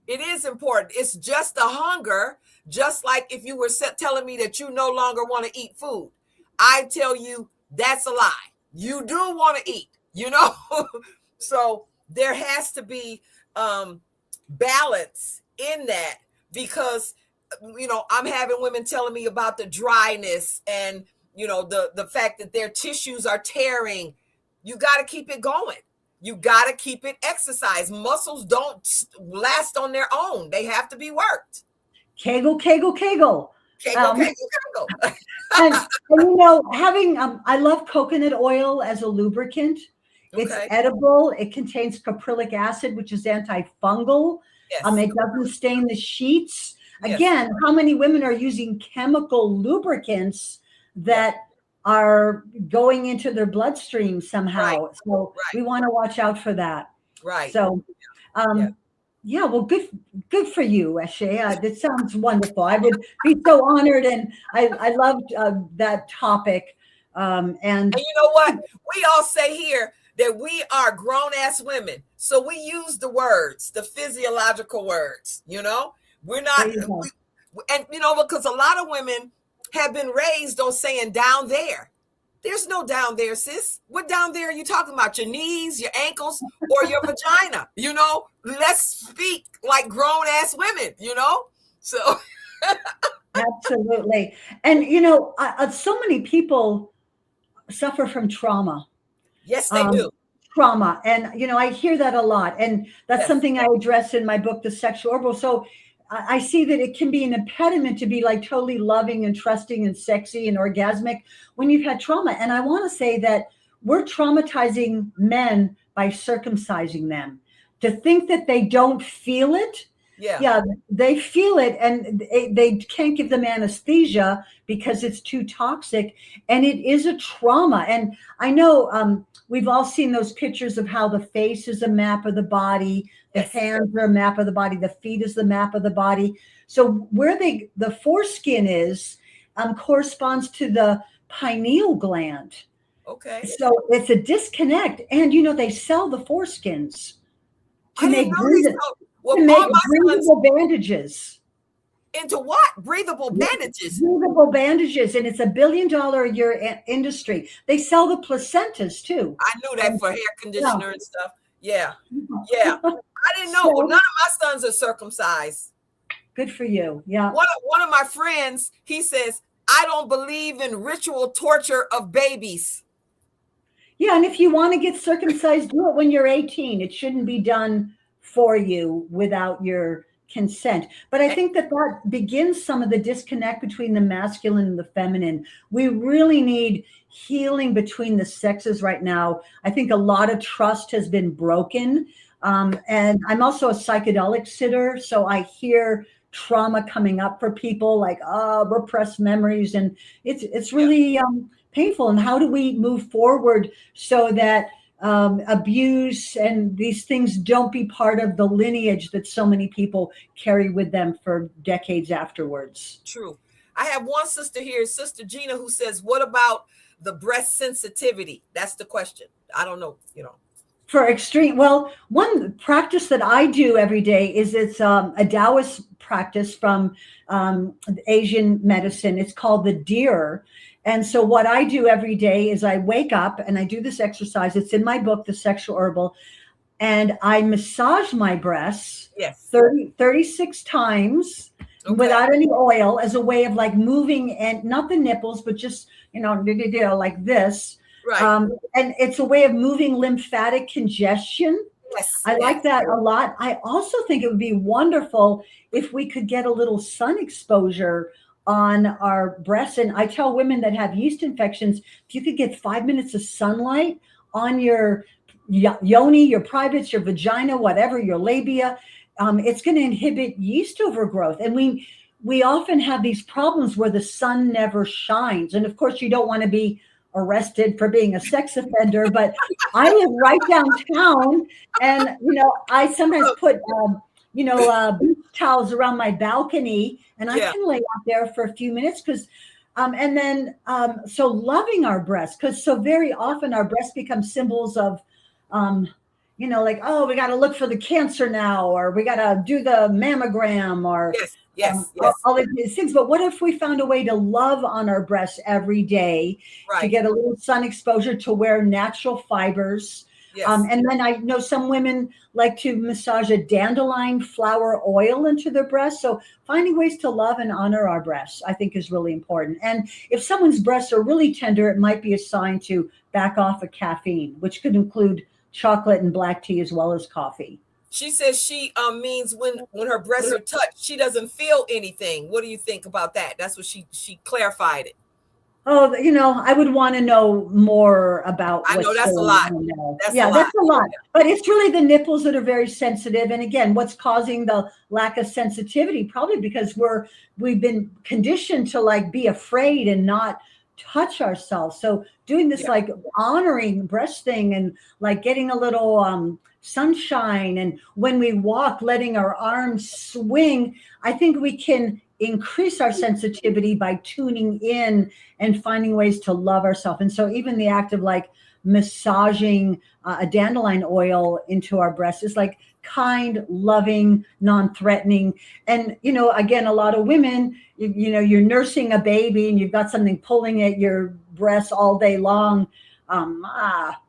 It is important. It's just a hunger. Just like if you were telling me that you no longer want to eat food, I tell you that's a lie. You do want to eat, So there has to be balance in that, because I'm having women telling me about the dryness and the fact that their tissues are tearing. You got to keep it going. You got to keep it exercised. Muscles don't last on their own. They have to be worked. Kegel. Kegel. and having I love coconut oil as a lubricant. It's edible. It contains caprylic acid, which is antifungal. Yes. It doesn't stain the sheets. Again, how many women are using chemical lubricants that are going into their bloodstream somehow? Right. So we want to watch out for that. Right. So, well, good for you, Eshe. That sounds wonderful. I would be so honored, and I loved that topic. And you know what? We all say here that we are grown-ass women. So we use the words, the physiological words, We're not, because a lot of women have been raised on saying down there. There's no down there, sis. What down there are you talking about? Your knees, your ankles, or your vagina? You know, let's speak like grown ass women, you know? So Absolutely. And, so many people suffer from trauma. yes, they do. Trauma. And, I hear that a lot. And that's Yes. something I address in my book, The Sexual Herbal. So I see that it can be an impediment to be like totally loving and trusting and sexy and orgasmic when you've had trauma. And I want to say that we're traumatizing men by circumcising them. To think that they don't feel it. Yeah, they feel it, and they can't give them anesthesia because it's too toxic, and it is a trauma. And I know we've all seen those pictures of how the face is a map of the body, the hands are a map of the body, the feet is the map of the body. So where the foreskin is corresponds to the pineal gland. Okay. So it's a disconnect, and they sell the foreskins to I make didn't know they sold- Well, to make all my sons breathable bandages. into what? Breathable bandages. Breathable bandages, and it's $1 billion a year industry. They sell the placentas too. I knew that for hair conditioner and stuff. Yeah. Yeah. I didn't know. Well, none of my sons are circumcised. Good for you. Yeah. One of my friends, he says, I don't believe in ritual torture of babies. Yeah, and if you want to get circumcised, do it when you're 18. It shouldn't be done for you without your consent. But I think that begins some of the disconnect between the masculine and the feminine. We really need healing between the sexes right now. I think a lot of trust has been broken. And I'm also a psychedelic sitter, so I hear trauma coming up for people, like repressed memories, and it's really painful. And how do we move forward so that abuse and these things don't be part of the lineage that so many people carry with them for decades afterwards? True. I have one sister here, Sister Gina, who says, what about the breast sensitivity? That's the question. I don't know, For extreme, well, one practice that I do every day is it's a Taoist practice from Asian medicine. It's called the deer. And so what I do every day is I wake up and I do this exercise. It's in my book, The Sexual Herbal, and I massage my breasts 36 times without any oil as a way of like moving, and not the nipples, but just, like this. Right. And it's a way of moving lymphatic congestion. Yes. I like that a lot. I also think it would be wonderful if we could get a little sun exposure on our breasts. And I tell women that have yeast infections, if you could get 5 minutes of sunlight on your yoni, your privates, your vagina, whatever, your labia, it's going to inhibit yeast overgrowth. And we often have these problems where the sun never shines. And of course, you don't want to be arrested for being a sex offender, but I live right downtown, and I sometimes put beach towels around my balcony, and I can lay out there for a few minutes because so loving our breasts, because so very often our breasts become symbols of like, oh, we got to look for the cancer now, or we got to do the mammogram, or Yes. All of these things. But what if we found a way to love on our breasts every day, to get a little sun exposure, to wear natural fibers? Yes. And then I know some women like to massage a dandelion flower oil into their breasts. So finding ways to love and honor our breasts, I think, is really important. And if someone's breasts are really tender, it might be a sign to back off of caffeine, which could include chocolate and black tea as well as coffee. She says she means when her breasts are touched, she doesn't feel anything. What do you think about that? That's what she clarified it. Oh, I would want to know more about. I know that's a lot. That's a lot. But it's really the nipples that are very sensitive. And again, what's causing the lack of sensitivity? Probably because we've been conditioned to like be afraid and not touch ourselves. So doing this like honoring breast thing, and like getting a little sunshine, and when we walk, letting our arms swing, I think we can increase our sensitivity by tuning in and finding ways to love ourselves. And so even the act of like massaging a dandelion oil into our breasts is like kind, loving, non-threatening. And, you know, again, a lot of women, you know, you're nursing a baby and you've got something pulling at your breast all day long.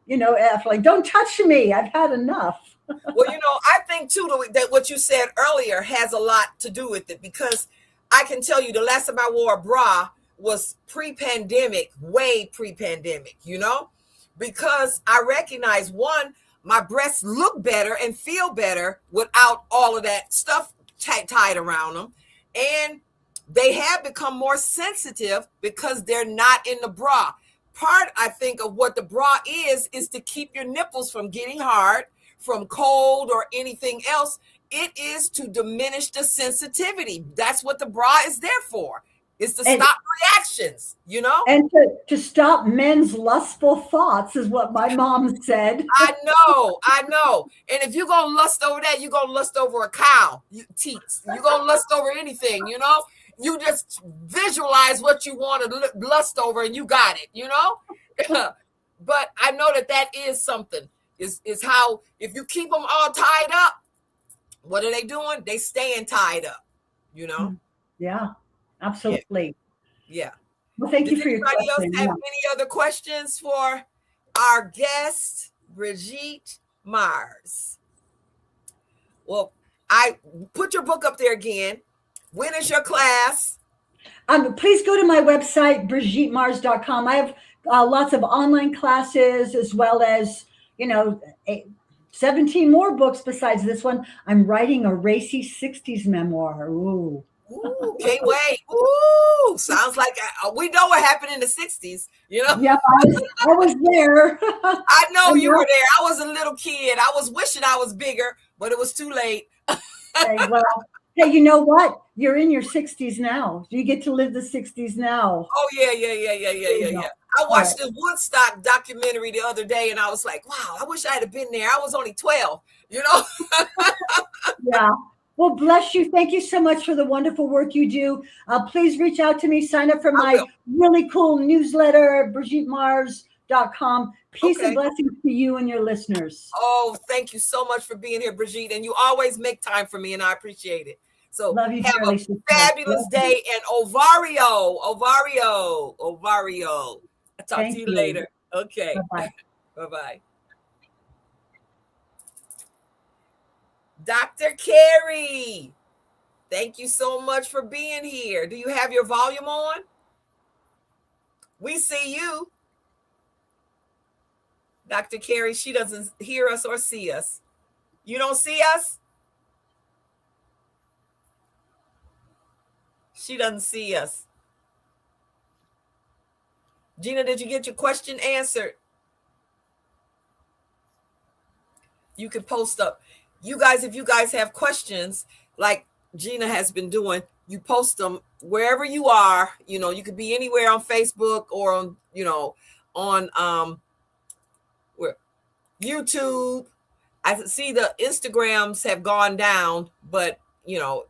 You know, like, don't touch me. I've had enough. Well, you know, I think too that what you said earlier has a lot to do with it, because I can tell you the last time I wore a bra was pre-pandemic, way pre-pandemic, you know, because I recognize, one, my breasts look better and feel better without all of that stuff tied around them. And they have become more sensitive because they're not in the bra. Part, I think, of what the bra is to keep your nipples from getting hard, from cold or anything else. It is to diminish the sensitivity. That's what the bra is there for. Is to stop reactions, you know? And to stop men's lustful thoughts is what my mom said. I know. And if you're going to lust over that, you're going to lust over a cow, teats. You're going to lust over anything, you know? You just visualize what you want to lust over and you got it, you know? But I know that is something, is how, if you keep them all tied up, what are they doing? They staying tied up, you know? Yeah. Absolutely. Yeah. Well, thank you for your question. Anybody else have any other questions for our guest, Brigitte Mars? Well, I put your book up there again. When is your class? Please go to my website, BrigitteMars.com. I have lots of online classes, as well as, you know, 17 more books besides this one. I'm writing a racy 60s memoir. Ooh. Ooh, can't wait. Ooh, sounds like we know what happened in the 60s, you know? Yeah, I was there. I know you were there. I was a little kid. I was wishing I was bigger, but it was too late. Hey, you know what? You're in your 60s now. You get to live the 60s now. Oh, yeah. I watched the Woodstock documentary the other day, and I was like, wow, I wish I had been there. I was only 12, you know? Yeah. Well, bless you. Thank you so much for the wonderful work you do. Please reach out to me. Sign up for my really cool newsletter, BrigitteMars.com. Peace and blessings to you and your listeners. Oh, thank you so much for being here, Brigitte. And you always make time for me, and I appreciate it. So love you, have Shirley, a fabulous day. And Ovario. I'll talk to you later. Okay. Bye-bye. Bye-bye. Dr. Carey, thank you so much for being here. Do you have your volume on? We see you. Dr. Carey, she doesn't hear us or see us. You don't see us? She doesn't see us. Gina, did you get your question answered? You can post up. You guys, if you guys have questions, like Gina has been doing, you post them wherever you are. You know, you could be anywhere on Facebook or on, you know, on where YouTube. I see the Instagrams have gone down, but you know,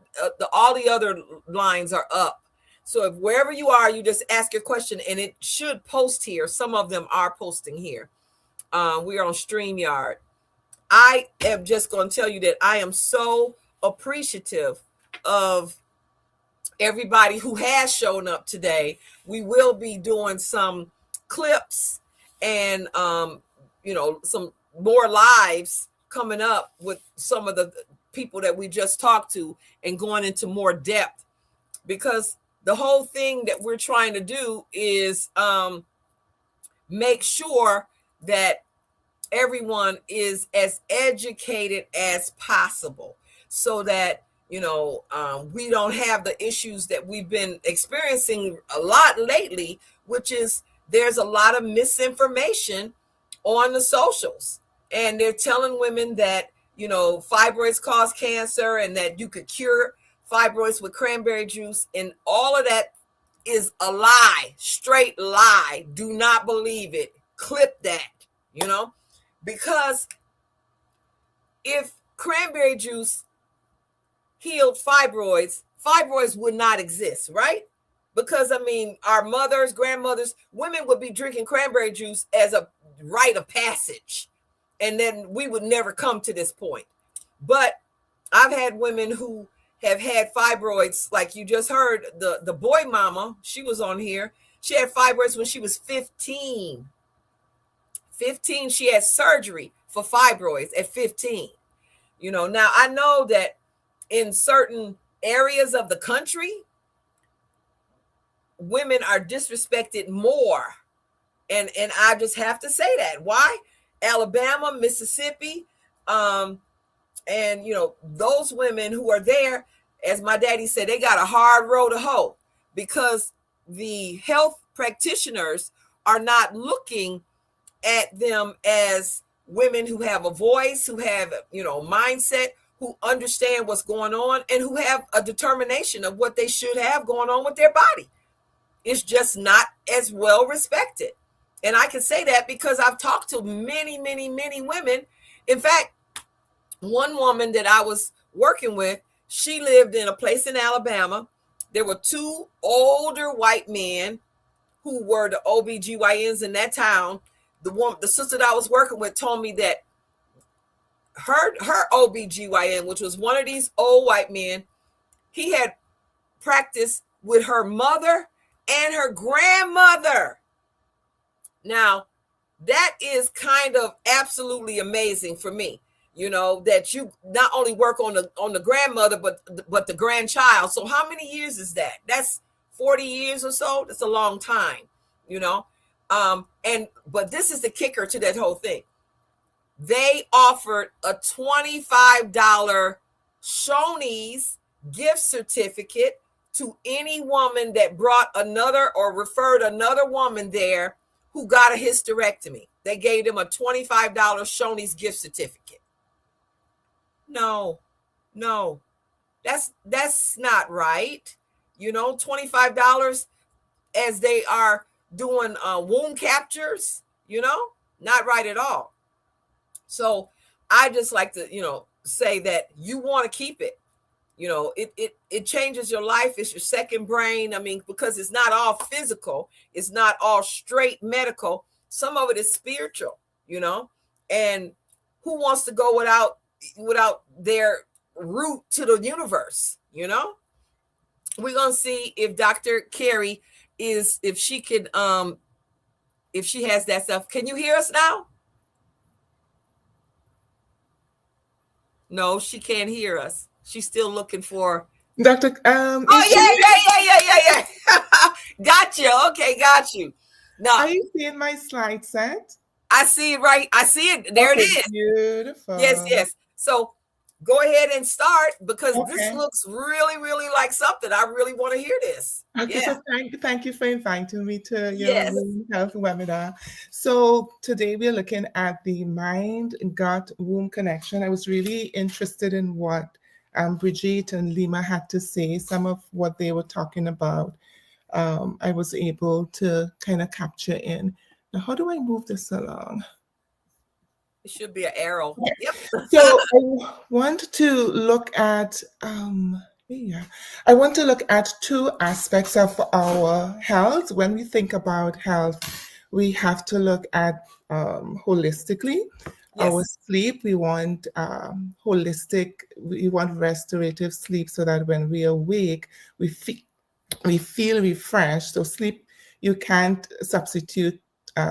all the other lines are up. So if wherever you are, you just ask your question and it should post here. Some of them are posting here. We are on StreamYard. I am just going to tell you that I am so appreciative of everybody who has shown up today. We will be doing some clips and, you know, some more lives coming up with some of the people that we just talked to and going into more depth, because the whole thing that we're trying to do is make sure that everyone is as educated as possible, so that, you know, we don't have the issues that we've been experiencing a lot lately, which is there's a lot of misinformation on the socials, and they're telling women that, you know, fibroids cause cancer and that you could cure fibroids with cranberry juice, and all of that is a lie, straight lie. Do not believe it. Clip that, you know. Because if cranberry juice healed fibroids, fibroids would not exist, right? Because, I mean, our mothers, grandmothers, women would be drinking cranberry juice as a rite of passage. And then we would never come to this point. But I've had women who have had fibroids, like you just heard, the boy mama, she was on here. She had fibroids when she was 15. 15, she had surgery for fibroids at 15. Now I know that in certain areas of the country, women are disrespected more. And I just have to say that. Why? Alabama, Mississippi, and those women who are there, as my daddy said, they got a hard road to hoe, because the health practitioners are not looking at them as women who have a voice, who have, mindset, who understand what's going on, and who have a determination of what they should have going on with their body. It's just not as well respected. And I can say that because I've talked to many, many, many women. In fact, one woman that I was working with, she lived in a place in Alabama. There were two older white men who were the OBGYNs in that town. The sister that I was working with told me that her OBGYN, which was one of these old white men, he had practiced with her mother and her grandmother. Now, that is kind of absolutely amazing for me, that you not only work on the grandmother, but the grandchild. So how many years is that? That's 40 years or so. That's a long time, but this is the kicker to that whole thing. They offered a $25 Shoney's gift certificate to any woman that brought another or referred another woman there who got a hysterectomy. They gave them a $25 Shoney's gift certificate. No, that's not right. $25 as they are doing womb captures, not right at all. So I just like to, say that you want to keep it. It changes your life. It's your second brain. I mean, because it's not all physical. It's not all straight medical. Some of it is spiritual, and who wants to go without their root to the universe, We're going to see if Dr. Carey if she could, if she has that stuff. Can you hear us now? No, she can't hear us. She's still looking for Dr. Yeah. Got you. Okay, got you. Now, are you seeing my slide set? I see it right. I see it. There Okay, it is. Beautiful. Yes. So go ahead and start, because Okay. this looks really, really like something. I really want to hear this. Okay, Yeah. so thank you for inviting me to your Yes. womb health webinar. So today we're looking at the mind-gut-womb connection. I was really interested in what Brigitte and Lima had to say, some of what they were talking about. I was able to kind of capture in. Now, how do I move this along? It should be an arrow. Yep. So I want to look at I want to look at two aspects of our health. When we think about health, we have to look at holistically. Our Yes. sleep, we want holistic, we want restorative sleep so that when we awake, we feel refreshed. So sleep, you can't substitute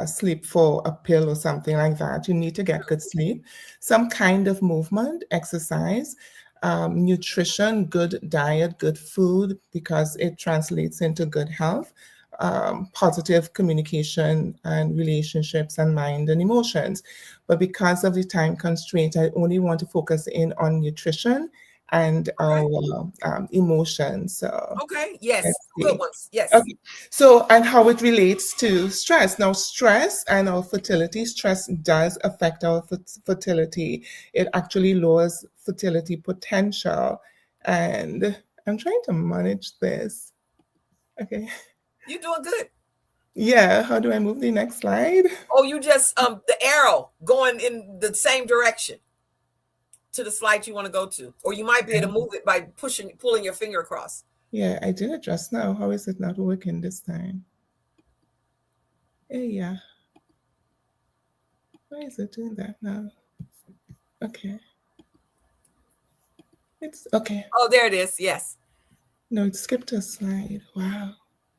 sleep for a pill or something like that. You need to get good sleep, some kind of movement, exercise, nutrition, good diet, good food, because it translates into good health, positive communication and relationships and mind and emotions. But because of the time constraint, I only want to focus in on nutrition and our emotions. So Okay. Yes. let's see. Good ones. Yes. Okay, so and how it relates to stress. Now, stress and our fertility, stress does affect our fertility. It actually lowers fertility potential. And I'm trying to manage this. Okay. You're doing good. Yeah, how do I move the next slide? Oh, you just the arrow going in the same direction to the slide you want to go to, or you might be able to move it by pulling your finger across. Yeah, I did it just now. How is it not working this time? Yeah. Why is it doing that now? Okay. It's okay. Oh, there it is. Yes. No, it skipped a slide. Wow.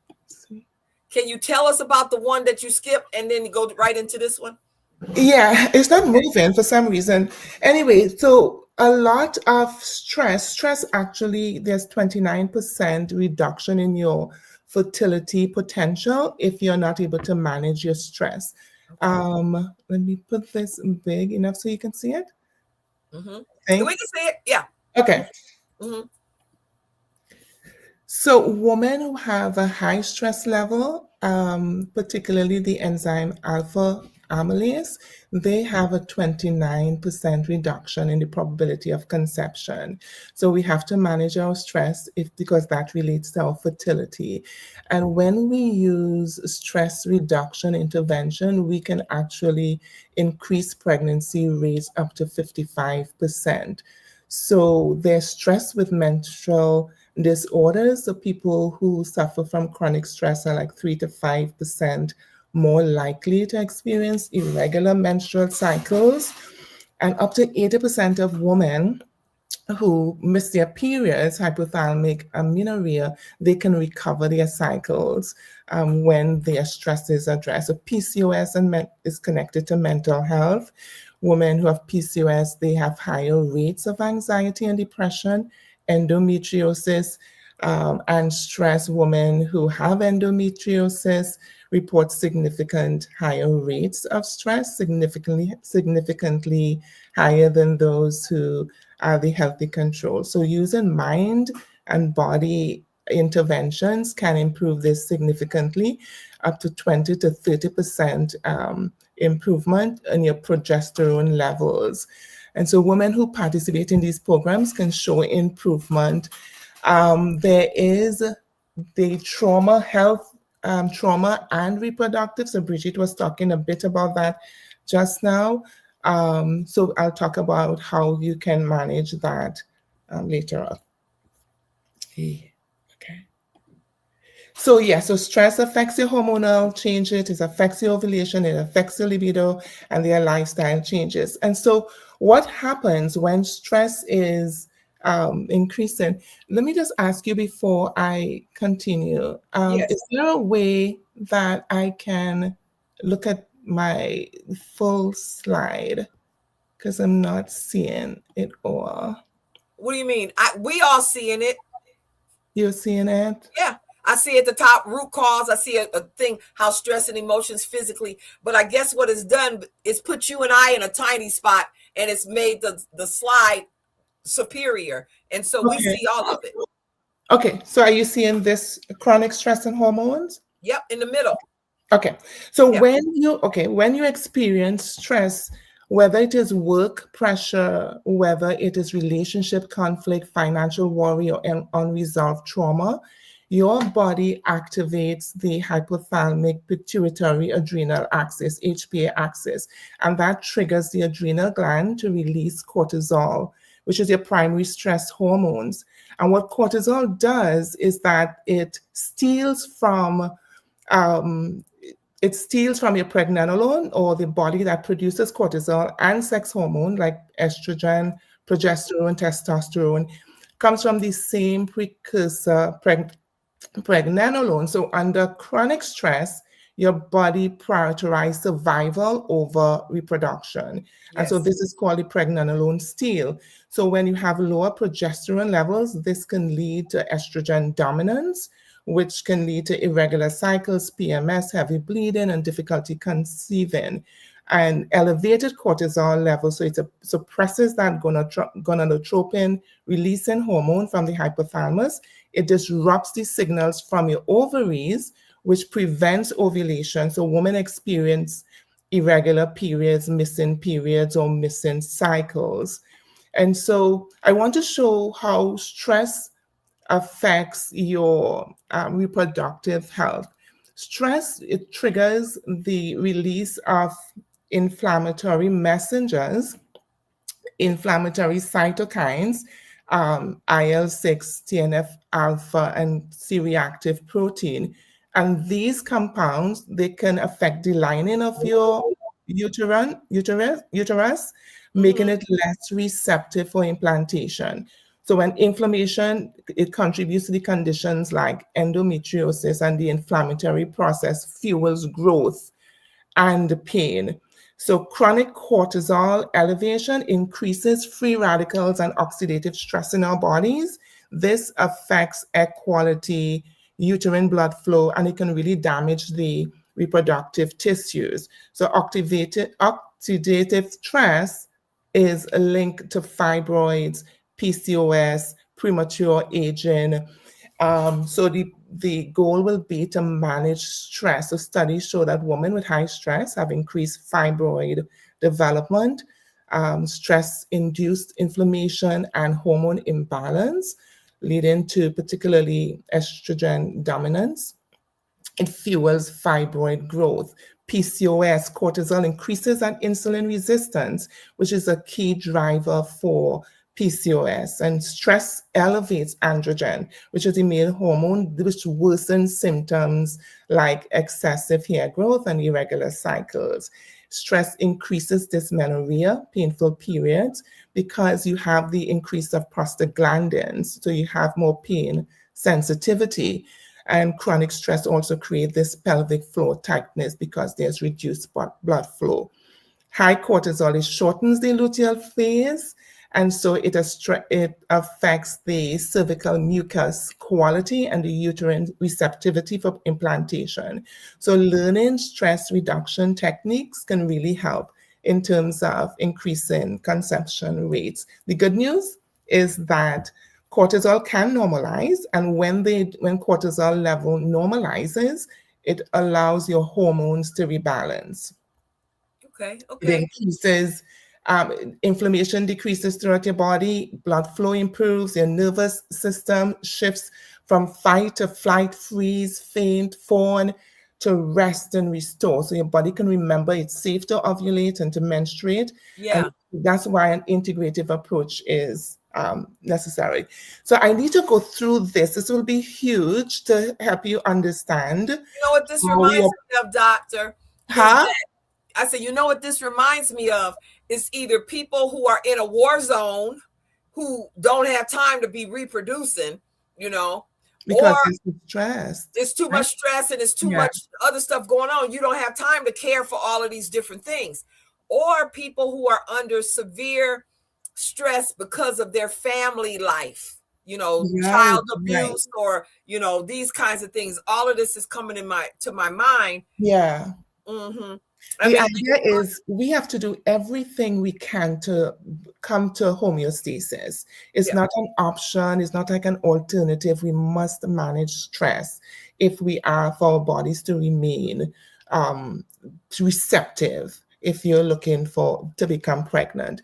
Let's see. Can you tell us about the one that you skipped and then go right into this one? Yeah, it's not moving for some reason. Anyway, so a lot of stress actually, there's 29% reduction in your fertility potential if you're not able to manage your stress. Let me put this big enough so you can see it. Mm-hmm. Thanks. We can see it. Yeah. Okay. Mm-hmm. So women who have a high stress level, particularly the enzyme alpha amylase, they have a 29% reduction in the probability of conception. So we have to manage our stress because that relates to our fertility. And when we use stress reduction intervention, we can actually increase pregnancy rates up to 55%. So there's stress with menstrual disorders. So people who suffer from chronic stress are like 3 to 5% more likely to experience irregular menstrual cycles. And up to 80% of women who miss their periods, hypothalamic amenorrhea, they can recover their cycles when their stress is addressed. So PCOS is connected to mental health. Women who have PCOS, they have higher rates of anxiety and depression, endometriosis, and stress. Women who have endometriosis report significant higher rates of stress, significantly higher than those who are the healthy control. So using mind and body interventions can improve this significantly, up to 20 to 30% improvement in your progesterone levels. And so women who participate in these programs can show improvement. There is the trauma and reproductive. So Bridget was talking a bit about that just now. So I'll talk about how you can manage that later on. Okay. So yeah, so stress affects your hormonal changes, it affects your ovulation, it affects your libido and their lifestyle changes. And so what happens when stress is increasing? Let me just ask you before I continue. Yes. Is there a way that I can look at my full slide? Because I'm not seeing it all. What do you mean? We all seeing it. You're seeing it? Yeah. I see at the top root cause. I see a thing, how stress and emotions physically. But I guess what it's done is put you and I in a tiny spot, and it's made the slide superior. And so we see all of it. Okay. So are you seeing this chronic stress and hormones? Yep, in the middle. Okay. So Yep. when you experience stress, whether it is work pressure, whether it is relationship conflict, financial worry, or unresolved trauma, your body activates the hypothalamic pituitary adrenal axis, HPA axis, and that triggers the adrenal gland to release cortisol, which is your primary stress hormones. And what cortisol does is that it steals from your pregnenolone, or the body that produces cortisol, and sex hormone like estrogen, progesterone, testosterone, comes from the same precursor, pregnenolone. So under chronic stress, your body prioritizes survival over reproduction. Yes. And so this is called the pregnenolone steal. So when you have lower progesterone levels, this can lead to estrogen dominance, which can lead to irregular cycles, PMS, heavy bleeding, and difficulty conceiving. And elevated cortisol levels, so it suppresses that gonadotropin releasing hormone from the hypothalamus. It disrupts the signals from your ovaries, which prevents ovulation. So women experience irregular periods, missing periods, or missing cycles. And so I want to show how stress affects your reproductive health. Stress, it triggers the release of inflammatory messengers, inflammatory cytokines, IL-6, TNF-alpha, and C-reactive protein. And these compounds, they can affect the lining of your uterus, making it less receptive for implantation. So when inflammation, it contributes to the conditions like endometriosis, and the inflammatory process fuels growth and pain. So chronic cortisol elevation increases free radicals and oxidative stress in our bodies. This affects egg quality, uterine blood flow, and it can really damage the reproductive tissues. So oxidative stress is linked to fibroids, PCOS, premature aging. So the goal will be to manage stress. So studies show that women with high stress have increased fibroid development, stress-induced inflammation, and hormone imbalance, leading to particularly estrogen dominance. It fuels fibroid growth. PCOS, cortisol increases, and insulin resistance, which is a key driver for PCOS. And stress elevates androgen, which is a male hormone, which worsens symptoms like excessive hair growth and irregular cycles. Stress increases dysmenorrhea, painful periods, because you have the increase of prostaglandins, so you have more pain sensitivity. And chronic stress also creates this pelvic floor tightness because there's reduced blood flow. High cortisol, it shortens the luteal phase, and so it affects the cervical mucus quality and the uterine receptivity for implantation. So learning stress reduction techniques can really help in terms of increasing conception rates. The good news is that cortisol can normalize, and when cortisol level normalizes, it allows your hormones to rebalance. It increases, inflammation decreases throughout your body, blood flow improves, your nervous system shifts from fight to flight, freeze, faint, fawn, to rest and restore. So your body can remember it's safe to ovulate and to menstruate. Yeah. And that's why an integrative approach is necessary. So I need to go through this. This will be huge to help you understand. You know what this reminds me of, Doctor? Huh? I said, you know what this reminds me of? It's either people who are in a war zone who don't have time to be reproducing, you know, because it's stress. It's too much stress and it's too much other stuff going on. You don't have time to care for all of these different things. Or people who are under severe stress because of their family life, you know, child abuse, or, you know, these kinds of things. All of this is coming to my mind. Yeah. Mm-hmm. The idea is we have to do everything we can to come to homeostasis. It's not an option. It's not like an alternative. We must manage stress if we are for our bodies to remain receptive. If you're looking to become pregnant,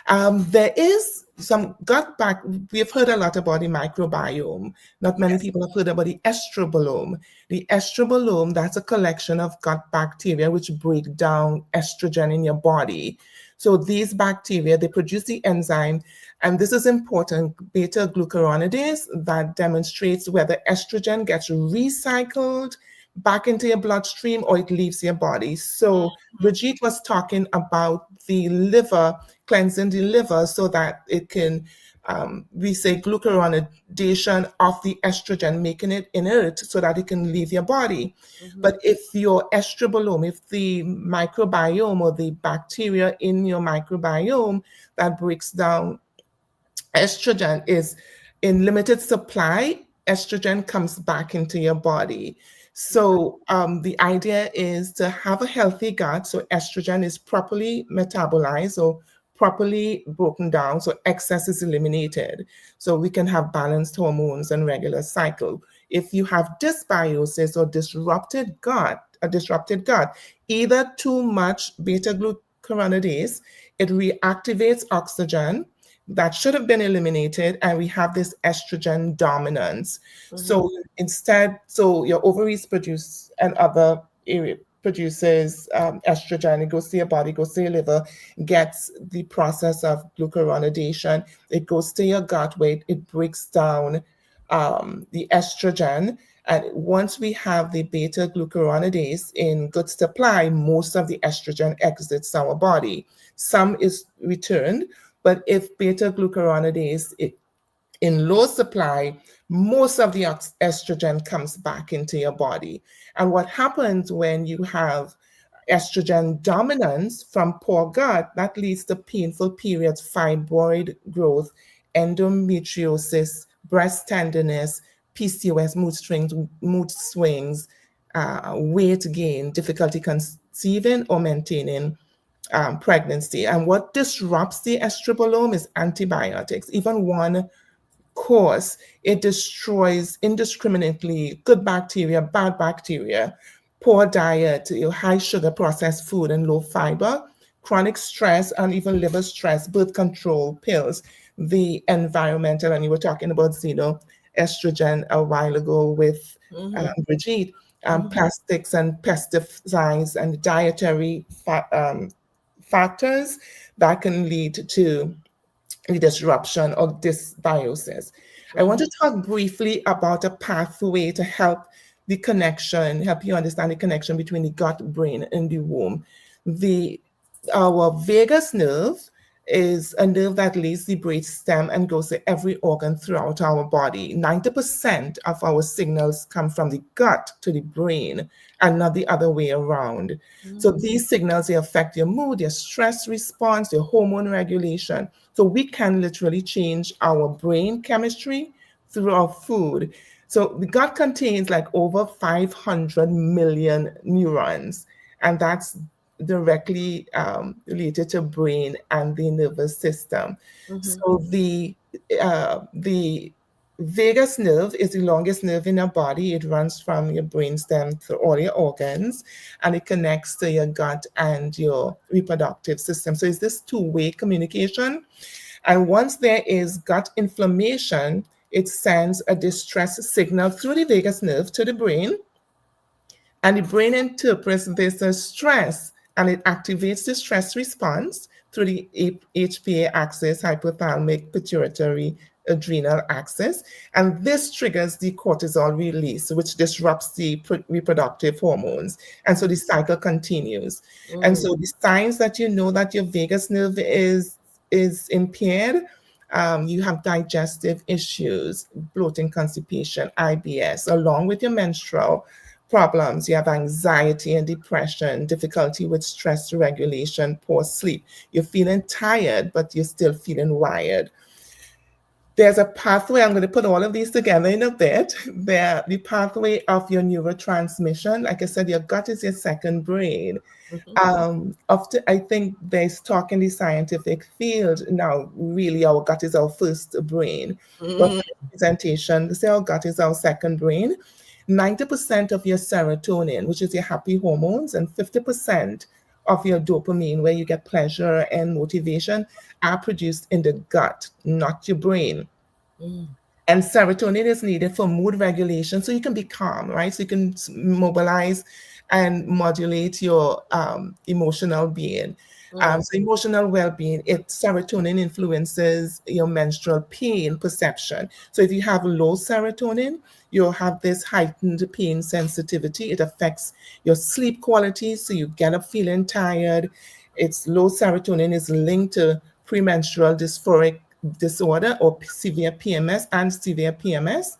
there is some gut back. We've heard a lot about the microbiome. Not many people have heard about the estrobolome. The estrobolome, that's a collection of gut bacteria which break down estrogen in your body. So these bacteria, they produce the enzyme, and this is important, beta-glucuronidase, that demonstrates whether estrogen gets recycled back into your bloodstream or it leaves your body. So Brigitte was talking about the liver, cleansing the liver so that it can, we say glucuronidation of the estrogen, making it inert so that it can leave your body. But if your estrobolome, if the microbiome or the bacteria in your microbiome that breaks down estrogen is in limited supply, estrogen comes back into your body. So the idea is to have a healthy gut, so estrogen is properly metabolized or properly broken down, so excess is eliminated, so we can have balanced hormones and regular cycle. If you have dysbiosis or disrupted gut, either too much beta-glucuronidase, it reactivates oxygen that should have been eliminated, and we have this estrogen dominance. So instead, so your ovaries produce and other area produces estrogen. It goes to your body, goes to your liver, gets the process of glucuronidation. It goes to your gut where it breaks down the estrogen. And once we have the beta-glucuronidase in good supply, most of the estrogen exits our body. Some is returned, but if beta-glucuronidase in low supply, most of the estrogen comes back into your body. And what happens when you have estrogen dominance from poor gut, that leads to painful periods, fibroid growth, endometriosis, breast tenderness, PCOS, mood swings, weight gain, difficulty conceiving or maintaining pregnancy. And what disrupts the estrobolome is antibiotics. Even one course, it destroys indiscriminately good bacteria, bad bacteria, poor diet, high sugar processed food and low fiber, chronic stress, and even liver stress, birth control pills, the environmental, and you were talking about xenoestrogen a while ago with Brigitte, plastics and pesticides and dietary factors that can lead to disruption or dysbiosis. I want to talk briefly about a pathway to help you understand the connection between the gut, brain, and the womb. Our vagus nerve is a nerve that leads the brain stem and goes to every organ throughout our body. 90% of our signals come from the gut to the brain and not the other way around. So these signals, they affect your mood, your stress response, your hormone regulation. So we can literally change our brain chemistry through our food. So the gut contains like over 500 million neurons, and that's directly related to brain and the nervous system. So the vagus nerve is the longest nerve in our body. It runs from your brainstem to all your organs, and it connects to your gut and your reproductive system. So it's this two-way communication. And once there is gut inflammation, it sends a distress signal through the vagus nerve to the brain, and the brain interprets this as stress, and it activates the stress response through the HPA axis, hypothalamic, pituitary, adrenal axis, and this triggers the cortisol release, which disrupts the reproductive hormones, and so the cycle continues. And so the signs that you know that your vagus nerve is impaired, you have digestive issues, bloating, constipation, IBS, along with your menstrual problems. You have anxiety and depression, difficulty with stress regulation, poor sleep. You're feeling tired, but you're still feeling wired. There's a pathway, I'm going to put all of these together in a bit. The pathway of your neurotransmission, like I said, your gut is your second brain. I think there's talk in the scientific field now, really our gut is our first brain. But presentation, they say our gut is our second brain. 90% of your serotonin, which is your happy hormones, and 50% of your dopamine, where you get pleasure and motivation, are produced in the gut, not your brain. And serotonin is needed for mood regulation, so you can be calm, right? So you can mobilize and modulate your emotional being. So emotional well-being, serotonin influences your menstrual pain perception. So if you have low serotonin, you'll have this heightened pain sensitivity. It affects your sleep quality, so you get up feeling tired. It's low serotonin is linked to premenstrual dysphoric disorder or severe PMS and severe PMS.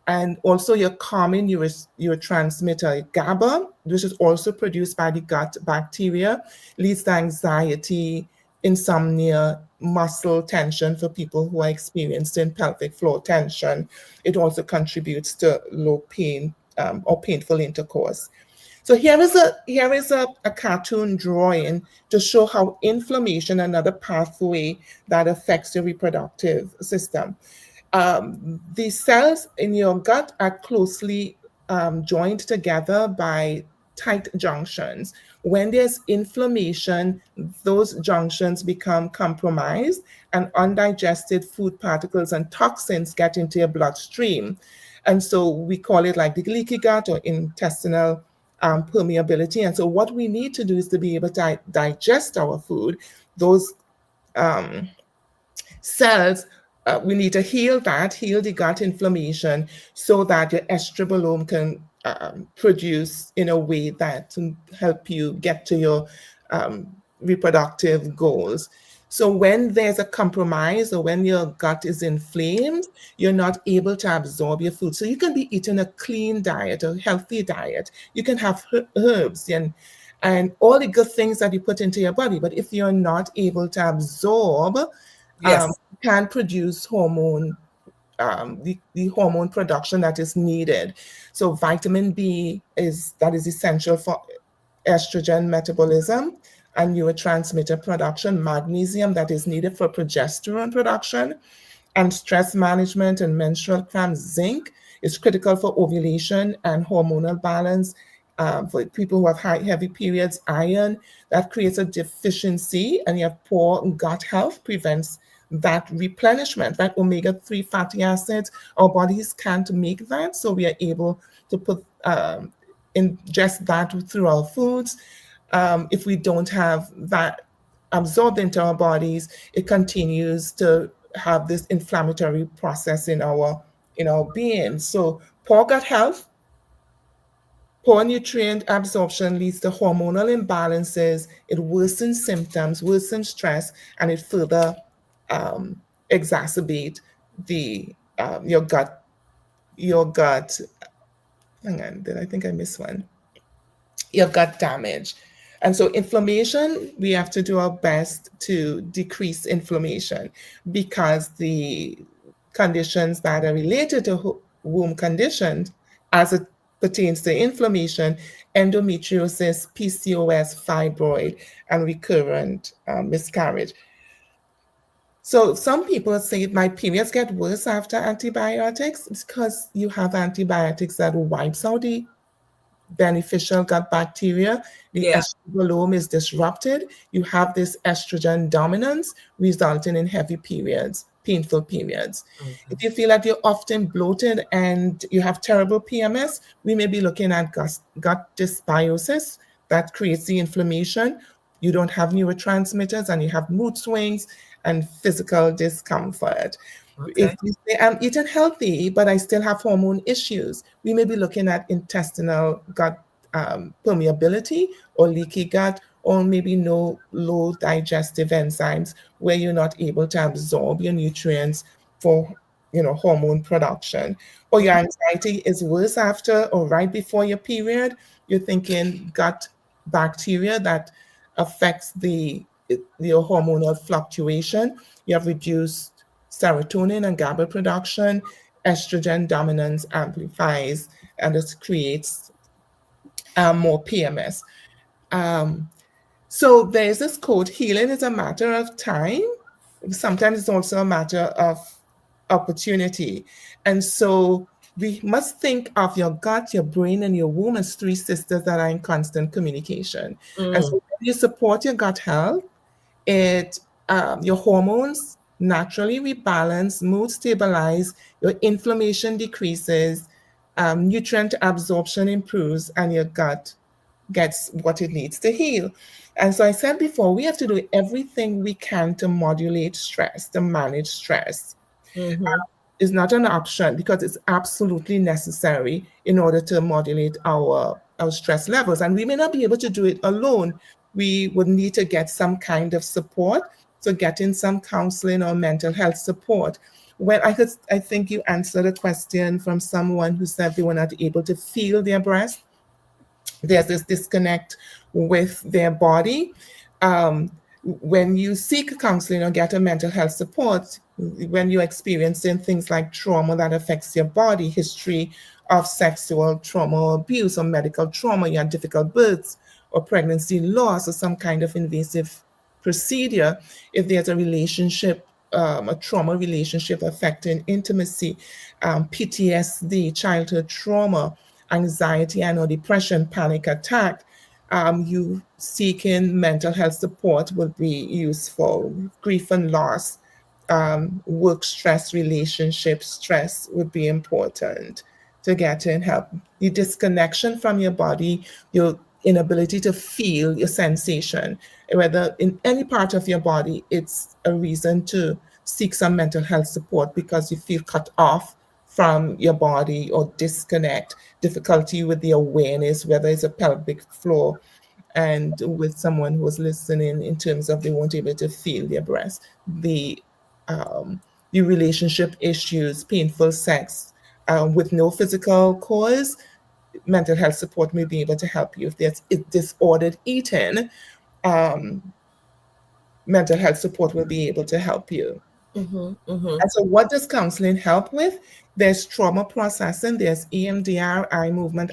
And also your common neurotransmitter GABA, which is also produced by the gut bacteria, leads to anxiety, insomnia, muscle tension for people who are experiencing pelvic floor tension. It also contributes to low pain or painful intercourse. So here is a cartoon drawing to show how inflammation, another pathway that affects your reproductive system. The cells in your gut are closely joined together by tight junctions. When there's inflammation, those junctions become compromised, and undigested food particles and toxins get into your bloodstream. And so we call it like the leaky gut or intestinal permeability. And so what we need to do is to be able to digest our food. Those cells, we need to heal the gut inflammation, so that your estrobolome can produce in a way that can help you get to your reproductive goals. So when there's a compromise or when your gut is inflamed, you're not able to absorb your food. So you can be eating a clean diet, a healthy diet. You can have herbs and all the good things that you put into your body. But if you're not able to absorb, Yes. you can't produce hormone, the hormone production that is needed. So vitamin B is essential for estrogen metabolism and neurotransmitter production, magnesium that is needed for progesterone production, and stress management and menstrual cramps. Zinc is critical for ovulation and hormonal balance. For people who have heavy periods, iron, that creates a deficiency, and you have poor gut health, prevents that replenishment, that omega-3 fatty acids. Our bodies can't make that, so we are able to put ingest that through our foods. If we don't have that absorbed into our bodies, it continues to have this inflammatory process in our being. So poor gut health, poor nutrient absorption leads to hormonal imbalances. It worsens symptoms, worsens stress, and it further exacerbate the your gut. Hang on, I think I missed one. Your gut damage. And so inflammation, we have to do our best to decrease inflammation, because the conditions that are related to womb conditions, as it pertains to inflammation, endometriosis, PCOS, fibroid, and recurrent miscarriage. So some people say my periods get worse after antibiotics. It's because you have antibiotics that wipes out the beneficial gut bacteria. The estrogen is disrupted. You have this estrogen dominance resulting in heavy periods, painful periods. If you feel that you're often bloated and you have terrible PMS, we may be looking at gut dysbiosis that creates the inflammation. You don't have neurotransmitters and you have mood swings and physical discomfort. If you say, I'm eating healthy, but I still have hormone issues, we may be looking at intestinal gut permeability or leaky gut, or maybe low digestive enzymes where you're not able to absorb your nutrients for hormone production. Or your anxiety is worse after or right before your period. You're thinking gut bacteria that affects your hormonal fluctuation. You have reduced serotonin and GABA production. Estrogen dominance amplifies, and it creates more PMS. So there's this quote: healing is a matter of time. Sometimes it's also a matter of opportunity. And so we must think of your gut, your brain, and your womb as three sisters that are in constant communication. And so when you support your gut health, your hormones naturally rebalance, mood stabilize, your inflammation decreases, nutrient absorption improves, and your gut gets what it needs to heal. And so I said before, we have to do everything we can to modulate stress, to manage stress. It's not an option, because it's absolutely necessary in order to modulate our stress levels. And we may not be able to do it alone. We would need to get some kind of support. So getting some counseling or mental health support. I think you answered a question from someone who said they were not able to feel their breast. There's this disconnect with their body. When you seek counseling or get a mental health support, when you're experiencing things like trauma that affects your body, history of sexual trauma or abuse or medical trauma, you had difficult births or pregnancy loss or some kind of invasive procedure, if there's a relationship, a trauma relationship affecting intimacy, PTSD, childhood trauma, anxiety and or depression, panic attack, you seeking mental health support would be useful. Grief and loss, work stress, relationship stress would be important to get in help. The disconnection from your body, your inability to feel your sensation, whether in any part of your body, it's a reason to seek some mental health support, because you feel cut off from your body or disconnect, difficulty with the awareness, whether it's a pelvic floor and with someone who was listening in terms of they weren't able to feel their breast, the relationship issues, painful sex with no physical cause, mental health support may be able to help you. If there's disordered eating, mental health support will be able to help you. And so what does counseling help with? There's trauma processing, there's EMDR, eye movement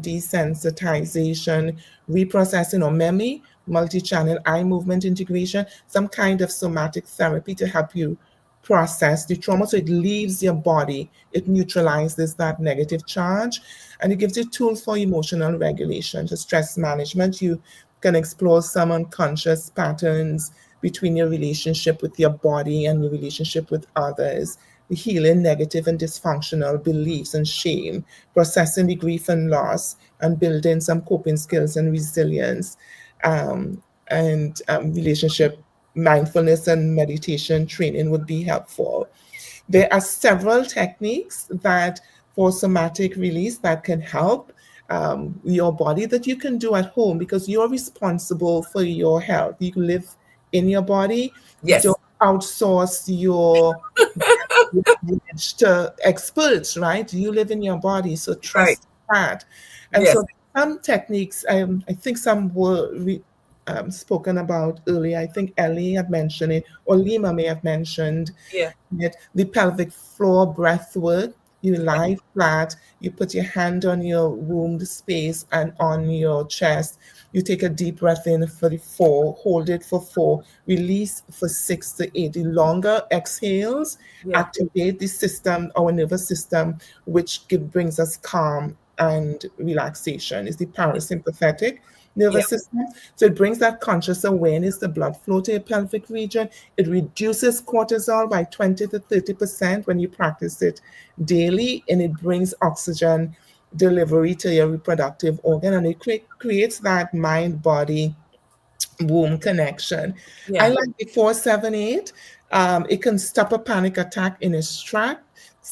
desensitization, reprocessing or MEMI, multi-channel eye movement integration, some kind of somatic therapy to help you process the trauma so it leaves your body, it neutralizes that negative charge, and it gives you tools for emotional regulation, to stress management. You can explore some unconscious patterns between your relationship with your body and your relationship with others, healing negative and dysfunctional beliefs and shame, processing the grief and loss, and building some coping skills and resilience, and relationship mindfulness and meditation training would be helpful. There are several techniques that for somatic release that can help your body that you can do at home, because you're responsible for your health. You live in your body. Yes. Don't outsource your to experts, right? You live in your body, so trust that. And Yes. so some techniques, I think some were spoken about earlier. I think Ellie had mentioned it, or Lima may have mentioned it. The pelvic floor breath work. You lie flat, you put your hand on your womb space and on your chest. You take a deep breath in for the 4, hold it for 4, release for 6 to 8. The longer exhales activate the system, our nervous system, which brings us calm and relaxation. Is the parasympathetic nervous system. So it brings that conscious awareness, the blood flow to your pelvic region. It reduces cortisol by 20 to 30% when you practice it daily, and it brings oxygen delivery to your reproductive organ, and it creates that mind-body womb connection. I like the 478. It can stop a panic attack in its track.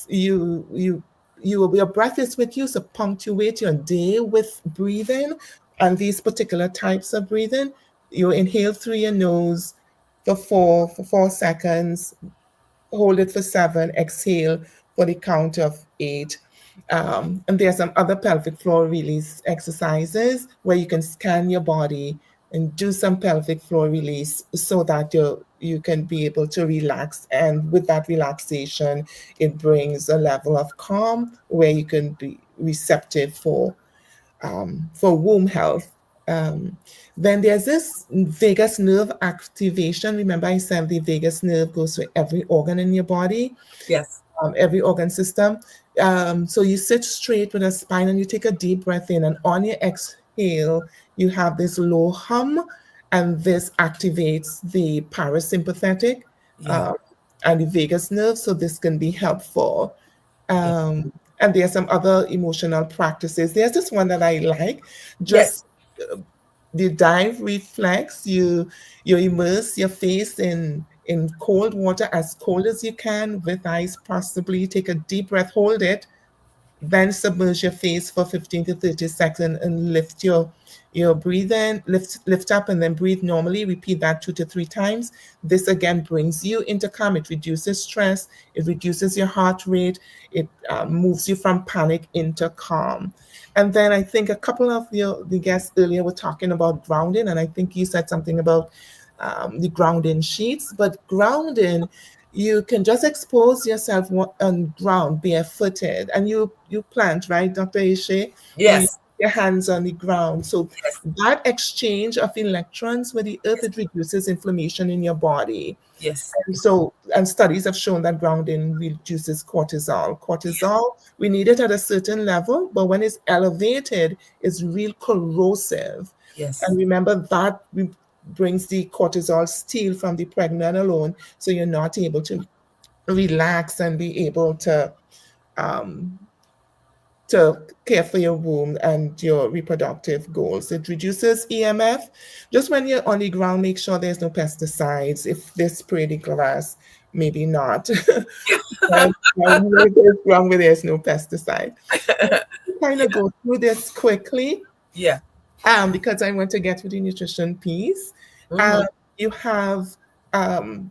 Your breath is with you, so punctuate your day with breathing. And these particular types of breathing, you inhale through your nose for 4 seconds, hold it for 7, exhale for the count of 8. And there are some other pelvic floor release exercises where you can scan your body and do some pelvic floor release so that you can be able to relax. And with that relaxation, it brings a level of calm where you can be receptive for womb health. Then there's this vagus nerve activation. Remember I said the vagus nerve goes to every organ in your body. Yes. Every organ system. So you sit straight with a spine and you take a deep breath in, and on your exhale, you have this low hum, and this activates the parasympathetic and the vagus nerve. So this can be helpful. And there are some other emotional practices. There's this one that I like, just the dive reflex. You immerse your face in cold water, as cold as you can, with ice possibly. Take a deep breath, hold it, then submerge your face for 15 to 30 seconds and lift your breathing, lift up and then breathe normally. Repeat that 2 to 3 times. This again brings you into calm. It reduces stress. It reduces your heart rate. It moves you from panic into calm. And then I think a couple of the guests earlier were talking about grounding, and I think you said something about the grounding sheets. But grounding, you can just expose yourself on ground barefooted, and you plant, right, Dr. Ishe? Yes. Your hands on the ground. So that exchange of electrons with the earth, it reduces inflammation in your body. Yes. And studies have shown that grounding reduces cortisol. Cortisol, we need it at a certain level, but when it's elevated, it's real corrosive. Yes. And remember that brings the cortisol steal from the pregnant alone, so you're not able to relax and be able to care for your womb and your reproductive goals. It reduces EMF. Just when you're on the ground, make sure there's no pesticides. If they spray the grass, maybe not. Ground where there's no pesticide. Kind of go through this quickly. Yeah. because I want to get to the nutrition piece. Mhm. You have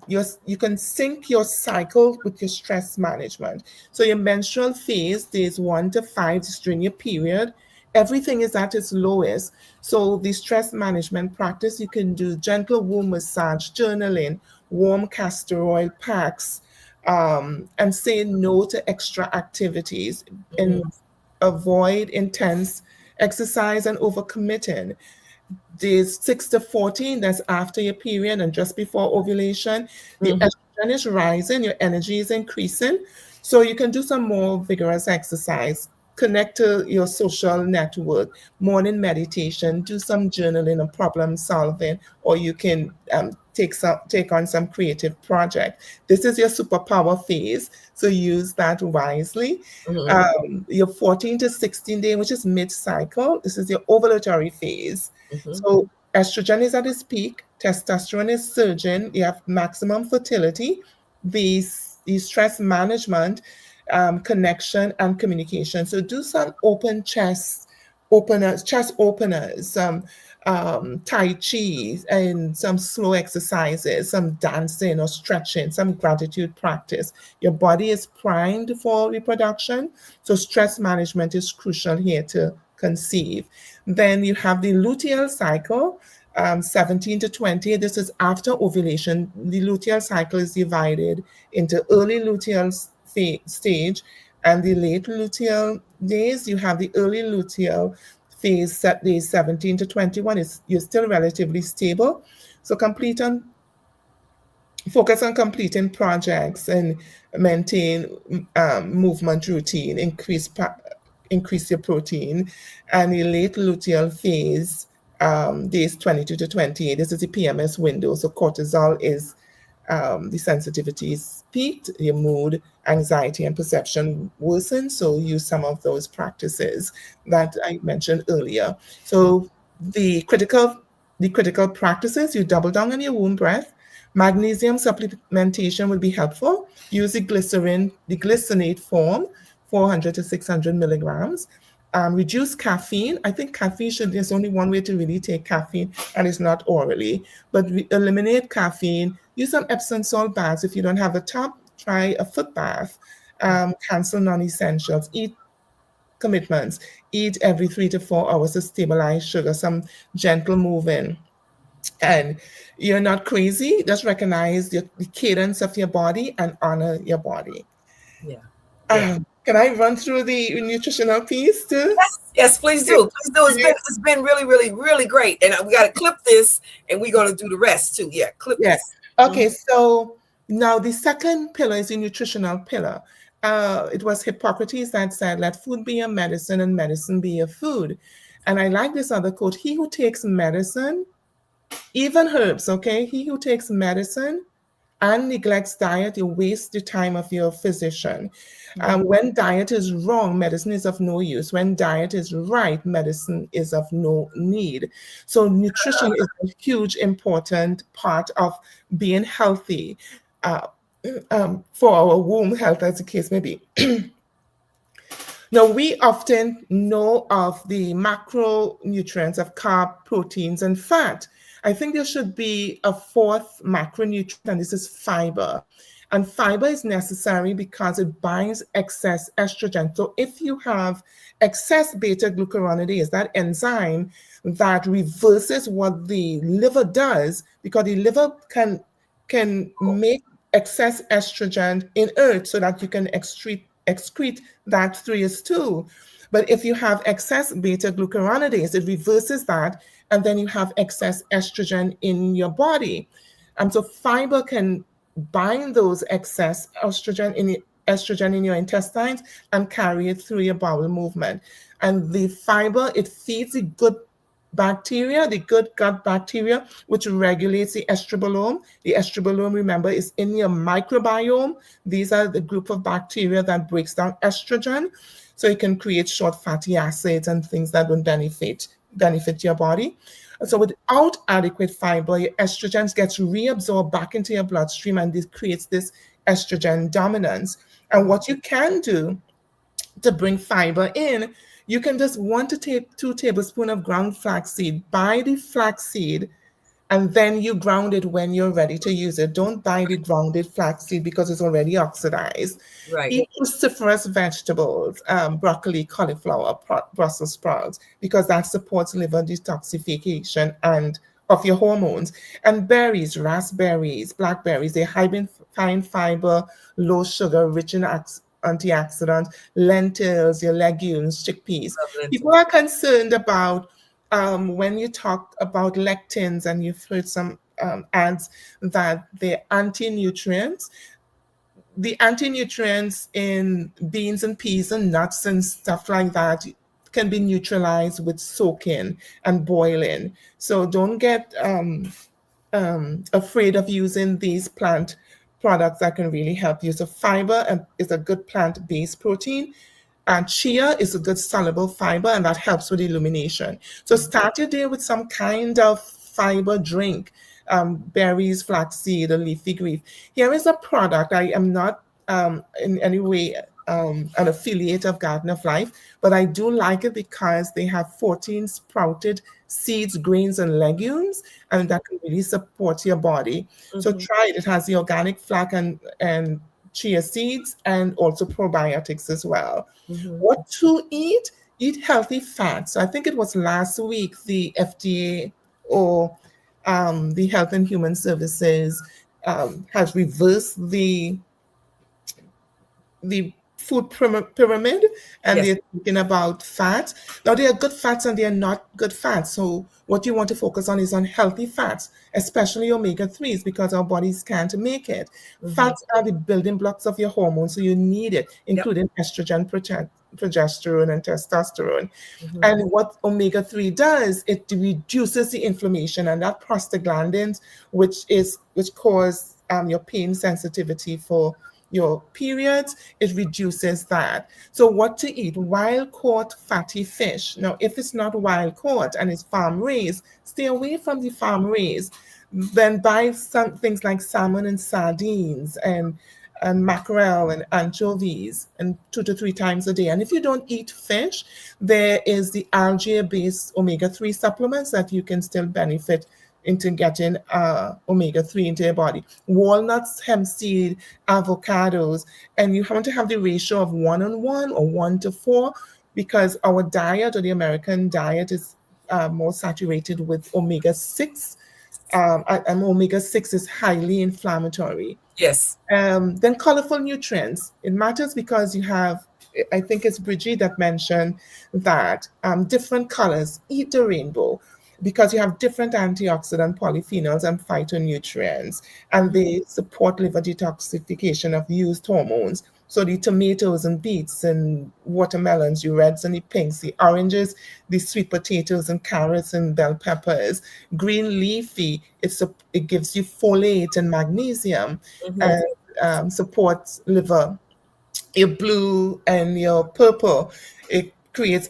you can sync your cycle with your stress management. So your menstrual phase, days 1 to 5, is during your period. Everything is at its lowest. So the stress management practice, you can do gentle womb massage, journaling, warm castor oil packs, and say no to extra activities and avoid intense exercise and overcommitting. Days 6 to 14, that's after your period and just before ovulation, the estrogen is rising, your energy is increasing. So you can do some more vigorous exercise, connect to your social network, morning meditation, do some journaling and problem solving, or you can take on some creative project. This is your superpower phase, so use that wisely. Your 14 to 16 day, which is mid-cycle, this is your ovulatory phase. So estrogen is at its peak, testosterone is surging, you have maximum fertility, the stress management, connection and communication. So do some open chest openers, Tai Chi, and some slow exercises, some dancing or stretching, some gratitude practice. Your body is primed for reproduction, so stress management is crucial here to conceive. Then you have the luteal cycle, 17 to 20. This is after ovulation. The luteal cycle is divided into early luteal stage and the late luteal days. You have the early luteal phase, set days 17 to 21. You're still relatively stable. So focus on completing projects and maintain movement routine, increase your protein. And the late luteal phase, days 22 to 28, this is the PMS window. So cortisol is, the sensitivity is peaked, your mood, anxiety, and perception worsen. So use some of those practices that I mentioned earlier. So the critical practices, you double down on your womb breath. Magnesium supplementation will be helpful. Use the glycinate form, 400 to 600 milligrams. Reduce caffeine. I think there's only one way to really take caffeine, and it's not orally. But eliminate caffeine. Use some Epsom salt baths. If you don't have a tub, try a foot bath. Cancel non-essentials. Eat commitments. Eat every 3 to 4 hours to stabilize sugar. Some gentle moving. And you're not crazy. Just recognize the cadence of your body and honor your body. Yeah. Can I run through the nutritional piece too? Yes, please do. Please do. It's been really, really, really great. And we got to clip this, and we're going to do the rest too. Yeah, clip this. Okay, so now the second pillar is the nutritional pillar. It was Hippocrates that said, "Let food be your medicine and medicine be your food." And I like this other quote: "He who takes medicine, even herbs, okay? He who takes medicine and neglects diet, you waste the time of your physician." When diet is wrong, medicine is of no use. When diet is right, medicine is of no need. So nutrition is a huge, important part of being healthy, for our womb health, as the case may be. Now, we often know of the macronutrients of carb, proteins, and fat. I think there should be a fourth macronutrient, and this is fiber. And fiber is necessary because it binds excess estrogen. So if you have excess beta-glucuronidase, that enzyme that reverses what the liver does, because the liver can make excess estrogen inert so that you can excrete that through your stool. But if you have excess beta-glucuronidase, it reverses that, and then you have excess estrogen in your body. So fiber can bind those excess estrogen in your intestines and carry it through your bowel movement. And the fiber, it feeds the good bacteria, the good gut bacteria, which regulates the estrobolome. The estrobolome, remember, is in your microbiome. These are the group of bacteria that breaks down estrogen. So it can create short fatty acids and things that would benefit your body. So without adequate fiber, your estrogen gets reabsorbed back into your bloodstream, and this creates this estrogen dominance. And what you can do to bring fiber in, You can just 2 tablespoons of ground flaxseed. Buy the flaxseed, and then you ground it when you're ready to use it. Don't buy the grounded flaxseed because it's already oxidized. Right. Eat cruciferous vegetables, broccoli, cauliflower, Brussels sprouts, because that supports liver detoxification and of your hormones. And berries, raspberries, blackberries, they're high in fine fiber, low sugar, rich in antioxidants. Lentils, your legumes, chickpeas. People are concerned about when you talk about lectins, and you've heard some ads that they're anti-nutrients. The anti-nutrients in beans and peas and nuts and stuff like that can be neutralized with soaking and boiling. So don't get afraid of using these plant products that can really help you. So fiber is a good plant-based protein. And chia is a good soluble fiber, and that helps with illumination. So start your day with some kind of fiber drink, berries, flaxseed, or leafy green. Here is a product. I am not in any way an affiliate of Garden of Life, but I do like it because they have 14 sprouted seeds, grains, and legumes, and that can really support your body. So try it. It has the organic flax and chia seeds, and also probiotics as well. What to eat? Eat healthy fats. So I think it was last week the FDA or the Health and Human Services has reversed the food pyramid, and they're thinking about fats. Now, there are good fats and there are not good fats. So what you want to focus on is on healthy fats, especially omega-3s, because our bodies can't make it. Fats are the building blocks of your hormones, so you need it, including estrogen, progesterone, and testosterone. And what omega-3 does, it reduces the inflammation, and that prostaglandins, which cause your pain sensitivity for your periods, it reduces that. So what to eat? Wild caught fatty fish. Now, if it's not wild caught and it's farm raised, stay away from the farm raised. Then buy some things like salmon and sardines and mackerel and anchovies, and 2 to 3 times a day. And if you don't eat fish, there is the algae-based omega-3 supplements that you can still benefit into getting omega-3 into your body. Walnuts, hemp seed, avocados, and you want to have the ratio of 1:1 or 1:4, because our diet, or the American diet, is more saturated with omega-6, and omega-6 is highly inflammatory. Yes. Then colorful nutrients. It matters because you have, I think it's Bridget that mentioned that different colors. Eat the rainbow, because you have different antioxidant, polyphenols, and phytonutrients, and they support liver detoxification of used hormones. So the tomatoes and beets and watermelons, the reds and the pinks, the oranges, the sweet potatoes and carrots and bell peppers, green leafy, it gives you folate and magnesium, and supports liver. Your blue and your purple, it creates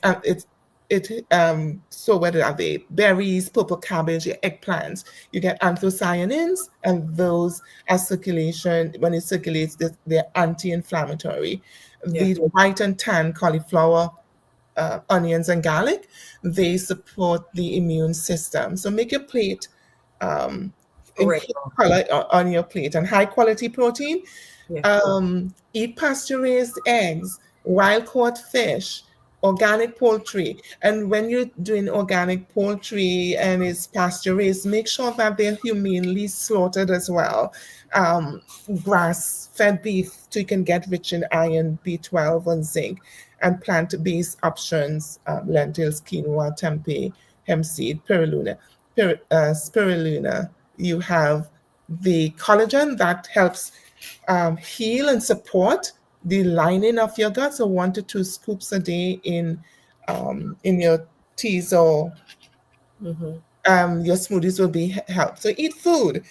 so whether are they berries, purple cabbage, your eggplants, you get anthocyanins, and those as circulation, when it circulates, they're anti-inflammatory. The white and tan cauliflower, onions, and garlic, they support the immune system. So make your plate color on your plate, and high quality protein. Eat pasture-raised eggs, wild caught fish, organic poultry. And when you're doing organic poultry and it's pasture raised, make sure that they're humanely slaughtered as well. Grass-fed beef, so you can get rich in iron, B12, and zinc. And plant-based options, lentils, quinoa, tempeh, hemp seed, spirulina. You have the collagen that helps heal and support the lining of your gut. So 1 to 2 scoops a day in your teas or your smoothies will be help. So eat food.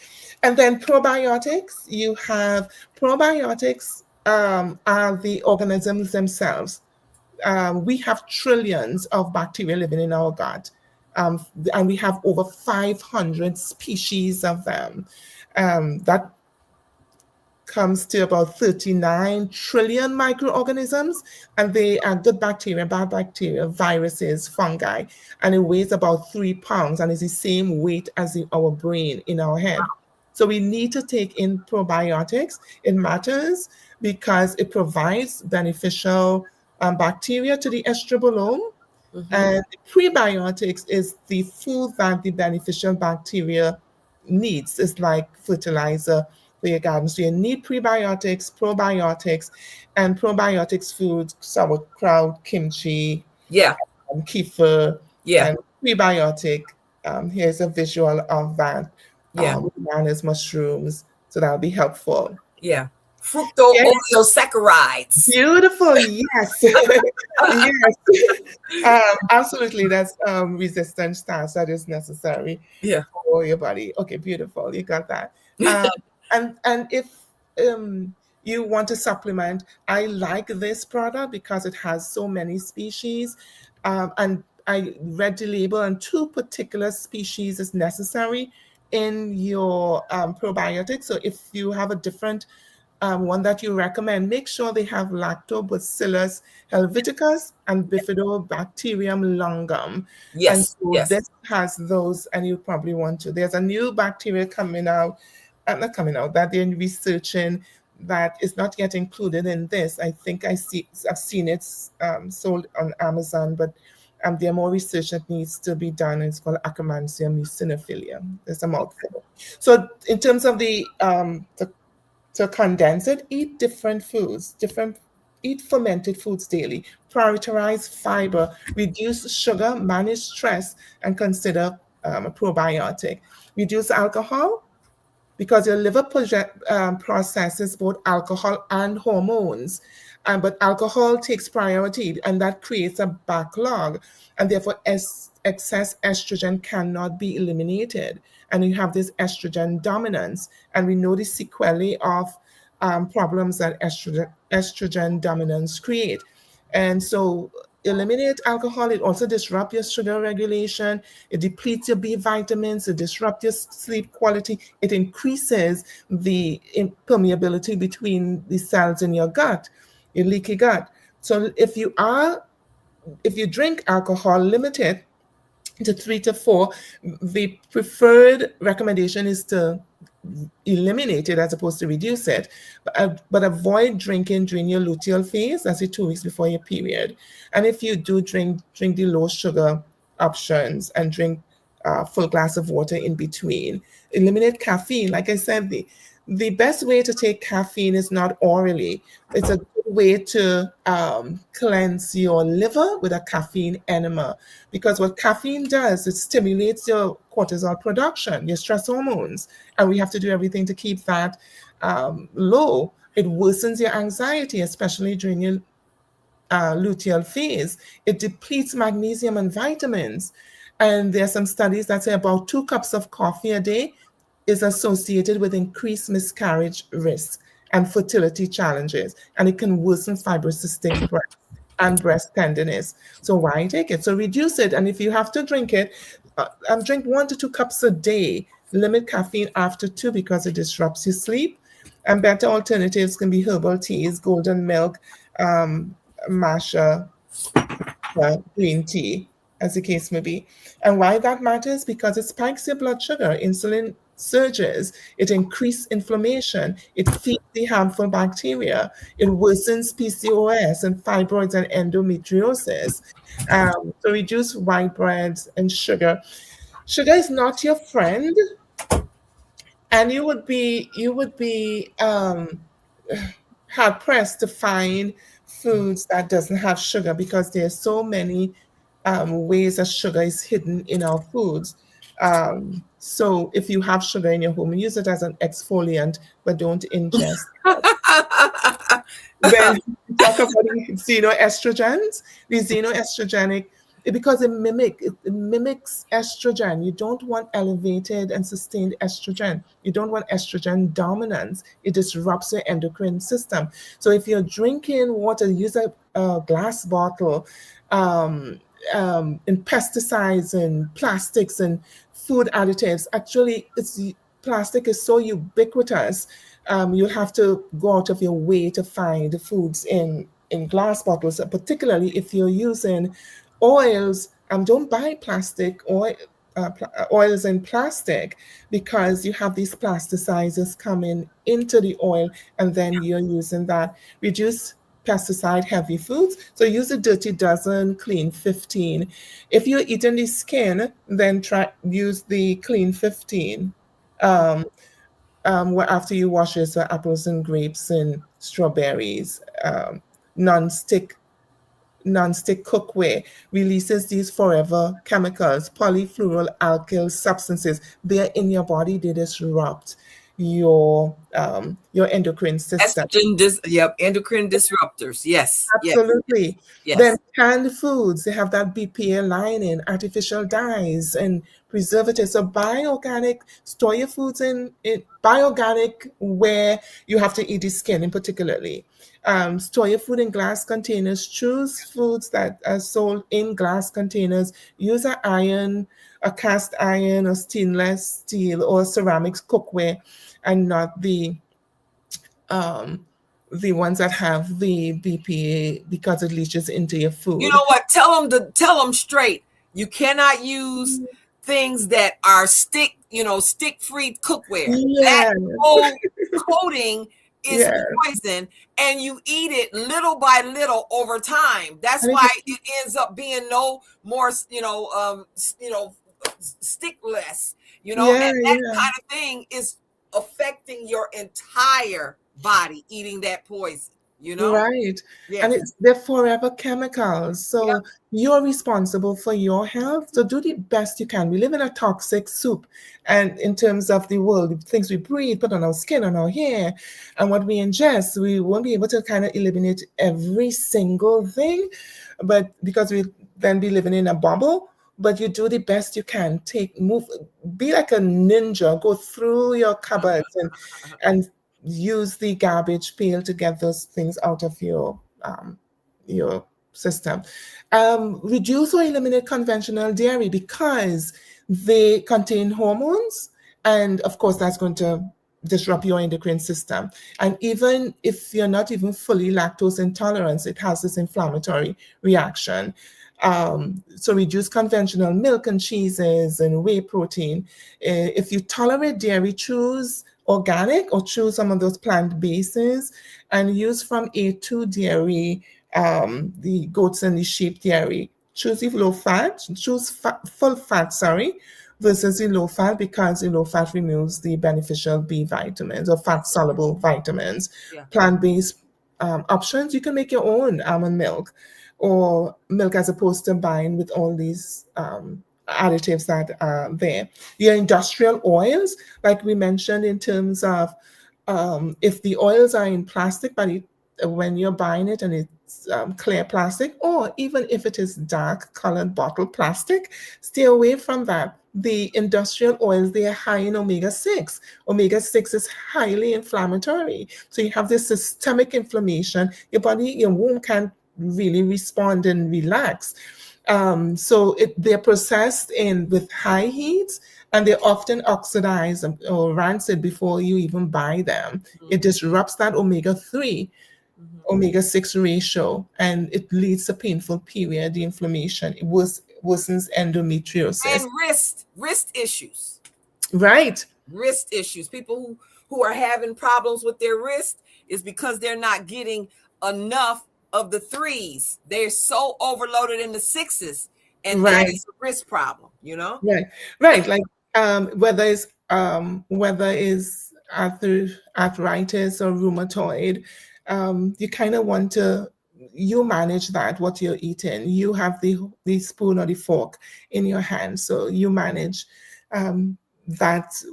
And then probiotics. You have probiotics are the organisms themselves. We have trillions of bacteria living in our gut, and we have over 500 species of them. That comes to about 39 trillion microorganisms, and they are good bacteria, bad bacteria, viruses, fungi, and it weighs about 3 pounds and is the same weight as our brain in our head. So we need to take in probiotics. It matters because it provides beneficial bacteria to the estrobolome. And prebiotics is the food that the beneficial bacteria needs. It's like fertilizer for your garden. So you need prebiotics, probiotics, and probiotics foods, sauerkraut, kimchi, kefir, and prebiotic. Here's a visual of that. Bananas, mushrooms. So that'll be helpful. Fructooleosaccharides. Beautiful, yes. Yes. Absolutely, that's resistant starch that is necessary for your body. Okay, beautiful, you got that. And if you want to supplement, I like this product because it has so many species, and I read the label, and 2 particular species is necessary in your probiotics. So if you have a different one that you recommend, make sure they have Lactobacillus helveticus and Bifidobacterium longum. Yes, and so this has those, and you probably want to. There's a new bacteria coming out, not coming out, that they're researching that is not yet included in this. I think I've seen it sold on Amazon, but there are more research that needs to be done. It's called Akkermansia muciniphila. There's a mouthful. So in terms of to condense it, eat different foods, eat fermented foods daily, prioritize fiber, reduce sugar, manage stress, and consider a probiotic. Reduce alcohol, because your liver processes both alcohol and hormones. But alcohol takes priority, and that creates a backlog, and therefore excess estrogen cannot be eliminated, and you have this estrogen dominance, and we know the sequelae of problems that estrogen dominance create. And so eliminate alcohol. It also disrupts your sugar regulation. It depletes your B vitamins. It disrupts your sleep quality. It increases the permeability between the cells in your gut, your leaky gut. So if you drink alcohol, limit it to 3 to 4. The preferred recommendation is to eliminate it as opposed to reduce it, but avoid drinking during your luteal phase, that's 2 weeks before your period. And if you do drink the low sugar options and drink a full glass of water in between. Eliminate caffeine. Like I said, the best way to take caffeine is not orally. It's a good way to cleanse your liver with a caffeine enema, because what caffeine does, it stimulates your cortisol production, your stress hormones, and we have to do everything to keep that low. It worsens your anxiety, especially during your luteal phase. It depletes magnesium and vitamins. And there are some studies that say about 2 cups of coffee a day is associated with increased miscarriage risk and fertility challenges, and it can worsen fibrocystic breast and breast tenderness. So why take it? So reduce it, and if you have to drink it, drink 1 to 2 cups a day. Limit caffeine after 2 because it disrupts your sleep. And better alternatives can be herbal teas, golden milk, matcha, green tea, as the case may be. And why that matters? Because it spikes your blood sugar, insulin surges, it increases inflammation, it feeds the harmful bacteria, it worsens PCOS and fibroids and endometriosis. So reduce white breads and sugar. Sugar is not your friend, and you would be hard pressed to find foods that doesn't have sugar, because there's so many ways that sugar is hidden in our foods. So if you have sugar in your home, use it as an exfoliant, but don't ingest. When we talk about xenoestrogens, the xenoestrogenic, because it mimics estrogen. You don't want elevated and sustained estrogen. You don't want estrogen dominance. It disrupts your endocrine system. So if you're drinking water, use a glass bottle, in pesticides and plastics and food additives. Actually, plastic is so ubiquitous, you'll have to go out of your way to find foods in glass bottles, particularly if you're using oils. Don't buy plastic oil. Oils in plastic, because you have these plasticizers coming into the oil, and then you're using that. Reduce pesticide heavy foods. So use a dirty dozen, clean 15. If you're eating the skin, then use the clean 15. After you wash it, so apples and grapes and strawberries. Non-stick cookware releases these forever chemicals, polyfluoroalkyl substances. They're in your body. They disrupt your endocrine system. Endocrine disruptors. Yes. Absolutely. Yes. Then canned foods, they have that BPA lining, artificial dyes, and preservatives. So buy organic, store your foods buy organic where you have to eat the skin in particularly. Store your food in glass containers. Choose foods that are sold in glass containers. Use a cast iron or stainless steel or ceramics cookware, and not the ones that have the BPA, because it leaches into your food. You know what? Tell them straight. You cannot use things that are stick-free cookware. Yeah. That whole coating is poison, and you eat it little by little over time. That's why it ends up being no more, stickless. And that kind of thing is affecting your entire body, eating that poison. Right. Yes. And they're forever chemicals. So you're responsible for your health. So do the best you can. We live in a toxic soup. And in terms of the world, the things we breathe, put on our skin, on our hair, and what we ingest, we won't be able to kind of eliminate every single thing. But because we then be living in a bubble, but you do the best you can. Be like a ninja, go through your cupboards and use the garbage pail to get those things out of your system. Reduce or eliminate conventional dairy, because they contain hormones, and of course that's going to disrupt your endocrine system. And even if you're not even fully lactose intolerant, it has this inflammatory reaction. So reduce conventional milk and cheeses and whey protein. If you tolerate dairy, choose organic or choose some of those plant bases, and use from A2 dairy, the goats and the sheep dairy. Choose the low fat, full fat, versus the low fat, because the low fat removes the beneficial B vitamins or fat soluble vitamins. Plant-based options, you can make your own almond milk or milk, as opposed to buying with all these additives that are there. Your industrial oils, like we mentioned, in terms of if the oils are in plastic, but when you're buying it and it's clear plastic, or even if it is dark colored bottle plastic, stay away from that. The industrial oils, they are high in omega-6. Omega-6 is highly inflammatory. So you have this systemic inflammation. Your womb can't really respond and relax. So they're processed with high heats, and they're often oxidized or rancid before you even buy them. It disrupts that omega-3, omega-6 ratio, and it leads to painful period, the inflammation. It worsens endometriosis. And wrist issues. Right. Wrist issues. People who are having problems with their wrist is because they're not getting enough of the 3s. They're so overloaded in the 6s, and that is a wrist problem, Right. Like whether it's arthritis or rheumatoid, you kind of want to manage that, what you're eating. You have the spoon or the fork in your hand, so you manage that.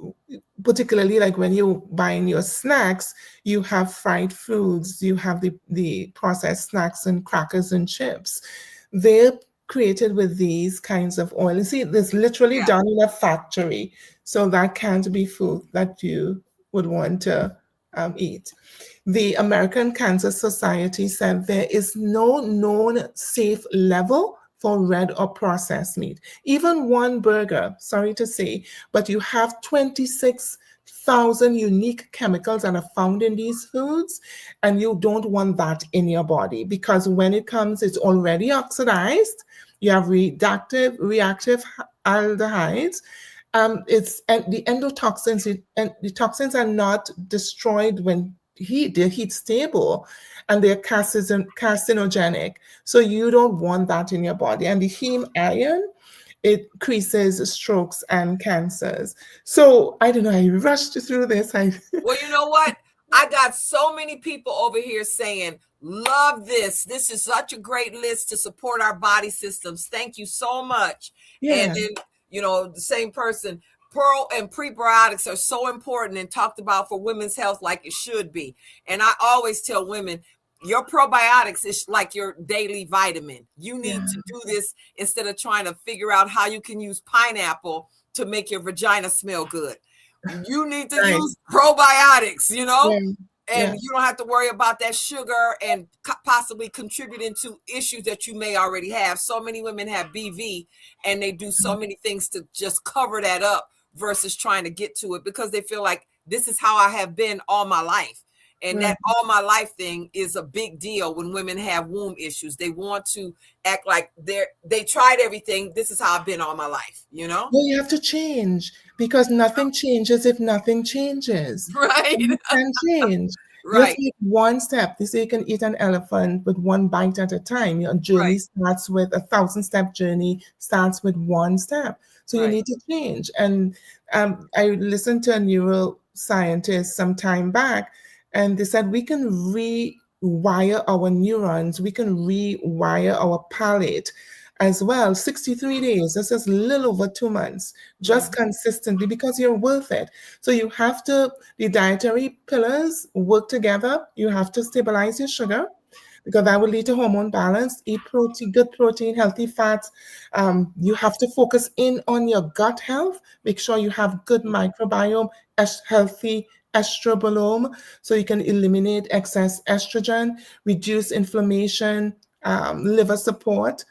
Particularly like when you're buying your snacks, you have fried foods, you have the processed snacks and crackers and chips. They're created with these kinds of oil. You see, it's literally done in a factory, so that can't be food that you would want to eat. The American Cancer Society said there is no known safe level for red or processed meat. Even one burger, sorry to say, but you have 26 thousand unique chemicals that are found in these foods, and you don't want that in your body, because when it comes, it's already oxidized. You have reactive aldehydes. And the endotoxins, and the toxins are not destroyed when they're heat stable, and they're carcinogenic. So you don't want that in your body. And the heme iron, it increases strokes and cancers. So I don't know, I rushed through this. Well, you know what? I got so many people over here saying, love this. This is such a great list to support our body systems. Thank you so much. Yeah. And then, you know, the same person, pearl and prebiotics are so important and talked about for women's health like it should be. And I always tell women, your probiotics is like your daily vitamin. You need to do this instead of trying to figure out how you can use pineapple to make your vagina smell good. You need to use probiotics, you know, and you don't have to worry about that sugar and possibly contributing to issues that you may already have. So many women have BV and they do so many things to just cover that up versus trying to get to it because they feel like this is how I have been all my life. And that all my life thing is a big deal when women have womb issues. They want to act like they tried everything. This is how I've been all my life, you know? Well, you have to change because nothing changes if nothing changes. Right. And you can change. Right. Just take one step. They say you can eat an elephant with one bite at a time. Your journey starts with 1,000-step journey, starts with one step. So you need to change. And I listened to a neuroscientist some time back, and they said we can rewire our neurons, we can rewire our palate as well. 63 days, this is a little over 2 months, just consistently, because you're worth it. So you have to, the dietary pillars work together. You have to stabilize your sugar, because that will lead to hormone balance. Eat protein, good protein, healthy fats. You have to focus in on your gut health. Make sure you have good microbiome, healthy estrobolome, so you can eliminate excess estrogen, reduce inflammation, liver support,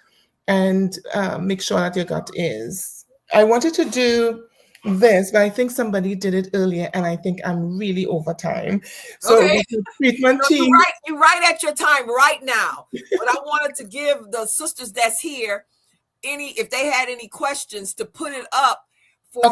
and make sure that your gut is. I wanted to do this, but I think somebody did it earlier, and I think I'm really over time. So treatment team. You're right at your time right now. But I wanted to give the sisters that's here if they had any questions to put it up for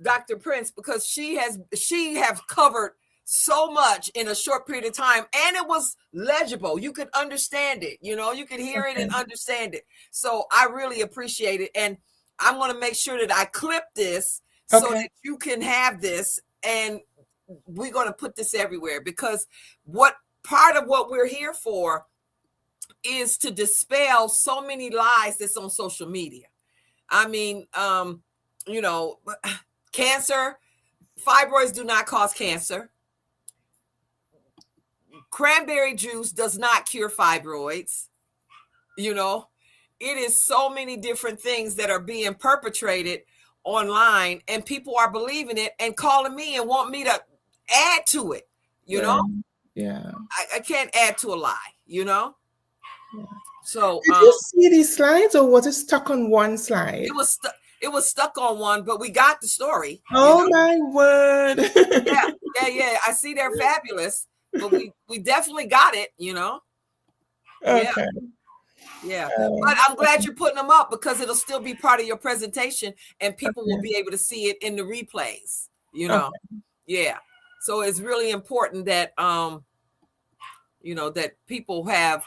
Dr. Prince, because she have covered so much in a short period of time, and it was legible. You could understand it, you know, you could hear it and understand it. So I really appreciate it. And I'm going to make sure that I clip this so that you can have this, and we're going to put this everywhere, because part of what we're here for is to dispel so many lies that's on social media. I mean, you know, cancer, fibroids do not cause cancer. Cranberry juice does not cure fibroids. You know, it is so many different things that are being perpetrated online, and people are believing it and calling me and want me to add to it. You know, I can't add to a lie, you know? So did you see these slides, or was it stuck on one slide? It was stuck on one, but we got the story. Oh, my word. Yeah. I see they're fabulous, but we definitely got it, you know? Okay. Yeah. But I'm glad you're putting them up, because it'll still be part of your presentation, and people will be able to see it in the replays, you know? Yeah. So it's really important that, you know, that people have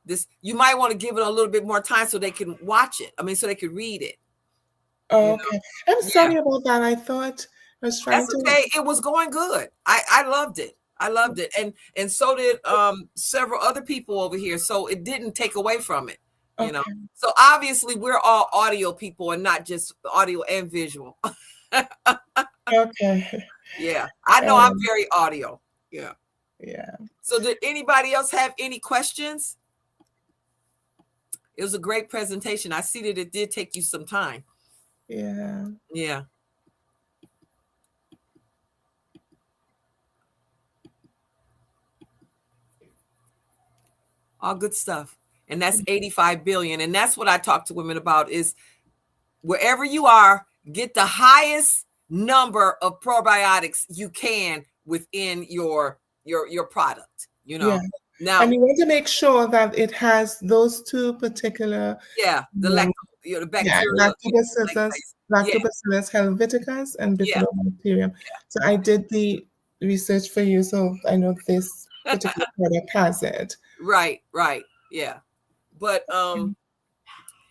this. You might want to give it a little bit more time so they can watch it. I mean, so they can read it. Okay. I'm sorry about that. I thought I was trying to. Okay. It was going good. I loved it. I loved it. And so did several other people over here. So it didn't take away from it, you know. So obviously we're all audio people and not just audio and visual. Okay. Yeah. I know I'm very audio. Yeah. Yeah. So did anybody else have any questions? It was a great presentation. I see that it did take you some time. Yeah. Yeah. All good stuff. And that's 85 billion. And that's what I talk to women about, is wherever you are, get the highest number of probiotics you can within your product, you know. Yeah. Now, And you want to make sure that it has those two particular, the bacteria, Lactobacillus helveticus and Bifidobacterium. So I did the research for you, so I know this particular product has it. Right, yeah. But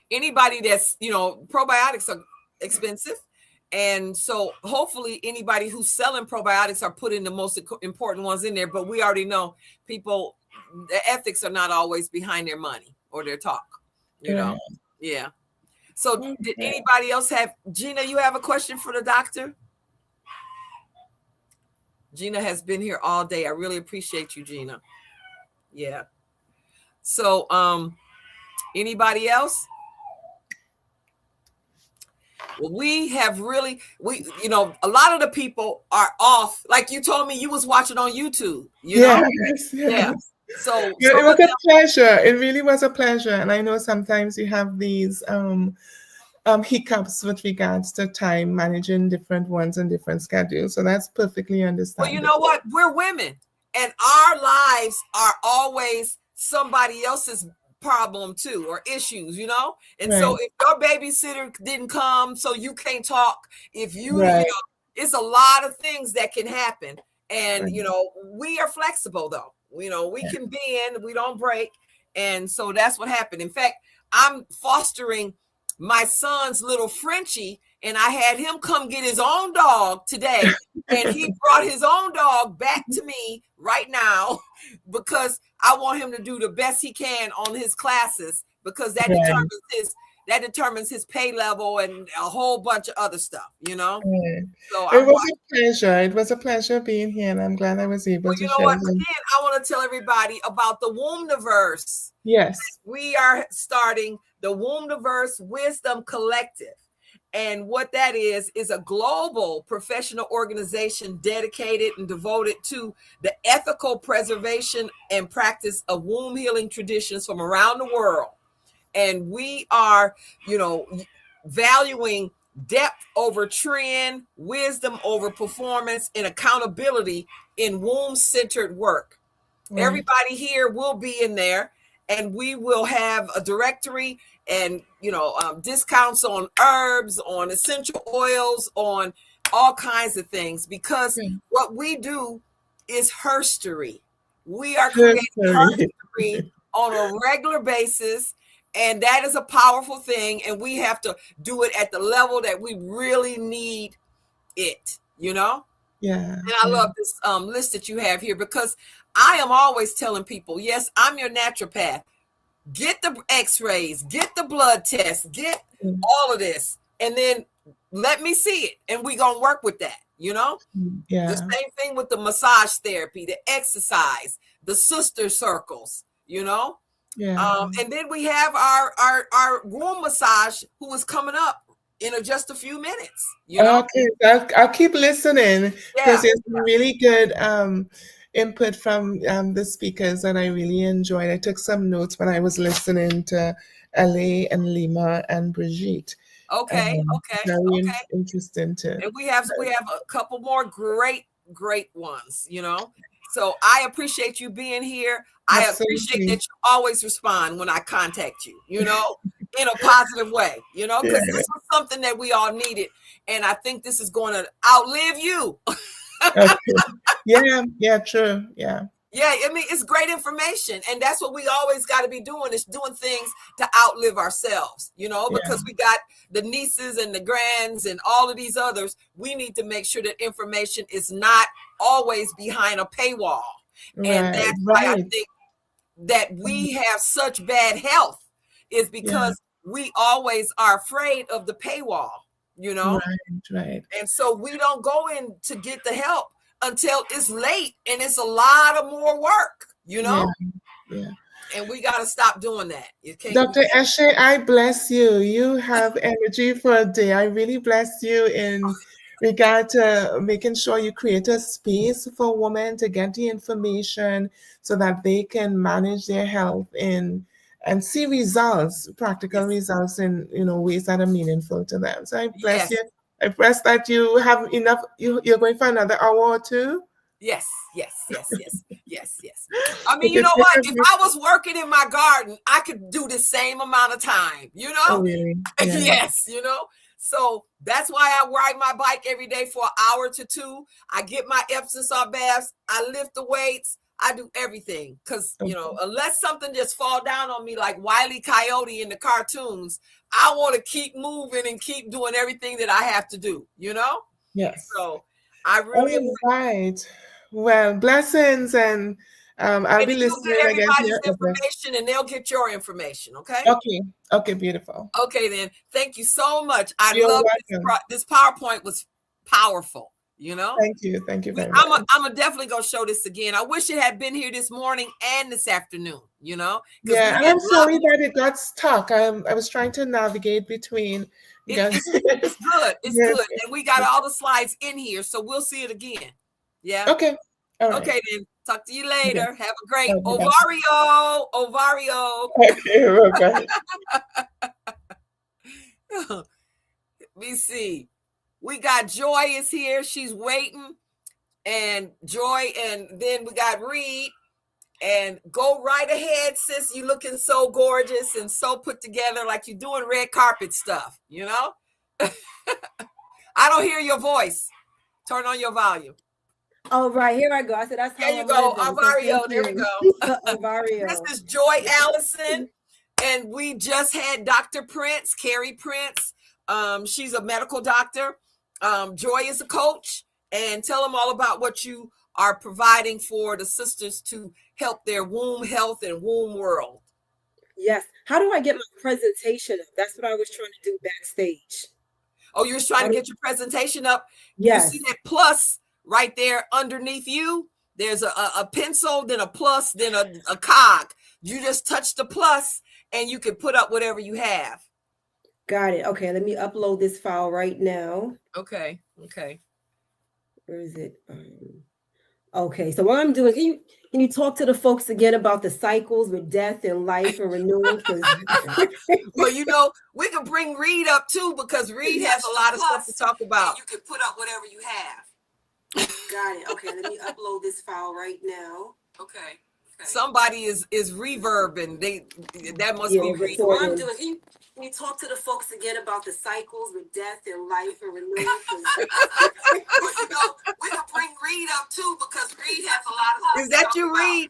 anybody that's, you know, probiotics are expensive. And so hopefully anybody who's selling probiotics are putting the most important ones in there. But we already know people, the ethics are not always behind their money or their talk, you know? Yeah. So did anybody else have, Gina, you have a question for the doctor? Gina has been here all day. I really appreciate you, Gina. Yeah. So anybody else? Well, we have really, you know, a lot of the people are off. Like you told me you was watching on YouTube, you know? Yeah. So it was a pleasure. It really was a pleasure. And I know sometimes you have these hiccups with regards to time, managing different ones and different schedules. So that's perfectly understandable. Well, you know what? We're women, and our lives are always somebody else's problem too, or issues, you know. And so if your babysitter didn't come, so you can't talk, if you, you know, it's a lot of things that can happen. And you know, we are flexible though, you know, we can bend, we don't break. And so that's what happened. In fact, I'm fostering my son's little Frenchie, and I had him come get his own dog today, and he brought his own dog back to me right now because I want him to do the best he can on his classes, because that determines his pay level and a whole bunch of other stuff, you know. So it was a pleasure. It was a pleasure being here, and I'm glad I was able to you know what? Again, I want to tell everybody about the Wombniverse. Yes, we are starting the Wombniverse Wisdom Collective. And what that is a global professional organization dedicated and devoted to the ethical preservation and practice of womb healing traditions from around the world. And we are, you know, valuing depth over trend, wisdom over performance, and accountability in womb-centered work. Everybody here will be in there, and we will have a directory and, you know, discounts on herbs, on essential oils, on all kinds of things, because what we do is herstory. We are creating herstory on a regular basis, and that is a powerful thing, and we have to do it at the level that we really need it, you know? Yeah. And I love this list that you have here, because I am always telling people, yes, I'm your naturopath. Get the x-rays, get the blood tests, get all of this, and then let me see it, and we're going to work with that, you know? The same thing with the massage therapy, the exercise, the sister circles, you know? And then we have our womb massage, who is coming up in just a few minutes, you know? Okay, I'll keep listening, because it's really good input from the speakers, and I really enjoyed. I took some notes when I was listening to LA and Lima and Brigitte. Okay. Very interesting too. And we have a couple more great ones, you know. So I appreciate you being here. I appreciate that you always respond when I contact you, you know, in a positive way, you know, because this was something that we all needed. And I think this is going to outlive you. Yeah, true. Yeah, I mean, it's great information, and that's what we always got to be doing, is doing things to outlive ourselves, you know, because we got the nieces and the grands and all of these others. We need to make sure that information is not always behind a paywall. And that's why I think that we have such bad health, is because we always are afraid of the paywall, you know. Right. And so we don't go in to get the help until it's late, and it's a lot of more work, you know. And we got to stop doing that. Dr. Eshe, I bless you. You have energy for a day. I really bless you in regard to making sure you create a space for women to get the information so that they can manage their health and see results, practical results in, you know, ways that are meaningful to them. So I bless you. impressed that you have enough. You're going for another hour or two. Yes. I mean, you know what? If I was working in my garden, I could do the same amount of time, you know? Oh, really? Yeah. Yes, you know? So that's why I ride my bike every day for an hour to 2. I get my Epsom salt baths. I lift the weights. I do everything. Because, you know, unless something just fall down on me like Wile E. Coyote in the cartoons, I want to keep moving and keep doing everything that I have to do, you know? Yes. So I really All right. Well, blessings, and I'll be listening get again. everybody's information, and they'll get your information. Okay. Okay. Beautiful. Okay, then. Thank you so much. You're love welcome. this PowerPoint was powerful. You know. Thank you very much. I'm definitely gonna show this again. I wish it had been here this morning and this afternoon. You know. Yeah, and I'm sorry that it got stuck. I was trying to navigate between. It's good. It's good, and we got all the slides in here, so we'll see it again. Yeah. Okay. All right. Okay, then. Talk to you later. Okay. Have a great Okay. Ovario. Okay. Let me see. We got Joy is here. She's waiting. And Joy, and then we got Reed. And go right ahead, sis. You looking so gorgeous and so put together, like you're doing red carpet stuff, you know? I don't hear your voice. Turn on your volume. Oh, right. Here I go. I said, that's how There you go. Ovario. There we go. Ovario. This is Joy Allison. And we just had Dr. Prince, Carrie Prince. She's a medical doctor. Joy is a coach. And tell them all about what you are providing for the sisters to help their womb health and womb world. Yes. How do I get my presentation up? That's what I was trying to do backstage. Oh, you're trying to get your presentation up? Yes. You see that plus right there underneath you? There's a pencil, then a plus, then a cog. You just touch the plus and you can put up whatever you have. Got it. Okay, let me upload this file right now. Okay. Where is it? Okay, so what I'm doing, can you talk to the folks again about the cycles with death and life and renewal? Well, you know, we could bring Reed up too, because Reed has a lot of stuff to talk about. You can put up whatever you have. Got it. Okay, let me upload this file right now. Okay. Somebody is reverbing. That must be Reed. What I'm doing, can you talk to the folks again about the cycles with death and life and renewal? Well, you know, we can bring Reed up too, because Reed has a lot of stuff. Is that you, Reed?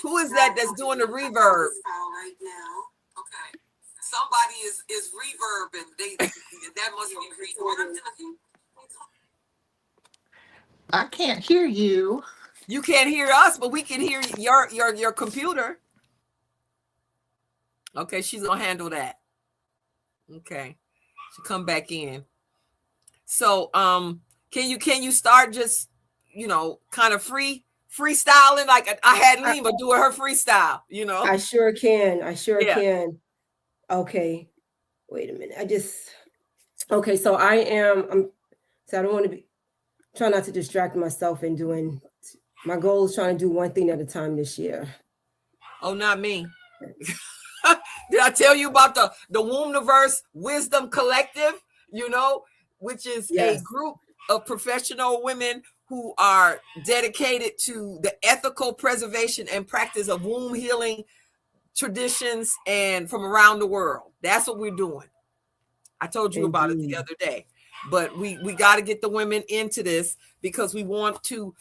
Who is that that's doing the reverb? Right now. Okay. Somebody is reverbing. That must be Reed. What I'm doing. I can't hear you. You can't hear us, but we can hear your computer. Okay, she's gonna handle that. Okay, she'll come back in. So, can you start just, you know, kind of freestyling, like I had Lima doing her freestyle, you know? I sure can. Can. Okay, wait a minute. Okay, so so I don't want to try not to distract myself in doing. My goal is trying to do one thing at a time this year. Oh, not me. Did I tell you about the Wombniverse Wisdom Collective, you know, which is a group of professional women who are dedicated to the ethical preservation and practice of womb healing traditions and from around the world. That's what we're doing. I told you about it the other day, but we got to get the women into this because we want to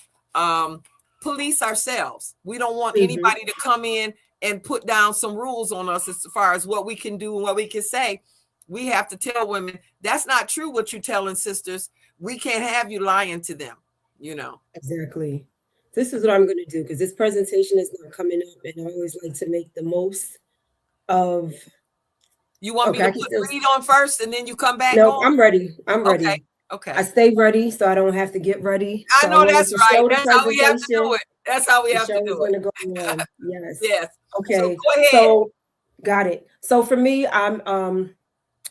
police ourselves. We don't want anybody to come in and put down some rules on us as far as what we can do and what we can say. We have to tell women, that's not true what you're telling sisters. We can't have you lying to them, you know. Exactly. This is what I'm going to do, because this presentation is not coming up, and I always like to make the most of. You want me to put Reed on first and then you come back? No, on? I'm ready. Okay. I stay ready, so I don't have to get ready. I know that's right. That's how we have to do it. That's how we have to do it. Yes. Yes. Okay. So go ahead. So got it. So for me, I'm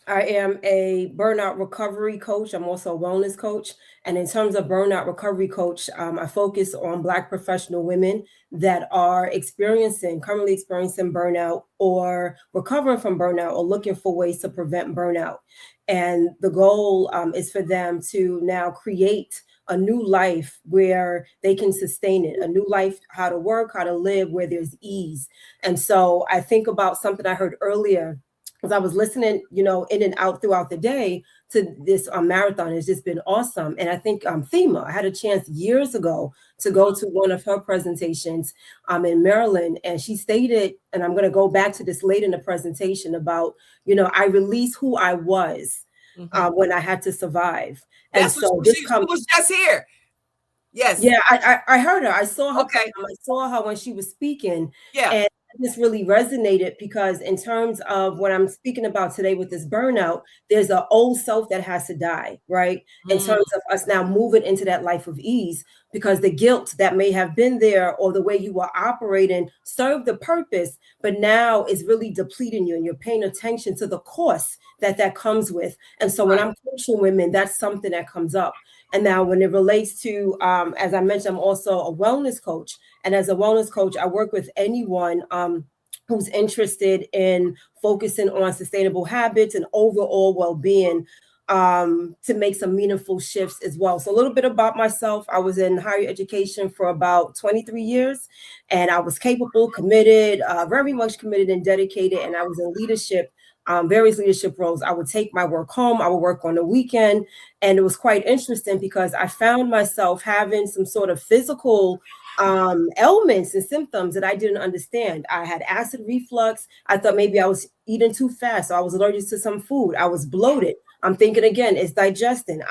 I am a burnout recovery coach. I'm also a wellness coach. And in terms of burnout recovery coach, I focus on Black professional women that are currently experiencing burnout or recovering from burnout or looking for ways to prevent burnout. And the goal is for them to now create a new life where they can sustain it, a new life, how to work, how to live where there's ease. And so I think about something I heard earlier as I was listening, in and out throughout the day to this marathon. Has just been awesome. And I think Thema, I had a chance years ago to go to one of her presentations in Maryland. And she stated, and I'm going to go back to this later in the presentation about, I released who I was when I had to survive. And That's so what she was just here. Yes. Yeah, I heard her. I saw her. Okay. I saw her when she was speaking. Yeah. And this really resonated because in terms of what I'm speaking about today with this burnout, there's an old self that has to die, right? In terms of us now moving into that life of ease, because the guilt that may have been there or the way you were operating served the purpose, but now is really depleting you and you're paying attention to the cost that comes with. And so when I'm coaching women, that's something that comes up. And now when it relates to, as I mentioned, I'm also a wellness coach. And as a wellness coach, I work with anyone who's interested in focusing on sustainable habits and overall well-being to make some meaningful shifts as well. So a little bit about myself. I was in higher education for about 23 years, and I was capable, committed, very much committed and dedicated. And I was in leadership, various leadership roles. I would take my work home. I would work on the weekend. And it was quite interesting because I found myself having some sort of physical ailments and symptoms that I didn't understand. I had acid reflux. I thought maybe I was eating too fast. So I was allergic to some food. I was bloated. I'm thinking again, it's digestion.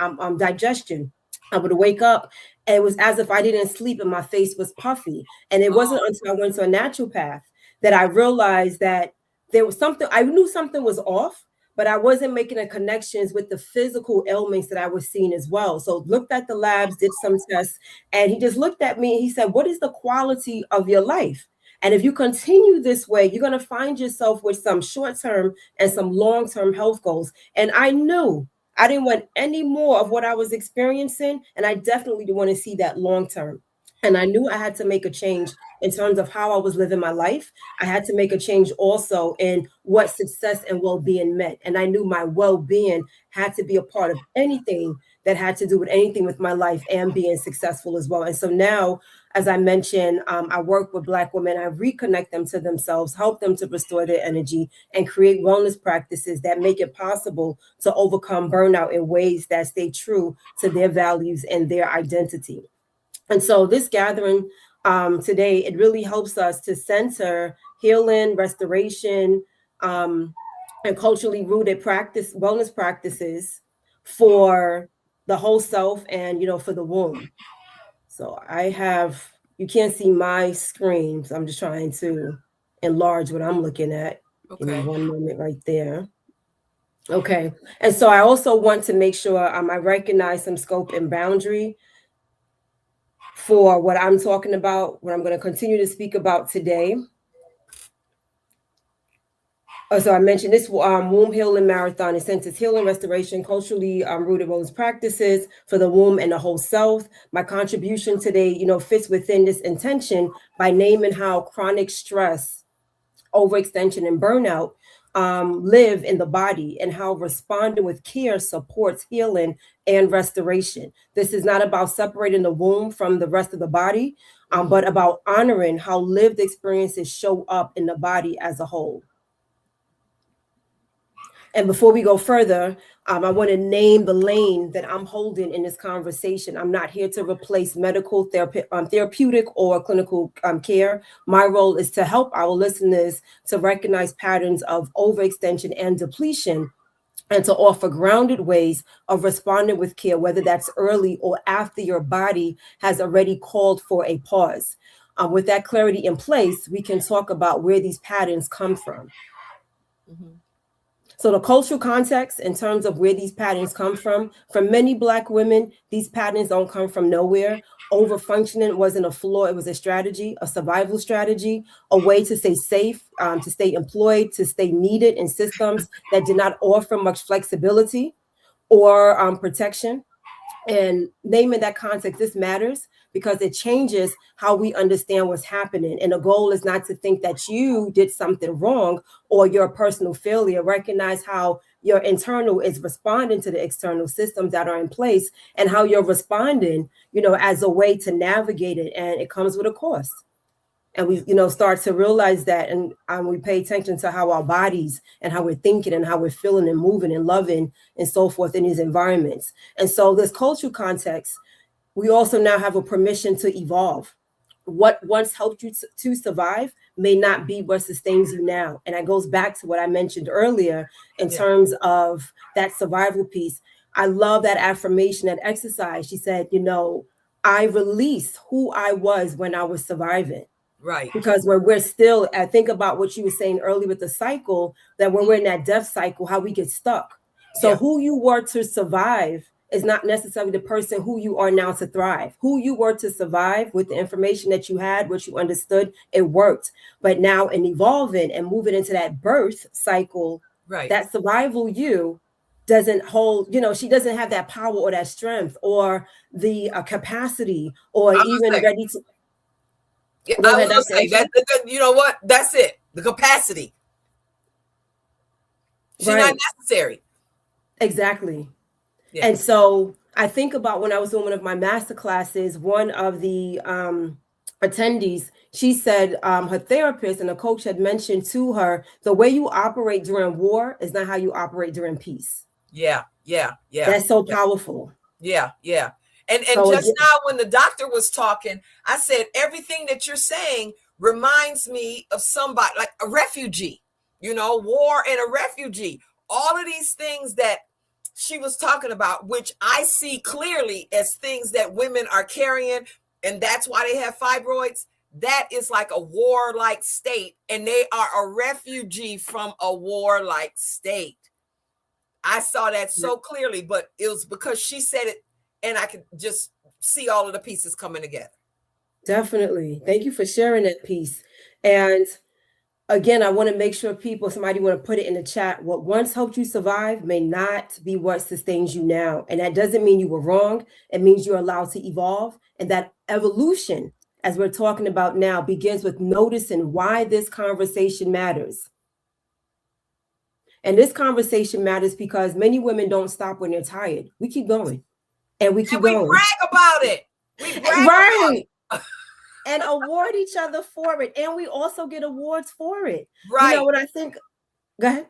I would wake up and it was as if I didn't sleep and my face was puffy. And it wasn't until I went to a naturopath that I realized that there was something, I knew something was off, but I wasn't making the connections with the physical ailments that I was seeing as well. So looked at the labs, did some tests, and he just looked at me and he said, what is the quality of your life? And if you continue this way, you're going to find yourself with some short-term and some long-term health goals. And I knew I didn't want any more of what I was experiencing. And I definitely didn't want to see that long-term. And I knew I had to make a change in terms of how I was living my life. I had to make a change also in what success and well-being meant. And I knew my well-being had to be a part of anything that had to do with anything with my life and being successful as well. And so now, as I mentioned, I work with Black women. I reconnect them to themselves, help them to restore their energy and create wellness practices that make it possible to overcome burnout in ways that stay true to their values and their identity. And so this gathering today, it really helps us to center healing, restoration, and culturally rooted wellness practices for the whole self and, for the womb. So you can't see my screen, so I'm just trying to enlarge what I'm looking at. Okay. Give me 1 moment right there. Okay. And so I also want to make sure I recognize some scope and boundary for what I'm talking about, what I'm going to continue to speak about today. So I mentioned this womb healing marathon. It centers healing, restoration, culturally rooted wellness practices for the womb and the whole self. My contribution today, fits within this intention by naming how chronic stress, overextension, and burnout live in the body and how responding with care supports healing and restoration. This is not about separating the womb from the rest of the body, but about honoring how lived experiences show up in the body as a whole. And before we go further, I want to name the lane that I'm holding in this conversation. I'm not here to replace medical, therapeutic, or clinical care. My role is to help our listeners to recognize patterns of overextension and depletion and to offer grounded ways of responding with care, whether that's early or after your body has already called for a pause. With that clarity in place, we can talk about where these patterns come from. Mm-hmm. So the cultural context in terms of where these patterns come from, for many Black women, these patterns don't come from nowhere. Overfunctioning wasn't a flaw, it was a strategy, a survival strategy, a way to stay safe, to stay employed, to stay needed in systems that did not offer much flexibility or protection. And naming that context, this matters because it changes how we understand what's happening. And the goal is not to think that you did something wrong or you're a personal failure. Recognize how your internal is responding to the external systems that are in place and how you're responding, as a way to navigate it. And it comes with a cost. And we, start to realize that, and we pay attention to how our bodies and how we're thinking and how we're feeling and moving and loving and so forth in these environments. And so this cultural context, we also now have a permission to evolve. What once helped you to survive may not be what sustains you now. And that goes back to what I mentioned earlier in terms of that survival piece. I love that affirmation, that exercise. She said, I release who I was when I was surviving. Right. Because when we're still, I think about what you were saying earlier with the cycle, that when we're in that death cycle, how we get stuck. So who you were to survive is not necessarily the person who you are now to thrive. Who you were to survive with the information that you had, what you understood, it worked. But now in evolving and moving into that birth cycle, right, that survival you doesn't hold, she doesn't have that power or that strength or the capacity or even ready to. Yeah, I was gonna say that. You know what? That's it. The capacity. She's not necessary. Exactly. Yeah. And so I think about when I was doing one of my master classes, one of the attendees, she said her therapist and a coach had mentioned to her, the way you operate during war is not how you operate during peace. Yeah. That's so powerful. Yeah. And so just now when the doctor was talking, I said, everything that you're saying reminds me of somebody like a refugee, war and a refugee, all of these things that she was talking about, which I see clearly as things that women are carrying. And that's why they have fibroids. That is like a warlike state. And they are a refugee from a warlike state. I saw that so clearly, but it was because she said it. And I could just see all of the pieces coming together. Definitely. Thank you for sharing that piece. And again, I want to make sure somebody want to put it in the chat. What once helped you survive may not be what sustains you now. And that doesn't mean you were wrong. It means you're allowed to evolve. And that evolution, as we're talking about now, begins with noticing why this conversation matters. And this conversation matters because many women don't stop when they're tired. We keep going. And we keep going. We brag about it. Right. And award each other for it. And we also get awards for it. Right. What I think. Go ahead.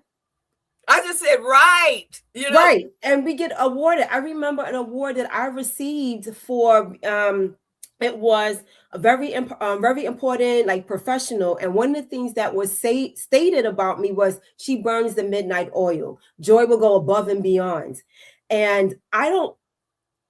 I just said right. Right. And we get awarded. I remember an award that I received for it was a very important, like professional. And one of the things that was stated about me was she burns the midnight oil. Joy will go above and beyond. And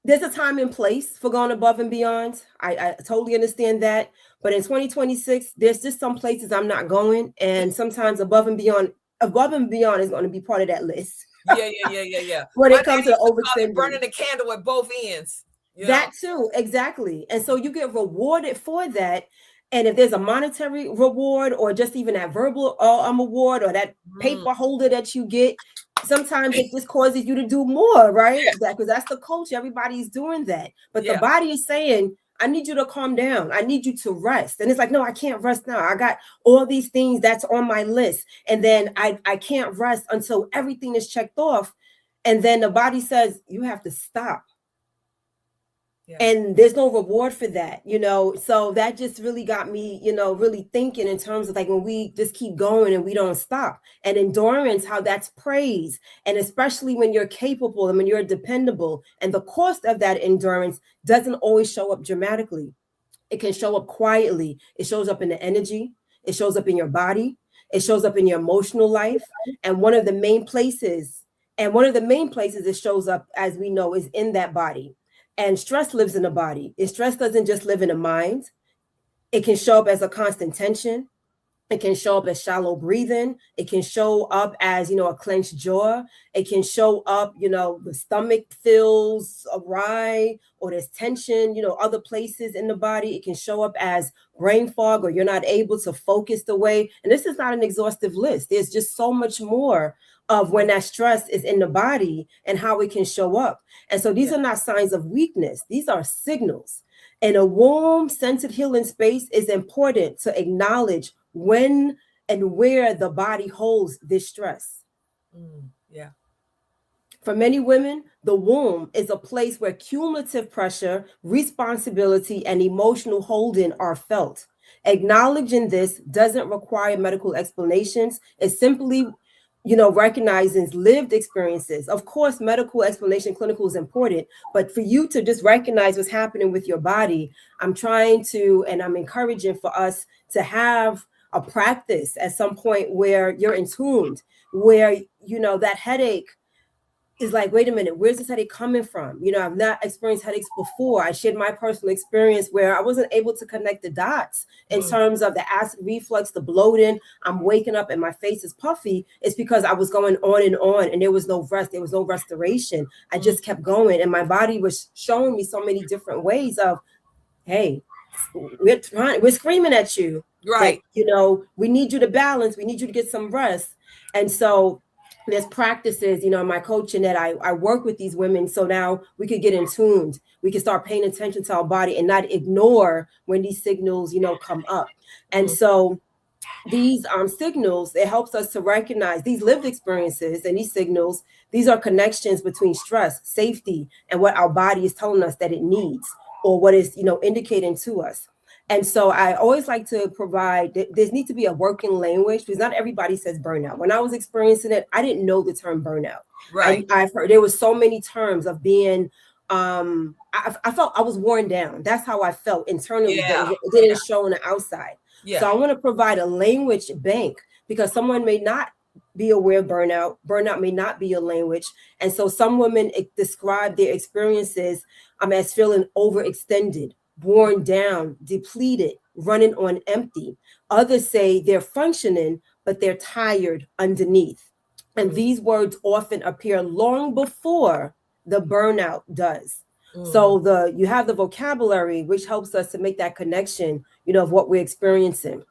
there's a time and place for going above and beyond. I totally understand that. But in 2026, there's just some places I'm not going. And sometimes above and beyond is going to be part of that list. Yeah. When it comes to overspending. Burning the candle at both ends. That too, exactly. And so you get rewarded for that. And if there's a monetary reward or just even that verbal award or that paper holder that you get, sometimes it just causes you to do more, right? Because that's the culture. Everybody's doing that. But the body is saying, I need you to calm down. I need you to rest. And it's like, no, I can't rest now. I got all these things that's on my list. And then I can't rest until everything is checked off. And then the body says, you have to stop. Yeah. And there's no reward for that, so that just really got me, really thinking in terms of like when we just keep going and we don't stop. And endurance, how that's praised. And especially when you're capable and when you're dependable. And the cost of that endurance doesn't always show up dramatically. It can show up quietly. It shows up in the energy. It shows up in your body. It shows up in your emotional life. And one of the main places it shows up, as we know, is in that body. And stress lives in the body. And stress doesn't just live in the mind. It can show up as a constant tension. It can show up as shallow breathing. It can show up as, you know, a clenched jaw. It can show up, you know, the stomach feels awry or there's tension, you know, other places in the body. It can show up as brain fog or you're not able to focus the way. And this is not an exhaustive list. There's just so much more of when that stress is in the body and how it can show up. And so these are not signs of weakness. These are signals. And a warm, centered healing space is important to acknowledge when and where the body holds this stress. Yeah. For many women, the womb is a place where cumulative pressure, responsibility, and emotional holding are felt. Acknowledging this doesn't require medical explanations. It simply, you know, recognizing lived experiences. Of course, medical explanation, clinical is important, but for you to just recognize what's happening with your body, I'm trying to, and I'm encouraging for us to have a practice at some point where you're in tuned, where, you know, that headache is like, wait a minute, where's this headache coming from? You know, I've not experienced headaches before. I shared my personal experience where I wasn't able to connect the dots in terms of the acid reflux, the bloating. I'm waking up and my face is puffy. It's because I was going on and there was no rest. There was no restoration. I just kept going. And my body was showing me so many different ways of, hey, we're screaming at you. Right. But, you know, we need you to balance. We need you to get some rest. And so there's practices, you know, in my coaching that I work with these women. So now we could get in tuned. We can start paying attention to our body and not ignore when these signals, you know, come up. And so these signals, it helps us to recognize these lived experiences and these signals. These are connections between stress, safety, and what our body is telling us that it needs or what is, you know, indicating to us. And so I always like to provide, there needs to be a working language because not everybody says burnout. When I was experiencing it, I didn't know the term burnout. Right. I've heard there was so many terms of being, I felt I was worn down. That's how I felt internally. Yeah. It didn't show on the outside. Yeah. So I want to provide a language bank because someone may not be aware of burnout. Burnout may not be a language. And so some women describe their experiences as feeling overextended, worn down, depleted, running on empty. Others say they're functioning, but they're tired underneath. And these words often appear long before the burnout does. So you have the vocabulary, which helps us to make that connection, you know, of what we're experiencing.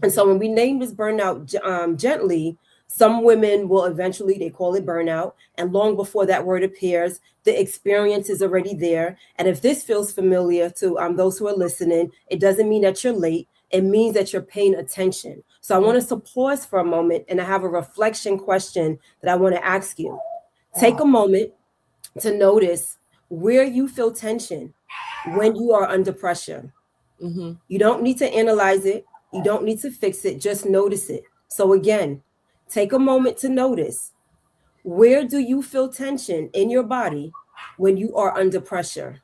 And so when we name this burnout gently, some women will eventually, they call it burnout. And long before that word appears, the experience is already there. And if this feels familiar to those who are listening, it doesn't mean that you're late. It means that you're paying attention. So I want us to pause for a moment and I have a reflection question that I want to ask you. Take a moment to notice where you feel tension when you are under pressure. You don't need to analyze it. You don't need to fix it. Just notice it. So again, take a moment to notice, where do you feel tension in your body when you are under pressure?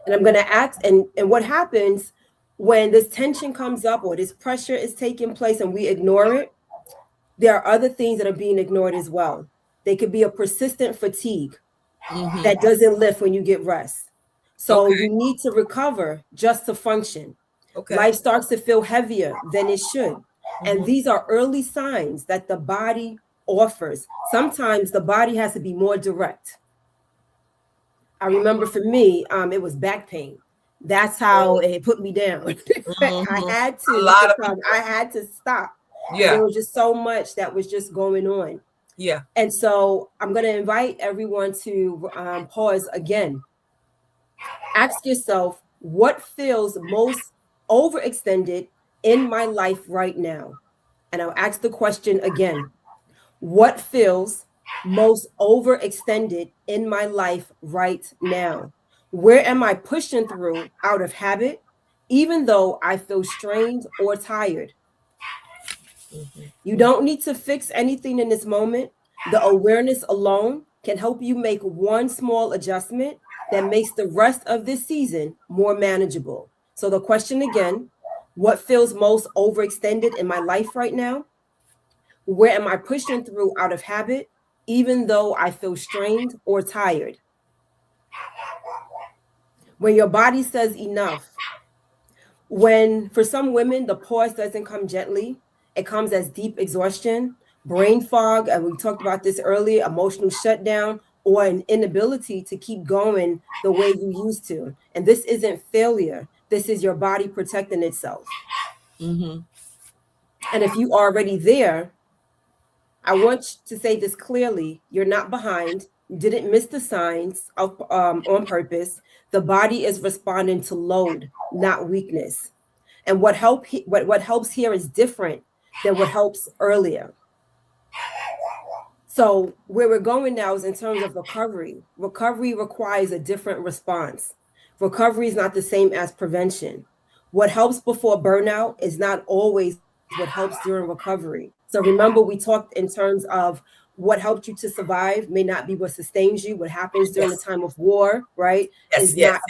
And I'm going to ask, and what happens when this tension comes up or this pressure is taking place and we ignore it? There are other things that are being ignored as well. They could be a persistent fatigue that doesn't lift when you get rest. So you need to recover just to function. Life starts to feel heavier than it should. And these are early signs that the body offers. Sometimes the body has to be more direct. I remember for me, it was back pain. That's how it put me down. I had to stop. Yeah. There was just so much that was just going on. Yeah. And so I'm going to invite everyone to pause again. Ask yourself, what feels most overextended in my life right now? And I'll ask the question again. What feels most overextended in my life right now? Where am I pushing through out of habit, even though I feel strained or tired? You don't need to fix anything in this moment. The awareness alone can help you make one small adjustment that makes the rest of this season more manageable. So the question again, what feels most overextended in my life right now? Where am I pushing through out of habit, even though I feel strained or tired? When your body says enough, When for some women, the pause doesn't come gently. It comes as deep exhaustion, brain fog, and we talked about this earlier, emotional shutdown, or an inability to keep going the way you used to. And this isn't failure. This is your body protecting itself. Mm-hmm. And if you are already there, I want to say this clearly. You're not behind. You didn't miss the signs on purpose. The body is responding to load, not weakness. And what helps here is different than what helps earlier. So where we're going now is in terms of recovery. Recovery requires a different response. Recovery is not the same as prevention. What helps before burnout is not always what helps during recovery. So remember, we talked in terms of what helped you to survive may not be what sustains you. What happens during the time of war, right, is not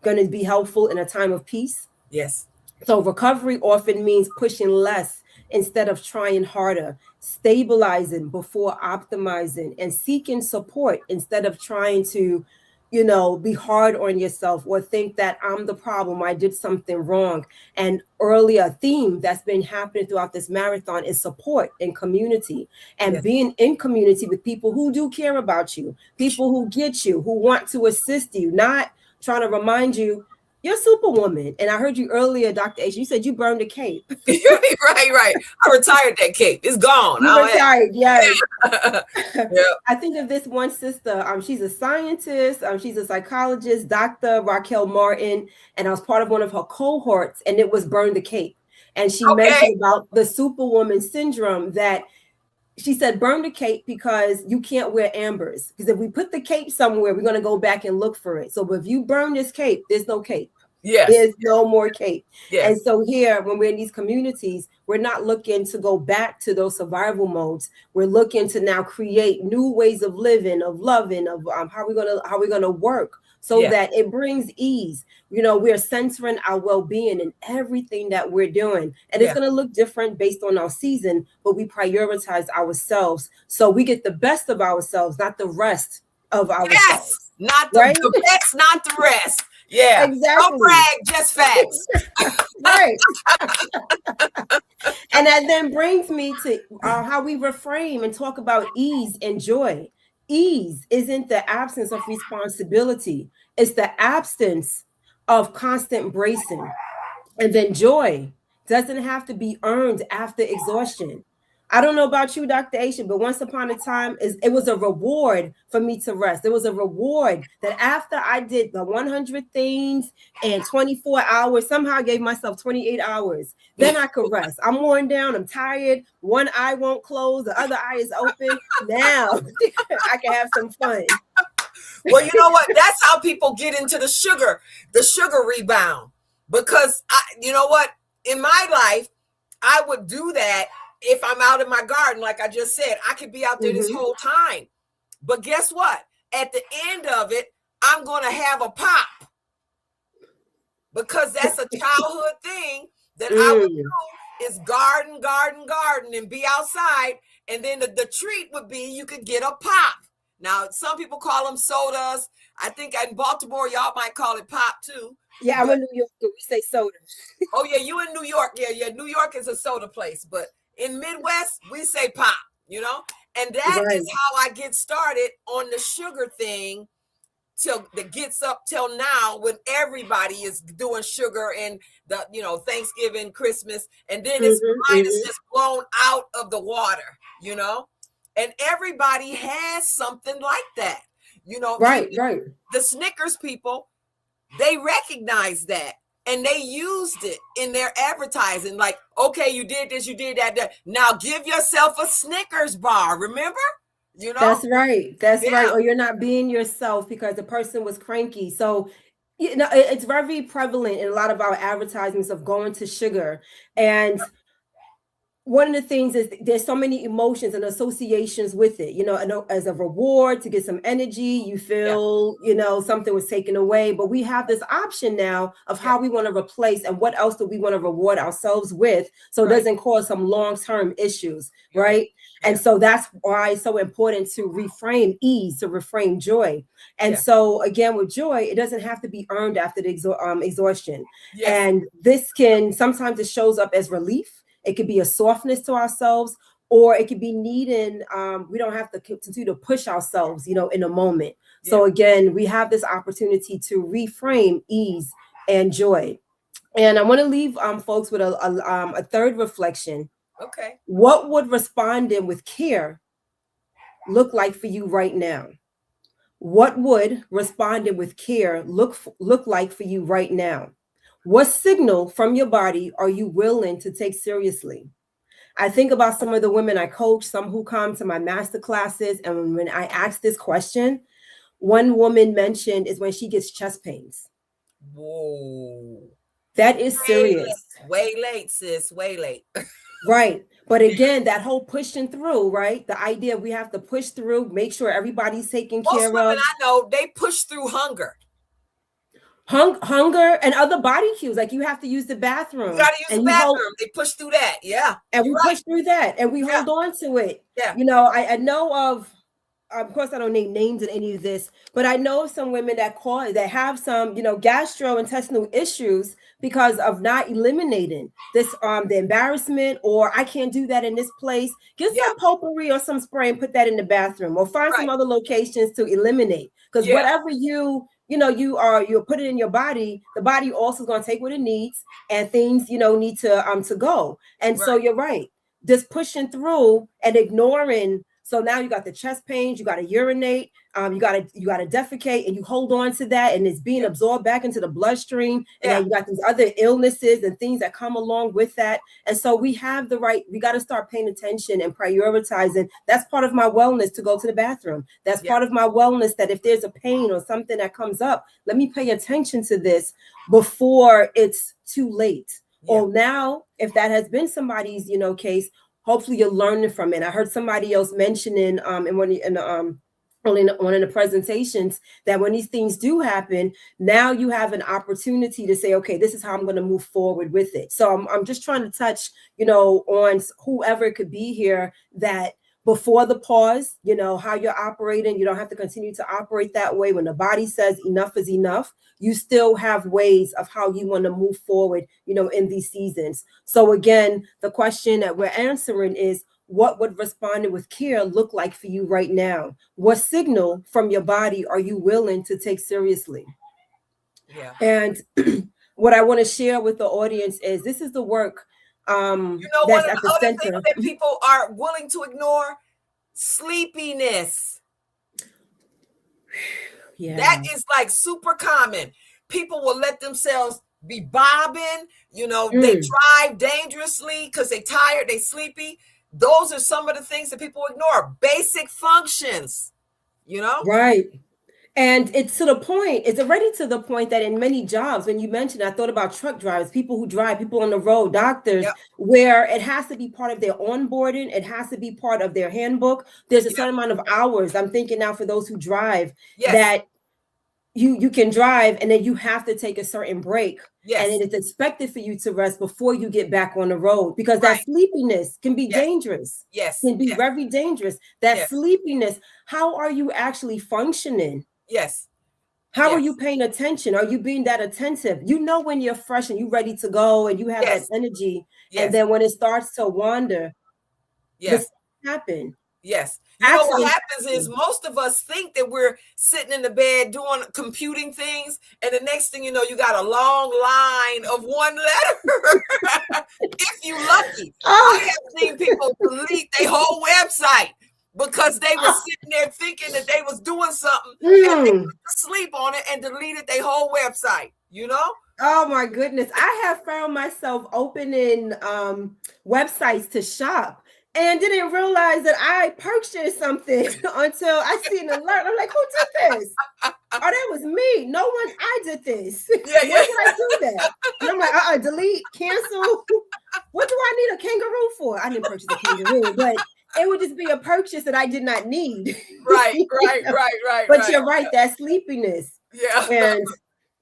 going to be helpful in a time of peace. Yes. So recovery often means pushing less instead of trying harder, stabilizing before optimizing, and seeking support instead of trying to, be hard on yourself or think that I'm the problem, I did something wrong. And earlier theme that's been happening throughout this marathon is support and community, and being in community with people who do care about you, people who get you, who want to assist you, not trying to remind you you're Superwoman. And I heard you earlier, Dr. H, you said you burned a cape. Right. I retired that cape. It's gone. You retired, yes. Yep. I think of this one sister. She's a scientist. She's a psychologist, Dr. Raquel Martin. And I was part of one of her cohorts, and it was Burn the Cape. And she mentioned about the Superwoman syndrome, that she said, burn the cape because you can't wear ambers. Because if we put the cape somewhere, we're going to go back and look for it. So if you burn this cape, there's no cape. Yes. There's no more cape. Yes. And so here, when we're in these communities, we're not looking to go back to those survival modes. We're looking to now create new ways of living, of loving, of how we're gonna work so that it brings ease. We're centering our well-being in everything that we're doing. And it's going to look different based on our season, but we prioritize ourselves so we get the best of ourselves, not the rest of ourselves. Yes, not the best, not the rest. Yeah, exactly. Don't brag, just facts. Right. And that then brings me to how we reframe and talk about ease and joy. Ease isn't the absence of responsibility. It's the absence of constant bracing. And then joy doesn't have to be earned after exhaustion. I don't know about you, Dr. Aisha, but once upon a time, it was a reward for me to rest. It was a reward that after I did the 100 things and 24 hours, somehow I gave myself 28 hours. Then I could rest. I'm worn down. I'm tired. One eye won't close. The other eye is open. Now I can have some fun. Well, you know what? That's how people get into the sugar rebound. Because you know what? In my life, I would do that. If I'm out in my garden, like I just said, I could be out there this whole time. But guess what? At the end of it, I'm going to have a pop. Because that's a childhood thing that I would do, is garden, and be outside. And then the treat would be you could get a pop. Now, some people call them sodas. I think in Baltimore, y'all might call it pop too. Yeah, I'm in New York. We say soda. Oh, yeah, you in New York. Yeah, New York is a soda place. But in Midwest, we say pop, and that is how I get started on the sugar thing that gets up till now, when everybody is doing sugar and Thanksgiving, Christmas, and then its mind is just blown out of the water, and everybody has something like that, Right. The Snickers people, they recognize that. And they used it in their advertising, like, okay, you did this, you did that. Now give yourself a Snickers bar, remember? That's right. That's right. Or you're not being yourself because the person was cranky. So, it's very prevalent in a lot of our advertisements of going to sugar. And one of the things is there's so many emotions and associations with it, as a reward to get some energy, you feel, something was taken away, but we have this option now of how we want to replace and what else do we want to reward ourselves with. So it doesn't cause some long-term issues. Right. And so that's why it's so important to reframe ease, to reframe joy. And so again, with joy, it doesn't have to be earned after the exhaustion. And this can, sometimes it shows up as relief. It could be a softness to ourselves, or it could be needing, we don't have to continue to push ourselves, you know, in a moment. So again, we have this opportunity to reframe ease and joy. And I want to leave folks with a third reflection. Okay. What would responding with care look like for you right now? What would responding with care look like for you right now? What signal from your body are you willing to take seriously? I think about some of the women I coach, some who come to my master classes, and when I ask this question, one woman mentioned is when she gets chest pains. Whoa. That is serious. Way late, sis. Way late. Right. But again, that whole pushing through, right? The idea we have to push through, make sure everybody's taken care of. Most women I know, they push through hunger. Hunger and other body cues, like you have to use the bathroom. You gotta use the bathroom. They push through that, and we push through that, and we hold on to it. You know, I know of course, I don't name names in any of this, but I know of some women that have some, you know, gastrointestinal issues because of not eliminating this, the embarrassment, or I can't do that in this place. Get some potpourri or some spray and put that in the bathroom, or find some other locations to eliminate. Because whatever you put it in your body, the body also is going to take what it needs, and things, you know, need to go. And so you're right. Just pushing through and ignoring. So now you got the chest pains, you got to urinate, you got to defecate, and you hold on to that, and it's being absorbed back into the bloodstream. And then you got these other illnesses and things that come along with that. And so we got to start paying attention and prioritizing. That's part of my wellness, to go to the bathroom. That's part of my wellness, that if there's a pain or something that comes up, let me pay attention to this before it's too late. Or now, if that has been somebody's, you know, case, hopefully you're learning from it. I heard somebody else mentioning in one of the presentations that when these things do happen, now you have an opportunity to say, okay, this is how I'm going to move forward with it. So I'm just trying to touch, you know, on whoever could be here, that before the pause, you know, how you're operating, you don't have to continue to operate that way. When the body says enough is enough, you still have ways of how you want to move forward, you know, in these seasons. So again, the question that we're answering is, what would responding with care look like for you right now? What signal from your body are you willing to take seriously? And what I want to share with the audience is, this is the work you know, that's one at of the the other center. things that people are willing to ignore: sleepiness. That is like super common. People will let themselves be bobbing, you know, they drive dangerously because they tired, they sleepy. Those are some of the things that people ignore. Basic functions, you know? Right. And it's already to the point that in many jobs, when you mentioned, I thought about truck drivers, people who drive, people on the road, doctors, where it has to be part of their onboarding. It has to be part of their handbook. There's a certain amount of hours. I'm thinking now for those who drive, that you can drive, and then you have to take a certain break. And it is expected for you to rest before you get back on the road, because that sleepiness can be dangerous. Can be very dangerous. That sleepiness, how are you actually functioning? How are you paying attention? Are you being that attentive? You know, when you're fresh and you're ready to go and you have that energy, and then when it starts to wander, this happen. You know what happens is, most of us think that we're sitting in the bed doing computing things, and the next thing you know, you got a long line of one letter. If you lucky. I have seen people delete their whole website because they were sitting there thinking that they was doing something, and they went to sleep on it and deleted their whole website, you know? Oh my goodness. I have found myself opening websites to shop, and didn't realize that I purchased something until I see an alert. I'm like, who did this? Oh, that was me. I did this. Why did I do that? And I'm like, delete, cancel. What do I need a kangaroo for? I didn't purchase a kangaroo, but it would just be a purchase that I did not need. Right. But you're right, that sleepiness. And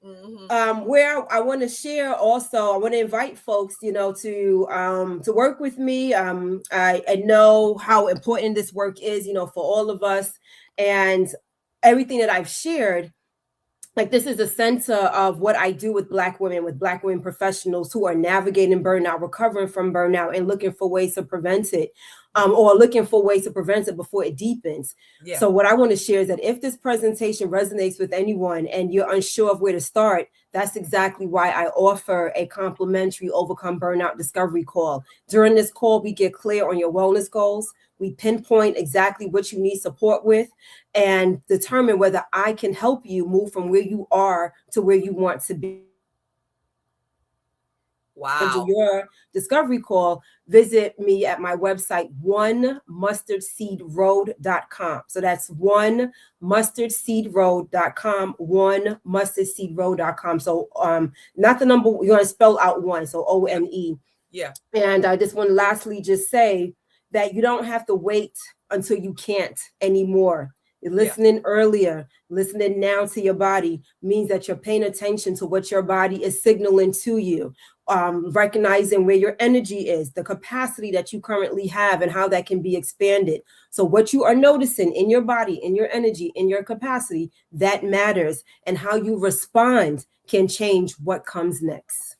Where I want to share also, I want to invite folks, to work with me. I know how important this work is, for all of us, and everything that I've shared. Like, this is a center of what I do with Black women professionals who are navigating burnout, recovering from burnout, and looking for ways to prevent it, or looking for ways to prevent it before it deepens. Yeah. So what I want to share is that if this presentation resonates with anyone and you're unsure of where to start, that's exactly why I offer a complimentary Overcome Burnout Discovery Call. During this call, we get clear on your wellness goals. We pinpoint exactly what you need support with and determine whether I can help you move from where you are to where you want to be. Wow. To your discovery call, visit me at my website, onemustardseedroad.com. So that's onemustardseedroad.com, onemustardseedroad.com. So not the number, you're going to spell out one, so OME. Yeah. And I just want to lastly just say that you don't have to wait until you can't anymore. You're listening earlier, listening now to your body means that you're paying attention to what your body is signaling to you, recognizing where your energy is, the capacity that you currently have and how that can be expanded. So what you are noticing in your body, in your energy, in your capacity, that matters. And how you respond can change what comes next.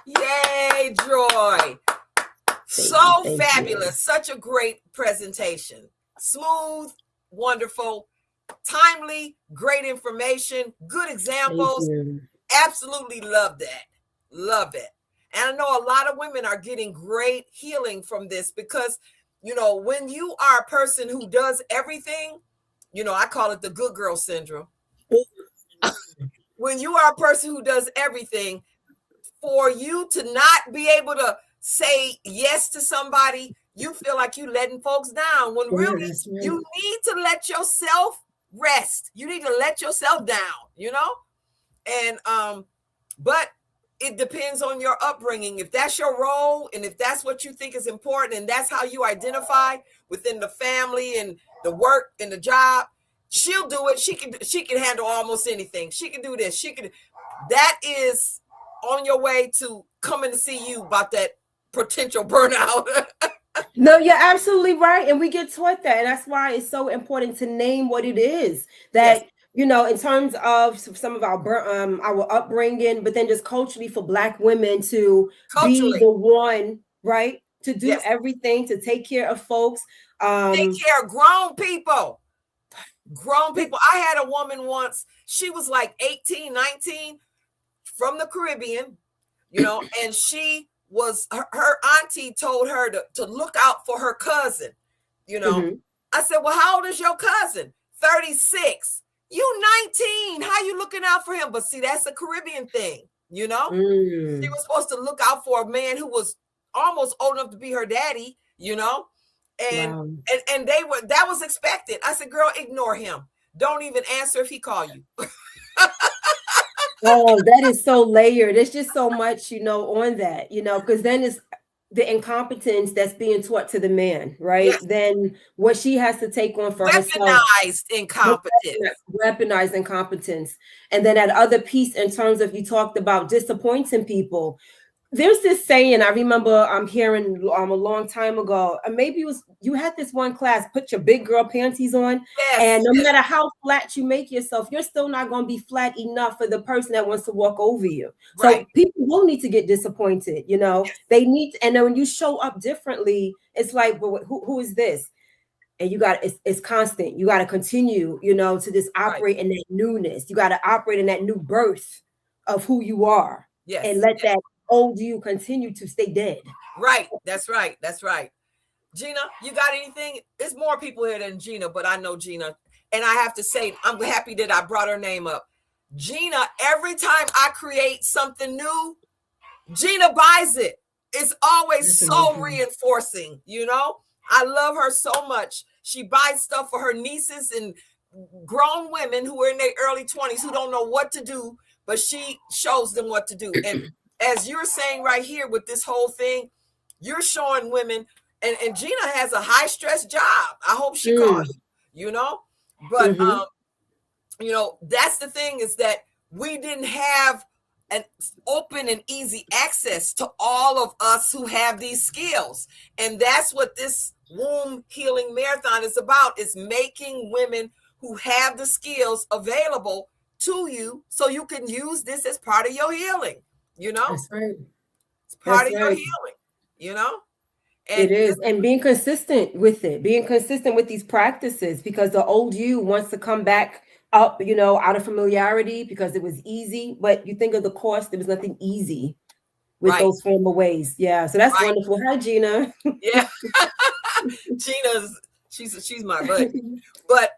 Yay, Joy. So fabulous. Such a great presentation. Smooth, wonderful, timely, great information, good examples. Absolutely love that. Love it. And I know a lot of women are getting great healing from this because, when you are a person who does everything, I call it the good girl syndrome. When you are a person who does everything, for you to not be able to say yes to somebody, you feel like you letting folks down when really you need to let yourself rest. You need to let yourself down, And but it depends on your upbringing. If that's your role and if that's what you think is important and that's how you identify within the family and the work and the job, she'll do it. She can handle almost anything. She can do this. That is on your way to coming to see you about that potential burnout. No, you're absolutely right. And we get taught that. And that's why it's so important to name what it is that, in terms of some of our upbringing, but then just culturally for Black women to be the one, right? To do everything, to take care of folks. Take care of grown people. I had a woman once, she was like 18, 19 from the Caribbean, and she was her auntie told her to look out for her cousin. I said, well, how old is your cousin? 36. You 19. How you looking out for him? But see, that's a Caribbean thing, She was supposed to look out for a man who was almost old enough to be her daddy, and that was expected. I said, girl, ignore him. Don't even answer if he call you. Oh, that is so layered. There's just so much, on that, because then it's the incompetence that's being taught to the man, right? Yes. Then what she has to take on for herself. Weaponized incompetence. And then that other piece in terms of, you talked about disappointing people. There's this saying I remember I'm hearing a long time ago. Maybe it was you had this one class, put your big girl panties on. And no matter how flat you make yourself, you're still not going to be flat enough for the person that wants to walk over you. Right. So people will need to get disappointed, They need and then when you show up differently, it's like, well, who is this? And you got it's constant. You got to continue, to just operate in that newness. You got to operate in that new birth of who you are. Yes. And let that old you continue to stay dead. Right. That's right. Gina, you got anything? There's more people here than Gina, but I know Gina. And I have to say, I'm happy that I brought her name up. Gina, every time I create something new, Gina buys it. It's always so reinforcing, I love her so much. She buys stuff for her nieces and grown women who are in their early 20s who don't know what to do, but she shows them what to do. And as you're saying right here with this whole thing, you're showing women, and Gina has a high stress job. I hope she calls you, But you know, that's the thing, is that we didn't have an open and easy access to all of us who have these skills. And that's what this Womb Healing Marathon is about, is making women who have the skills available to you so you can use this as part of your healing, you know? That's right. It's part That's of your right. healing, you know? And It is. And being consistent with it, being consistent with these practices, because the old you wants to come back up, you know, out of familiarity because it was easy. But you think of the cost, there was nothing easy with Right. those former ways. Yeah. So that's Right. wonderful. Hi, Gina. Yeah. she's my buddy. But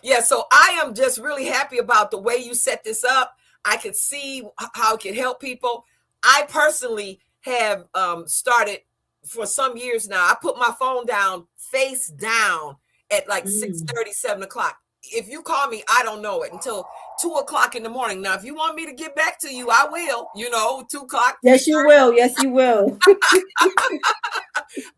yeah, so I am just really happy about the way you set this up. I could see how it can help people. I personally have started for some years now. I put my phone down face down at like 6:30, 7 o'clock. If you call me, I don't know it until 2 o'clock in the morning. Now, if you want me to get back to you, I will, you know, 2 o'clock. Yes, you will. Yes, you will.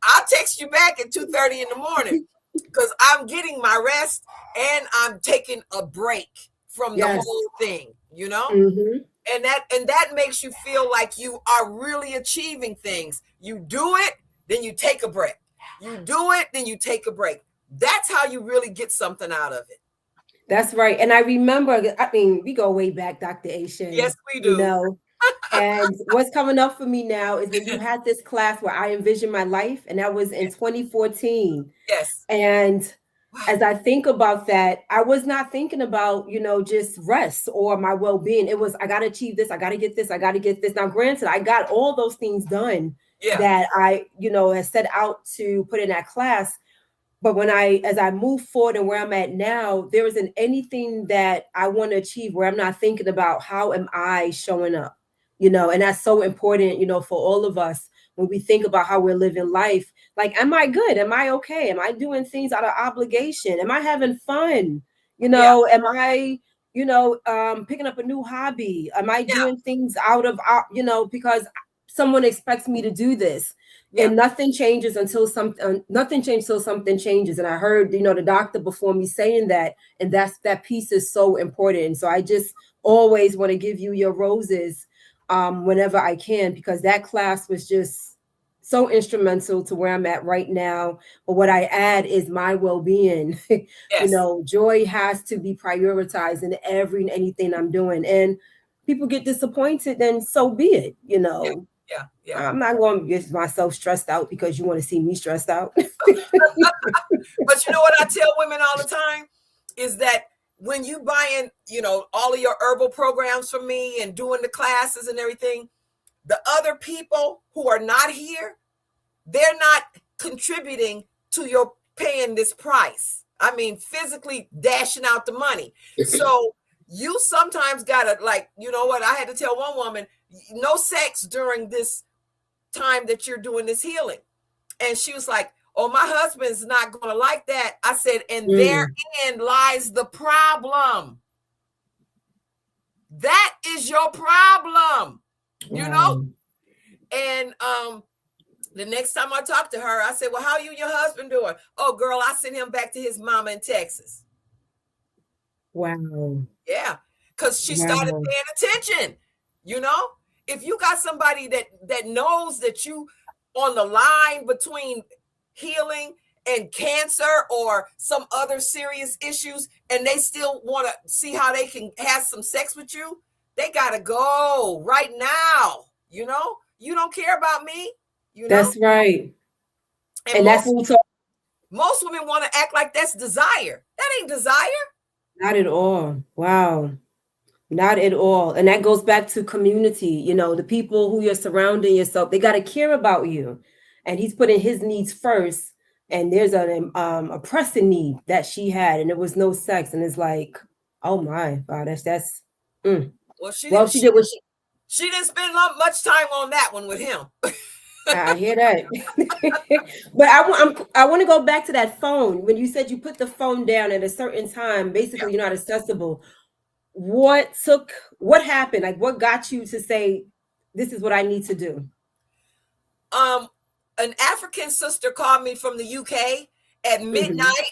I'll text you back at 2:30 in the morning because I'm getting my rest and I'm taking a break from the whole thing, you know? Mm-hmm. And that makes you feel like you are really achieving things. You do it, then you take a break. You do it, then you take a break. That's how you really get something out of it. That's right. And I remember, I mean, we go way back, Dr. Aisha. Yes, we do. You know, and what's coming up for me now is that you had this class where I envisioned my life, and that was in 2014. Yes. And as I think about that, I was not thinking about, you know, just rest or my well-being. It was, I got to achieve this. I got to get this. I got to get this. Now, granted, I got all those things done that I, you know, had set out to put in that class. But as I move forward and where I'm at now, there isn't anything that I want to achieve where I'm not thinking about how am I showing up, you know, and that's so important, you know, for all of us when we think about how we're living life. Like, am I good? Am I okay? Am I doing things out of obligation? Am I having fun? You know, am I, you know, picking up a new hobby? Am I doing things out of, you know, because someone expects me to do this? And nothing changes until something changes. And I heard, you know, the doctor before me saying that, and that piece is so important. So I just always want to give you your roses whenever I can, because that class was just so instrumental to where I'm at right now. But what I add is my well-being. You know, joy has to be prioritized in anything I'm doing. And people get disappointed, then so be it, you know. Yeah. I'm not going to get myself stressed out because you want to see me stressed out. But you know what I tell women all the time is that when you buying, you know, all of your herbal programs from me and doing the classes and everything, the other people who are not here, they're not contributing to your paying this price. I mean, physically dashing out the money. So you sometimes gotta, like, you know what? I had to tell one woman, no sex during this time that you're doing this healing. And she was like, oh, my husband's not going to like that. I said, and therein lies the problem. That is your problem, you know? And the next time I talked to her, I said, well, how you and your husband doing? Oh, girl, I sent him back to his mama in Texas. Wow. Yeah, because she started paying attention. You know, if you got somebody that knows that you on the line between healing and cancer or some other serious issues, and they still want to see how they can have some sex with you, they got to go right now. You know, you don't care about me. You know? That's right. And that's what we talk. Most women want to act like that's desire. That ain't desire. Not at all. Wow. Not at all. And that goes back to community. You know, the people who you're surrounding yourself, they got to care about you. And he's putting his needs first. And there's a pressing need that she had, and there was no sex. And it's like, oh my God, that's. Well, she didn't spend much time on that one with him. I hear that. But I want to go back to that phone. When you said you put the phone down at a certain time, basically you're not accessible. What happened? Like, what got you to say, this is what I need to do? An African sister called me from the UK at midnight,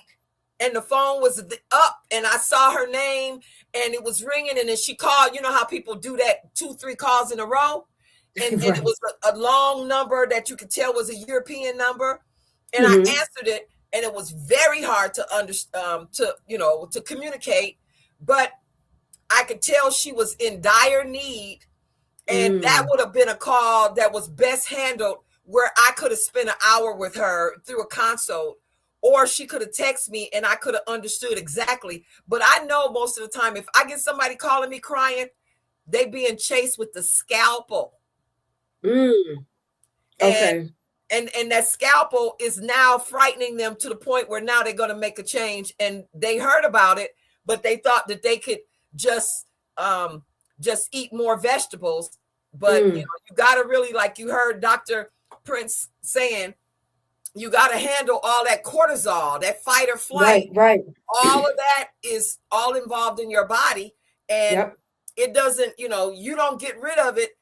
and the phone was up and I saw her name and it was ringing, and then she called. You know how people do that 2-3 calls in a row, and Right. it was a long number that you could tell was a European number, and Mhm. I answered it, and it was very hard to understand, to communicate, but I could tell she was in dire need, and that would have been a call that was best handled where I could have spent an hour with her through a consult, or she could have texted me and I could have understood exactly. But I know most of the time, if I get somebody calling me crying, they being chased with the scalpel. Okay. And that scalpel is now frightening them to the point where now they're going to make a change, and they heard about it, but they thought that they could just eat more vegetables. But you got to really, like you heard Dr. Prince saying, you got to handle all that cortisol, that fight or flight. Right. All of that is all involved in your body, and it doesn't, you don't get rid of it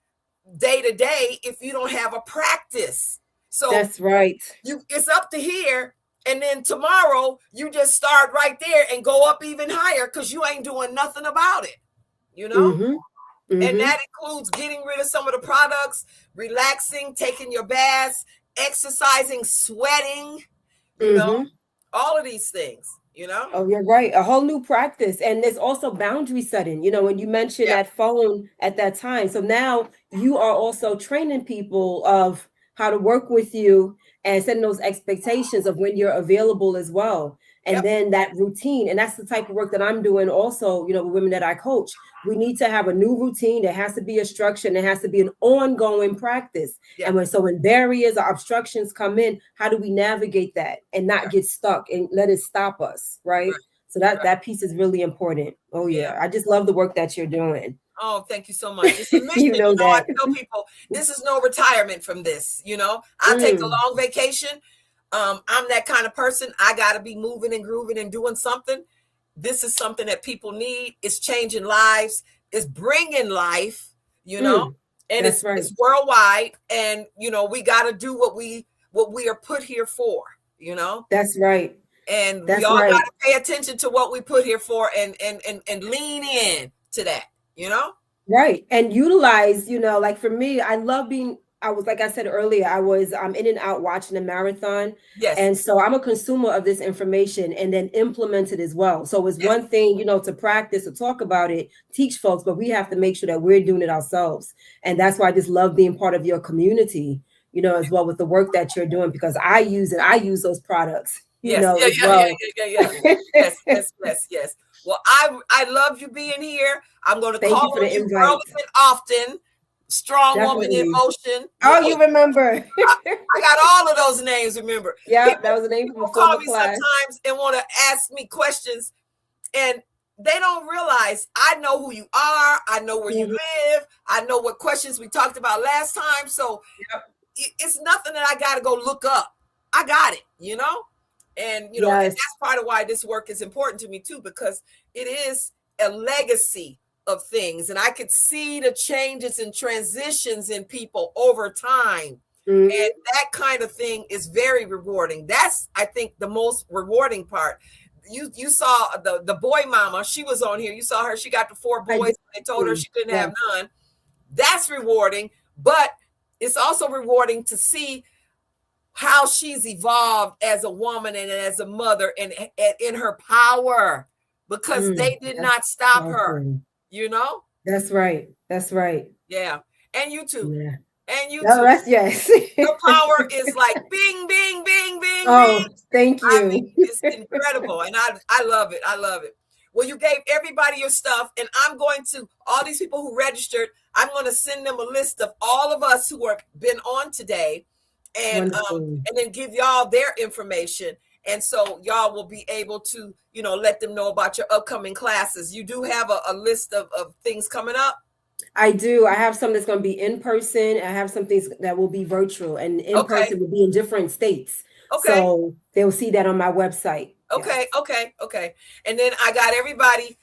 day to day if you don't have a practice. So that's right. It's up to here, and then tomorrow you just start right there and go up even higher because you ain't doing nothing about it, And that includes getting rid of some of the products, relaxing, taking your baths, exercising, sweating, all of these things, Oh, you're right. A whole new practice. And there's also boundary setting, when you mentioned that phone at that time. So now you are also training people of how to work with you and setting those expectations of when you're available as well. And then that routine. And that's the type of work that I'm doing also, with women that I coach. We need to have a new routine. There has to be a structure, and there has to be an ongoing practice. And when barriers or obstructions come in, how do we navigate that and not get stuck and let it stop us? Right. So that piece is really important. Oh yeah. I just love the work that you're doing. Oh, thank you so much. It's a mission, I tell people this is no retirement from this. I take a long vacation. I'm that kind of person. I got to be moving and grooving and doing something. This is something that people need. It's changing lives. It's bringing life, and it's worldwide. And, we got to do what we are put here for, That's right. And we all got to pay attention to what we put here for and lean in to that, Right. And utilize, like for me, like I said earlier, I was in and out watching a marathon. Yes. And so I'm a consumer of this information and then implement it as well. So it's one thing, to practice, to talk about it, teach folks, but we have to make sure that we're doing it ourselves. And that's why I just love being part of your community, as well with the work that you're doing, because I use it. I use those products, as well. Yes. Well, I love you being here. I'm going to call on you relevant often. Strong woman in motion. Oh, you remember? I got all of those names. Remember? Yeah, that was a name from a call me class. Sometimes and want to ask me questions, and they don't realize I know who you are. I know where you live. I know what questions we talked about last time. So it's nothing that I got to go look up. I got it. And and that's part of why this work is important to me too, because it is a legacy of things, and I could see the changes and transitions in people over time. And that kind of thing is very rewarding. That's, I think, the most rewarding part. You saw the boy mama, she was on here. You saw her, she got the 4 boys. They told her she couldn't have none. That's rewarding, but it's also rewarding to see how she's evolved as a woman and as a mother and in her power, because they did not stop her. That's right. Yeah. And you too. Yeah. And you No, too. that's yes. Your power is like bing, bing, bing, bing, Oh, bing. thank you. I mean, it's incredible. And I love it. I love it. Well, you gave everybody your stuff, and I'm going to, all these people who registered, I'm going to send them a list of all of us who have been on today, and then give y'all their information. And so y'all will be able to, let them know about your upcoming classes. You do have a list of things coming up? I do. I have some that's going to be in person. I have some things that will be virtual, and in person will be in different states. Okay. So they'll see that on my website. Okay. And then I got everybody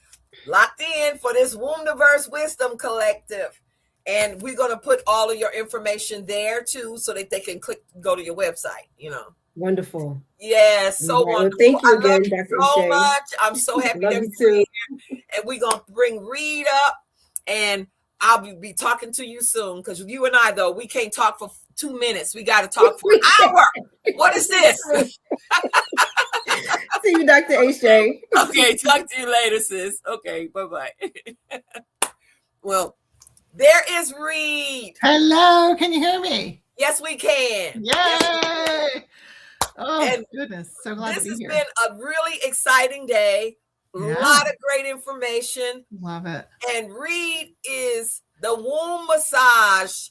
locked in for this Wombniverse Wisdom Collective. And we're going to put all of your information there too, so that they can go to your website, Wonderful. Yes, so All right. Well, wonderful. thank you I love again, you Dr. so O'Shea. much. I'm so happy Love that you we're too. here, and we're gonna bring Reed up, and I'll be talking to you soon, because you and I, though, we can't talk for 2 minutes. We got to talk for an hour. What is this? See you, Dr. O'Shea. Okay, talk to you later, sis. Okay, bye-bye. Well, there is Reed. Hello, can you hear me? Yes, we can. Yay! Yes, we can. Oh, And goodness. So glad to this be has here. been a really exciting day. A Yeah. lot of great information. Love it. And Reed is the womb massage.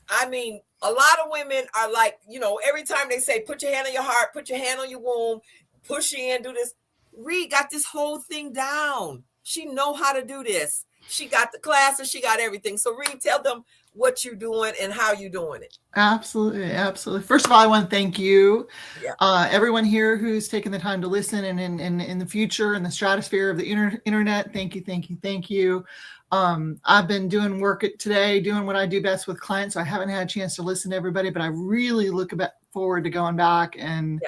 I mean, a lot of women are like, every time they say, put your hand on your heart, put your hand on your womb, push in, do this. Reed got this whole thing down. She know how to do this. She got the classes, she got everything. So Reed, tell them what you're doing and how you're doing it. Absolutely. Absolutely. First of all, I want to thank you, Yeah. everyone here who's taken the time to listen, and in the future, in the stratosphere of the internet. Thank you. Thank you. Thank you. I've been doing work today, doing what I do best with clients. So I haven't had a chance to listen to everybody, but I really look forward to going back and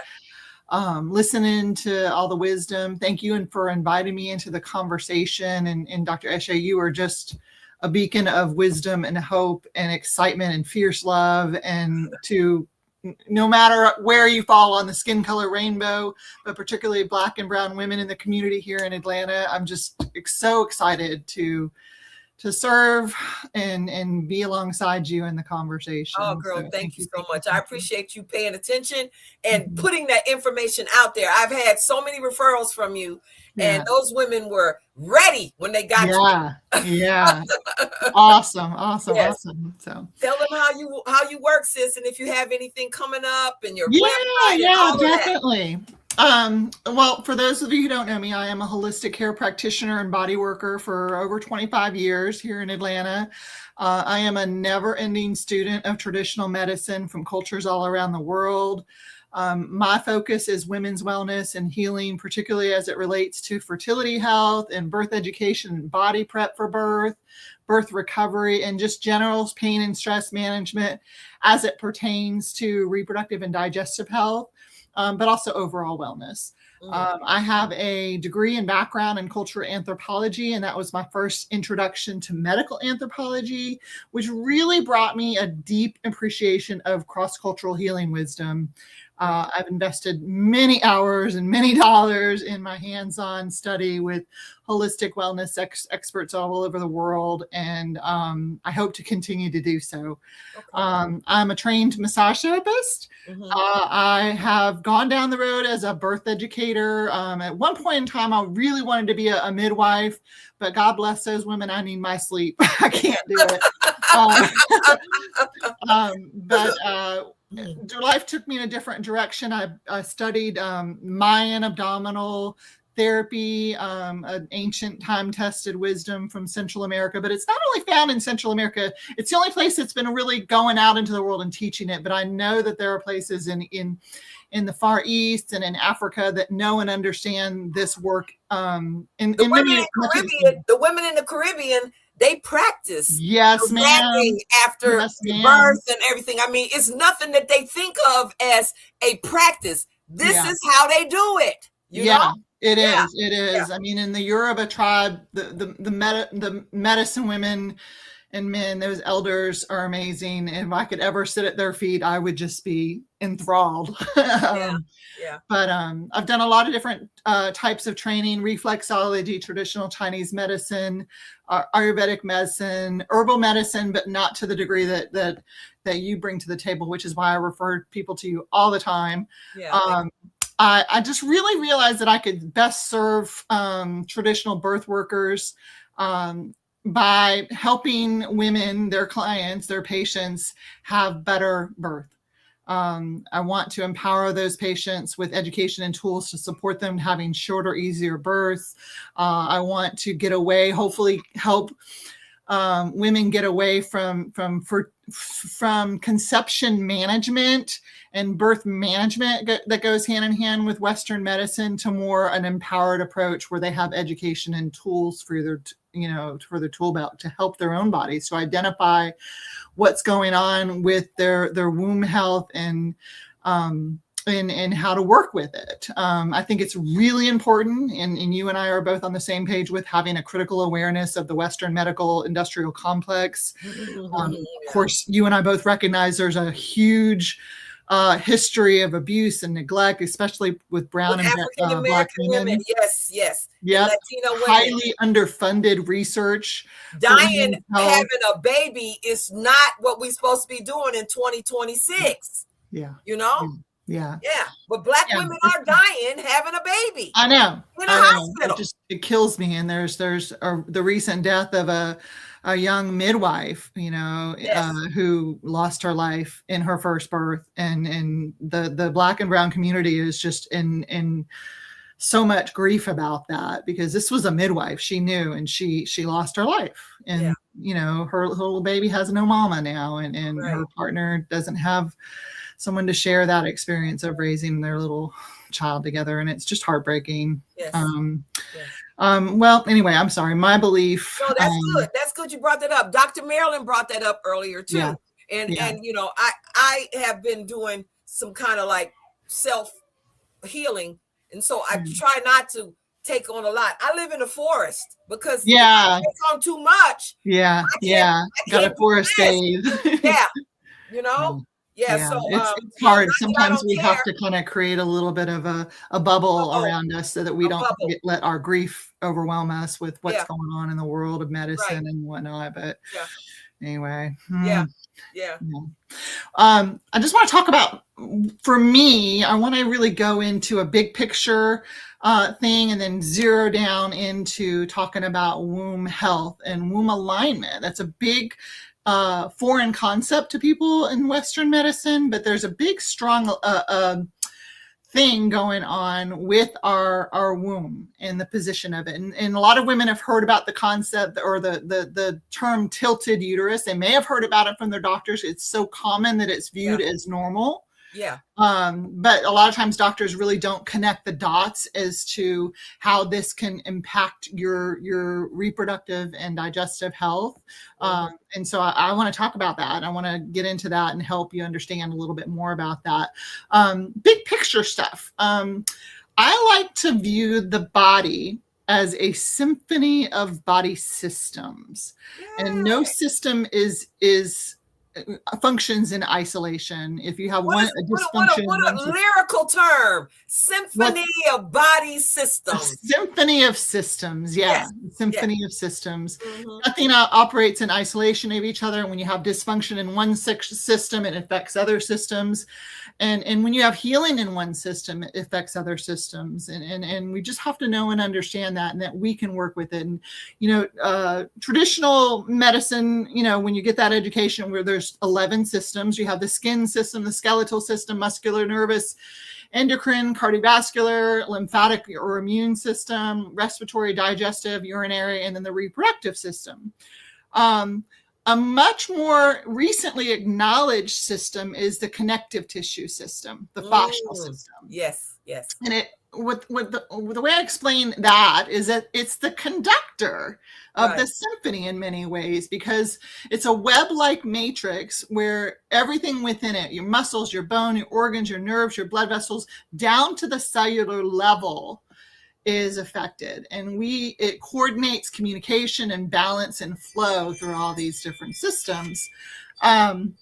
listening to all the wisdom. Thank you, and for inviting me into the conversation. And Dr. O'Shea, you are just a beacon of wisdom and hope and excitement and fierce love, and to no matter where you fall on the skin color rainbow, but particularly Black and brown women in the community here in Atlanta. I'm just so excited to serve and be alongside you in the conversation. Oh, girl, So thank you so much. I appreciate you paying attention and putting that information out there. I've had so many referrals from you, and those women were ready when they got you. Yeah. Awesome. Yes. Awesome. So tell them how you work, sis, and if you have anything coming up and your yeah, website and all of that. definitely. Well, for those of you who don't know me, I am a holistic care practitioner and body worker for over 25 years here in Atlanta. I am a never-ending student of traditional medicine from cultures all around the world. My focus is women's wellness and healing, particularly as it relates to fertility health and birth education and body prep for birth recovery, and just general pain and stress management as it pertains to reproductive and digestive health. But also overall wellness. I have a degree and background in cultural anthropology, and that was my first introduction to medical anthropology, which really brought me a deep appreciation of cross-cultural healing wisdom. I've invested many hours and many dollars in my hands-on study with holistic wellness experts all over the world, and I hope to continue to do so. Okay. I'm a trained massage therapist. I have gone down the road as a birth educator. At one point in time, I really wanted to be a midwife, but God bless those women. I need my sleep. I can't do it. Life took me in a different direction. I studied Mayan abdominal therapy, an ancient time-tested wisdom from Central America, but it's not only found in Central America. It's the only place that's been really going out into the world and teaching it. But I know that there are places in the Far East and in Africa that know and understand this work. The women in the Caribbean, they practice ma'am. after birth and everything. I mean, it's nothing that they think of as a practice. This is how they do it. You know? It is. Yeah. I mean, in the Yoruba tribe, the medicine women and men, those elders are amazing. And if I could ever sit at their feet, I would just be enthralled. But I've done a lot of different types of training: reflexology, traditional Chinese medicine, Ayurvedic medicine, herbal medicine, but not to the degree that you bring to the table, which is why I refer people to you all the time. I just really realized that I could best serve traditional birth workers by helping women, their clients, their patients, have better birth. I want to empower those patients with education and tools to support them having shorter, easier births. I want to get away, hopefully help women get away from conception management and birth management that goes hand in hand with Western medicine to more an empowered approach where they have education and tools for their tool belt to help their own bodies to identify what's going on with their womb health and and how to work with it. I think it's really important, and you and I are both on the same page with having a critical awareness of the Western medical industrial complex. Of course, you and I both recognize there's a huge history of abuse and neglect, especially with brown and African Black American women. Yes. Yeah, Latino women. highly underfunded research. Dying having a baby is not what we're supposed to be doing in 2026. Yeah. You know? Yeah. But Black women are dying having a baby. I know. In a hospital. It kills me. And there's the recent death of a young midwife, who lost her life in her first birth, and the Black and brown community is just in so much grief about that, because this was a midwife she knew, and she lost her life, and her little baby has no mama now, and her partner doesn't have someone to share that experience of raising their little child together, and it's just heartbreaking. Well, anyway, I'm sorry. My belief. No, that's good. That's good you brought that up. Dr. Marilyn brought that up earlier too. Yeah. And I have been doing some kind of like self-healing. And so I try not to take on a lot. I live in a forest because if I take on too much. Got a forest bathe. So it's hard. Sometimes we have to kind of create a little bit of a bubble around us so that we don't let our grief overwhelm us with what's going on in the world of medicine and whatnot. But anyway. I just want to talk about, for me, I want to really go into a big picture thing and then zero down into talking about womb health and womb alignment. That's a big foreign concept to people in Western medicine, but there's a big, strong thing going on with our womb and the position of it. And a lot of women have heard about the concept or the term tilted uterus. They may have heard about it from their doctors. It's so common that it's viewed as normal. But a lot of times doctors really don't connect the dots as to how this can impact your reproductive and digestive health. And so I want to talk about that. I want to get into that and help you understand a little bit more about that. Big picture stuff. I like to view the body as a symphony of body systems, and no system is functions in isolation. If you have what a lyrical term. Symphony of body systems. Symphony of systems. Symphony of systems. Nothing operates in isolation of each other. When you have dysfunction in one system, it affects other systems. And when you have healing in one system, it affects other systems. And we just have to know and understand that, and that we can work with it. And, traditional medicine, when you get that education where there's 11 systems, you have the skin system, the skeletal system, muscular, nervous, endocrine, cardiovascular, lymphatic or immune system, respiratory, digestive, urinary, and then the reproductive system. A much more recently acknowledged system is the connective tissue system, the fascial system. Yes. And the way I explain that is that it's the conductor of the symphony in many ways, because it's a web-like matrix where everything within it, your muscles, your bone, your organs, your nerves, your blood vessels, down to the cellular level, is affected. And it coordinates communication and balance and flow through all these different systems. And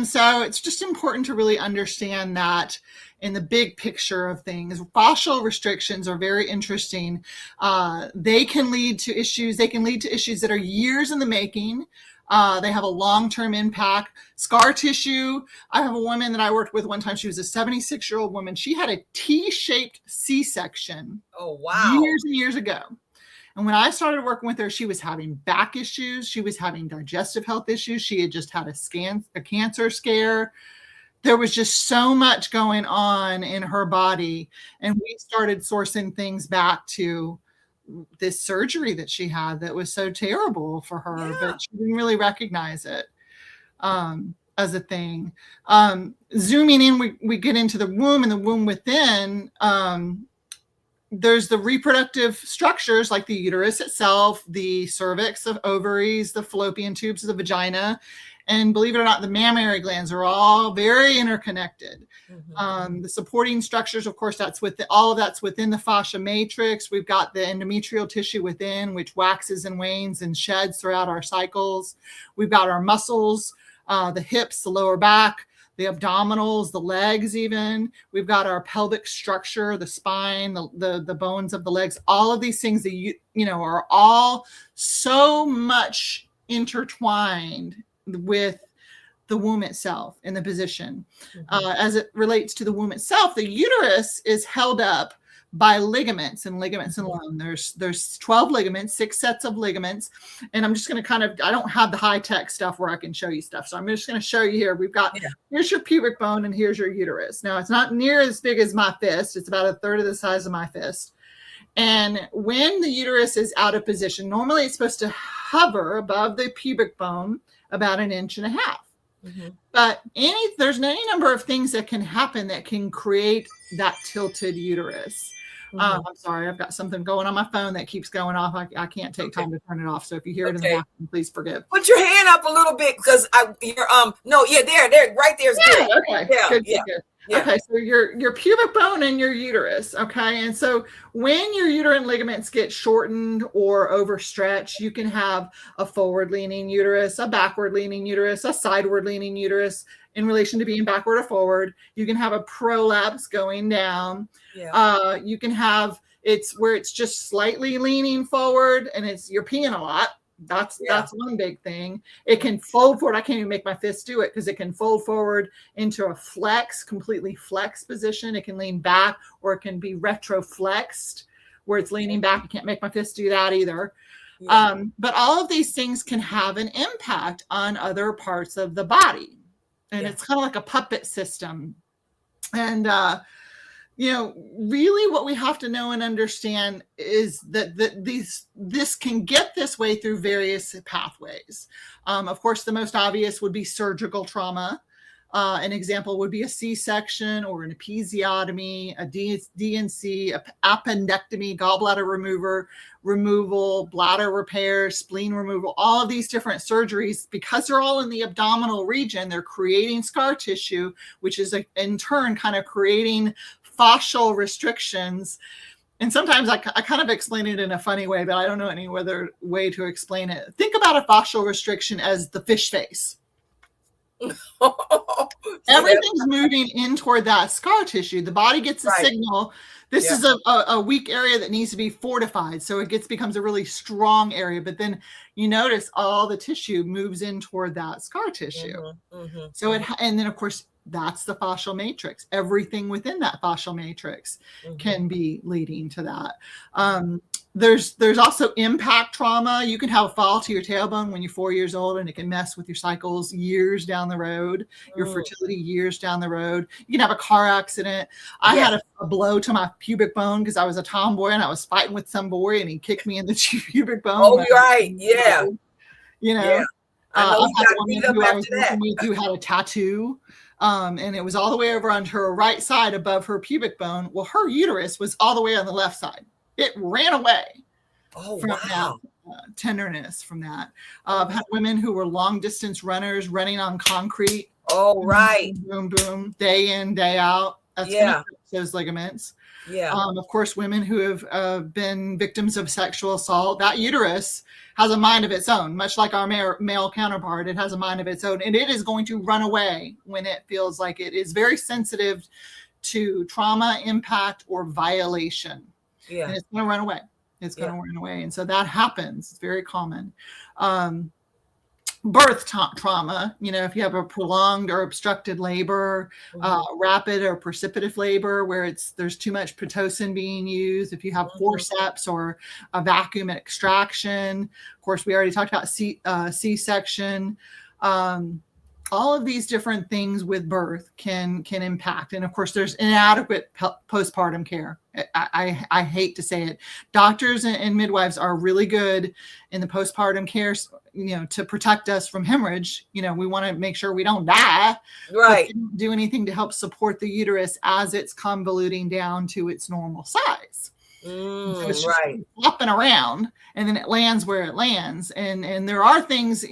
so it's just important to really understand that in the big picture of things. Fascial restrictions are very interesting. They can lead to issues. They can lead to issues that are years in the making. They have a long-term impact. Scar tissue. I have a woman that I worked with one time. She was a 76-year-old woman. She had a T-shaped C-section. Oh, wow. Years and years ago. And when I started working with her, she was having back issues. She was having digestive health issues. She had just had a cancer scare. There was just so much going on in her body. And we started sourcing things back to this surgery that she had that was so terrible for her, but she didn't really recognize it as a thing. Zooming in, we get into the womb and the womb within. there's the reproductive structures like the uterus itself, the cervix, the ovaries, the fallopian tubes of the vagina. And believe it or not, the mammary glands are all very interconnected. The supporting structures, of course, all of that's within the fascia matrix. We've got the endometrial tissue within, which waxes and wanes and sheds throughout our cycles. We've got our muscles, the hips, the lower back, the abdominals, the legs even. We've got our pelvic structure, the spine, the bones of the legs. All of these things that are all so much intertwined with the womb itself and the position. As it relates to the womb itself, the uterus is held up by ligaments and ligaments alone. There's 12 ligaments, 6 sets of ligaments. And I'm just going to I don't have the high tech stuff where I can show you stuff. So I'm just going to show you here. We've got, here's your pubic bone and here's your uterus. Now it's not near as big as my fist. It's about a third of the size of my fist. And when the uterus is out of position, normally it's supposed to hover above the pubic bone about 1.5 inches. But there's any number of things that can happen that can create that tilted uterus. I'm sorry, I've got something going on my phone that keeps going off. I can't take time to turn it off. So if you hear it in the background, please forgive. Put your hand up a little bit because there, right there's good. Okay, good. Yeah. Okay, so your pubic bone and your uterus. Okay, and so when your uterine ligaments get shortened or overstretched, you can have a forward-leaning uterus, a backward-leaning uterus, a sideward-leaning uterus. In relation to being backward or forward, you can have a prolapse going down. You can have where it's just slightly leaning forward, and you're peeing a lot. That's one big thing. It can fold forward. I can't even make my fist do it because it can fold forward into a completely flexed position. It can lean back, or it can be retroflexed where it's leaning back. I can't make my fist do that either. But all of these things can have an impact on other parts of the body. And it's kind of like a puppet system. And, really what we have to know and understand is that this can get this way through various pathways. Of course, the most obvious would be surgical trauma. An example would be a C-section or an episiotomy, a DNC, appendectomy, gallbladder removal, bladder repair, spleen removal, all of these different surgeries, because they're all in the abdominal region, they're creating scar tissue, which is in turn kind of creating fascial restrictions. And sometimes I kind of explain it in a funny way, but I don't know any other way to explain it. Think about a fascial restriction as the fish face. Everything's moving in toward that scar tissue. The body gets a signal. This is a weak area that needs to be fortified. So it becomes a really strong area. But then you notice all the tissue moves in toward that scar tissue. So and then of course, that's the fascial matrix. Everything within that fascial matrix can be leading to that. There's also impact trauma. You can have a fall to your tailbone when you're 4 years old, and it can mess with your cycles years down the road, your fertility years down the road. You can have a car accident. I had a blow to my pubic bone because I was a tomboy and I was fighting with some boy and he kicked me in the pubic bone. Oh, right. Yeah. I had a woman who I was working with who had a tattoo. And it was all the way over on her right side above her pubic bone. Well, her uterus was all the way on the left side. It ran away from that tenderness from that. I've had women who were long distance runners running on concrete. Oh, right. Boom, boom, day in, day out. That's gonna hurt those ligaments. Of course, women who have been victims of sexual assault, that uterus has a mind of its own, much like our male counterpart. It has a mind of its own, and it is going to run away when it feels like it is very sensitive to trauma, impact, or violation. And it's going to run away. It's going to run away. And so that happens. It's very common. Birth trauma, if you have a prolonged or obstructed labor, rapid or precipitative labor where there's too much Pitocin being used, if you have forceps or a vacuum extraction. Of course, we already talked about C-section. All of these different things with birth can impact. And of course, there's inadequate postpartum care. I hate to say it. Doctors and midwives are really good in the postpartum care, to protect us from hemorrhage. We want to make sure we don't die. Right. But they don't do anything to help support the uterus as it's convoluting down to its normal size. So it's just Right. flopping around, and then it lands where it lands. And there are things,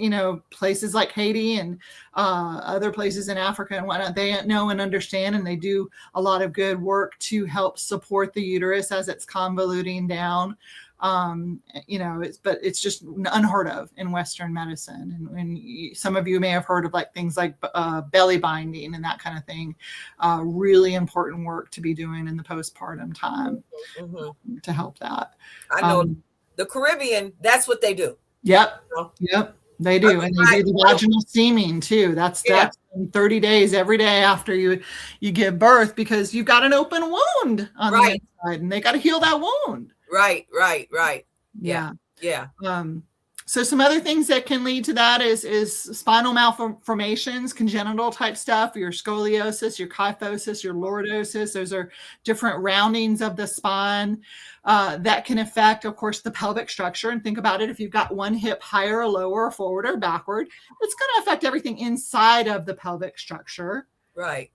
places like Haiti and other places in Africa and whatnot, they know and understand, and they do a lot of good work to help support the uterus as it's convoluting down. But it's just unheard of in Western medicine. And some of you may have heard of things like belly binding and that kind of thing. Really important work to be doing in the postpartum time to help that. I know the Caribbean, that's what they do. Yep. They do. And they do the vaginal steaming too. That's 30 days every day after you give birth, because you've got an open wound on the inside, and they got to heal that wound. Right. Yeah. Yeah. So some other things that can lead to that is spinal malformations, congenital type stuff, your scoliosis, your kyphosis, your lordosis. Those are different roundings of the spine that can affect, of course, the pelvic structure. And think about it. If you've got one hip higher or lower or forward or backward, it's going to affect everything inside of the pelvic structure. Right.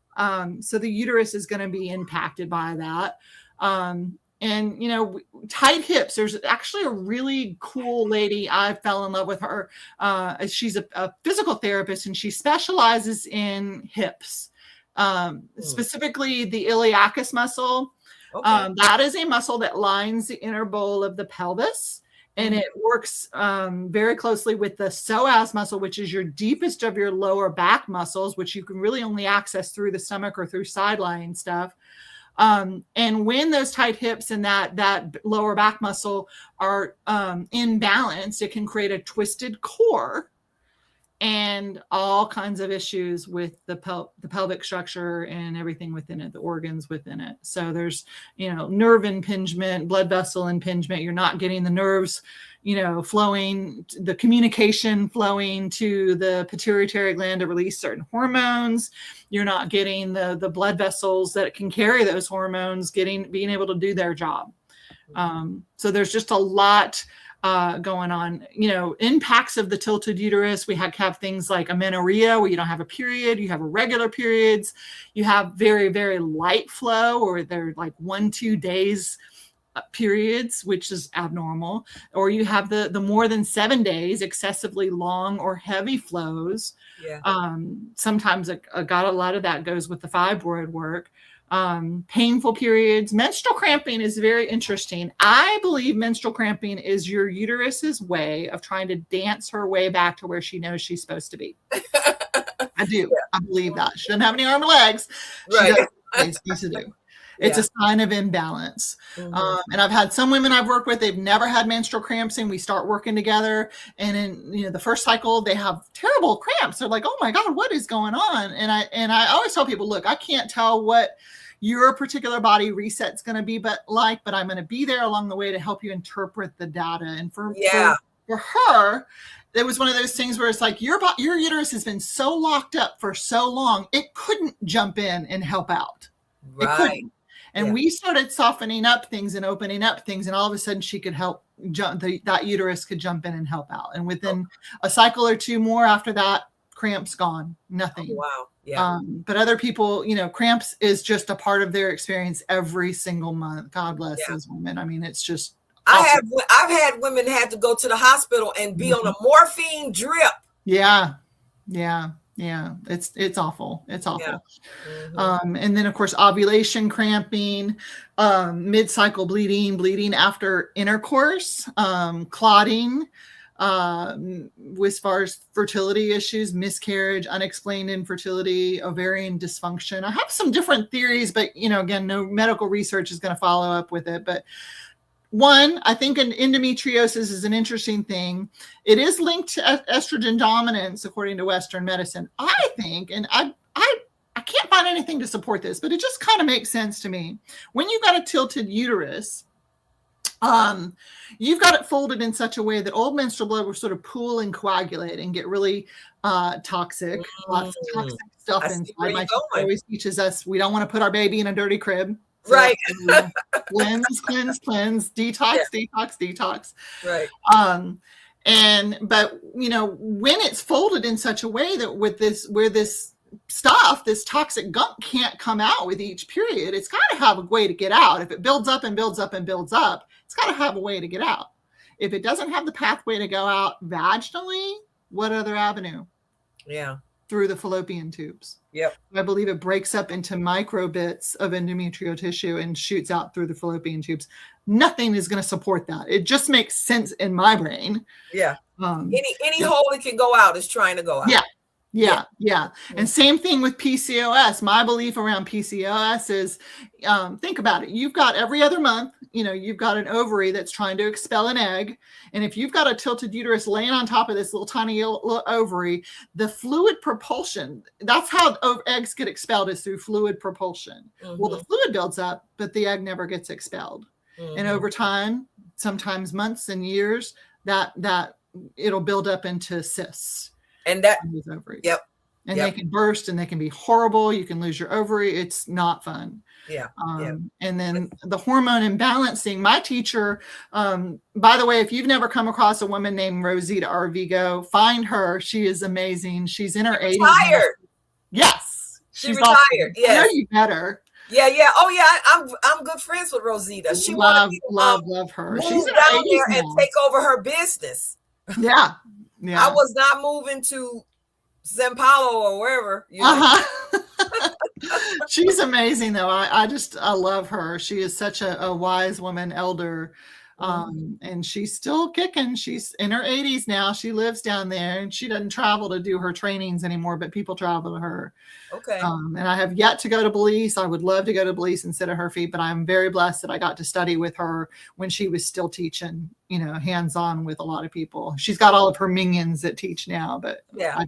So the uterus is going to be impacted by that. And, tight hips, there's actually a really cool lady. I fell in love with her. She's a physical therapist, and she specializes in hips, specifically the iliacus muscle. Okay. That is a muscle that lines the inner bowl of the pelvis, and it works very closely with the psoas muscle, which is your deepest of your lower back muscles, which you can really only access through the stomach or through side-lying stuff. And when those tight hips and that lower back muscle are imbalanced, it can create a twisted core and all kinds of issues with the pelvic structure and everything within it, the organs within it. So there's, nerve impingement, blood vessel impingement. You're not getting the nerves, flowing, the communication flowing to the pituitary gland to release certain hormones. You're not getting the blood vessels that can carry those hormones being able to do their job. So there's just a lot going on, impacts of the tilted uterus. We have things like amenorrhea, where you don't have a period, you have irregular periods, you have very, very light flow, or they're like 1-2 days periods, which is abnormal, or you have the more than 7 days, excessively long or heavy flows. Sometimes a lot of that goes with the fibroid work. Painful periods. Menstrual cramping is very interesting. I believe menstrual cramping is your uterus's way of trying to dance her way back to where she knows she's supposed to be. I do. I believe that. She doesn't have any arm or legs. She does what she's supposed to do. It's a sign of imbalance. And I've had some women I've worked with, they've never had menstrual cramps, and we start working together. And in the first cycle, they have terrible cramps. They're like, oh my God, what is going on? And I always tell people, look, I can't tell what your particular body reset's going to be but I'm going to be there along the way to help you interpret the data. And for her, it was one of those things where it's like your uterus has been so locked up for so long, it couldn't jump in and help out. It couldn't. And we started softening up things and opening up things, and all of a sudden she could help that uterus could jump in and help out. And within a cycle or two more after that, cramps gone, nothing. Wow. Yeah. But other people, cramps is just a part of their experience every single month. God bless those women. I mean, it's just. Awesome. I've had women have to go to the hospital and be on a morphine drip. Yeah. It's awful. It's awful. And then of course, ovulation cramping, mid-cycle bleeding after intercourse, clotting, as far as fertility issues, miscarriage, unexplained infertility, ovarian dysfunction. I have some different theories, but again, no medical research is going to follow up with it. But one, I think endometriosis is an interesting thing. It is linked to estrogen dominance, according to Western medicine. I think, and I can't find anything to support this, but it just kind of makes sense to me. When you've got a tilted uterus, you've got it folded in such a way that old menstrual blood will sort of pool and coagulate and get really toxic. Lots of toxic stuff inside. My sister always teaches us we don't want to put our baby in a dirty crib. So right. Cleanse, detox. Right. But when it's folded in such a way that where this stuff, this toxic gunk can't come out with each period. It's got to have a way to get out. If it builds up and builds up and builds up, it's got to have a way to get out. If it doesn't have the pathway to go out vaginally, what other avenue? Yeah. Through the fallopian tubes. Yep. I believe it breaks up into micro bits of endometrial tissue and shoots out through the fallopian tubes. Nothing is going to support that. It just makes sense in my brain. Yeah. Any hole it can go out is trying to go out. Yeah. And same thing with PCOS. My belief around PCOS is, think about it. You've got every other month, you've got an ovary that's trying to expel an egg. And if you've got a tilted uterus laying on top of this little tiny little ovary, the fluid propulsion, that's how eggs get expelled, is through fluid propulsion. Well, the fluid builds up, but the egg never gets expelled. And over time, sometimes months and years, that it'll build up into cysts. And that, ovaries. And they can burst and they can be horrible. You can lose your ovary. It's not fun. And then the hormone imbalancing. My teacher, by the way, if you've never come across a woman named Rosita Arvigo, find her. She is amazing. She's in her 80s. Retired. Yes. She's retired. Awesome. Yes. I know you better. Yeah. Oh yeah. I'm good friends with Rosita. She love her. She's down there and take over her business. Yeah. I was not moving to Sao Paulo or wherever. She's amazing though. I love her. She is such a wise woman, elder. And she's still kicking. She's in her 80s now. She lives down there and she doesn't travel to do her trainings anymore, but people travel to her. Okay. And I have yet to go to Belize. I would love to go to Belize and sit at her feet, but I'm very blessed that I got to study with her when she was still teaching, hands-on with a lot of people. She's got all of her minions that teach now, but I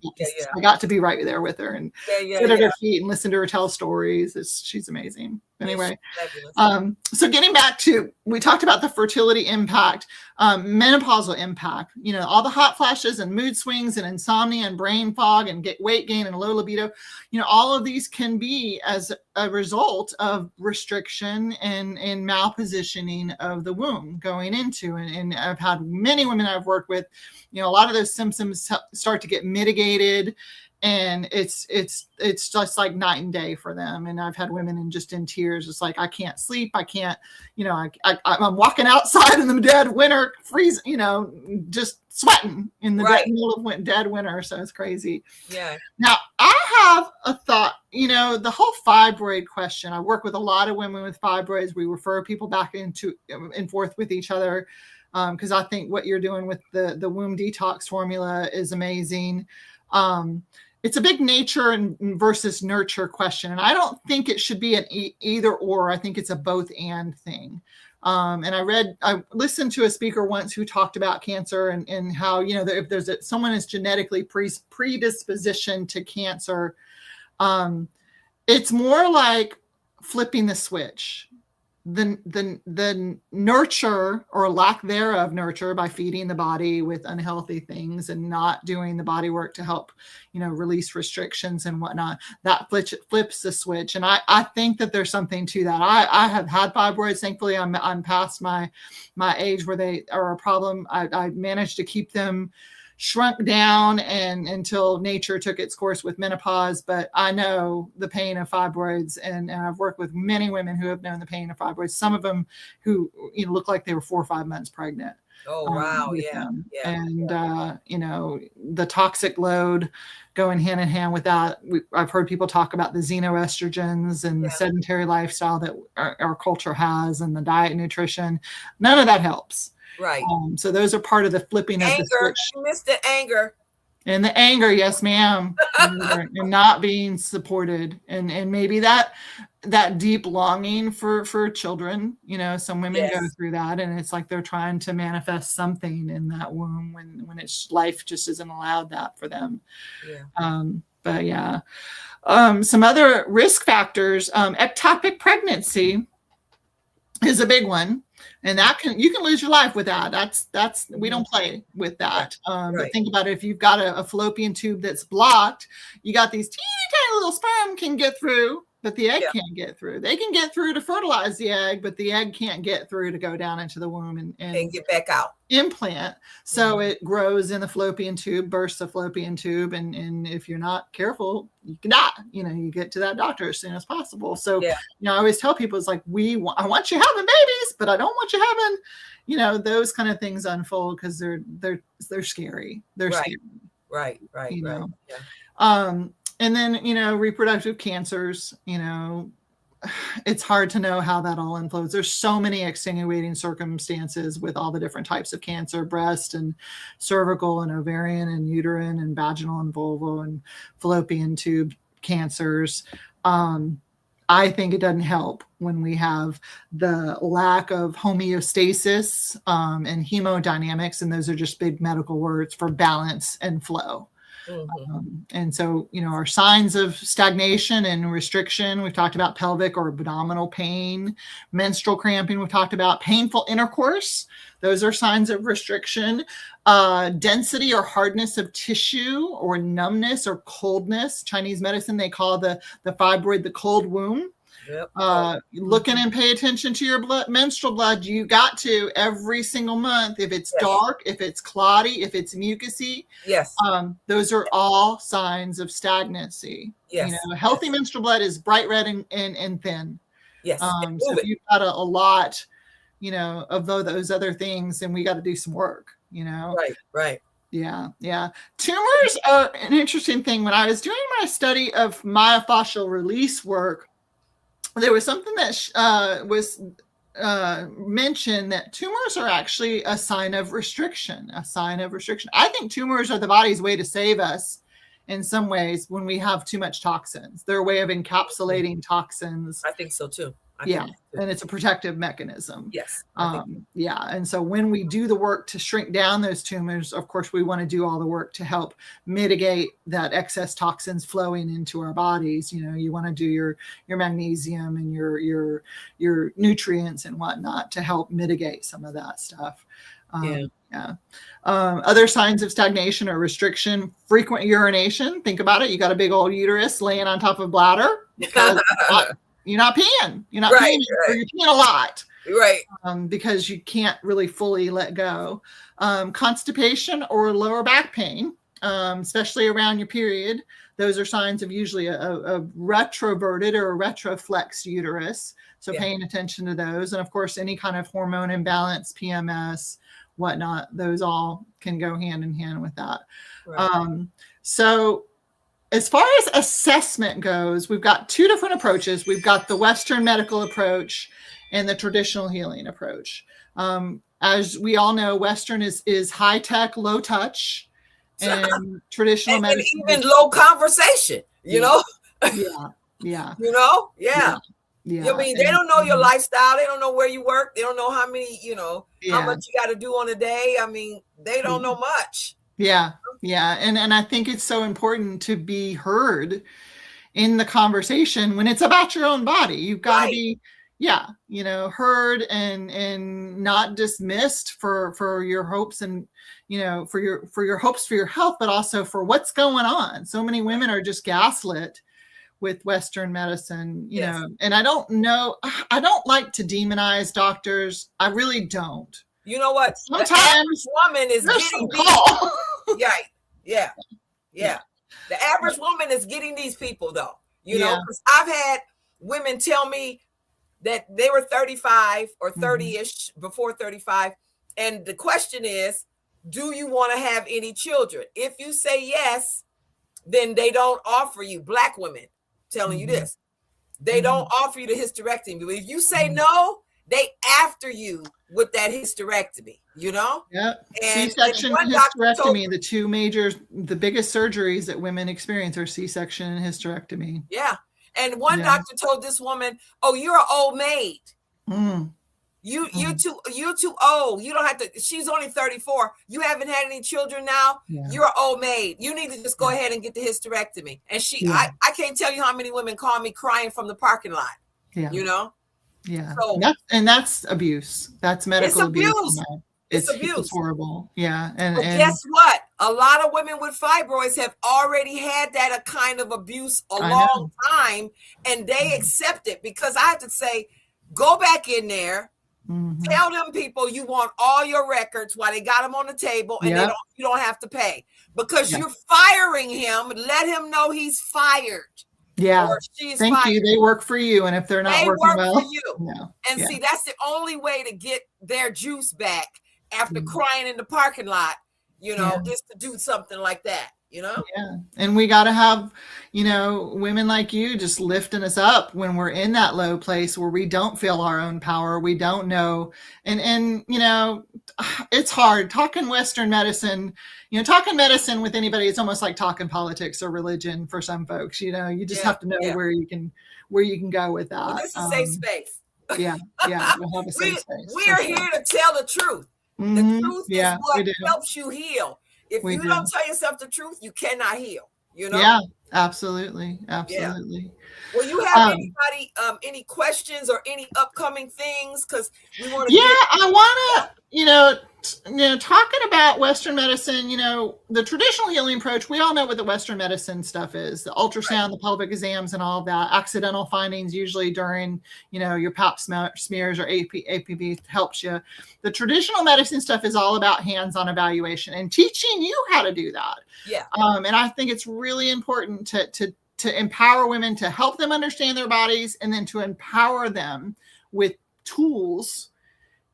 got to be right there with her and sit at her feet and listen to her tell stories. She's amazing. Anyway, so getting back to, we talked about the fertility impact, menopausal impact, all the hot flashes and mood swings and insomnia and brain fog and weight gain and low libido, all of these can be as a result of restriction and malpositioning of the womb going into, and I've had many women I've worked with, a lot of those symptoms start to get mitigated. And it's just like night and day for them. And I've had women in tears. It's like, I can't sleep. I can't, I'm walking outside in the dead winter, freezing, just sweating in the middle of dead winter. So it's crazy. Yeah. Now I have a thought, the whole fibroid question. I work with a lot of women with fibroids. We refer people back and forth with each other. Because I think what you're doing with the womb detox formula is amazing. It's a big nature versus nurture question. And I don't think it should be an either or. I think it's a both and thing. And I listened to a speaker once who talked about cancer and how, if there's someone is genetically predispositioned to cancer, it's more like flipping the switch. The nurture or lack thereof nurture by feeding the body with unhealthy things and not doing the body work to help, release restrictions and whatnot, that flips the switch. And I think that there's something to that. I have had fibroids. Thankfully, I'm past my age where they are a problem. I managed to keep them shrunk down and until nature took its course with menopause. But I know the pain of fibroids, and I've worked with many women who have known the pain of fibroids. Some of them who look like they were 4 or 5 months pregnant. Oh wow! And the toxic load going hand in hand with that. I've heard people talk about the xenoestrogens and the sedentary lifestyle that our culture has, and the diet and nutrition. None of that helps. Right. So those are part of the flipping of the switch. You missed the anger. And the anger, yes, ma'am. and not being supported. And maybe that deep longing for children, some women go through that, and it's like they're trying to manifest something in that womb when it's life just isn't allowed that for them. Some other risk factors, ectopic pregnancy is a big one. And you can lose your life with that. That's we don't play with that. But think about it. If you've got a fallopian tube that's blocked, you got these teeny tiny little sperm can get through but the egg can't get through. They can get through to fertilize the egg, but the egg can't get through to go down into the womb and get back out. Implant. So it grows in the fallopian tube, bursts the fallopian tube, and if you're not careful, you can die. You get to that doctor as soon as possible. So I always tell people, it's like, I want you having babies, but I don't want you having, those kind of things unfold, because they're scary. They're scary. Right. Yeah. And then, reproductive cancers, it's hard to know how that all unfolds. There's so many extenuating circumstances with all the different types of cancer: breast and cervical and ovarian and uterine and vaginal and vulval and fallopian tube cancers. I think it doesn't help when we have the lack of homeostasis and hemodynamics, and those are just big medical words for balance and flow. And so, our signs of stagnation and restriction, we've talked about pelvic or abdominal pain, menstrual cramping, we've talked about painful intercourse. Those are signs of restriction. Density or hardness of tissue, or numbness or coldness. Chinese medicine, they call the fibroid the cold womb. Look in and pay attention to your menstrual blood. You got to, every single month, if it's dark, if it's clotty, if it's mucousy. Those are all signs of stagnancy. Healthy menstrual blood is bright red and thin. So if you've got a lot, of those other things, then we got to do some work. Right. Yeah. Tumors are an interesting thing. When I was doing my study of myofascial release work, there was something that was mentioned, that tumors are actually a sign of restriction. I think tumors are the body's way to save us in some ways when we have too much toxins. They're a way of encapsulating toxins. I think so too. And it's a protective mechanism. And so when we do the work to shrink down those tumors, of course, we want to do all the work to help mitigate that excess toxins flowing into our bodies. You want to do your magnesium and your nutrients and whatnot to help mitigate some of that stuff. Other signs of stagnation or restriction: frequent urination. Think about it. You got a big old uterus laying on top of bladder because you're not peeing. Peeing, or you're peeing a lot. Because you can't really fully let go. Constipation or lower back pain, especially around your period. Those are signs of usually a retroverted or a retroflexed uterus. So paying attention to those. And of course, any kind of hormone imbalance, PMS, whatnot, those all can go hand in hand with that. So as far as assessment goes, we've got two different approaches. We've got the Western medical approach and the traditional healing approach. As we all know, Western is high tech, low touch, and traditional medicine, and even low conversation. Yeah. I mean, they don't know your lifestyle. They don't know where you work. They don't know how many, how much you got to do on a day. I mean, they don't know much. And I think it's so important to be heard in the conversation when it's about your own body. You've got to be heard and not dismissed for your hopes and for your hopes for your health, but also for what's going on. So many women are just gaslit with Western medicine, and I don't like to demonize doctors. I really don't. You know what? Sometimes the average woman is getting The average woman is getting these people, though. Because I've had women tell me that they were 35 or 30-ish before 35, and the question is, do you want to have any children? If you say yes, then they don't offer you. Black women telling you this, they don't offer you the hysterectomy. But if you say no, they after you with that hysterectomy, C-section and hysterectomy, the biggest surgeries that women experience are C-section and hysterectomy. And one doctor told this woman, "Oh, you're an old maid. You're too old. You don't have to." She's only 34. You haven't had any children now. You're an old maid. You need to just go ahead and get the hysterectomy. And I can't tell you how many women call me crying from the parking lot. So, that's abuse. That's medical abuse. It's abuse. It's horrible. And guess what? A lot of women with fibroids have already had that a kind of abuse a long time, and they accept it, because I have to say, go back in there, tell them people you want all your records while they got them on the table, and you don't have to pay, because you're firing him. Let him know he's fired. Yeah. Or she's Thank fired. you. They work for you. And if they're not working well, for you. And see, that's the only way to get their juice back after crying in the parking lot, you know, is to do something like that, you know? Yeah. And we got to have, you know, women like you just lifting us up when we're in that low place where we don't feel our own power. We don't know. And, you know, it's hard talking Western medicine, you know, talking medicine with anybody. It's almost like talking politics or religion for some folks, you know, you just have to know where you can go with that. Well, this is a safe space. Yeah. We'll have a safe space. We are here to tell the truth. The truth is what helps you heal. If you don't tell yourself the truth, you cannot heal, you know? Yeah, absolutely. Absolutely. Will you have anybody, any questions or any upcoming things? Because we want to. I want to, you know, talking about Western medicine, you know, the traditional healing approach, we all know what the Western medicine stuff is, the ultrasound, the pelvic exams and all of that. Accidental findings usually during, you know, your pap smears or APB helps you. The traditional medicine stuff is all about hands-on evaluation and teaching you how to do that. Yeah. And I think it's really important to empower women, to help them understand their bodies, and then to empower them with tools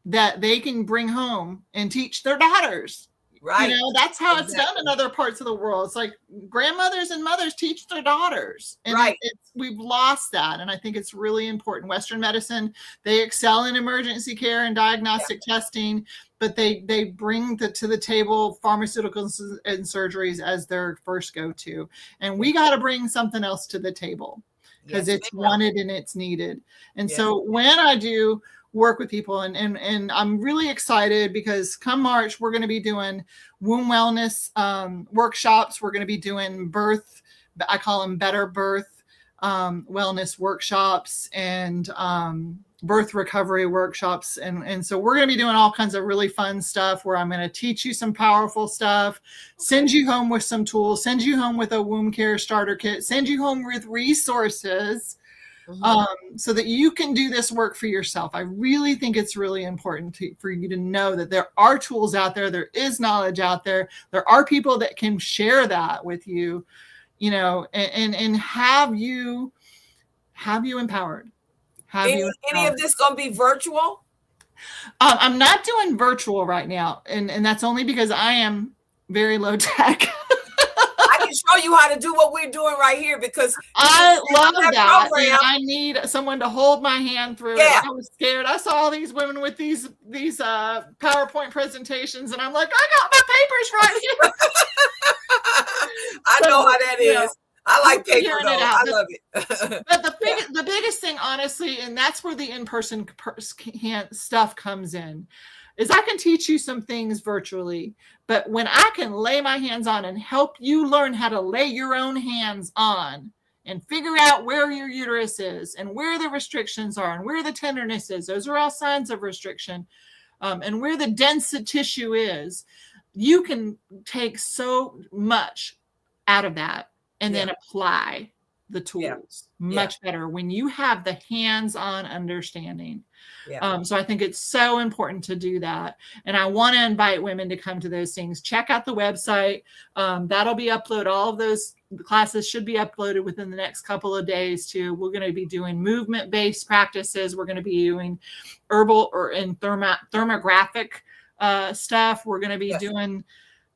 that they can bring home and teach their daughters. Right. You know, that's how it's done in other parts of the world. It's like grandmothers and mothers teach their daughters. And we've lost that. And I think it's really important. Western medicine, they excel in emergency care and diagnostic testing, but they bring to the table pharmaceuticals and surgeries as their first go-to. And we got to bring something else to the table, because it's wanted and it's needed. And so when I do work with people, and I'm really excited, because come March, we're going to be doing womb wellness workshops. We're going to be doing birth, I call them better birth wellness workshops, and birth recovery workshops. And so we're going to be doing all kinds of really fun stuff where I'm going to teach you some powerful stuff, send you home with some tools, send you home with a womb care starter kit, send you home with resources, so that you can do this work for yourself. I really think it's really important for you to know that there are tools out there. There is knowledge out there. There are people that can share that with you, you know, and have you empowered. Any of this going to be virtual? I'm not doing virtual right now. And that's only because I am very low tech. I can show you how to do what we're doing right here, because I love that. And I need someone to hold my hand through it. I was scared. I saw all these women with these PowerPoint presentations, and I'm like, I got my papers right here. I know how that is. I like paper though. I love it. But the biggest thing, honestly, and that's where the in-person stuff comes in, is I can teach you some things virtually, but when I can lay my hands on and help you learn how to lay your own hands on and figure out where your uterus is and where the restrictions are and where the tenderness is, those are all signs of restriction, and where the dense tissue is, you can take so much out of that and then apply the tools much better when you have the hands-on understanding. So I think it's so important to do that. And I want to invite women to come to those things. Check out the website. That'll be uploaded. All of those classes should be uploaded within the next couple of days too. We're going to be doing movement-based practices. We're going to be doing herbal or thermographic stuff. We're going to be doing,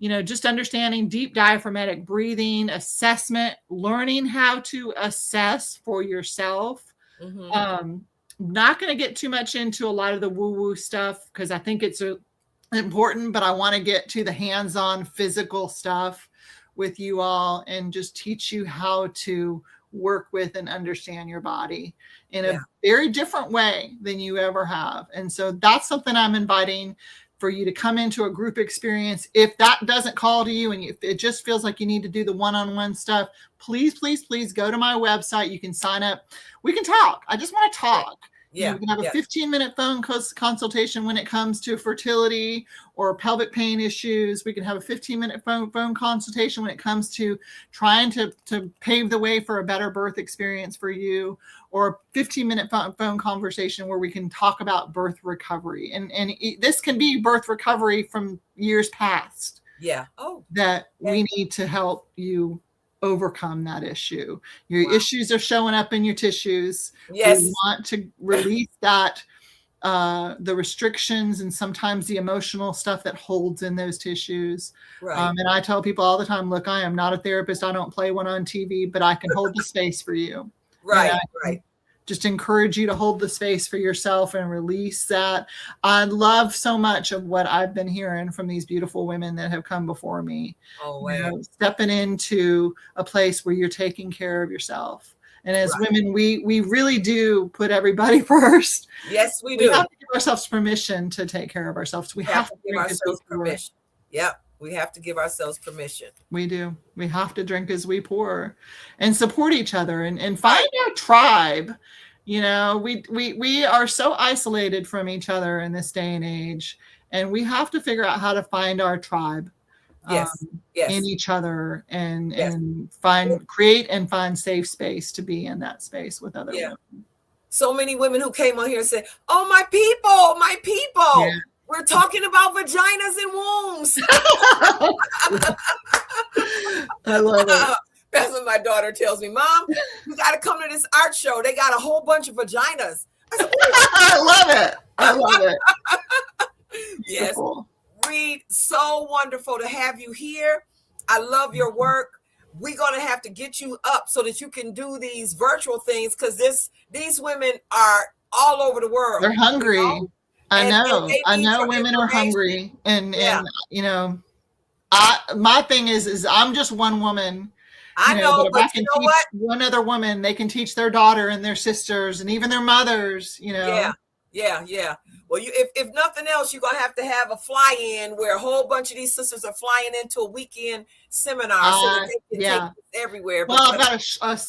you know, just understanding deep diaphragmatic breathing, assessment, learning how to assess for yourself. Not going to get too much into a lot of the woo-woo stuff, because I think it's important, but I want to get to the hands-on physical stuff with you all and just teach you how to work with and understand your body in a very different way than you ever have. And so that's something I'm inviting for you to come into a group experience. If that doesn't call to you and if it just feels like you need to do the one-on-one stuff, please, please, please go to my website. You can sign up. We can talk. I just want to talk. Yeah. We can have a 15-minute phone consultation when it comes to fertility or pelvic pain issues. We can have a 15-minute phone consultation when it comes to trying to pave the way for a better birth experience for you, or a 15-minute phone conversation where we can talk about birth recovery. And this can be birth recovery from years past. Yeah. That we need to help you overcome that issue. Your issues are showing up in your tissues. Yes. We want to release that, the restrictions and sometimes the emotional stuff that holds in those tissues. Right. And I tell people all the time, look, I am not a therapist. I don't play one on TV, but I can hold the space for you. Right. Right. Just encourage you to hold the space for yourself and release that. I love so much of what I've been hearing from these beautiful women that have come before me. Oh, wow. Stepping into a place where you're taking care of yourself. And as women, we really do put everybody first. Yes, we do. We have to give ourselves permission to take care of ourselves. We have to give ourselves permission. Yep. We have to give ourselves permission. We do. We have to drink as we pour and support each other and find our tribe. You know, we are so isolated from each other in this day and age, and we have to figure out how to find our tribe. In each other and create and find safe space to be in that space with other women. So many women who came on here and said, "Oh, my people, we're talking about vaginas and wombs." I love it. That's what my daughter tells me. Mom, you got to come to this art show. They got a whole bunch of vaginas. I love it. Yes. Reed, so wonderful to have you here. I love your work. We're going to have to get you up so that you can do these virtual things, because these women are all over the world. They're hungry. You know? I know women are hungry. And you know, my thing is I'm just one woman. I know, but but I can teach one other woman, they can teach their daughter and their sisters and even their mothers, you know. Yeah. Well, if nothing else, you're going to have a fly-in where a whole bunch of these sisters are flying into a weekend seminar so that they can take this everywhere. Well,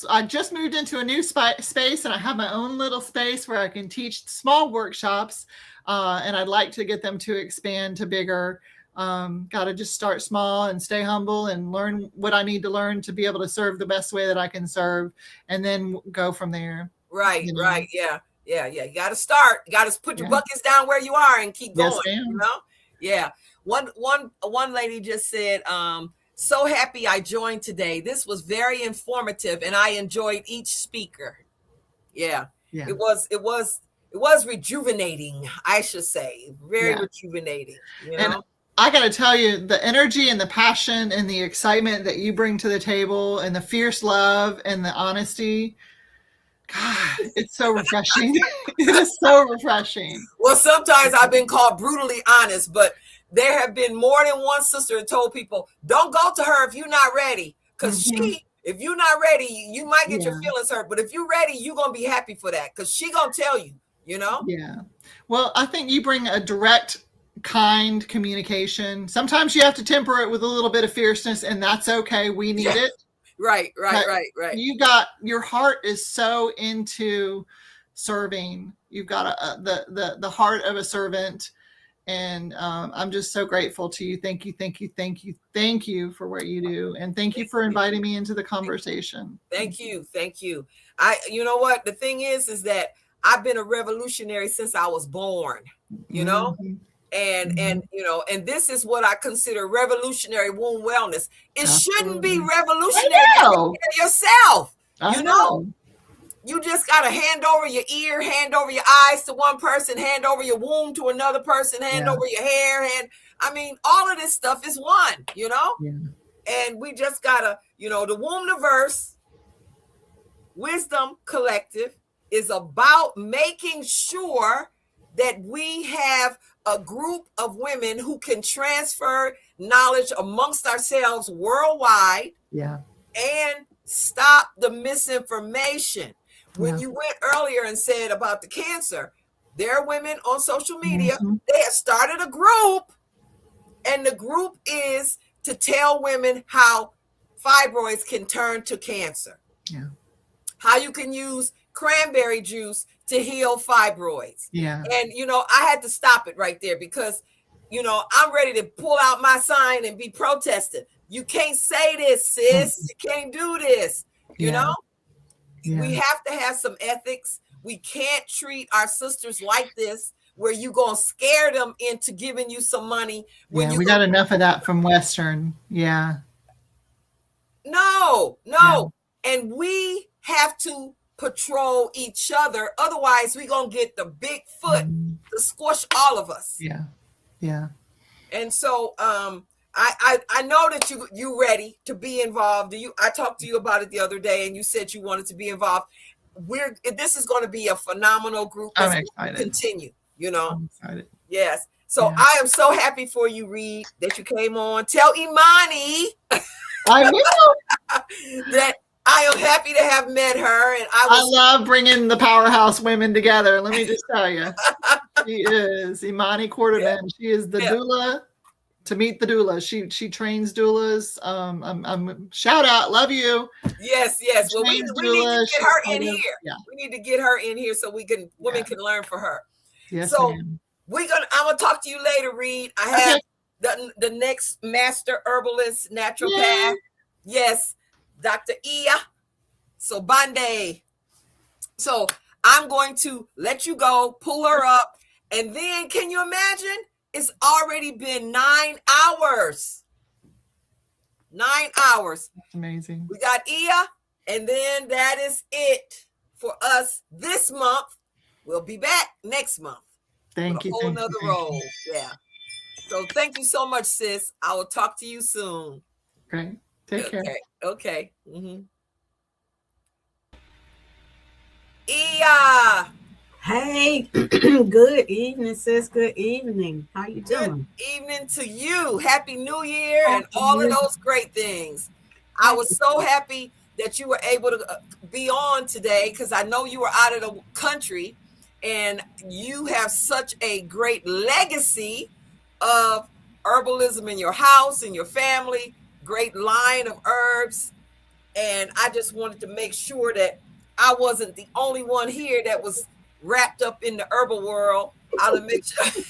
I just moved into a new space, and I have my own little space where I can teach small workshops, and I'd like to get them to expand to bigger. Got to just start small and stay humble and learn what I need to learn to be able to serve the best way that I can serve, and then go from there. Right. Yeah. You got to start. You got to put your buckets down where you are and keep going. You know? Yeah. One lady just said, "So happy I joined today. This was very informative, and I enjoyed each speaker." Yeah. It was rejuvenating, I should say. Very rejuvenating. You know? And I got to tell you, the energy and the passion and the excitement that you bring to the table, and the fierce love and the honesty. God, it's so refreshing. It is so refreshing. Well, sometimes I've been called brutally honest, but there have been more than one sister that told people, "Don't go to her if you're not ready." Because if you're not ready, you might get your feelings hurt. But if you're ready, you're going to be happy for that, because she going to tell you, you know? Yeah. Well, I think you bring a direct, kind communication. Sometimes you have to temper it with a little bit of fierceness, and that's okay. We need it. Right. Your heart is so into serving. You've got the heart of a servant, and I'm just so grateful to you. Thank you for what you do, and thank you for inviting me into the conversation. Thank you. You know what the thing is that I've been a revolutionary since I was born. You know. And you know, and this is what I consider revolutionary womb wellness. It shouldn't be revolutionary for yourself. You know, you just got to hand over your ear, hand over your eyes to one person, hand over your womb to another person, hand over your hair. I mean, all of this stuff is one, you know, and we just gotta, you know, the Wombniverse Wisdom Collective is about making sure that we have a group of women who can transfer knowledge amongst ourselves worldwide and stop the misinformation. When you went earlier and said about the cancer, there are women on social media, they have started a group, and the group is to tell women how fibroids can turn to cancer. How you can use cranberry juice to heal fibroids. Yeah. And, you know, I had to stop it right there because, you know, I'm ready to pull out my sign and be protesting. You can't say this, sis. You can't do this. You know, we have to have some ethics. We can't treat our sisters like this, where you gonna scare them into giving you some money. When We got enough of that from Western. Yeah. No. And we have to patrol each other. Otherwise, we're gonna get the big foot to squash all of us. Yeah. And so I know that you ready to be involved. I talked to you about it the other day, and you said you wanted to be involved. This is going to be a phenomenal group. I'm excited. Continue, you know. I'm excited. Yes. So I am so happy for you, Reed, that you came on. Tell Imani I will. that I am happy to have met her, and I love bringing the powerhouse women together. Let me just tell you, she is Imani Quarterman. She is the doula. To meet the doula, she trains doulas. I'm shout out, love you. Yes. Well, we need to get her in here. Yeah. We need to get her in here so women can learn for her. Yes. So ma'am. I'm gonna talk to you later, Reed. I have the next master herbalist, naturopath. Yes, Dr. Iya Sobande. So I'm going to let you go, pull her up, and then can you imagine? It's already been 9 hours. 9 hours. That's amazing. We got Iya, and then that is it for us this month. We'll be back next month. Thank you. A whole nother role. Yeah. So thank you so much, sis. I will talk to you soon. Great. Take care. Okay. Iya. Hey, good evening, sis. Good evening. How you doing? Good evening to you. Happy New Year and all of those great things. I was so happy that you were able to be on today because I know you were out of the country and you have such a great legacy of herbalism in your house, in your family, great line of herbs. And I just wanted to make sure that I wasn't the only one here that was wrapped up in the herbal world. I'll make sure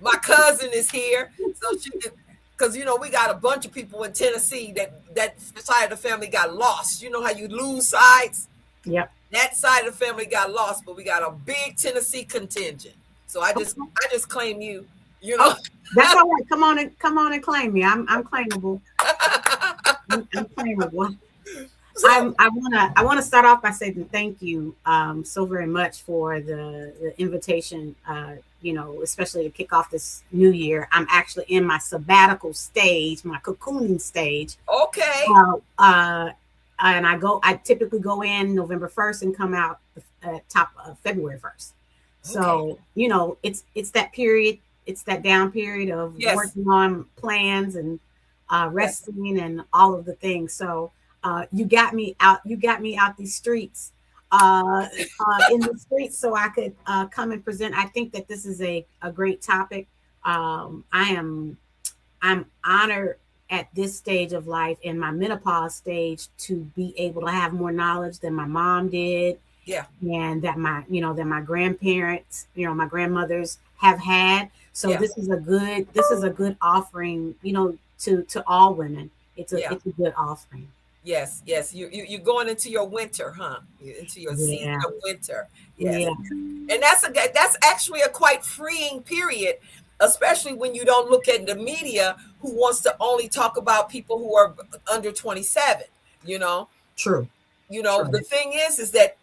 my cousin is here so she can, because you know we got a bunch of people in Tennessee that side of the family got lost. You know how you lose sides? Yep. That side of the family got lost, but we got a big Tennessee contingent. So I just claim you. You know. That's all right. Come on and claim me. I'm claimable. I'm claimable. I want to start off by saying thank you so very much for the invitation. You know, especially to kick off this new year. I'm actually in my sabbatical stage, my cocooning stage. Okay. And I typically go in November 1st and come out top of February 1st. So, you know, it's that period. It's that down period of working on plans and resting and all of the things. So you got me out these streets, in the streets so I could come and present. I think that this is a great topic. I'm honored at this stage of life, in my menopause stage, to be able to have more knowledge than my mom did. Yeah. And that my grandparents, my grandmothers have had. So this is a good offering, to all women. It's a good offering. Yes. You're going into your winter, huh? Into your season of winter. Yes. Yeah. And that's actually a quite freeing period, especially when you don't look at the media who wants to only talk about people who are under 27, True. True. The thing is that,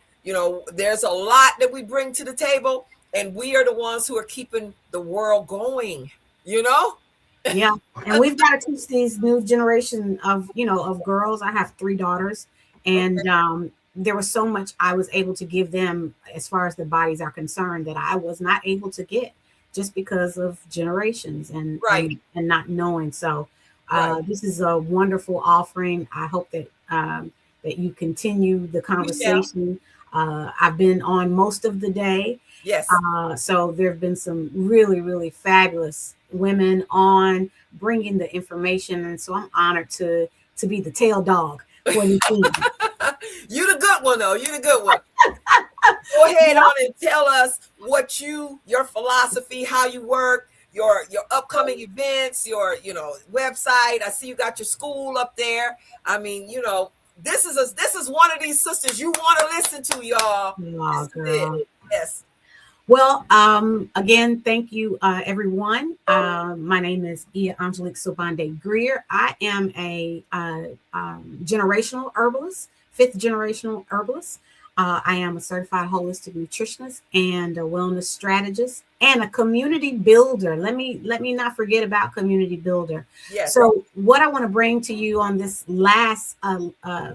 there's a lot that we bring to the table, and we are the ones who are keeping the world going, Yeah. And we've got to teach these new generation of girls. I have 3 daughters, and there was so much I was able to give them as far as the bodies are concerned that I was not able to get just because of generations and not knowing. So this is a wonderful offering. I hope that that you continue the conversation. I've been on most of the day. Yes. So there have been some really, really fabulous women on bringing the information, and so I'm honored to be the tail dog for the team. You the good one though. You the good one. Go ahead on and tell us what your philosophy, how you work, your upcoming events, your website. I see you got your school up there. I mean, this is one of these sisters you want to listen to, y'all. Oh, girl. Yes. Well, again, thank you, everyone. My name is Ia Angelique Sobande Greer. I am a generational herbalist, 5th generational herbalist. I am a certified holistic nutritionist and a wellness strategist and a community builder. Let me not forget about community builder. Yes. So what I want to bring to you on this last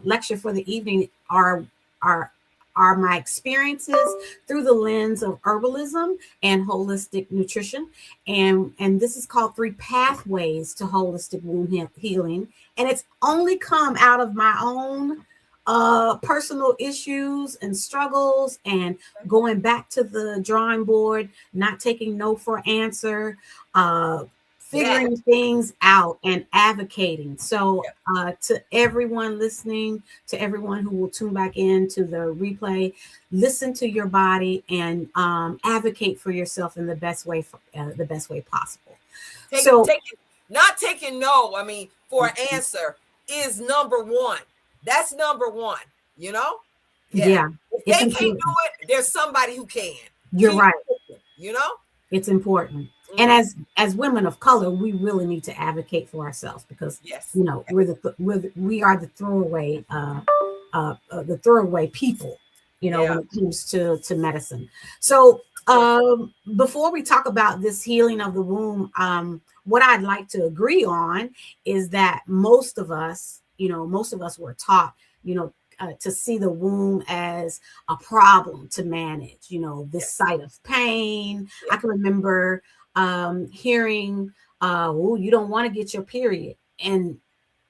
lecture for the evening are my experiences through the lens of herbalism and holistic nutrition. And this is called 3 Pathways to Holistic Womb Healing. And it's only come out of my own personal issues and struggles and going back to the drawing board, not taking no for answer, figuring things out and advocating. So to everyone listening, to everyone who will tune back into the replay, listen to your body and advocate for yourself in the best way possible. Not taking no, I mean, for an answer is number one. That's number one, Yeah. If they can't do it, there's somebody who can. You're right. It's important. Mm-hmm. And as women of color, we really need to advocate for ourselves because we are the throwaway people, when it comes to medicine. So before we talk about this healing of the womb, what I'd like to agree on is that most of us were taught, to see the womb as a problem to manage, this site of pain. I can remember hearing, you don't want to get your period and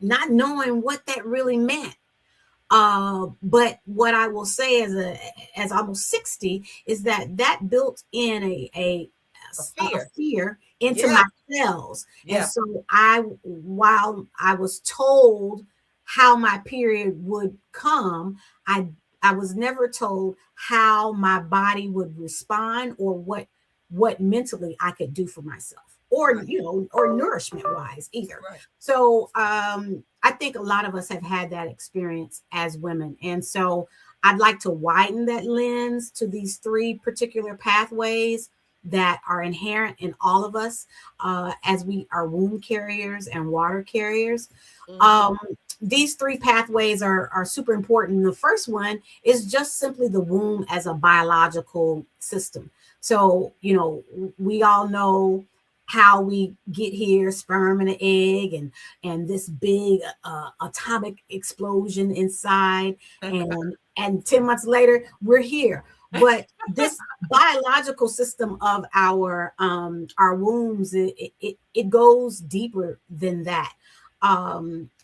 not knowing what that really meant. But what I will say as almost 60 is that built in a fear into my cells. And so while I was told how my period would come, I was never told how my body would respond or what mentally I could do for myself or nourishment wise either. Right. So I think a lot of us have had that experience as women. And so I'd like to widen that lens to these 3 particular pathways that are inherent in all of us as we are womb carriers and water carriers. Mm-hmm. These 3 pathways are super important. The first one is just simply the womb as a biological system. So, we all know how we get here, sperm and an egg and this big atomic explosion inside. And 10 months later, we're here. But this biological system of our wombs, it goes deeper than that.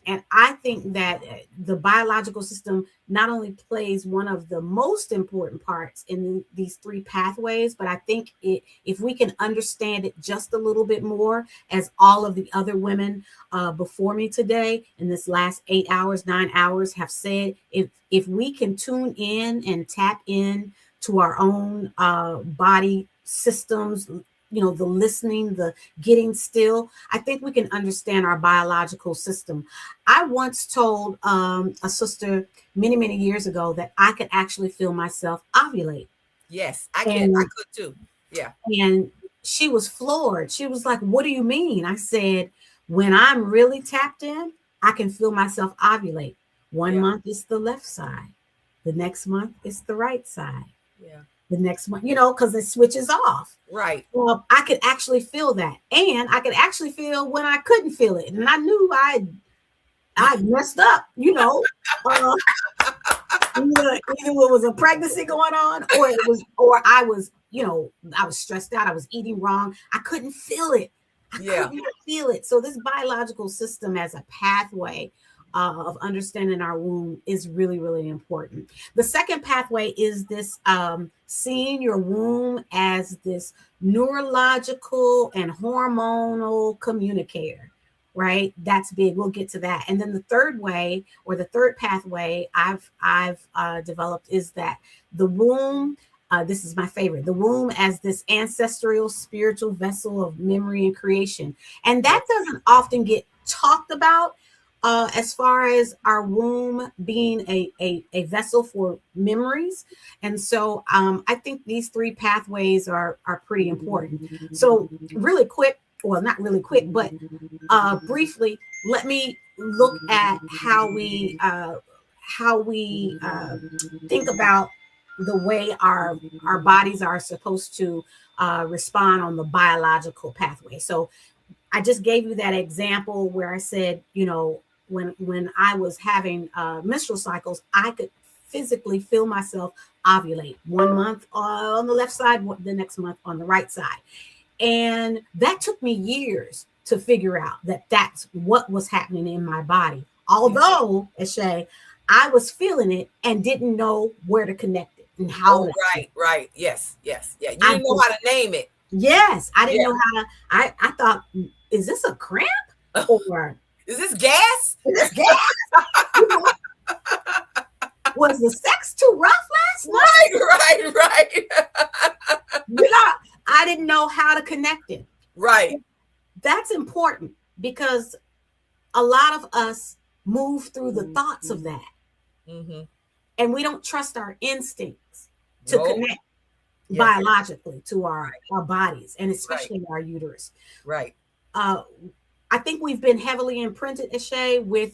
And I think that the biological system not only plays one of the most important parts in these 3 pathways, but I think if we can understand it just a little bit more, as all of the other women before me today in this last 8 hours, 9 hours have said, if we can tune in and tap in to our own body systems, the listening, the getting still, I think we can understand our biological system. I once told a sister many, many years ago that I could actually feel myself ovulate. Yes, I could too. Yeah. And she was floored. She was like, "What do you mean?" I said, "When I'm really tapped in, I can feel myself ovulate. One month is the left side. The next month is the right side. Yeah. The next month, because it switches off." Right. Well, I could actually feel that. And I could actually feel when I couldn't feel it. And I knew I messed up, either it was a pregnancy going on or I was stressed out. I was eating wrong. I couldn't feel it. I couldn't feel it. So this biological system as a pathway of understanding our womb is really, really important. The second pathway is this seeing your womb as this neurological and hormonal communicator. right? That's big. We'll get to that. And then the third way, or the third pathway I've developed, is that the womb. This is my favorite. The womb as this ancestral spiritual vessel of memory and creation, and that doesn't often get talked about. As far as our womb being a vessel for memories. And so I think these three pathways are pretty important. So really quick, well, not really quick, but briefly, let me look at how we think about the way our bodies are supposed to respond on the biological pathway. So I just gave you that example where I said, you know, when I was having menstrual cycles, I could physically feel myself ovulate 1 month on the left side, the next month on the right side. And that took me years to figure out that that's what was happening in my body. Although, Ashay, I was feeling it and didn't know where to connect it and how. Right. Yes. Yeah. You didn't know how to name it. Yes. I didn't know how to, I thought, is this a cramp? Or is this gas? Is this gas? You know, was the sex too rough last night? Right. You know, I didn't know how to connect it. Right. That's important because a lot of us move through the thoughts of that. Mm-hmm. And we don't trust our instincts to connect biologically to our bodies, and especially our uterus. Right. I think we've been heavily imprinted, Ashay, with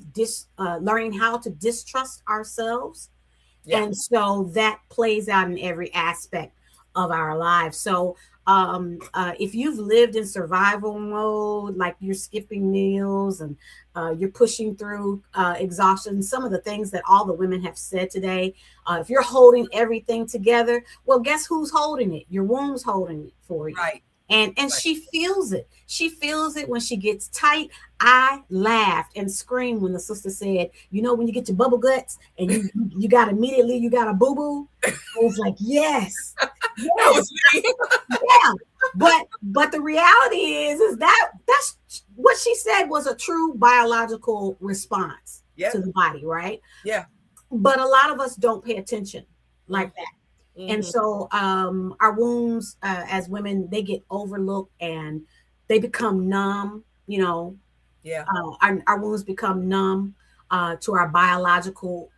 learning how to distrust ourselves. Yeah. And so that plays out in every aspect of our lives. So if you've lived in survival mode, like you're skipping meals and you're pushing through exhaustion, some of the things that all the women have said today, if you're holding everything together, well, guess who's holding it? Your womb's holding it for you. Right. And she feels it. She feels it when she gets tight. I laughed and screamed when the sister said, you know, when you get your bubble guts and you got immediately, you got a boo-boo. I was like, yes. That was me. Yeah. But the reality is that's what she said was a true biological response to the body, right? Yeah. But a lot of us don't pay attention like that. Mm-hmm. And so our wombs as women, they get overlooked and they become numb, you know. Yeah. Our wombs become numb to our biological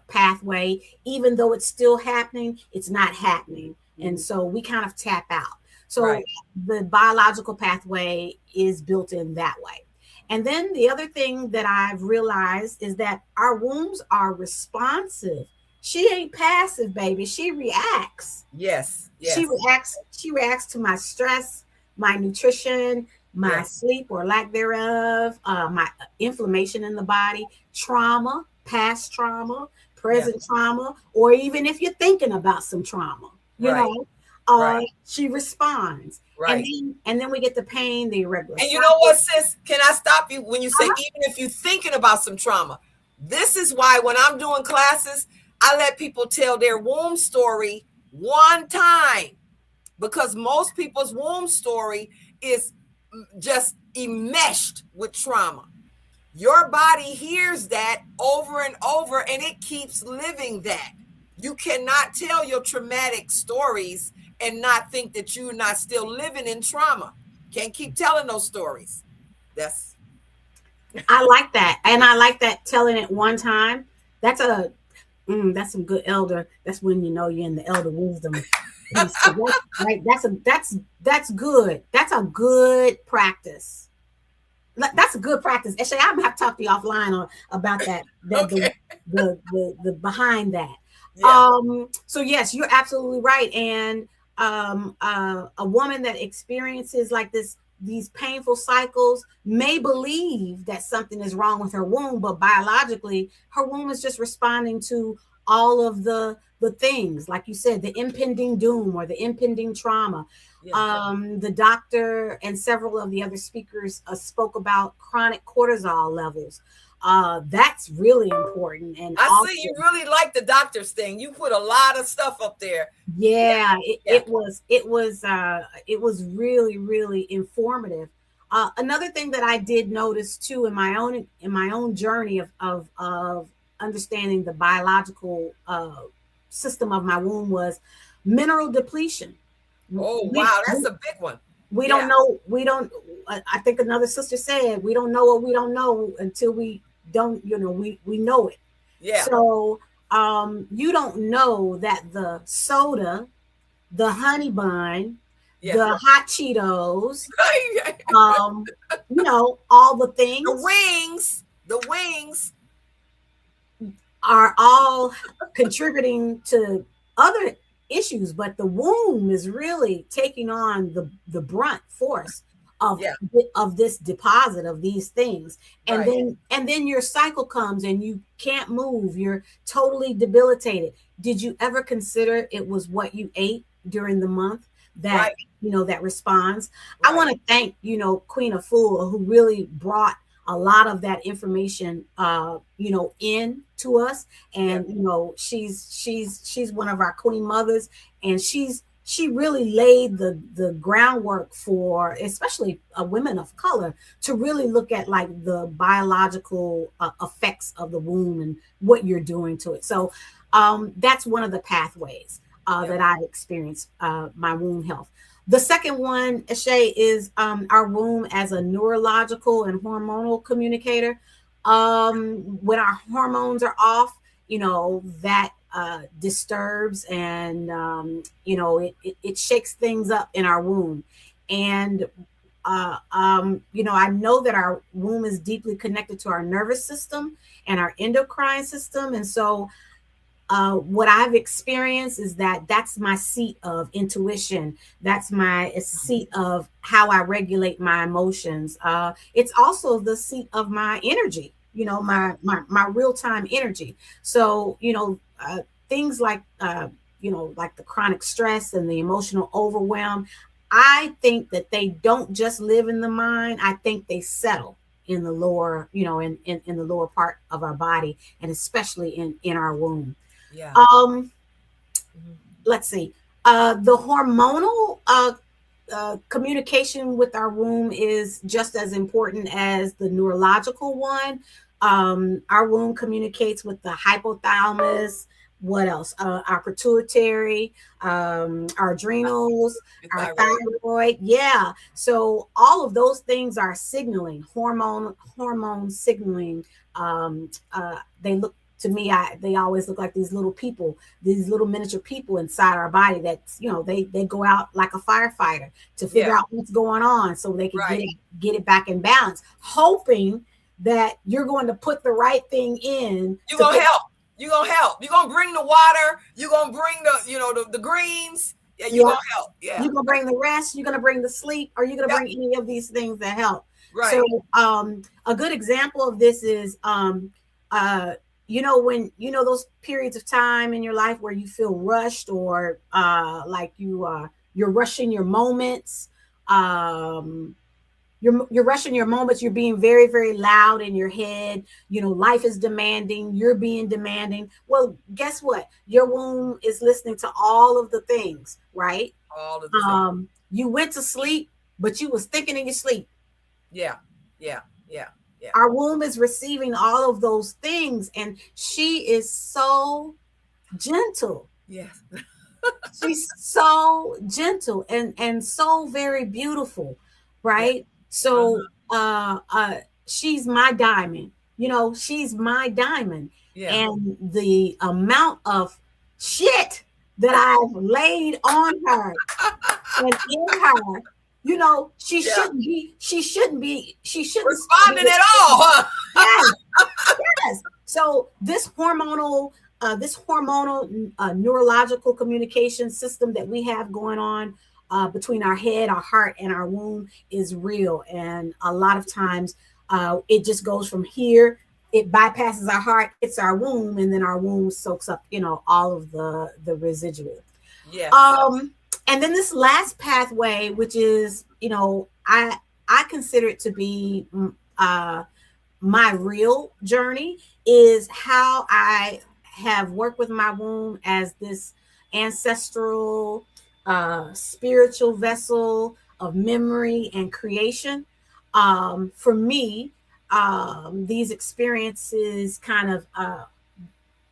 pathway. Even though it's still happening, it's not happening. Mm-hmm. And so we kind of tap out. So the biological pathway is built in that way. And then the other thing that I've realized is that our wombs are responsive. She ain't passive, baby. She reacts. Yes. She reacts to my stress, my nutrition, my sleep or lack thereof, my inflammation in the body, trauma, past trauma, present trauma, or even if you're thinking about some trauma, you know, she responds. Right. And then we get the pain, the irregular. And you know what, sis? Can I stop you when you say even if you're thinking about some trauma? This is why when I'm doing classes, I let people tell their womb story one time, because most people's womb story is just enmeshed with trauma. Your body hears that over and over, and it keeps living that. You cannot tell your traumatic stories and not think that you're not still living in trauma. Can't keep telling those stories. I like that. And I like that telling it one time. That's some good elder. That's when you know you're in the elder wisdom. Right. That's good. That's a good practice. That's a good practice. Actually, I'm gonna have to talk to you offline about that. The behind that. Yeah. So yes, you're absolutely right. And a woman that experiences like these painful cycles may believe that something is wrong with her womb, but biologically her womb is just responding to all of the things, like you said, the impending doom or the impending trauma. The doctor and several of the other speakers spoke about chronic cortisol levels. That's really important. And I see you really like the doctor's thing. You put a lot of stuff up there. Yeah, it was really, really informative. Another thing that I did notice too in my own journey of understanding the biological system of my womb was mineral depletion. Oh, wow, that's a big one. We don't know. I think another sister said we don't know what we don't know until we don't. We know it. Yeah. So you don't know that the soda, the honey bun, the hot Cheetos, all the things. The wings are all contributing to other issues, but the womb is really taking on the brunt force of this deposit of these things. And then your cycle comes and you can't move. You're totally debilitated. Did you ever consider it was what you ate during the month that that responds? I want to thank Queen Afua, who really brought a lot of that information in to us, and she's one of our queen mothers, and she really laid the groundwork for especially women of color to really look at like the biological effects of the womb and what you're doing to it. So that's one of the pathways that I've experienced my womb health. The second one, Shay, is our womb as a neurological and hormonal communicator. When our hormones are off, that disturbs and, it shakes things up in our womb. And, I know that our womb is deeply connected to our nervous system and our endocrine system. And so what I've experienced is that's my seat of intuition. That's my seat of how I regulate my emotions. It's also the seat of my energy, my real-time energy. So, things like, like the chronic stress and the emotional overwhelm, I think that they don't just live in the mind. I think they settle in the lower, in the lower part of our body, and especially in our womb. Yeah. Let's see. The hormonal communication with our womb is just as important as the neurological one. Our womb communicates with the hypothalamus. What else? Our pituitary, our adrenals, our thyroid. Yeah. So all of those things are signaling, hormone signaling. They look, to me, they always look like these little people, these little miniature people inside our body that, they go out like a firefighter to figure out what's going on so they can get it back in balance, hoping that you're going to put the right thing in. You're going to help. You're going to help. You're going to bring the water. You're going to bring the greens. Yeah, you're going to help. Yeah. You're going to bring the rest. You're going to bring the sleep, or you're going to bring any of these things that help. Right. So a good example of this is, when those periods of time in your life where you feel rushed, or like you're rushing your moments, you're rushing your moments, you're being very, very loud in your head, life is demanding, you're being demanding. Well, guess what? Your womb is listening to all of the things, right? All of the things. You went to sleep, but you was thinking in your sleep. Yeah. Our womb is receiving all of those things, and she is so gentle. Yes. She's so gentle and so very beautiful, right? Yeah. So she's my diamond. She's my diamond. Yeah. And the amount of shit that I've laid on her and in her, she shouldn't responding at all. Huh? Yes. So this hormonal neurological communication system that we have going on between our head, our heart, and our womb is real. And a lot of times it just goes from here. It bypasses our heart, it's our womb, and then our womb soaks up, all of the residual. Yeah. And then this last pathway, which is, I consider it to be my real journey, is how I have worked with my womb as this ancestral, spiritual vessel of memory and creation. For me, these experiences kind of,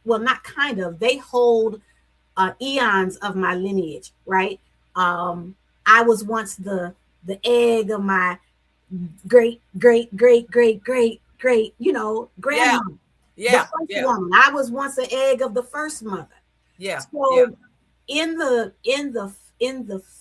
well, not kind of, they hold eons of my lineage, right? I was once the egg of my great, you know, grandmother. Yeah. The first woman. I was once an egg of the first mother. Yeah. So in the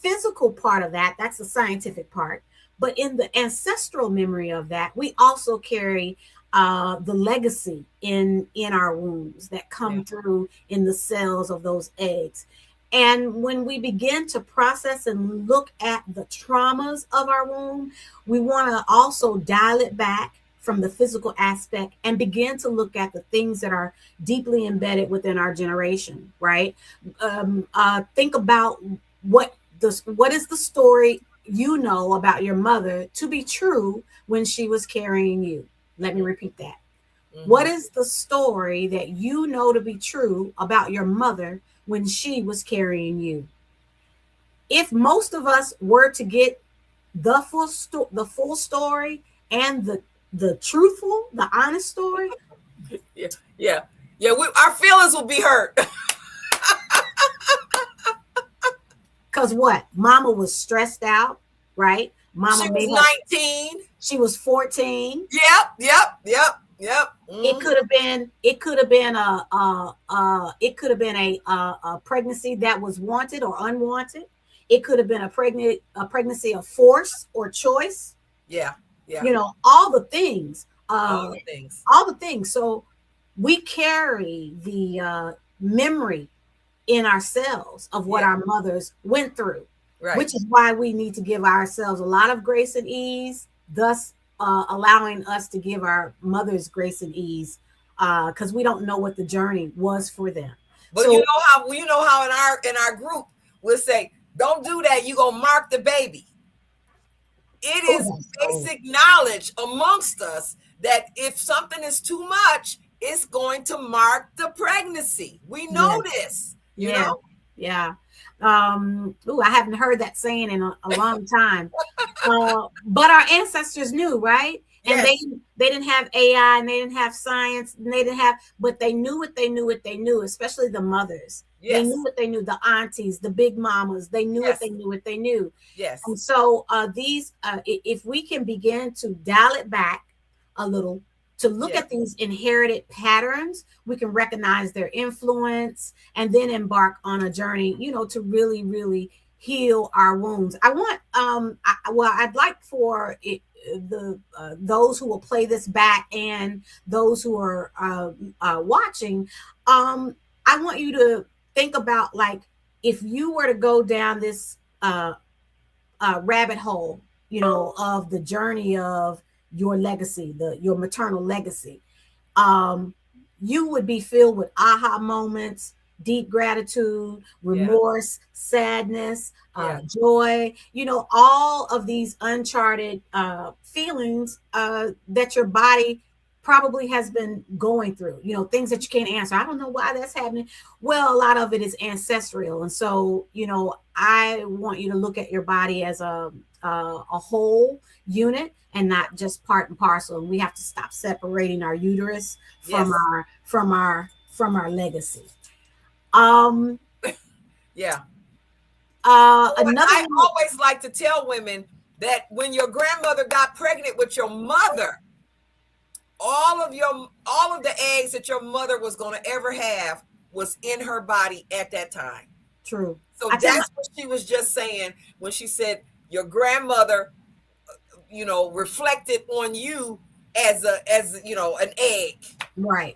physical part of that, that's the scientific part. But in the ancestral memory of that, we also carry the legacy in our wombs that come through in the cells of those eggs. And when we begin to process and look at the traumas of our womb, we want to also dial it back from the physical aspect and begin to look at the things that are deeply embedded within our generation, right? Think about what is the story you know about your mother to be true when she was carrying you. Let me repeat that. Mm-hmm. What is the story that you know to be true about your mother when she was carrying you? If most of us were to get the full story and the truthful, the honest story. Yeah. Our feelings will be hurt. Because what? Mama was stressed out, right? Mama she was 19. She was 14. Yep. Mm-hmm. It could have been a pregnancy that was wanted or unwanted. It could have been a pregnancy of force or choice. Yeah. You know, all the things. All the things. So we carry the memory in ourselves of what our mothers went through, right? Which is why we need to give ourselves a lot of grace and ease, thus allowing us to give our mothers grace and ease, because we don't know what the journey was for them. But so, you know how in our group we'll say, don't do that, you're gonna mark the baby. It is basic knowledge amongst us that if something is too much, it's going to mark the pregnancy. We know this, you know? Yeah. I haven't heard that saying in a long time. But our ancestors knew, right? And they didn't have AI and they didn't have science and they didn't have, but they knew what they knew, especially the mothers. Yes. They knew what they knew, the aunties, the big mamas, they knew what they knew. Yes. And so if we can begin to dial it back a little, to look at these inherited patterns, we can recognize their influence and then embark on a journey, to really, really heal our wounds. I'd like for those who will play this back and those who are watching, I want you to think about, like, if you were to go down this rabbit hole, of the journey of your legacy, your maternal legacy, you would be filled with aha moments, deep gratitude, remorse, sadness, joy, all of these uncharted feelings that your body probably has been going through, things that you can't answer. I don't know why that's happening. Well, a lot of it is ancestral. And so, I want you to look at your body as a whole unit and not just part and parcel. And we have to stop separating our uterus from our legacy. Another. I one, always like to tell women that when your grandmother got pregnant with your mother, all of the eggs that your mother was going to ever have was in her body at that time. True. So that's what she was just saying when she said your grandmother, reflected on you as an egg. Right.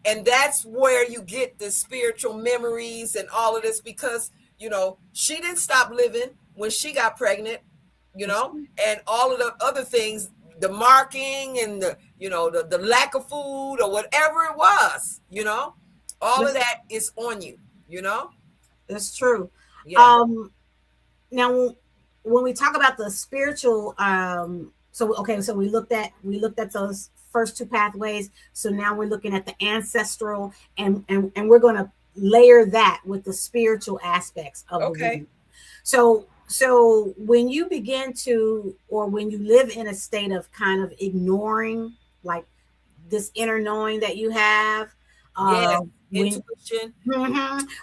And that's where you get the spiritual memories and all of this, because, she didn't stop living when she got pregnant, and all of the other things, the marking and the lack of food or whatever it was, all of that is on you, That's true. Yeah. Now, when we talk about the spiritual, so we looked at those first two pathways. So now we're looking at the ancestral, and we're going to layer that with the spiritual aspects of the womb. So So when you begin to, or when you live in a state of kind of ignoring, like this inner knowing that you have, intuition.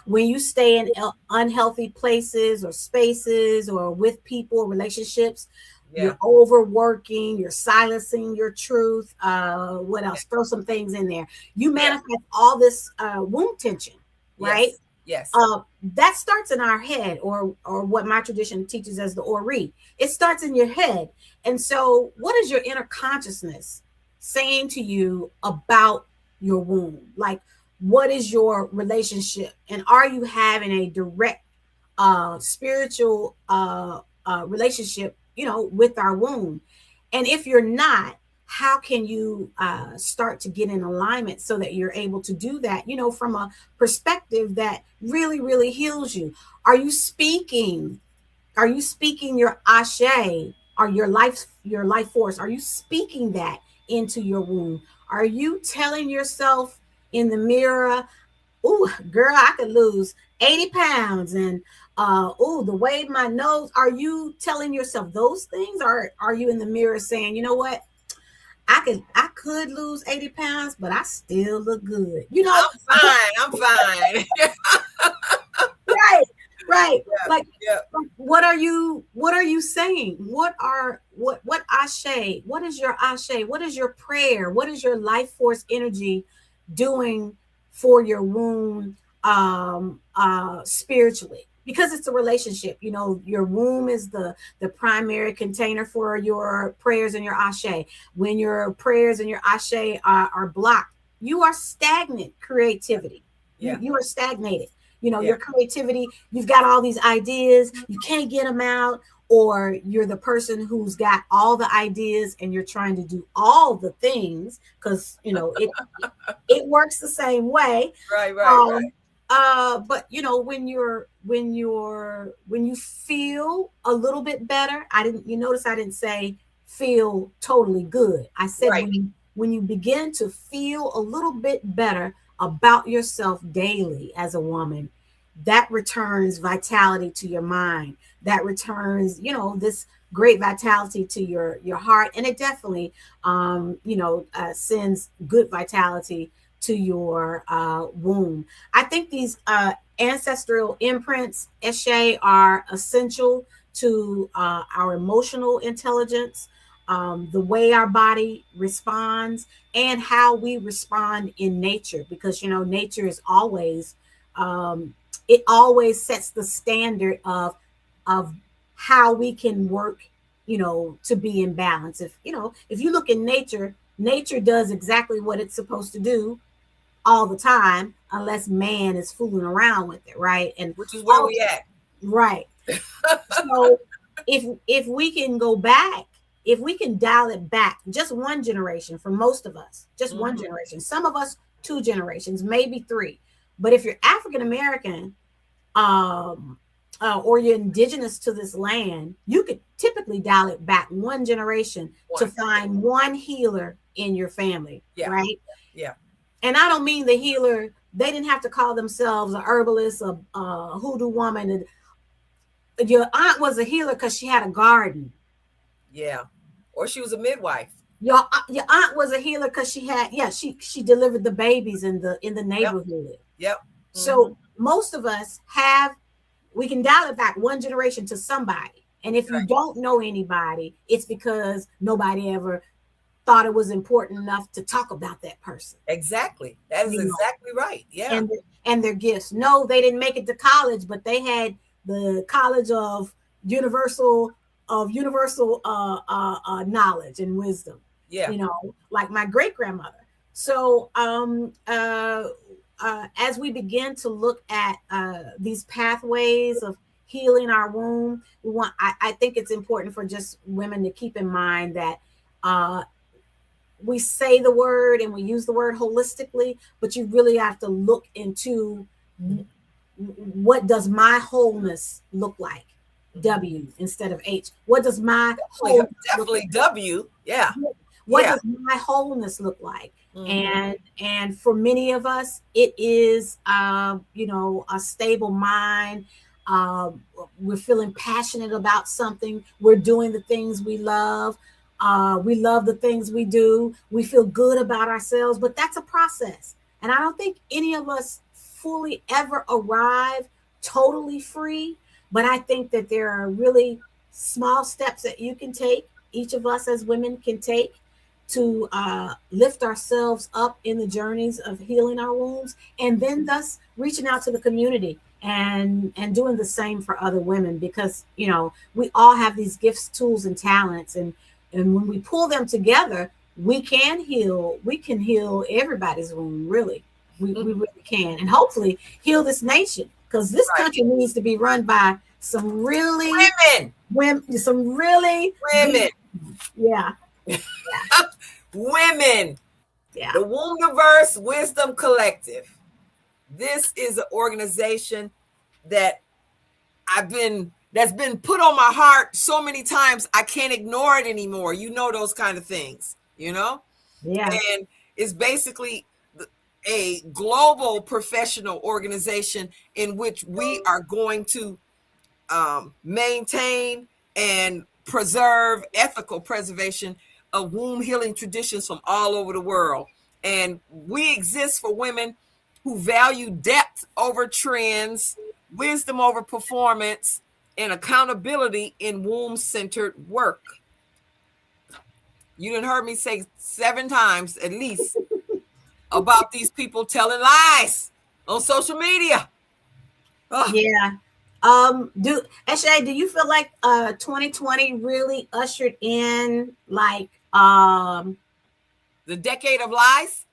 When you stay in unhealthy places or spaces or with people, relationships, you're overworking, you're silencing your truth. What else? Throw some things in there. You manifest all this womb tension, right? Yes. That starts in our head, or what my tradition teaches as the Ori. It starts in your head. And so what is your inner consciousness saying to you about your womb? Like, what is your relationship? And are you having a direct spiritual relationship, with our womb? And if you're not, how can you start to get in alignment so that you're able to do that, from a perspective that really, really heals you? Are you speaking your ashe, or your life force? Are you speaking that into your womb? Are you telling yourself in the mirror, "Ooh, girl, I could lose 80 pounds," and the way my nose? Are you telling yourself those things? Or are you in the mirror saying, "You know what? I could lose 80 pounds, but I still look good. I'm fine. Right. Like, what are you saying? What ashe? What is your ashe? What is your prayer? What is your life force energy doing for your womb spiritually? Because it's a relationship. Your womb is the primary container for your prayers and your ashe. When your prayers and your ashe are blocked, you are stagnant creativity. You are stagnated. Your creativity, you've got all these ideas, you can't get them out, or you're the person who's got all the ideas and you're trying to do all the things because, it works the same way. Right. But when you feel a little bit better, you notice I didn't say feel totally good. I said when you begin to feel a little bit better about yourself daily as a woman, that returns vitality to your mind. That returns, this great vitality to your heart, and it definitely, sends good vitality to your womb. I think these ancestral imprints, Eshe, are essential to our emotional intelligence, the way our body responds, and how we respond in nature. Because nature is always it always sets the standard of how we can work, to be in balance. If you look in nature does exactly what it's supposed to do all the time, unless man is fooling around with it, right? And which is where we at, right? So if we can go back, if we can dial it back just one generation, for most of us, just one generation, some of us 2 generations, maybe 3. But if you're African American, or you're indigenous to this land, you could typically dial it back one generation to find one healer in your family, right? Yeah. And I don't mean the healer, they didn't have to call themselves a herbalist, a hoodoo woman. Your aunt was a healer because she had a garden. Yeah. Or she was a midwife. Your aunt was a healer because she had, she delivered the babies in the neighborhood. Yep. So most of us we can dial it back one generation to somebody. And if you don't know anybody, it's because nobody ever thought it was important enough to talk about that person. Exactly. That is exactly right. Yeah. And their gifts. No, they didn't make it to college, but they had the College of Universal knowledge and wisdom. Yeah. Like my great grandmother. So as we begin to look at these pathways of healing our womb, I think it's important for just women to keep in mind that we say the word and we use the word holistically, but you really have to look into what does my wholeness look like? W instead of H. What does my wholeness definitely W? Yeah. What does my wholeness look like? And for many of us, it is a stable mind, we're feeling passionate about something. We're doing the things we love. We love the things we do. We feel good about ourselves, but that's a process. And I don't think any of us fully ever arrive totally free. But I think that there are really small steps that you can take, each of us as women can take, to lift ourselves up in the journeys of healing our wounds, and then thus reaching out to the community and doing the same for other women, because you know we all have these gifts, tools, and talents, and when we pull them together, we can heal everybody's wound. Really, we really can, and hopefully heal this nation, because this country needs to be run by some really women, yeah. Women. Yeah. The Wombniverse Wisdom Collective. This is an organization that's been put on my heart so many times I can't ignore it anymore. You know, those kind of things, you know? Yeah. And it's basically a global professional organization in which we are going to maintain and preserve ethical preservation of womb healing traditions from all over the world. And we exist for women who value depth over trends, wisdom over performance, and accountability in womb-centered work. You done heard me say 7 times at least about these people telling lies on social media. Ugh. Yeah. Eshe, do you feel like 2020 really ushered in like the decade of lies?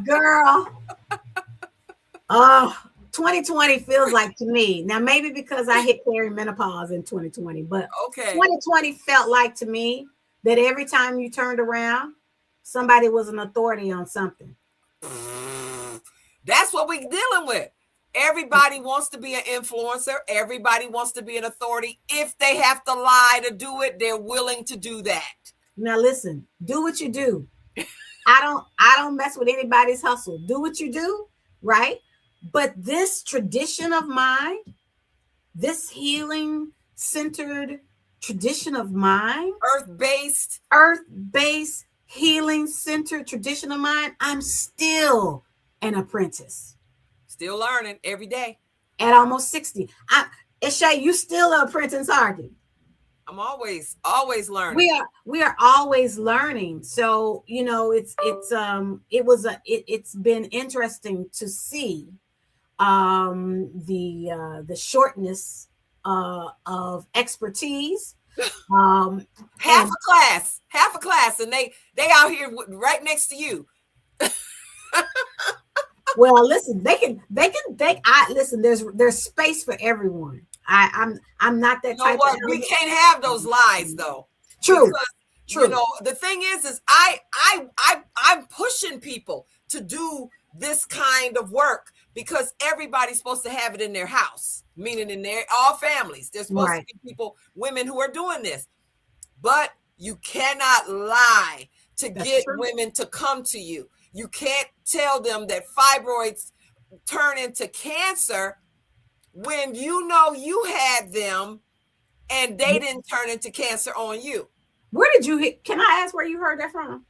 Girl. 2020 feels like, to me, now maybe because I hit perimenopause in 2020, but 2020 felt like to me that every time you turned around, somebody was an authority on something. That's what we're dealing with. Everybody wants to be an influencer. Everybody wants to be an authority. If they have to lie to do it, they're willing to do that. Now listen, do what you do. I don't mess with anybody's hustle. Do what you do, right? But this tradition of mine, this healing centered tradition of mine, earth-based healing centered tradition of mine, I'm still an apprentice. Still learning every day. At almost 60. Eshe, you still an apprentice, aren't you? I'm always learning. We are always learning. So, you know, it's been interesting to see the shortness of expertise. Half a class, and they out here right next to you. Well, listen, listen, there's space for everyone. I'm not that type of we can't have those lies though. True. Because, True. You know, the thing is I'm pushing people to do this kind of work because everybody's supposed to have it in their house, meaning in all families. There's supposed to be women who are doing this. But you cannot lie to get women to come to you. You can't tell them that fibroids turn into cancer when you know you had them and they didn't turn into cancer on you. Where did you can I ask where you heard that from?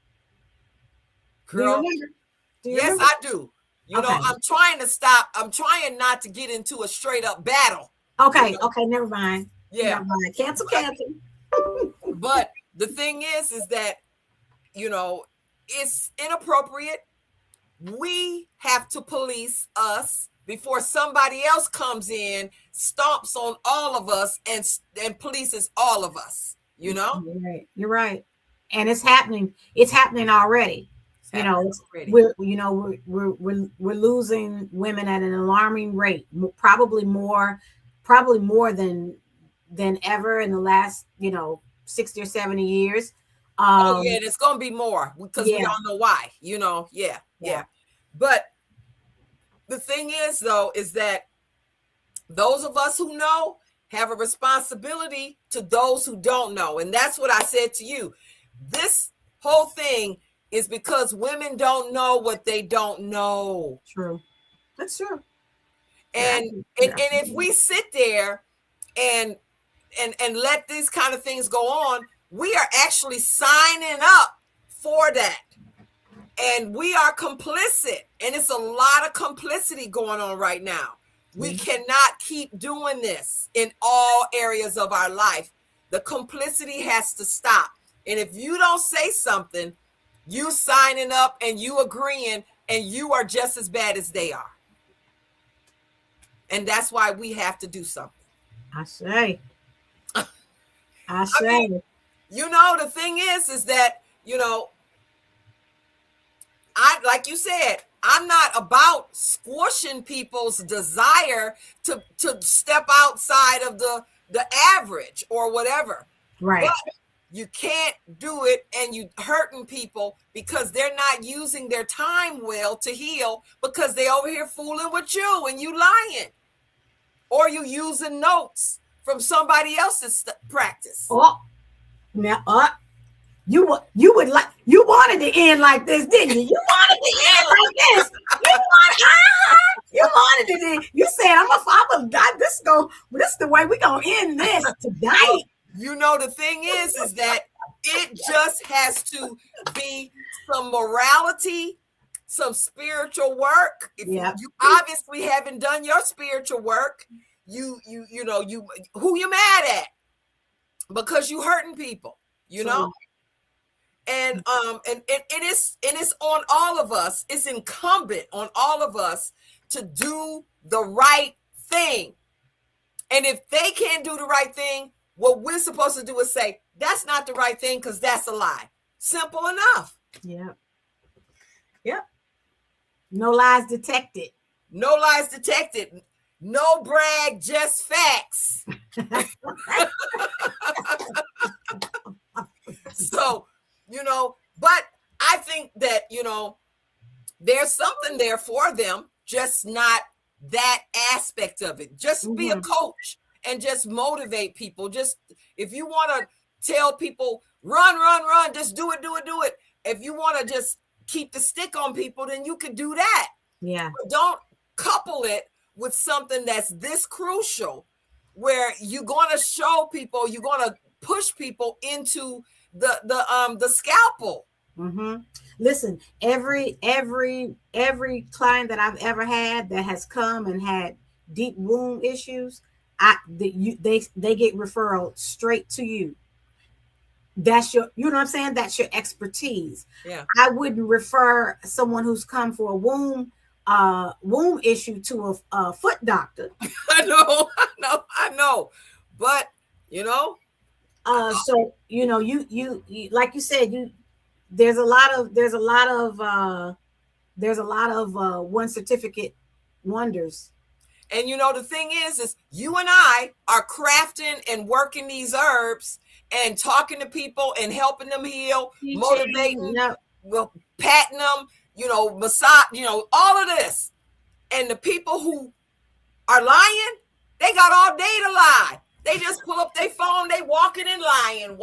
Girl, yes, I do. You know, I'm trying to stop. I'm trying not to get into a straight up battle. Okay, never mind. Yeah. Never mind. Cancel. But the thing is that, you know, it's inappropriate. We have to police us before somebody else comes in, stomps on all of us and polices all of us, you know? You're right. And it's happening. It's happening already. We're losing women at an alarming rate, probably more than ever in the last, 60 or 70 years. And it's going to be more because we all know why, Yeah. But the thing is, though, is that those of us who know have a responsibility to those who don't know. And that's what I said to you. This whole thing is because women don't know what they don't know. True. That's true. And if we sit there and let these kind of things go on, we are actually signing up for that. And we are complicit. And it's a lot of complicity going on right now. We cannot keep doing this in all areas of our life. The complicity has to stop. And if you don't say something, you signing up and you agreeing, and you are just as bad as they are. And that's why we have to do something. I say. I mean, you know, the thing is that, you know, like you said, I'm not about squashing people's desire to step outside of the average or whatever. Right. But you can't do it, and you hurting people because they're not using their time well to heal, because they over here fooling with you and you lying, or you using notes from somebody else's practice. Oh, now, you wanted to end like this, didn't you? You wanted to end like this. You wanted it. End. You said, I'm this is the way we're gonna end this tonight. You know, the thing is that it just has to be some morality, some spiritual work. If you obviously haven't done your spiritual work, you know, who you mad at? Because you hurting people, you know? And it's on all of us. It's incumbent on all of us to do the right thing. And if they can't do the right thing, what we're supposed to do is say, that's not the right thing, because that's a lie. Simple enough. Yeah. Yep. No lies detected. No lies detected. No brag, just facts. So, you know, but I think that, you know, there's something there for them, just not that aspect of it. Just be a coach and just motivate people. Just, if you want to tell people, run, just do it. If you want to just keep the stick on people, then you could do that. Yeah. But don't couple it with something that's this crucial, where you're going to show people, you're going to push people into the scalpel. Listen, every client that I've ever had that has come and had deep wound issues, they get referral straight to you. That's your, you know what I'm saying? That's your expertise. Yeah. I wouldn't refer someone who's come for a womb issue to a foot doctor. I know. But, you know, so, you know, you like you said, there's a lot of one certificate wonders. And, you know, the thing is you and I are crafting and working these herbs and talking to people and helping them heal, motivating, well, patting them, you know, massage, you know, all of this. And the people who are lying, they got all day to lie. They just pull up their phone, they walking and lying,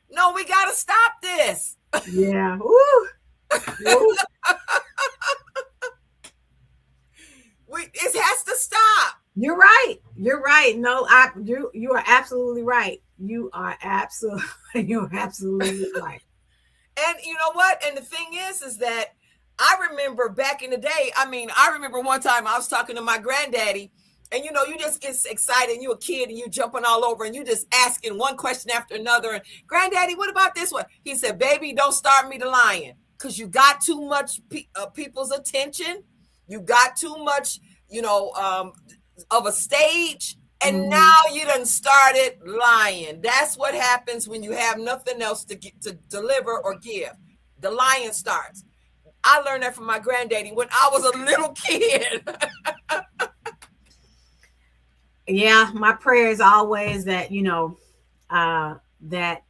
No, we got to stop this. Yeah. Ooh. It has to stop. You're right. No, you are absolutely right. You are absolutely right. And you know what? And the thing is that I remember back in the day, I remember one time I was talking to my granddaddy, and you know, you just get excited, and you're a kid and you jumping all over and you just asking one question after another. And granddaddy, what about this one? He said, baby, don't start me to lying, because you got too much people's attention. You got too much, you know, of a stage. And now you done started lying. That's what happens when you have nothing else to deliver or give. The lying starts. I learned that from my granddaddy when I was a little kid. Yeah, my prayer is always that, you know, that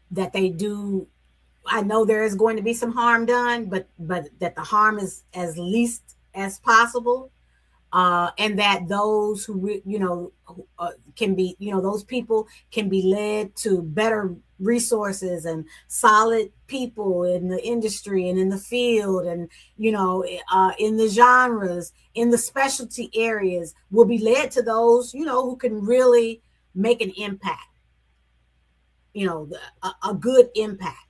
they do. I know there is going to be some harm done, but that the harm is as least as possible, and that those who, you know, can be, you know, those people can be led to better resources and solid people in the industry and in the field, and in the genres, in the specialty areas, will be led to those who can really make an impact, a good impact.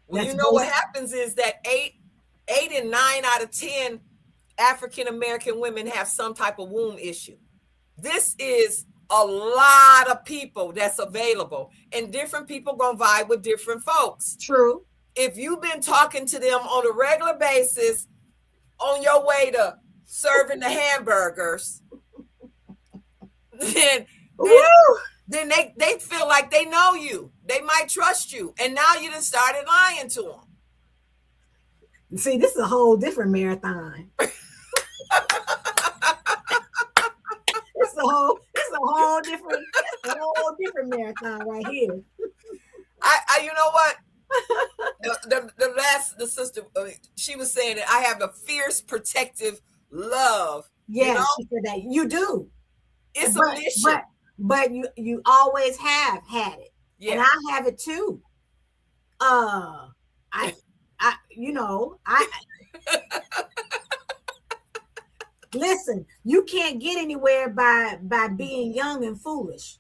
Well, what happens is that 8 and 9 out of 10 African American women have some type of womb issue. This is a lot of people that's available, and different people gonna vibe with different folks. True. If you've been talking to them on a regular basis on your way to serving the hamburgers, then they feel like they know you. They might trust you, and now you done started lying to them. See, this is a whole different marathon. It's a whole different marathon right here. You know what? the sister, she was saying that I have a fierce protective love. Yeah, she said that you do. It's a mission. But you always have had it. Yeah. And I have it too. Listen, you can't get anywhere by being young and foolish,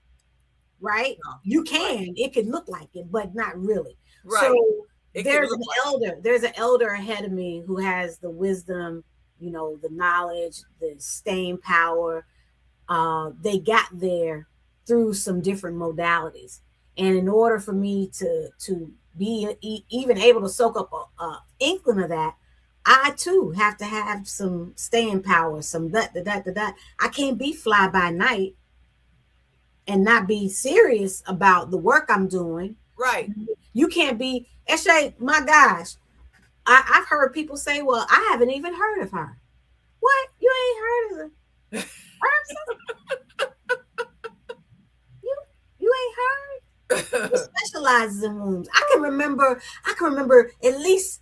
right? No. You can. Right. It could look like it, but not really. Right. So there's an elder ahead of me who has the wisdom, the knowledge, the staying power. They got there through some different modalities. And in order for me to be even able to soak up a inkling of that, I too have to have some staying power, some that. I can't be fly by night and not be serious about the work I'm doing. Right. You can't be, Eshe, my gosh, I've heard people say, well, I haven't even heard of her. What? You ain't heard of her? You ain't heard? He specializes in wombs. I can remember at least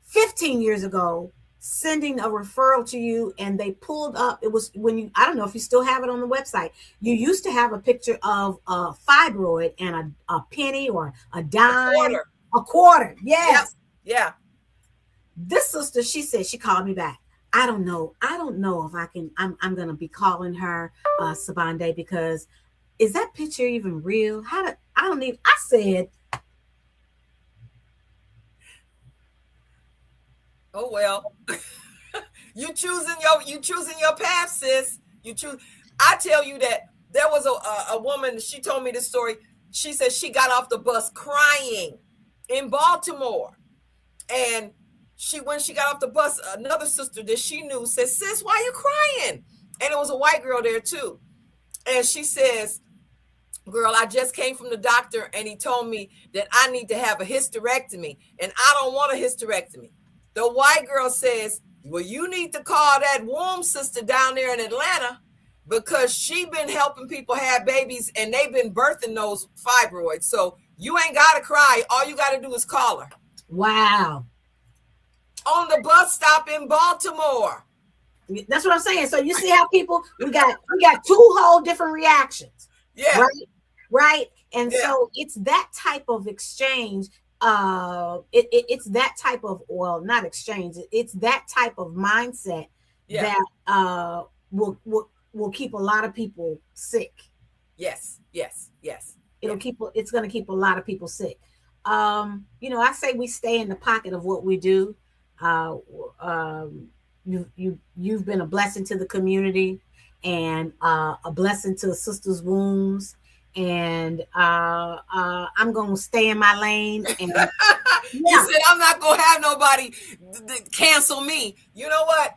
15 years ago sending a referral to you, and they pulled up, it was when I don't know if you still have it on the website. You used to have a picture of a fibroid and a penny or a dime. A quarter. Yes. Yep. Yeah. This sister, she said, she called me back. I don't know if I can, I'm going to be calling her Sabande, because is that picture even real? I said, oh, well, you choosing your path, sis. I tell you that there was a woman, she told me this story. She said she got off the bus crying in Baltimore. And when she got off the bus, another sister that she knew said, sis, why are you crying? And it was a white girl there too. And she says, girl, I just came from the doctor and he told me that I need to have a hysterectomy and I don't want a hysterectomy. The white girl says, well, you need to call that womb sister down there in Atlanta, because she been helping people have babies and they've been birthing those fibroids. So you ain't got to cry. All you got to do is call her. Wow. On the bus stop in Baltimore. That's what I'm saying. So you see how people, we got two whole different reactions. Yeah. Right. And so it's that type of exchange. It's that type of, well, not exchange. It's that type of mindset that will keep a lot of people sick. Yes. It's going to keep a lot of people sick. I say we stay in the pocket of what we do. You've been a blessing to the community and a blessing to Sisters Wombs, and I'm gonna stay in my lane. And you said I'm not gonna have nobody cancel me. You know what?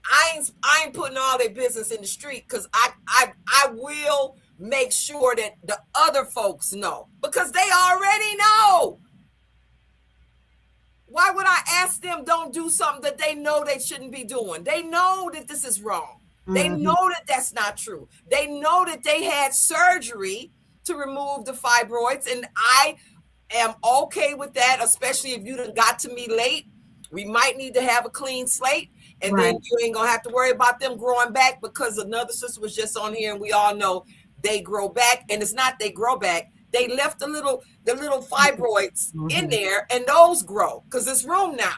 I ain't putting all their business in the street, because I will make sure that the other folks know, because they already know. Why would I ask them don't do something that they know they shouldn't be doing? They know that this is wrong. Mm-hmm. They know that that's not true. They know that they had surgery to remove the fibroids, and I am okay with that, especially if you done got to me late. We might need to have a clean slate, and then you ain't gonna have to worry about them growing back, because another sister was just on here and we all know they grow back, and it's not they grow back, they left the little fibroids in there, and those grow because it's room now.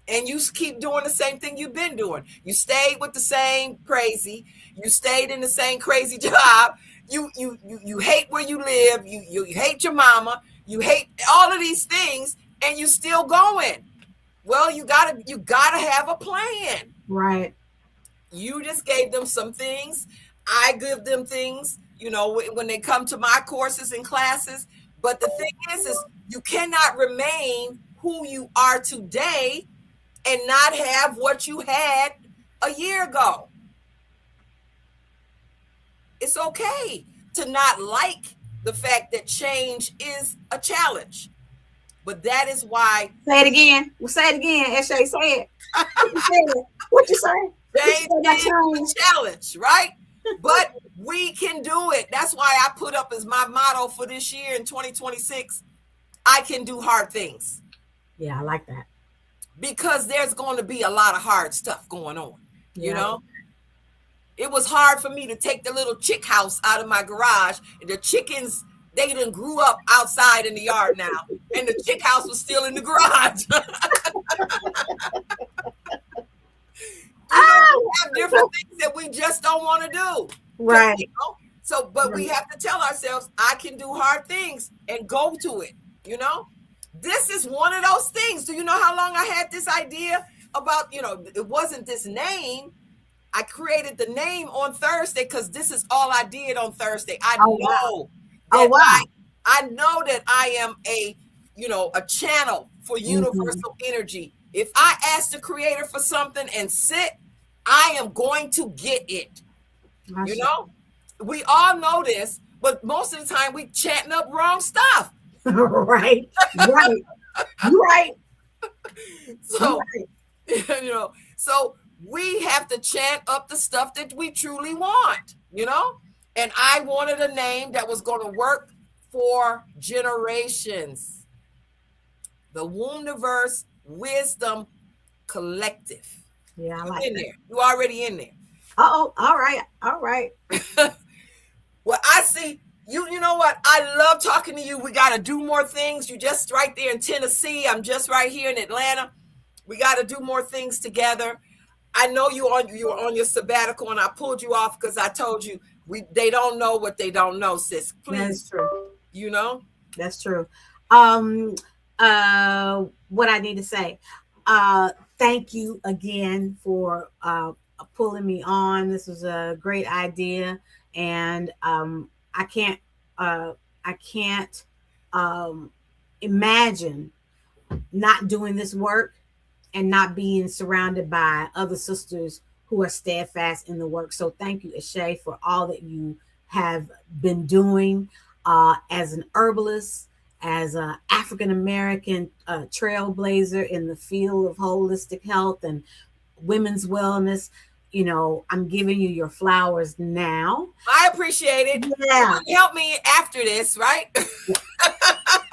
And you keep doing the same thing you've been doing. You stayed with the same crazy. You stayed in the same crazy job. You hate where you live. You hate your mama. You hate all of these things, and you still going. Well, you gotta have a plan. Right. You just gave them some things. I give them things, you know, when they come to my courses and classes. But the thing is you cannot remain who you are today and not have what you had a year ago. It's okay to not like the fact that change is a challenge. But that is why. Say it again. We'll say it again. Eshe, say it. What you say? Change is a challenge, right? But we can do it. That's why I put up as my motto for this year in 2026, I can do hard things. Yeah, I like that. Because there's going to be a lot of hard stuff going on, you know? It was hard for me to take the little chick house out of my garage. And the chickens, they done grew up outside in the yard now. And the chick house was still in the garage. We have different things that we just don't want to do. Right. You know? So, but we have to tell ourselves, I can do hard things and go to it, you know? This is one of those things. Do you know how long I had this idea about, you know, it wasn't this name. I created the name on Thursday because this is all I did on Thursday. I know that I am a channel for universal energy. If I ask the creator for something and sit, I am going to get it. You know, we all know this, but most of the time we chanting up wrong stuff. Right. So, you know, so we have to chant up the stuff that we truly want, you know? And I wanted a name that was going to work for generations. The Wombniverse Wisdom Collective. Yeah, I like in that. there. You already in there. Oh, all right. Well, I see. You know what? I love talking to you. We got to do more things. You just right there in Tennessee. I'm just right here in Atlanta. We got to do more things together. I know you were on your sabbatical, and I pulled you off because I told you they don't know what they don't know, sis. Please. That's true. You know? That's true. What I need to say. Thank you again for pulling me on. This was a great idea, and I can't imagine not doing this work and not being surrounded by other sisters who are steadfast in the work. So thank you, Eshe, for all that you have been doing as an herbalist, as an African-American trailblazer in the field of holistic health and women's wellness. You know, I'm giving you your flowers now. I appreciate it. Yeah. Help me after this, right?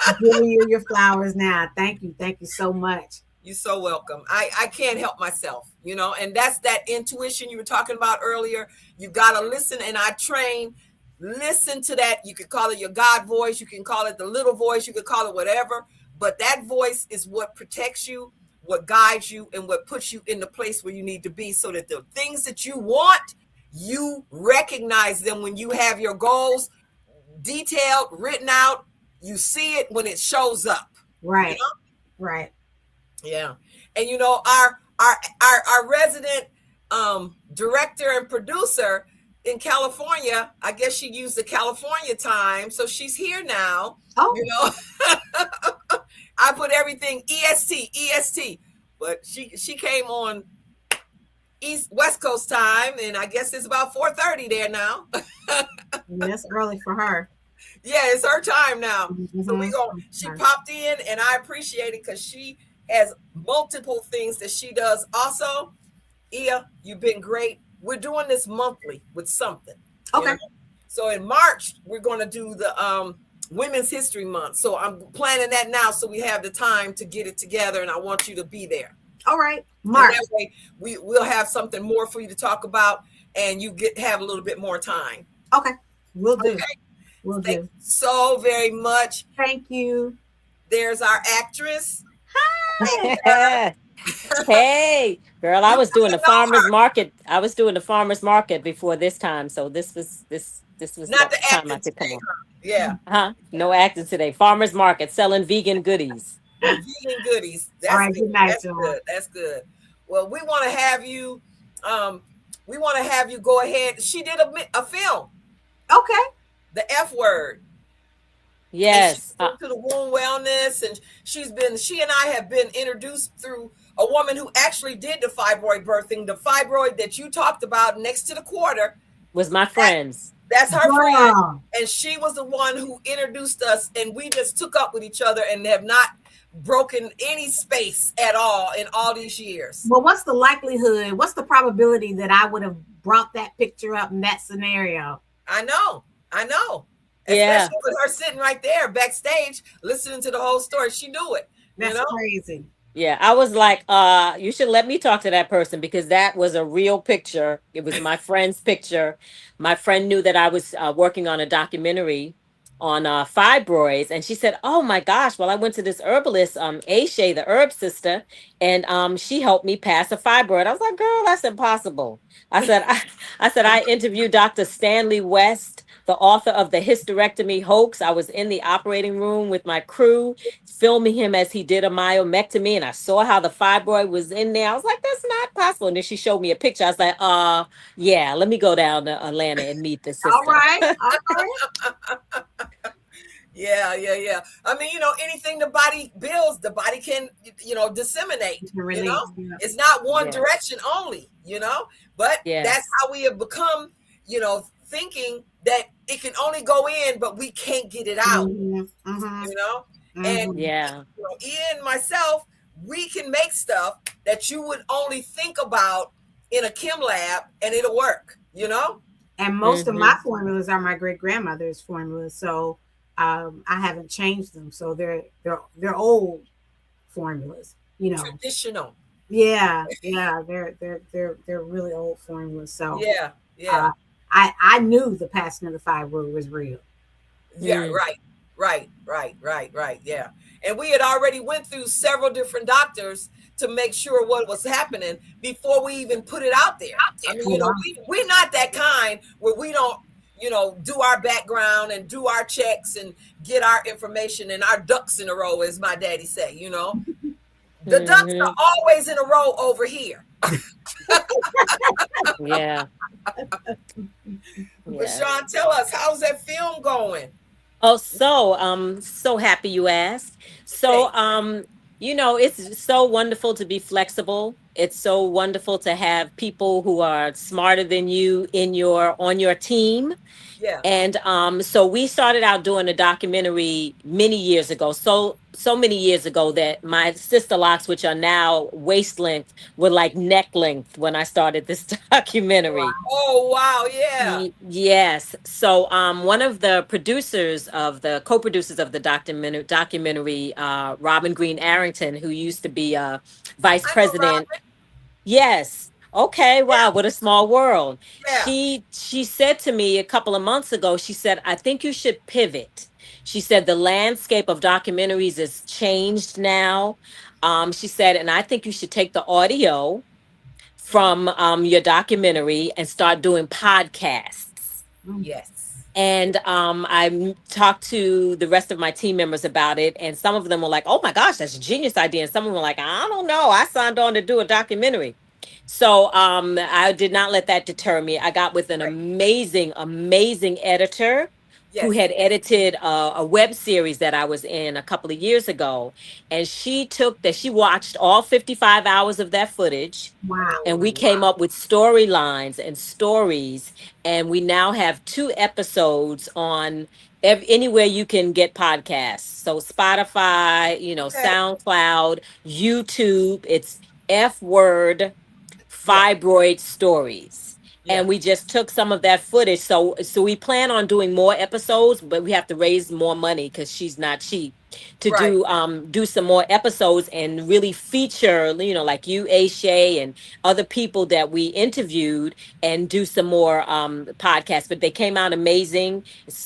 I'm giving you your flowers now. Thank you. Thank you so much. You're so welcome. I can't help myself, you know, and that's that intuition you were talking about earlier. You got to listen, and I train. Listen to that. You could call it your God voice. You can call it the little voice. You could call it whatever. But that voice is what protects you, what guides you, and what puts you in the place where you need to be, so that the things that you want, you recognize them when you have your goals detailed, written out. You see it when it shows up. Right. You know? Right. Yeah. And you know, our resident director and producer in California, I guess she used the California time, so she's here now. Oh, you know, I put everything EST, but she came on West Coast time, and I guess it's about 4:30 there now. That's early for her. Yeah, it's her time now. Mm-hmm. So she popped in, and I appreciate it because she has multiple things that she does. Also, Ia, you've been great. We're doing this monthly with something. Okay. You know? So in March, we're going to do the Women's History Month. So I'm planning that now, so we have the time to get it together, and I want you to be there. All right, March. That way we'll have something more for you to talk about, and you have a little bit more time. Okay, we'll do. Okay. Will Thank do. you so very much. Thank you. There's our actress. Hey, girl, I was doing the farmers market. I was doing the farmers market before this time, so this was Not the the time I acting could come today, on. Yeah, Huh? No acting today. Farmers market selling vegan goodies. vegan goodies. That's All right, good. good night, That's y'all. good. That's good. Well, we want to have you. We want to have you go ahead. She did a film, Okay. The F Word. Yes. And she's into the womb wellness, and she and I have been introduced through a woman who actually did the fibroid birthing. The fibroid that you talked about next to the quarter Was my friends. That's her friend, Wow. and she was the one who introduced us, and we just took up with each other and have not broken any space at all in all these years. Well, what's the likelihood? What's the probability that I would have brought that picture up in that scenario? I know. Yeah. Especially with her sitting right there backstage listening to the whole story. She knew it. That's you know? crazy. Yeah, I was like, you should let me talk to that person because that was a real picture. It was my friend's picture. My friend knew that I was working on a documentary on fibroids, and she said, "Oh my gosh!" Well, I went to this herbalist, Aisha, the herb sister, and she helped me pass a fibroid. I was like, "Girl, that's impossible." I said, I interviewed Dr. Stanley West, the author of The Hysterectomy Hoax. I was in the operating room with my crew, filming him as he did a myomectomy, and I saw how the fibroid was in there. I was like, that's not possible. And then she showed me a picture. I was like, yeah, let me go down to Atlanta and meet the sister. All right. All right. Yeah. I mean, anything the body builds, the body can, disseminate. It's not one direction only, but that's how we have become, thinking that it can only go in, but we can't get it out, And Ian, myself, we can make stuff that you would only think about in a chem lab and it'll work, And most of my formulas are my great grandmother's formulas, so I haven't changed them. So they're old formulas, traditional. Yeah, they're really old formulas. So yeah. I knew the passing of the fibroid was real. Yeah, right. Yeah. And we had already went through several different doctors to make sure what was happening before we even put it out there. I mean, we're not that kind where we don't, do our background and do our checks and get our information and our ducks in a row, as my daddy say, The ducks are always in a row over here. Yeah. But Sean, tell us, how's that film going? Oh, so happy you asked. So, it's so wonderful to be flexible. It's so wonderful to have people who are smarter than you on your team. Yeah. And so we started out doing a documentary many years ago. So many years ago that my sister locks, which are now waist length, were like neck length when I started this documentary. Oh, wow. Yeah. Yes. So one of the co-producers of the documentary, Robin Green Arrington, who used to be vice president. Yes. Okay. Wow. What a small world. Yeah. She said to me a couple of months ago, she said, I think you should pivot. She said, the landscape of documentaries is changed now. She said, and I think you should take the audio from your documentary and start doing podcasts. Yes. And I talked to the rest of my team members about it. And some of them were like, oh my gosh, that's a genius idea. And some of them were like, I don't know. I signed on to do a documentary. So I did not let that deter me. I got with an amazing editor who had edited a web series that I was in a couple of years ago. And she watched all 55 hours of that footage. Wow. And we came up with storylines and stories. And we now have 2 episodes on anywhere you can get podcasts. So Spotify, SoundCloud, YouTube. It's F Word Fibroid Stories. And we just took some of that footage. So we plan on doing more episodes, but we have to raise more money because she's not cheap. to do some more episodes and really feature, like you, Shay, and other people that we interviewed, and do some more podcasts. But they came out amazing.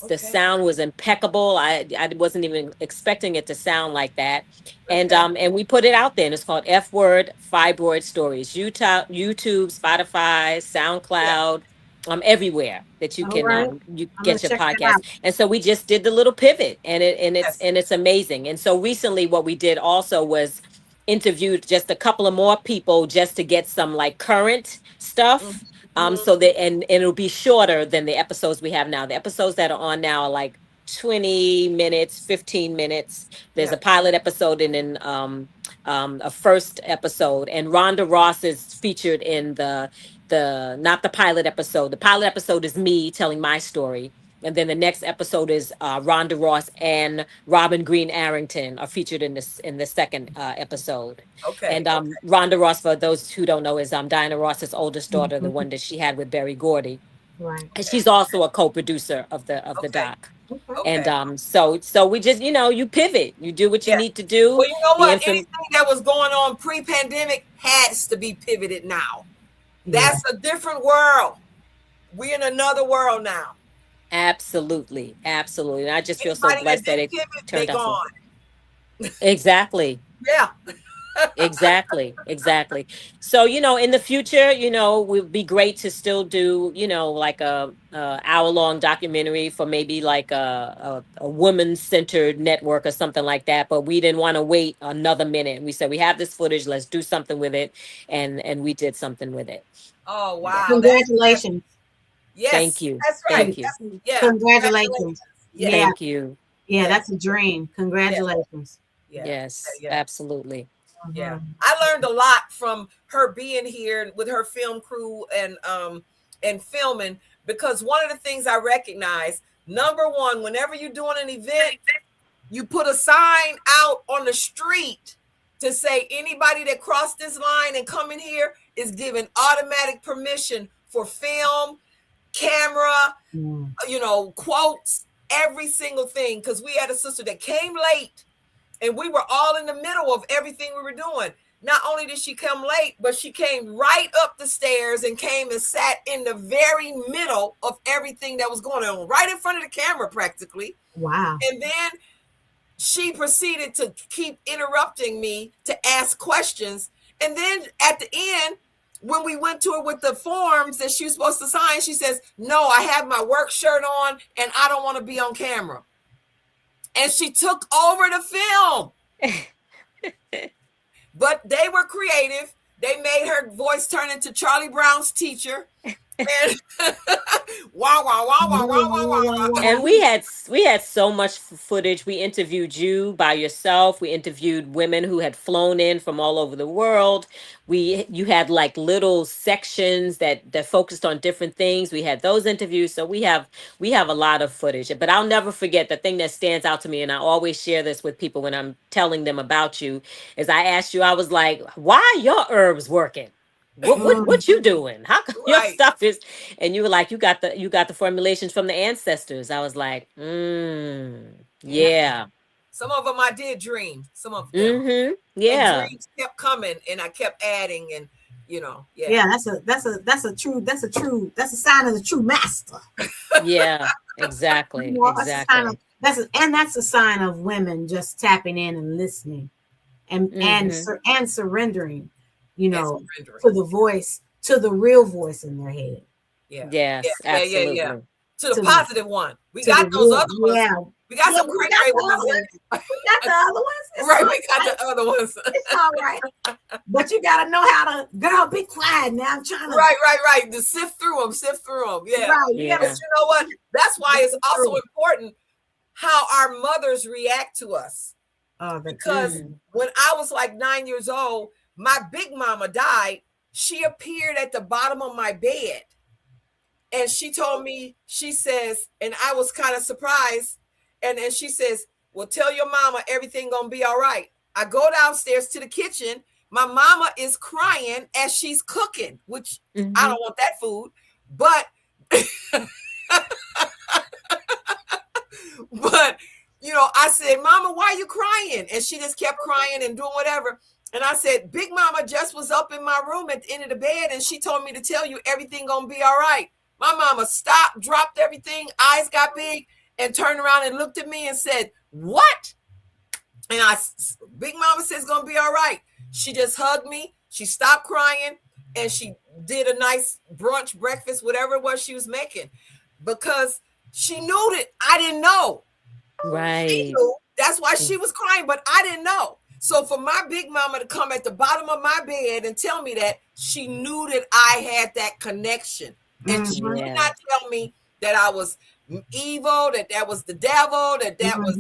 The sound was impeccable. I wasn't even expecting it to sound like that. And we put it out there, and it's called F Word Fibroid Stories. YouTube, Spotify, SoundCloud, everywhere that you can you get your podcast. And so we just did the little pivot, and it's amazing. And so recently, what we did also was interviewed just a couple of more people just to get some like current stuff. So that and it'll be shorter than the episodes we have now. The episodes that are on now are like 20 minutes, 15 minutes. There's a pilot episode and then a first episode. And Rhonda Ross is featured in the not the pilot episode. The pilot episode is me telling my story. And then the next episode is Rhonda Ross and Robin Green Arrington are featured in the second episode. And Rhonda Ross, for those who don't know, is Diana Ross's oldest daughter, the one that she had with Berry Gordy. Right. And she's also a co-producer of the doc. And so we just, you pivot, you do what you need to do. Well, you know what? Anything that was going on pre-pandemic has to be pivoted now. That's a different world. We're in another world now. Absolutely. And I just feel so blessed that it turned out. Exactly. Yeah. Exactly. So, in the future, it would be great to still do, like a hour-long documentary for maybe like a woman-centered network or something like that. But we didn't want to wait another minute. We said, we have this footage, let's do something with it. And we did something with it. Oh, wow. Congratulations. Yes. Thank you. That's right. Thank you. Congratulations. Yeah. Thank you. Yeah, that's a dream. Congratulations. Yes, absolutely. Yeah, I learned a lot from her being here with her film crew and filming, because one of the things I recognize, number one, whenever you're doing an event, you put a sign out on the street to say anybody that crossed this line and come in here is given automatic permission for film, camera, quotes, every single thing. Because we had a sister that came late, and we were all in the middle of everything we were doing. Not only did she come late, but she came right up the stairs and came and sat in the very middle of everything that was going on, right in front of the camera practically. Wow. And then she proceeded to keep interrupting me to ask questions. And then at the end, when we went to her with the forms that she was supposed to sign, she says, "No, I have my work shirt on and I don't want to be on camera." And she took over the film. But they were creative. They made her voice turn into Charlie Brown's teacher. And wow, wow, wow, wow, wow, wow, wow. And we had so much footage. We interviewed you by yourself. We interviewed women who had flown in from all over the world. You had like little sections that focused on different things. We had those interviews. So we have a lot of footage. But I'll never forget the thing that stands out to me, and I always share this with people when I'm telling them about you, is I asked you, I was like, why are your herbs working? What you doing? How come your stuff is? And you were like, you got the formulations from the ancestors. I was like, yeah. Some of them I did dream. Some of them, yeah. And dreams kept coming, and I kept adding, and Yeah, that's a sign of the true master. Yeah, exactly. Exactly. That's a sign of women just tapping in and listening, and surrendering. To the voice, to the real voice in their head. Yes, absolutely. Yeah. To the positive one. We got those other ones. Yeah. We got some great ones. We got the other ones. Right, we got the other ones. It's all right. But you got to know how to, girl, be quiet now. I'm trying to. Right. To sift through them. Yeah. Right. Yeah. But you know what? That's why it's also important how our mothers react to us. Because when I was like 9 years old, my big mama died. She appeared at the bottom of my bed. And she told me, she says, and I was kind of surprised. And then she says, "Well, tell your mama everything gonna be all right." I go downstairs to the kitchen. My mama is crying as she's cooking, which I don't want that food. But you know, I said, Mama, why are you crying? And she just kept crying and doing whatever. And I said, Big Mama just was up in my room at the end of the bed, and she told me to tell you everything gonna be all right. My mama stopped, dropped everything, eyes got big, and turned around and looked at me and said, what? And Big Mama says it's gonna be all right. She just hugged me, she stopped crying, and she did a nice brunch, breakfast, whatever it was she was making, because she knew that I didn't know. Right. She knew. That's why she was crying, but I didn't know. So for my Big Mama to come at the bottom of my bed and tell me that, she knew that I had that connection. And she did not tell me that I was evil, that was the devil, that was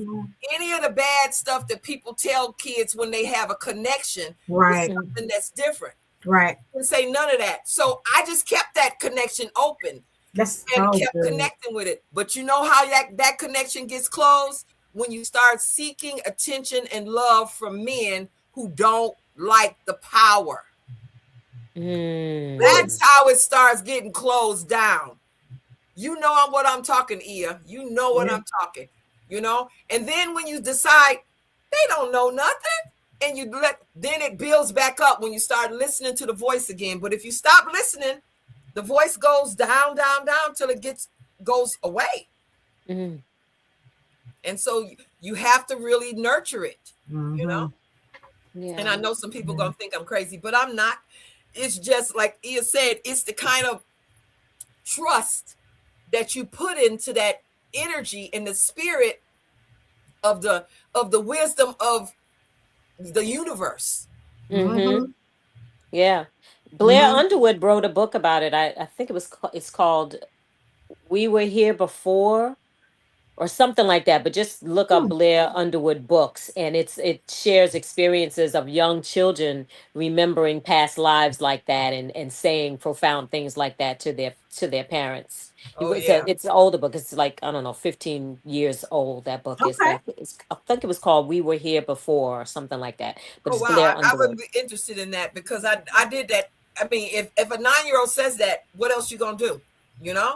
any of the bad stuff that people tell kids when they have a connection. Right. With something that's different. Right. And say none of that. So I just kept that connection open. That's and so kept good. connecting with it. But you know how that connection gets closed? When you start seeking attention and love from men who don't like the power. That's how it starts getting closed down. You know what I'm talking, Ia. You know what I'm talking, you know? And then when you decide they don't know nothing, and then it builds back up when you start listening to the voice again. But if you stop listening, the voice goes down, down, down till it goes away. And so you have to really nurture it, you know? Yeah. And I know some people gonna think I'm crazy, but I'm not. It's just like Ia said, it's the kind of trust that you put into that energy and the spirit of the wisdom of the universe. Yeah. Blair Underwood wrote a book about it. I think it's called We Were Here Before, or something like that, but just look up Blair Underwood books, and it shares experiences of young children remembering past lives like that and saying profound things like that to their parents. It's an older book. It's like, I don't know, 15 years old. That book is. I think it was called We Were Here Before or something like that. But it's Blair I Underwood. would be interested in that, because I did that. I mean, if a 9-year-old says that, what else you gonna do? You know?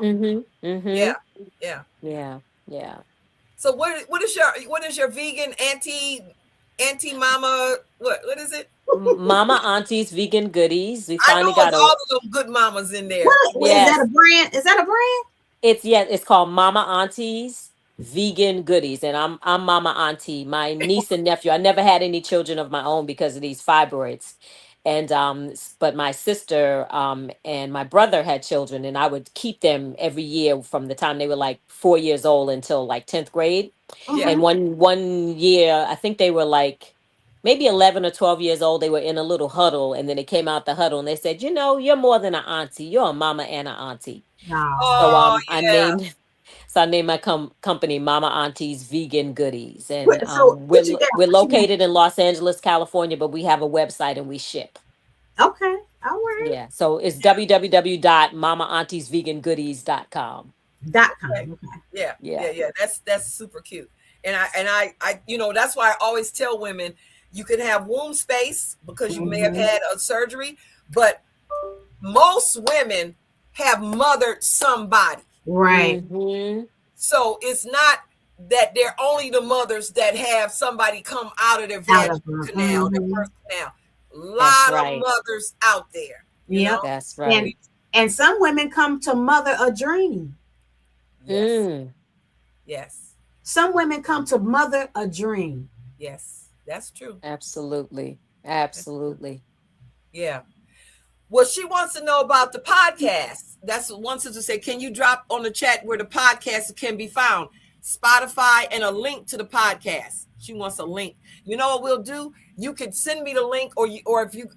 Yeah. So what is your vegan auntie mama? What is it? Mama Auntie's Vegan Goodies. We I know finally got all of them good mamas in there. Is that a brand? Is that a brand? It's called Mama Auntie's Vegan Goodies, and I'm Mama Auntie. My niece and nephew. I never had any children of my own because of these fibroids. And but my sister and my brother had children, and I would keep them every year from the time they were like 4 years old until like 10th grade. And one year, I think they were like maybe 11 or 12 years old. They were in a little huddle, and then they came out the huddle and they said, you know, you're more than an auntie. You're a mama and an auntie. So I named my company Mama Auntie's Vegan Goodies, and we're located in Los Angeles, California, but we have a website and we ship. Okay, all right. Yeah, so it's www.mamaauntiesvegangoodies.com. Okay. Yeah. That's super cute, and I you know, that's why I always tell women you can have womb space because you may have had a surgery, but most women have mothered somebody. Right. So it's not that they're only the mothers that have somebody come out of their vaginal canal, their birth canal. A lot of mothers out there. Yeah, that's right. And some women come to mother a dream. Yes. Some women come to mother a dream. Yes, that's true. Absolutely. Yeah. Well, she wants to know about the podcast. That's what wants us to say. Can you drop on the chat where the podcast can be found? Spotify and a link to the podcast. She wants a link. You know what we'll do? You could send me the link, or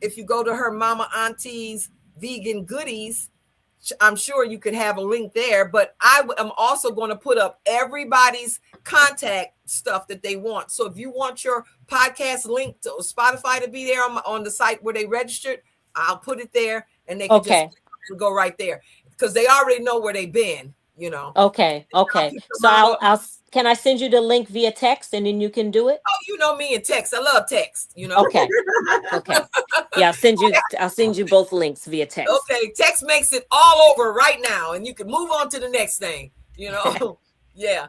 if you go to her Mama Auntie's Vegan Goodies, I'm sure you could have a link there. But I am also going to put up everybody's contact stuff that they want. So if you want your podcast link to Spotify to be there on the site where they registered, I'll put it there, and they can just go right there because they already know where they've been, you know. Okay. So can I send you the link via text, and then you can do it? Oh, you know me and text. I love text, you know. Okay. Yeah, I'll send you both links via text. Okay, text makes it all over right now, and you can move on to the next thing, you know. Yeah.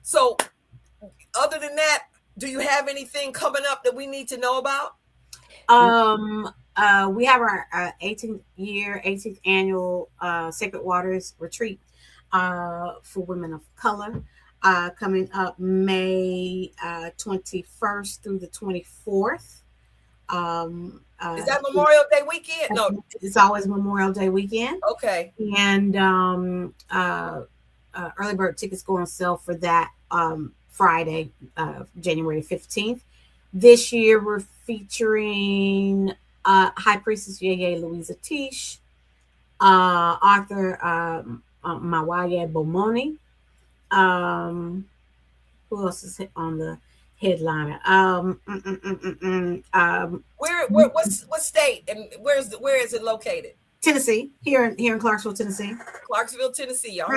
So other than that, do you have anything coming up that we need to know about? We have our 18th annual Sacred Waters retreat for women of color coming up May 21st through the 24th. Is that Memorial Day weekend? No, it's always Memorial Day weekend. Okay. And early bird tickets go on sale for that Friday, January 15th. This year we're featuring High Priestess Yeye Louisa Tish, author Mawaya Bomoni. Who else is on the headliner? What state and where is it located? Tennessee, here in Clarksville, Tennessee. Clarksville, Tennessee, y'all.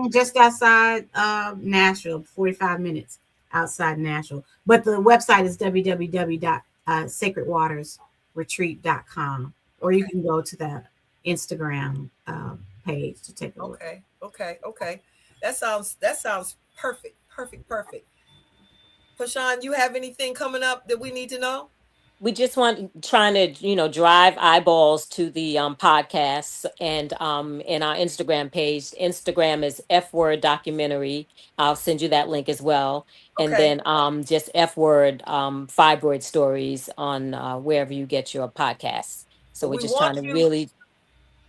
Just outside Nashville, 45 minutes outside Nashville. But the website is www.sacredwatersretreat.com, or you can go to the Instagram page to take a look. Okay. That sounds perfect. Pashan, you have anything coming up that we need to know? We just trying to, drive eyeballs to the podcasts, and in our Instagram page. Instagram is F Word Documentary. I'll send you that link as well. And then just F Word Fibroid Stories on wherever you get your podcasts. So we're just trying to really.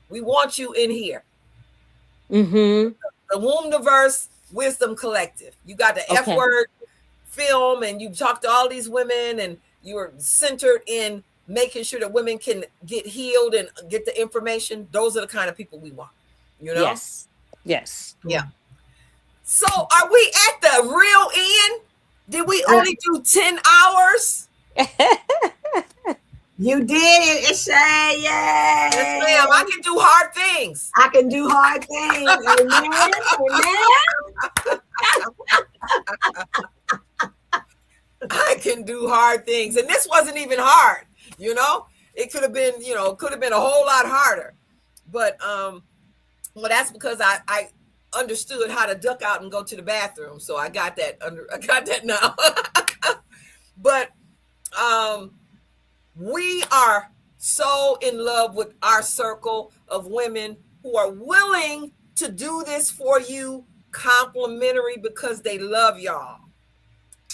We want you in here. Mm-hmm. The Wombniverse Wisdom Collective. You got the F Word film, and you talked to all these women, and you are centered in making sure that women can get healed and get the information. Those are the kind of people we want, Yes. Yeah. So are we at the real end? Did we only do 10 hours? You did it, Ishay. Yay. Yes, ma'am. I can do hard things. I can do hard things. I can do hard things. And this wasn't even hard, It could have been, a whole lot harder. But well, that's because I understood how to duck out and go to the bathroom. So I got that now. But we are so in love with our circle of women who are willing to do this for you complimentary because they love y'all.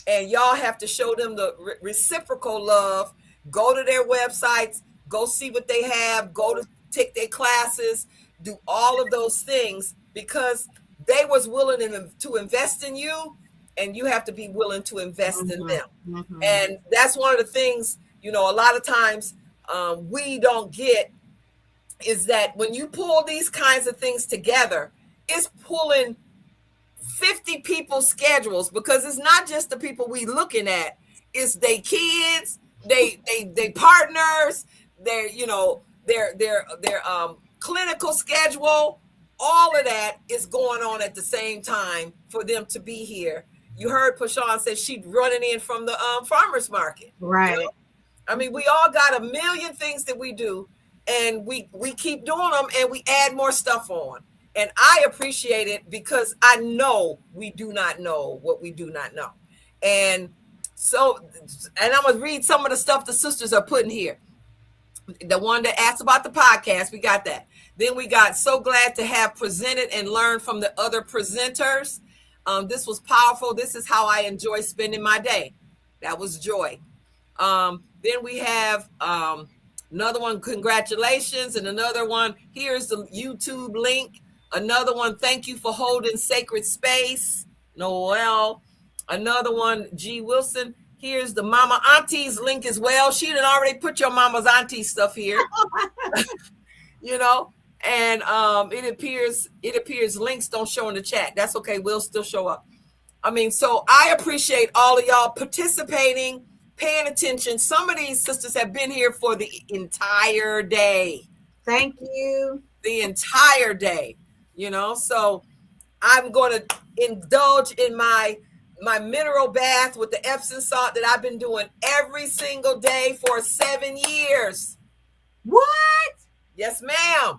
And y'all have to show them the reciprocal love. Go to their websites, go see what they have, go to take their classes, do all of those things because they was willing to invest in you, and you have to be willing to invest in them. Mm-hmm. And that's one of the things, a lot of times we don't get is that when you pull these kinds of things together, it's pulling 50 people's schedules, because it's not just the people we looking at, it's their kids, they partners, their clinical schedule. All of that is going on at the same time for them to be here. You heard Pashan say she's running in from the farmers market. Right. I mean, we all got a million things that we do, and we keep doing them, and we add more stuff on. And I appreciate it because I know we do not know what we do not know. And so, and I'm going to read some of the stuff the sisters are putting here. The one that asked about the podcast, we got that. Then we got so glad to have presented and learned from the other presenters. This was powerful. This is how I enjoy spending my day. That was Joy. Then we have another one, congratulations. And another one, here's the YouTube link. Another one, thank you for holding sacred space, Noel. Another one, G. Wilson. Here's the Mama Auntie's link as well. She done already put your Mama's Auntie stuff here, And it appears links don't show in the chat. That's okay. We'll still show up. I mean, so I appreciate all of y'all participating, paying attention. Some of these sisters have been here for the entire day. Thank you. The entire day. So I'm going to indulge in my mineral bath with the Epsom salt that I've been doing every single day for 7 years. What? Yes, ma'am.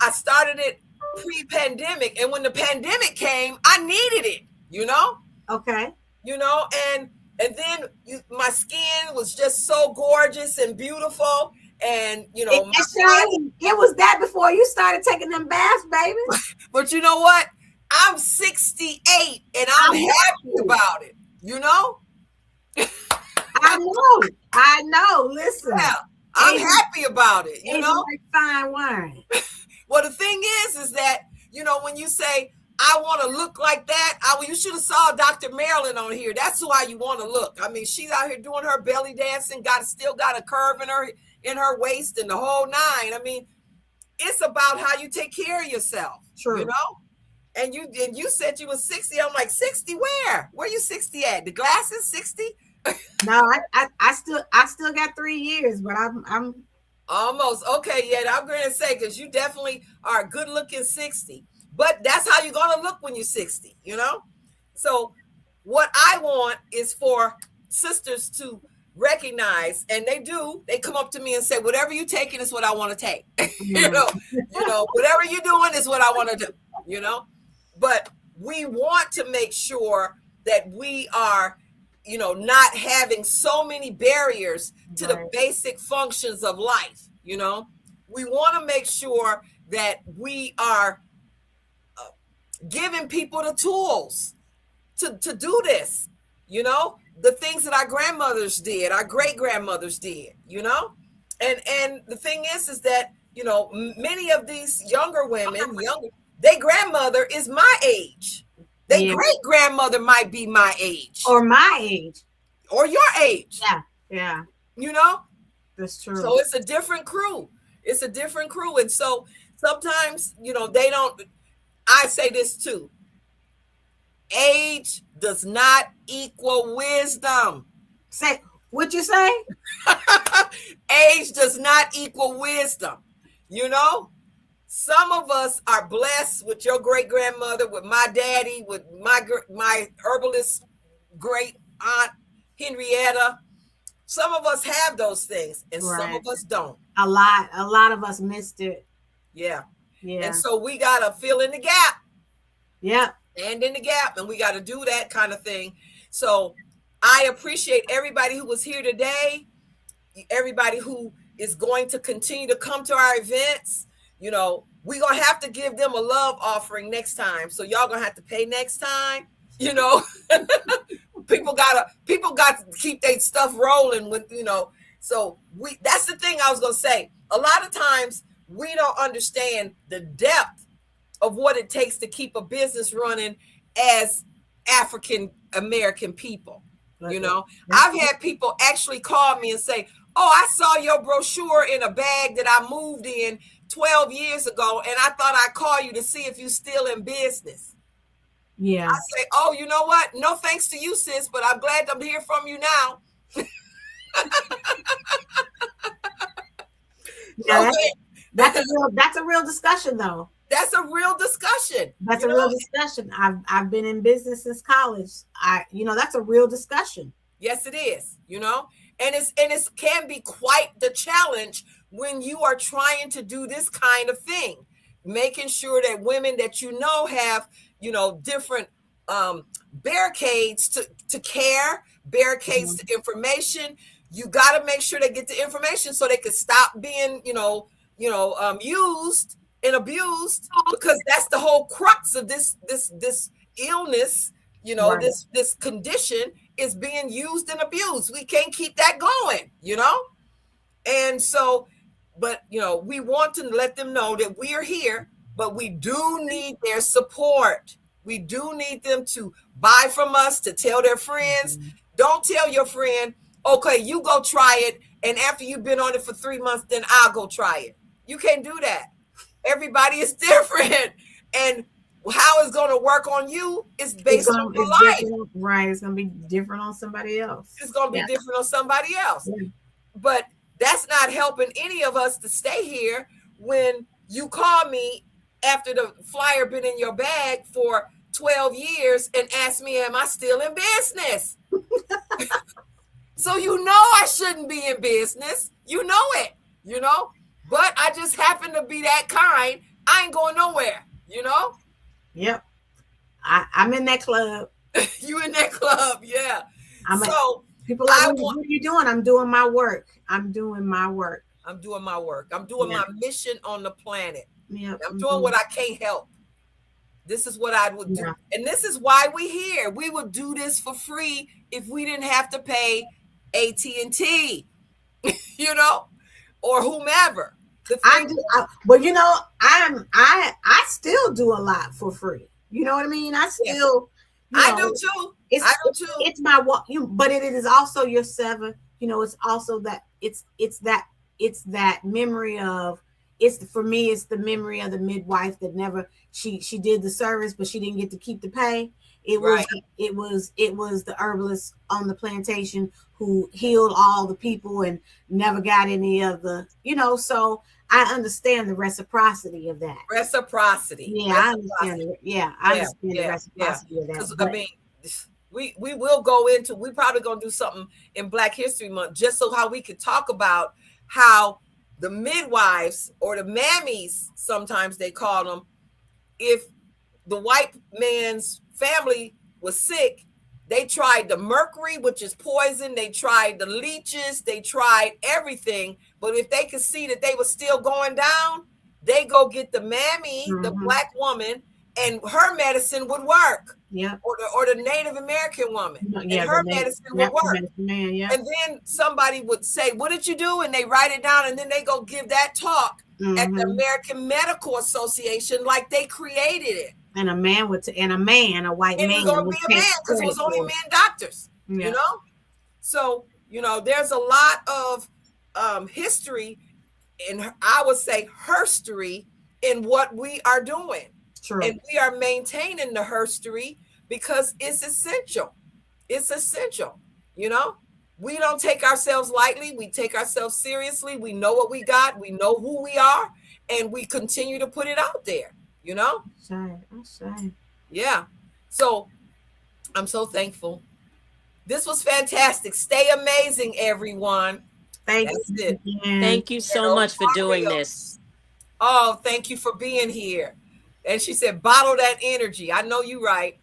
I started it pre-pandemic, and when the pandemic came, I needed it, Okay. you know, and then my skin was just so gorgeous and beautiful. And, you know, it was that before you started taking them baths, baby. But you know what? I'm 68 and I'm happy about it, you know? I know. Listen. Yeah, I'm happy about it, you know? Like fine wine. Well, the thing is that, you know, when you say, I want to look like that, you should have saw Dr. Marilyn on here. That's who you want to look. I mean, she's out here doing her belly dancing, still got a curve in her waist and the whole nine. I mean, it's about how you take care of yourself. True. You know? And you said you was 60. I'm like, 60 where? Where you 60 at? The glasses 60? No, I still got 3 years, but I'm almost okay. Yeah, I'm going to say, because you definitely are a good looking 60. But that's how you're going to look when you're 60, you know? So what I want is for sisters to recognize, and they come up to me and say, whatever you're taking is what I want to take. you know, whatever you're doing is what I want to do, you know? But we want to make sure that we are, you know, not having so many barriers to the basic functions of life, you know? We want to make sure that we are giving people the tools to do this, you know, the things that our grandmothers did, our great grandmothers did, you know, and the thing is that, you know, many of these younger women, their grandmother is my age. Their great grandmother might be my age, or my age, or your age. Yeah. You know, that's true. So it's a different crew. It's a different crew, and so sometimes, you know, they don't. I say this too. Age does not equal wisdom. Say what you say? Age does not equal wisdom. You know, some of us are blessed with your great grandmother, with my daddy, with my herbalist great aunt Henrietta. Some of us have those things, and some of us don't. A lot of us missed it. Yeah. Yeah. And so we gotta fill in the gap. Yeah. And in the gap, and we got to do that kind of thing. So I appreciate everybody who was here today, everybody who is going to continue to come to our events. You know, we're going to have to give them a love offering next time. So y'all going to have to pay next time. You know, people got to keep their stuff rolling with, you know. So that's the thing I was going to say. A lot of times we don't understand the depth of what it takes to keep a business running as African American people. You know, I've had people actually call me and say, oh, I saw your brochure in a bag that I moved in 12 years ago, and I thought I'd call you to see if you're still in business. Yeah. I say, oh, you know what? No thanks to you, sis, but I'm glad I'm hearing from you now. Yeah, that's a real discussion, though. That's a real discussion. That's a real discussion. I've been in business since college. That's a real discussion. Yes, it is. You know, and it can be quite the challenge when you are trying to do this kind of thing, making sure that women that you know have, you know, different barricades to care, barricades to information. You got to make sure they get the information so they can stop being, used and abused, because that's the whole crux of this illness, you know, right. this condition is being used and abused. We can't keep that going, you know? And so, but, you know, we want to let them know that we are here, but we do need their support. We do need them to buy from us, to tell their friends. Mm-hmm. Don't tell your friend, okay, you go try it, and after you've been on it for 3 months, then I'll go try it. You can't do that. Everybody is different, and how it's going to work on you is based on your life. Right, it's going to be different on somebody else. It's going to be different on somebody else. Yeah. But that's not helping any of us to stay here when you call me after the flyer been in your bag for 12 years and ask me, am I still in business? So you know I shouldn't be in business. You know it, you know? But I just happen to be that kind. I ain't going nowhere, you know? Yep. I'm in that club. You in that club, yeah. People are like, what are you doing? I'm doing my work. I'm doing my work. I'm doing my work. I'm doing my mission on the planet. Yeah. I'm doing what I can't help. This is what I would do. And this is why we here. We would do this for free if we didn't have to pay AT&T, you know, or whomever. But you know, I still do a lot for free. You know what I mean? I still, I do too. I do too. It's my but it is also your seven. You know, it's also that it's that memory of for me. It's the memory of the midwife that never she did the service, but she didn't get to keep the pay. It was the herbalist on the plantation who healed all the people and never got any of the, you know. So I understand the reciprocity of that. Reciprocity. Yeah, I understand. I understand the reciprocity of that. I mean, we will go into. We probably gonna do something in Black History Month just so how we could talk about how the midwives or the mammies, sometimes they call them, if the white man's family was sick, they tried the mercury, which is poison. They tried the leeches. They tried everything. But if they could see that they were still going down, they go get the mammy, the Black woman, and her medicine would work. Yeah. Or the Native American woman, and her medicine would work. And then somebody would say, "What did you do?" And they write it down, and then they go give that talk at the American Medical Association, like they created it. And a white man. It was going to be a man because it was only men doctors, you know? So, you know, there's a lot of history, and I would say herstory in what we are doing. True. And we are maintaining the herstory because it's essential. It's essential, you know? We don't take ourselves lightly. We take ourselves seriously. We know what we got. We know who we are, and we continue to put it out there. You know? I'm sorry. Yeah. So I'm so thankful. This was fantastic. Stay amazing, everyone. Thank you so much for doing this. Oh, thank you for being here. And she said, bottle that energy. I know you're right.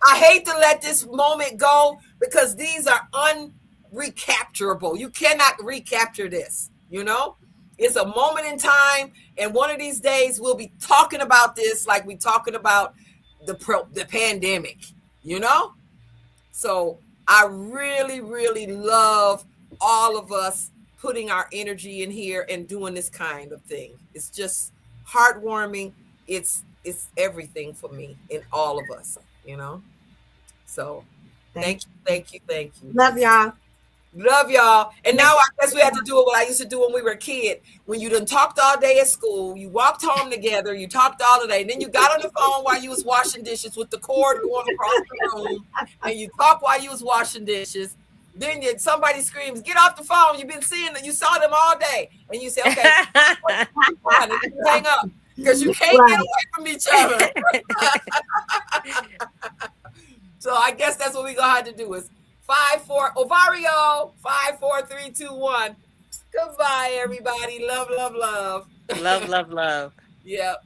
I hate to let this moment go because these are unrecapturable. You cannot recapture this, you know? It's a moment in time, and one of these days we'll be talking about this like we're talking about the pandemic, you know? So I really, really love all of us putting our energy in here and doing this kind of thing. It's just heartwarming. It's everything for me and all of us, you know? So thank you. Love y'all. Love y'all. And now I guess we have to do what I used to do when we were a kid. When you done talked all day at school, you walked home together, you talked all day, and then you got on the phone while you was washing dishes with the cord going across the room, and you talked while you was washing dishes. Then somebody screams, "Get off the phone! You've been seeing them. You saw them all day," and you say, "Okay, and you hang up because you can't get away from each other." So I guess that's what we're gonna have to do is 5-4 Ovario 5 4 3 2 1. Goodbye, everybody. Love. Love. Yep.